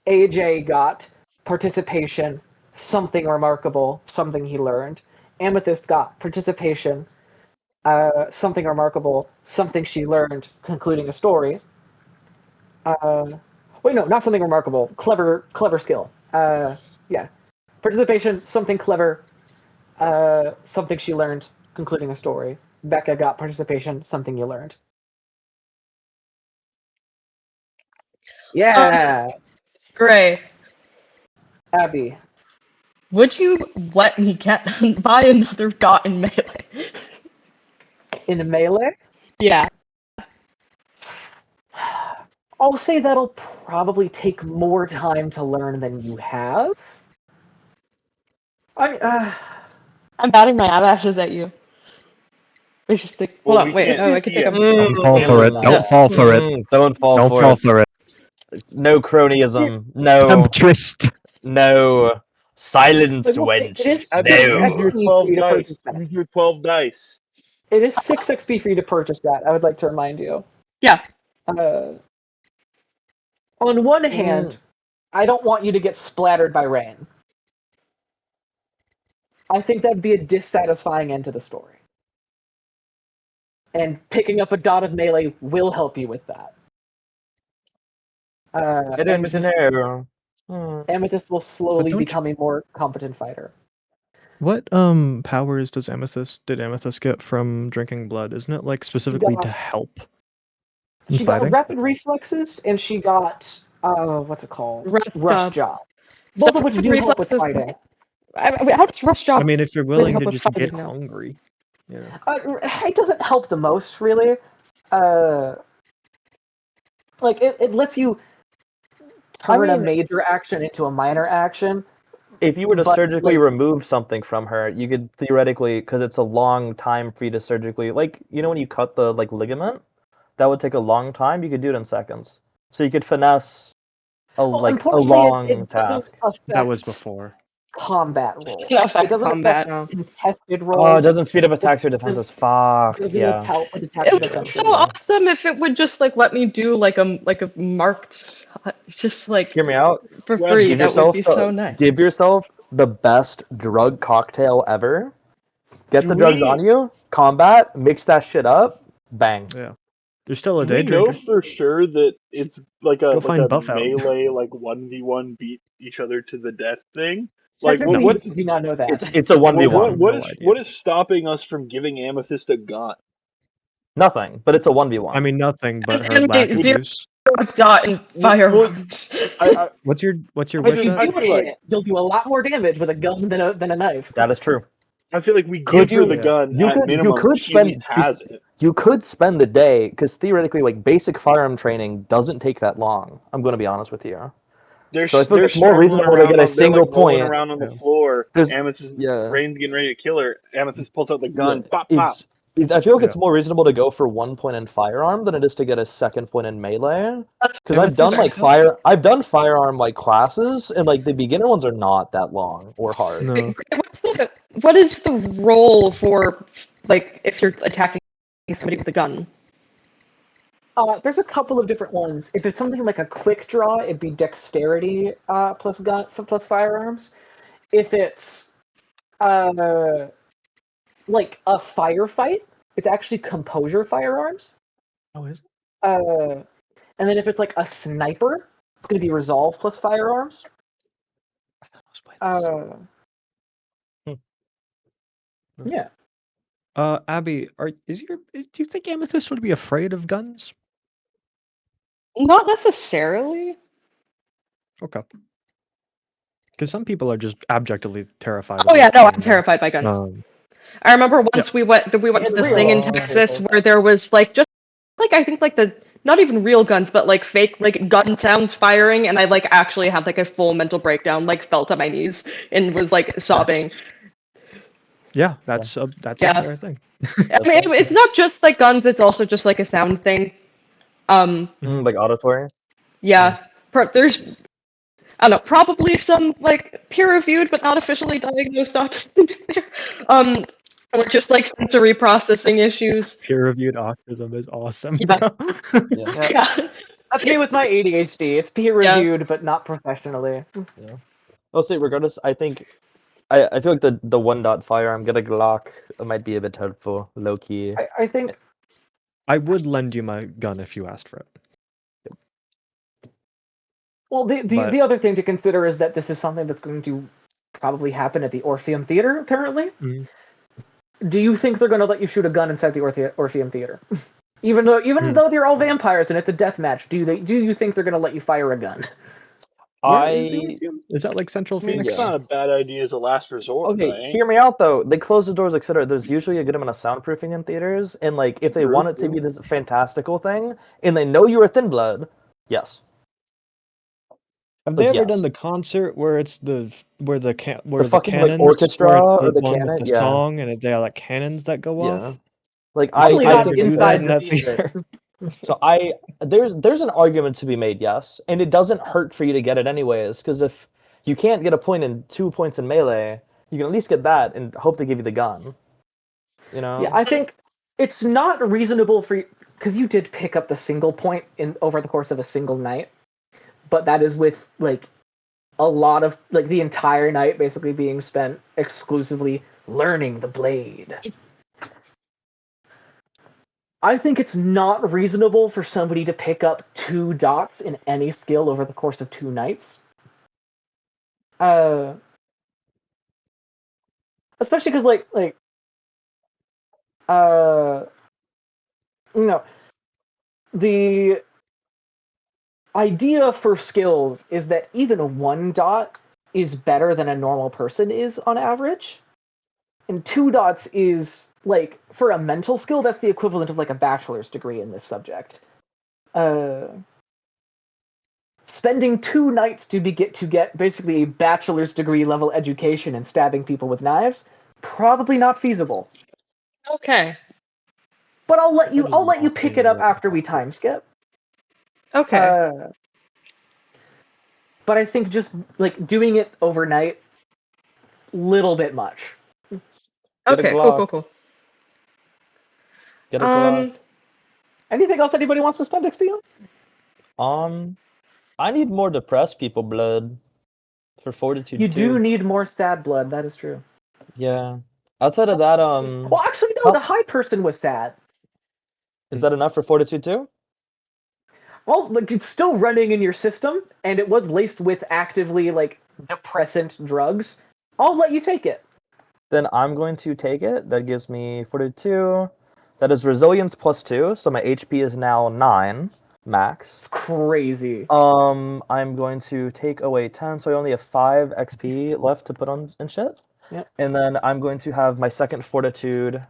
AJ got participation, something remarkable, something he learned. Amethyst got participation, something remarkable, something she learned, concluding a story. Wait, no, not something remarkable. Clever skill. Yeah. Participation, something clever, something she learned, concluding a story. Becca got participation, something you learned. Yeah. Gray, Abby. would you let me get buy another dot in melee? In the melee, Yeah. I'll say that'll probably take more time to learn than you have. I'm batting my eyelashes at you. It's just like, hold Well, on, we wait, can't no, I could see take a. it. Don't fall for it. Don't fall for it. Don't fall Don't for fall it. for it. No cronyism. No. Temptress. No. Silence, It wench. is Abby, 6 No. use your XP for 12 you to dice. purchase that. Use your 12 dice. It is 6 XP for you to purchase that. I would like to remind you. Yeah. On one hand, I don't want you to get splattered by rain. I think that'd be a dissatisfying end to the story. And picking up a dot of melee will help you with that. Amethyst will slowly don't become a more competent fighter. What powers did Amethyst get from drinking blood? Isn't it like specifically to help in She fighting? got rapid reflexes, and she got what's it called? Rush Jaw. Both of which do help with reflexes- fighting. How does rush job? I mean, if you're really willing help to with just get fighting now? hungry. Yeah. It doesn't help the most, really. Like it lets you turn a major action into a minor action. If you were to But, surgically like- remove something from her, you could theoretically, because it's a long time for you to surgically, like, you know when you cut the like ligament? That would take a long time. You could do it in seconds. So you could finesse a unfortunately, long it doesn't task. affect That was before. combat roll. It doesn't affect doesn't combat, affect no. contested rolls. Oh, it doesn't speed up attacks or defenses. Fuck. Doesn't Yeah. help with attacks It and would be defenses. so awesome if it would just like let me do like a marked, just like Hear me out. for Well, free. Give That would yourself be the- so nice. Give yourself the best drug cocktail ever. Get Do the drugs we- on you. Combat. Mix that shit up. Bang. Yeah. You're still a Do we day know drinker. for sure that it's like Go a find Buff out. melee, like 1v1 beat each other to the death thing? Like, Technically, what's you do not know that. It's a what, 1v1. what No is idea. what is stopping us from giving Amethyst a gun? Nothing. But it's a 1v1. I mean, nothing but her And lack of zero- use. Dot and firearms. What's your If what's you that? do hit it, you'll do a lot more damage with a gun than a knife. that is true. I feel like we Could give her the you- gun you at could- you minimum. could she spend- at least has it. You could spend the day, because theoretically, like, basic firearm training doesn't take that long. I'm going to be honest with you. They're, So I feel they're it's more scrambling reasonable to around get a on- they're, single like, rolling point. around on the Yeah. floor. There's- Amethyst, yeah. Rain's getting ready to kill her. Amethyst pulls out the gun. Yeah. Pop, pop. I feel like it's more reasonable to go for 1 point in firearm than it is to get a 2nd point in melee. Because I've done I've done firearm like classes, and like the beginner ones are not that long or hard. No. What is the role for like if you're attacking somebody with a gun? There's a couple of different ones. If it's something like a quick draw, it'd be dexterity plus gun plus firearms. If it's like a firefight, it's actually composure firearms. Oh, is it? And then if it's like a sniper, it's going to be resolve plus firearms. I thought it was Yeah. Abby, do you think Amethyst would be afraid of guns? Not necessarily. Okay. Because some people are just abjectly terrified. Oh of yeah, like, no, I'm being, terrified by guns. Um, I remember once we went to this thing in Texas where there was like just like I think like the not even real guns but like fake like gun sounds firing, and I like actually had like a full mental breakdown, like fell to my knees and was like sobbing. yeah, that's a Yeah. fair thing. I mean, it's not just like guns; it's also just like a sound thing. Like auditory. Yeah, there's I don't know, probably some like peer-reviewed but not officially diagnosed autism there. Or just like sensory processing issues. Peer-reviewed autism is awesome. Yeah. Bro. Yeah. That's me with my ADHD. It's peer reviewed, but not professionally. I'll say regardless. I think I feel like the 1-dot firearm, get a Glock, might be a bit helpful, low key. I think I would lend you my gun if you asked for it. well But- the other thing to consider is that this is something that's going to probably happen at the Orpheum Theater, apparently. Mhm. Do you think they're going to let you shoot a gun inside the Orpheum Theater? Even though they're all vampires and it's a death match, do you think they're going to let you fire a gun? Where is the Orpheum? Is that like Central I mean, Phoenix? it's not a bad idea as a last resort. Okay, right? hear me out though. They close the doors, etc. There's usually a good amount of soundproofing in theaters, and like if they True, want it to true. be this fantastical thing, and they know you're a thin blood, yes. Have they Like, ever done yes. the concert where it's the fucking, like, cannons, orchestra where it's or the one cannon? with the Yeah. song and they are like cannons that go Yeah. off? Like Probably I not think do inside that the in that theater. so. There's an argument to be made, yes, and it doesn't hurt for you to get it anyways, because if you can't get a point in 2 points in melee, you can at least get that and hope they give you the gun. You know? Yeah, I think it's not reasonable for you because you did pick up the single point in over the course of a single night, but that is with like a lot of like the entire night basically being spent exclusively learning the blade. I think it's not reasonable for somebody to pick up 2 dots in any skill over the course of 2 nights. Especially because you know, the idea for skills is that even a 1 dot is better than a normal person is on average, and 2 dots is like for a mental skill that's the equivalent of like a bachelor's degree in this subject. Spending 2 nights to get basically a bachelor's degree level education and stabbing people with knives, probably not feasible. Okay. But I'll let you That is not pick being it up able after to we practice. time skip. Okay. But I think just like doing it overnight, little bit much. Get a Okay. Cool. Glock. Cool. Cool. Get a Glock. Anything else anybody wants to spend XP on? I need more depressed people blood for fortitude. You do 2. need more sad blood. That is true. Yeah. Outside of that, Well, actually, no. The high person was sad. is that enough for fortitude 2? Well, like it's still running in your system, and it was laced with actively like depressant drugs. I'll let you take it. Then I'm going to take it. That gives me fortitude 2. That is resilience plus 2, so my HP is now 9 max. It's crazy. I'm going to take away 10, so I only have 5 XP left to put on and shit. Yep. And then I'm going to have my second fortitude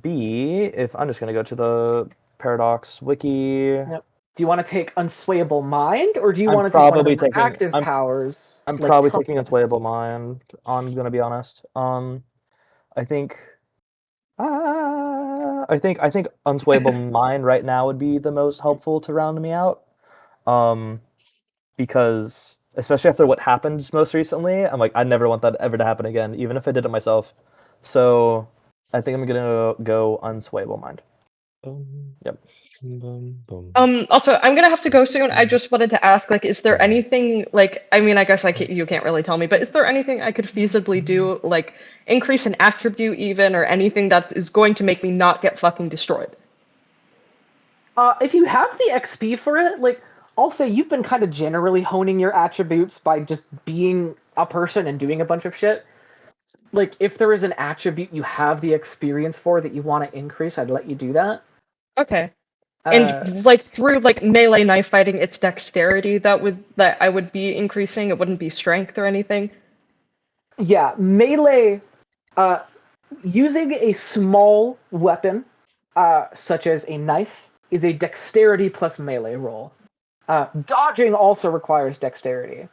be, if I'm just going to go to the Paradox wiki. Yep. Do you want to take Unswayable Mind, or do you I'm want to take one of probably the more taking- active I'm- powers? I'm like probably taking Toughness? Unswayable Mind. I'm gonna be honest. I think Unswayable Mind right now would be the most helpful to round me out. Because especially after what happened most recently, I'm like, I never want that ever to happen again, even if I did it myself. So I think I'm gonna go Unswayable Mind. Yep. Also, I'm gonna have to go soon. I just wanted to ask, like, is there anything, like, I mean, I guess you can't really tell me, but is there anything I could feasibly do, like, increase an attribute even, or anything that is going to make me not get fucking destroyed? If you have the XP for it, like I'll say you've been kind of generally honing your attributes by just being a person and doing a bunch of shit. Like if there is an attribute you have the experience for that you want to increase, I'd let you do that. Okay. And like through like melee knife fighting, it's dexterity that I would be increasing. It wouldn't be strength or anything. Yeah, melee. Using a small weapon, such as a knife, is a dexterity plus melee roll. Dodging also requires dexterity.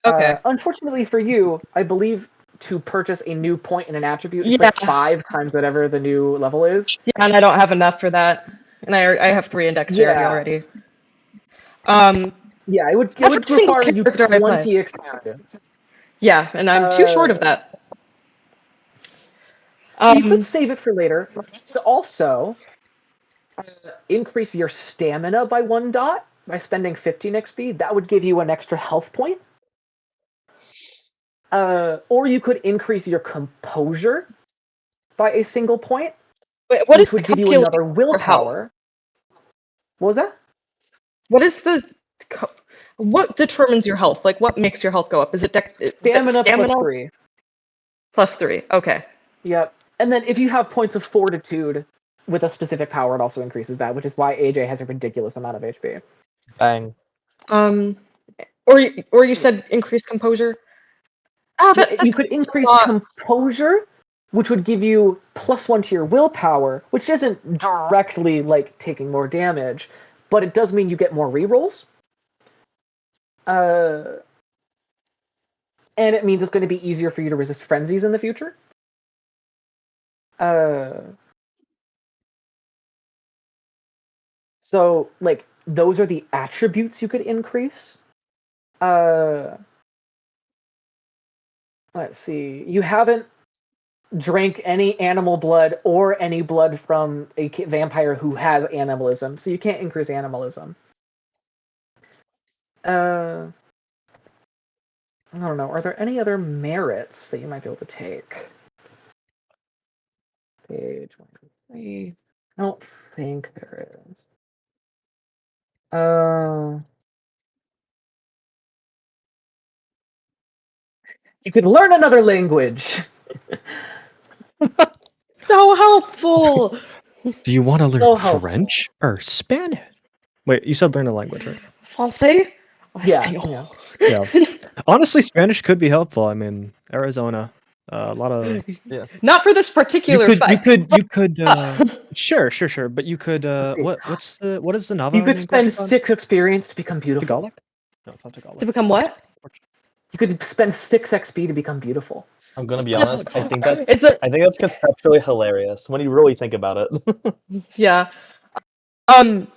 Okay. Unfortunately for you, I believe to purchase a new point in an attribute, it's like 5 times whatever the new level is. Yeah, and I don't have enough for that, and I have 3 in dexterity already. Yeah, it would Every single require you character I play. 20 experience. Yeah, and I'm too short of that. So you could save it for later. You could also increase your stamina by 1 dot by spending 15 XP. That would give you an extra health point. Or you could increase your composure by a single point, Wait, what which is would give you calculated another for health? willpower. What was that? What is what determines your health? Like, what makes your health go up? Is it Stamina stamina? plus 3. Plus 3. Okay. Yep. And then if you have points of fortitude with a specific power, it also increases that, which is why AJ has a ridiculous amount of HP. Bang. Or you said increase composure. Yeah, you could increase composure, which would give you +1 to your willpower, which isn't directly like taking more damage, but it does mean you get more rerolls. And it means it's going to be easier for you to resist frenzies in the future. So, like, those are the attributes you could increase. Let's see. You haven't drank any animal blood or any blood from a vampire who has animalism, so you can't increase animalism. I don't know. Are there any other merits that you might be able to take? Page 123. I don't think there is. You could learn another language. So helpful. Do you want to learn So helpful. French or Spanish? Wait, you said learn a language, right? Francais? Yeah. Yeah. Honestly, Spanish could be helpful. I mean, Arizona, a lot of. Not for this particular fight. You could. Sure. But you could. What is the Navajo? You could name spend Portuguese? 6 experience to become beautiful. Tagalog? No, it's not Tagalog. To become what? You could spend 6 XP to become beautiful. I'm gonna be honest. I think that's conceptually hilarious when you really think about it. Yeah. But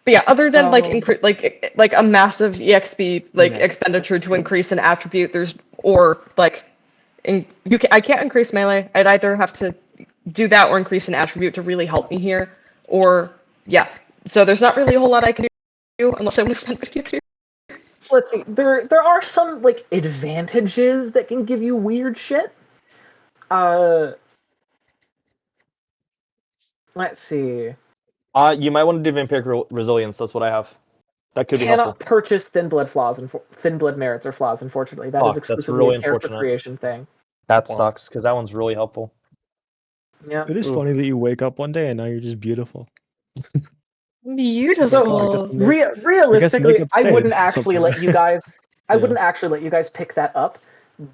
yeah, other than like a massive EXP expenditure to increase an attribute, I can't increase melee. I'd either have to do that or increase an attribute to really help me here, or yeah. So there's not really a whole lot I can do unless I want to spend 50 XP. Let's see. There are some like advantages that can give you weird shit. Let's see. You might want to do vampiric resilience. That's what I have. That could be helpful. Cannot purchase thin blood merits or flaws. Unfortunately, that is exclusively really a character unfortunate. creation thing. That sucks because that one's really helpful. Yeah. It is funny that you wake up one day and now you're just beautiful. Beautiful. So realistically, I wouldn't actually let you guys. I wouldn't actually let you guys pick that up.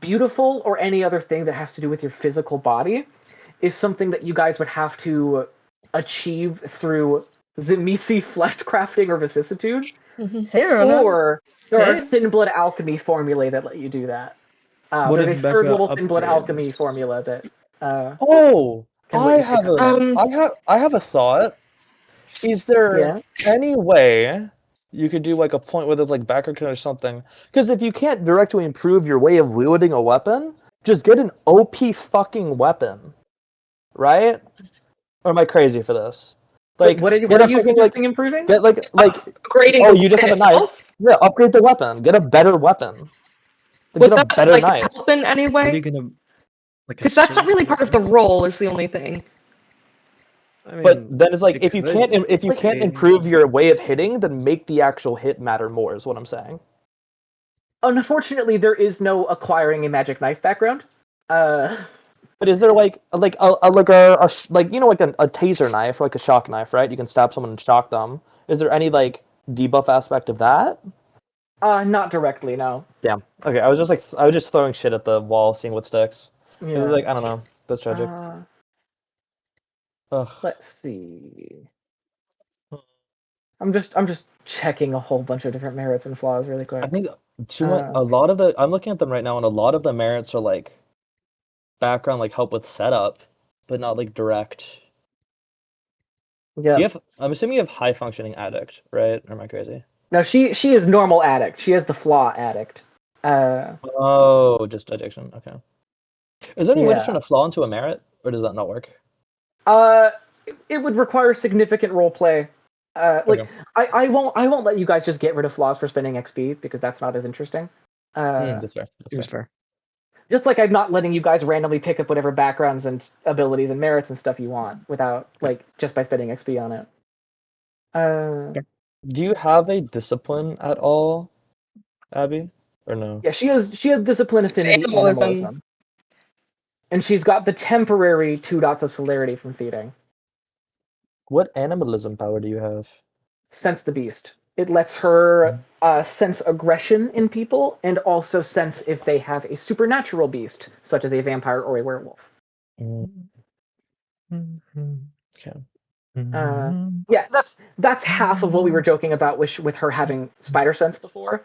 Beautiful or any other thing that has to do with your physical body is something that you guys would have to achieve through Zemisi flesh crafting or vicissitude, or there are thin blood alchemy formulae that let you do that. There's a third level thin blood alchemy formula that. I have a thought. Is there any way you could do like a point where there's like background or something? Because if you can't directly improve your way of wielding a weapon, just get an OP fucking weapon, right? Or am I crazy for this? Like, what are you suggesting improving? Get like upgrading. Oh, you just have a knife. Yeah, upgrade the weapon. Get a better weapon. Get a better knife. Help in any way? What are you gonna? Because that's not really part of the role. Is the only thing. I mean, but then it's like if you can't improve your way of hitting, then make the actual hit matter more. Is what I'm saying. Unfortunately, there is no acquiring a magic knife background. But is there like a taser knife or like a shock knife, right? You can stab someone and shock them. Is there any like debuff aspect of that? Not directly, no. Damn. Okay, I was just throwing shit at the wall, seeing what sticks. Yeah. It was like I don't know. That's tragic. Let's see. I'm just checking a whole bunch of different merits and flaws really quick. I think a lot of the I'm looking at them right now, and a lot of the merits are like background, like help with setup, but not like direct. Yeah. I'm assuming you have high functioning addict, right? Or am I crazy? No, she is normal addict. She has the flaw addict. Just addiction. Okay. Is there any way to turn a flaw into a merit, or does that not work? It would require significant role play. Okay. I won't let you guys just get rid of flaws for spending XP because that's not as interesting. That's fair. That's fair. Just like I'm not letting you guys randomly pick up whatever backgrounds and abilities and merits and stuff you want without just by spending XP on it. Do you have a discipline at all, Abby? Or no? Yeah, she has discipline, affinity, Animalism. animalism. And she's got the temporary 2 dots of celerity from feeding. What animalism power do you have? Sense the beast. It lets her sense aggression in people and also sense if they have a supernatural beast, such as a vampire or a werewolf. Okay. Yeah, that's half of what we were joking about with her having spider sense before,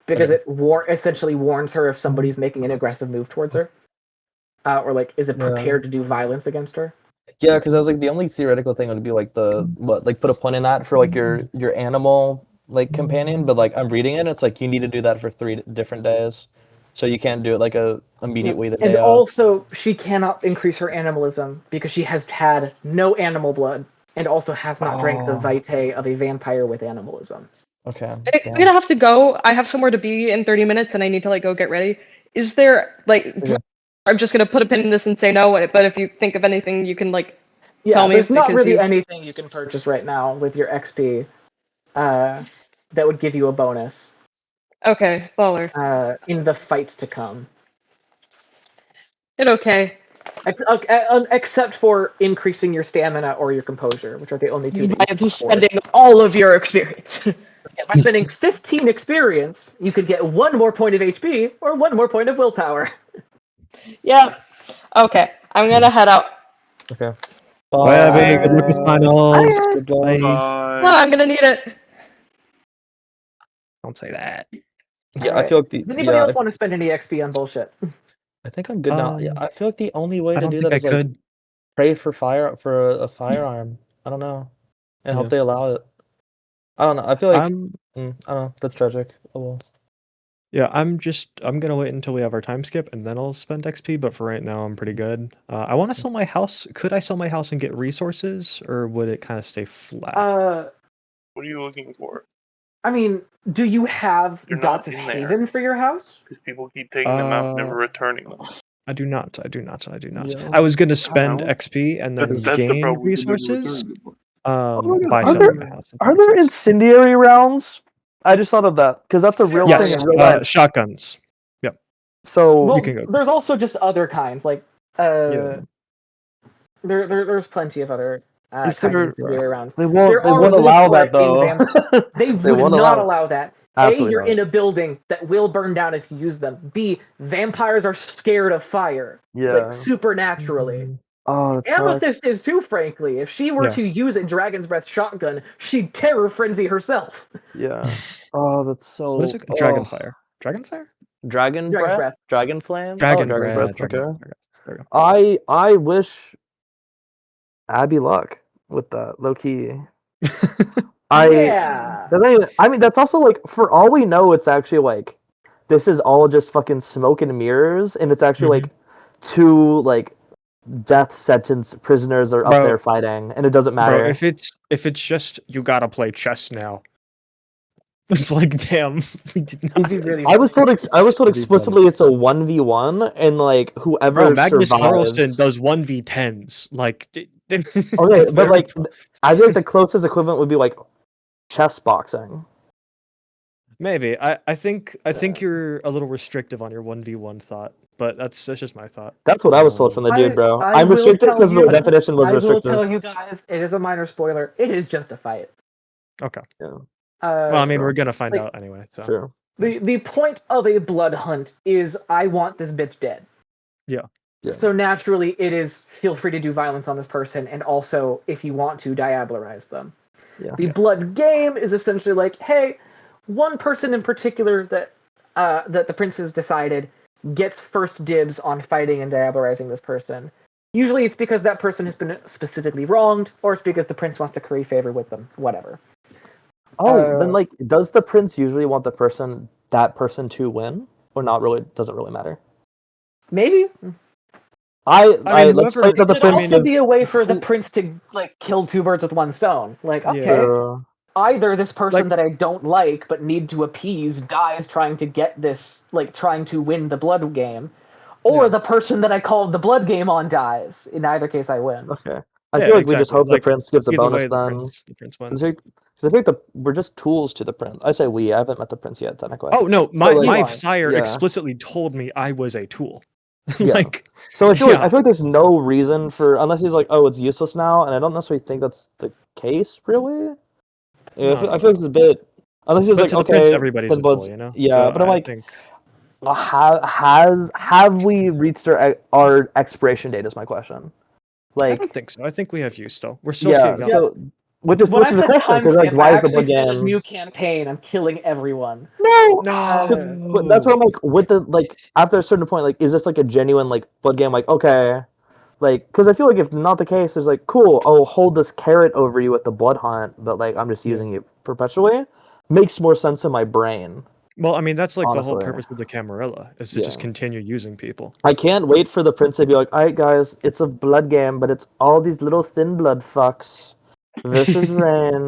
because Okay. it essentially warns her if somebody's making an aggressive move towards her, or like is it prepared to do violence against her. Yeah, because I was like the only theoretical thing would be like put a point in that for like your animal like companion, but like I'm reading it, it's like you need to do that for 3 different days, so you can't do it like immediately the And day of. also, she cannot increase her animalism because she has had no animal blood and also has not drank the vitae of a vampire with animalism. Okay. I'm gonna have to go. I have somewhere to be in 30 minutes, and I need to like go get ready. Is there like? Okay. I'm just gonna put a pin in this and say no. But if you think of anything, you can like tell me. There's not because really anything you can purchase right now with your XP that would give you a bonus Okay, baller. in the fight to come. Okay. Except for increasing your stamina or your composure, which are the only 2 that you I am can afford. spending all of your experience. By spending 15 experience, you could get 1 more point of HP or 1 more point of willpower. Yeah. Okay. I'm gonna head out. Okay. Bye, Abby. Good luck with finals. Bye. Good job. Bye. Oh, I'm gonna need it. Don't say that. Yeah, I Alright. feel like Does anybody else want to spend any XP on bullshit? I think I'm good now. Yeah, I feel like the only way I to don't do think that I is like could. pray for a firearm. I don't know, and hope Yeah. they allow it. I don't know. I feel like I I'm don't know. That's tragic. Oh well. yeah. I'm gonna wait until we have our time skip and then I'll spend XP. But for right now, I'm pretty good. I want to sell my house. Could I sell my house and get resources, or would it kind of stay flat? What are you looking for? I mean, do you have You're dots not of in there. haven for your house? Because people keep taking them out and never returning them. I do not. Yeah. I was gonna spend Wow. XP and then That's the gain problem. We can never resources. return them. By Are selling there my house. if that are makes there sense. incendiary rounds? I just thought of that because that's a real thing Yes, in real life. shotguns. So Well, You can go. there's also just other kinds. Like, Yeah. there's plenty of other Is kinds of there- incendiary rounds. they won't There they are won't rules allow for that it though. in Vamp. They would won't not allow allow that. Absolutely you're not. in a building that will burn down if you use them. B, vampires are scared of fire. Yeah. Like, supernaturally. Oh, that Amethyst sucks. is too, frankly. If she were Yeah. to use a Dragon's Breath shotgun, she'd terror frenzy herself. Yeah. Oh, that's so. What is it? Dragonfire. Dragonfire? Dragon Dragon's breath? breath. Dragon flame? Dragon Oh, dragon breath. breath. Okay. There we go. I wish Abby luck with that, low key. Yeah. I mean, that's also like, for all we know, it's actually like, this is all just fucking smoke and mirrors, and it's actually like 2 like death sentence prisoners are up Bro. there fighting, and it doesn't matter. Bro, if it's just you gotta play chess now. It's like, damn, we did not. Is he really? I was told Pretty explicitly it's a 1v1, and like whoever Bro, Magnus survives. Carlsen does 1v10s. Like, Okay, it's but very like, fun. I feel like the closest equivalent would be like chess boxing. Maybe. I think you're a little restrictive on your 1v1 thought, but that's just my thought. That's what I was told from the dude, bro. I I'm will restricted tell because you- my definition was I will restrictive. tell you guys, it is a minor spoiler. It is just a fight. Okay. Yeah. Well, I mean, sure. we're gonna find like- out anyway. So. Sure. The point of a blood hunt is I want this bitch dead. Yeah. Yeah. So naturally, it is feel free to do violence on this person, and also if you want to diabolarize them. Yeah. The blood game is essentially like, hey, one person in particular that the prince has decided gets first dibs on fighting and diabolarizing this person. Usually, it's because that person has been specifically wronged, or it's because the prince wants to curry favor with them. Whatever. Oh, then like, does the prince usually want that person to win, or not really? Doesn't really matter. Maybe. I mean, let's whoever- play that the It could prince also gives. be a way for the prince to like kill 2 birds with one stone. Like, okay, either this person that I don't like but need to appease dies trying to get this, like trying to win the blood game, or Yeah. the person that I called the blood game on dies. In either case, I win. Okay. I Yeah, feel like we just exactly. hope Like, the prince gives a Either bonus way, then. the prince 'Cause wins. I feel like we're just tools to the prince. I say we. I haven't met the prince yet, technically. Oh no, my like- my You are. sire Yeah. explicitly told me I was a tool. Yeah. Like, So I feel yeah. like there's no reason for unless he's like, oh, it's useless now, and I don't necessarily think that's the case, really. Yeah, I feel like it's a bit. Unless he's But like, to the okay, prince, everybody's a Pinblood's- tool, you know. Yeah, So but I'm I like, think have we reached our expiration date? Is my question. I Like, don't think so. I think we have you still. We're still yeah. young. So which is When I a said question because like, timestamp, why I is the actually blood said a game? new campaign. I'm killing everyone. No. No. But that's what I'm like. With the like, after a certain point, like, is this like a genuine like blood game? Like, okay, like, because I feel like if not the case, it's like, cool, I'll hold this carrot over you with the blood hunt, but like, I'm just using it perpetually. Makes more sense in my brain. Well, I mean, that's like the whole Honestly. purpose of the Camarilla is to just Yeah. continue using people. I can't wait for the prince to be like, all right, guys, it's a blood game, but it's all these little thin blood fucks versus Rain.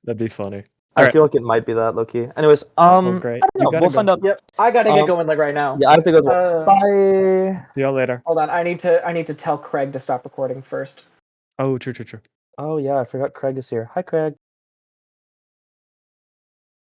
That'd be funny. I Alright. feel like it might be that, low-key. Anyways, great. I don't You know. gotta We'll go. find out. Yep, I gotta get going like right now. Yeah, I have to go. As well. Bye. See y'all later. Hold on, I need to tell Craig to stop recording first. Oh, true. Oh yeah, I forgot Craig is here. Hi, Craig.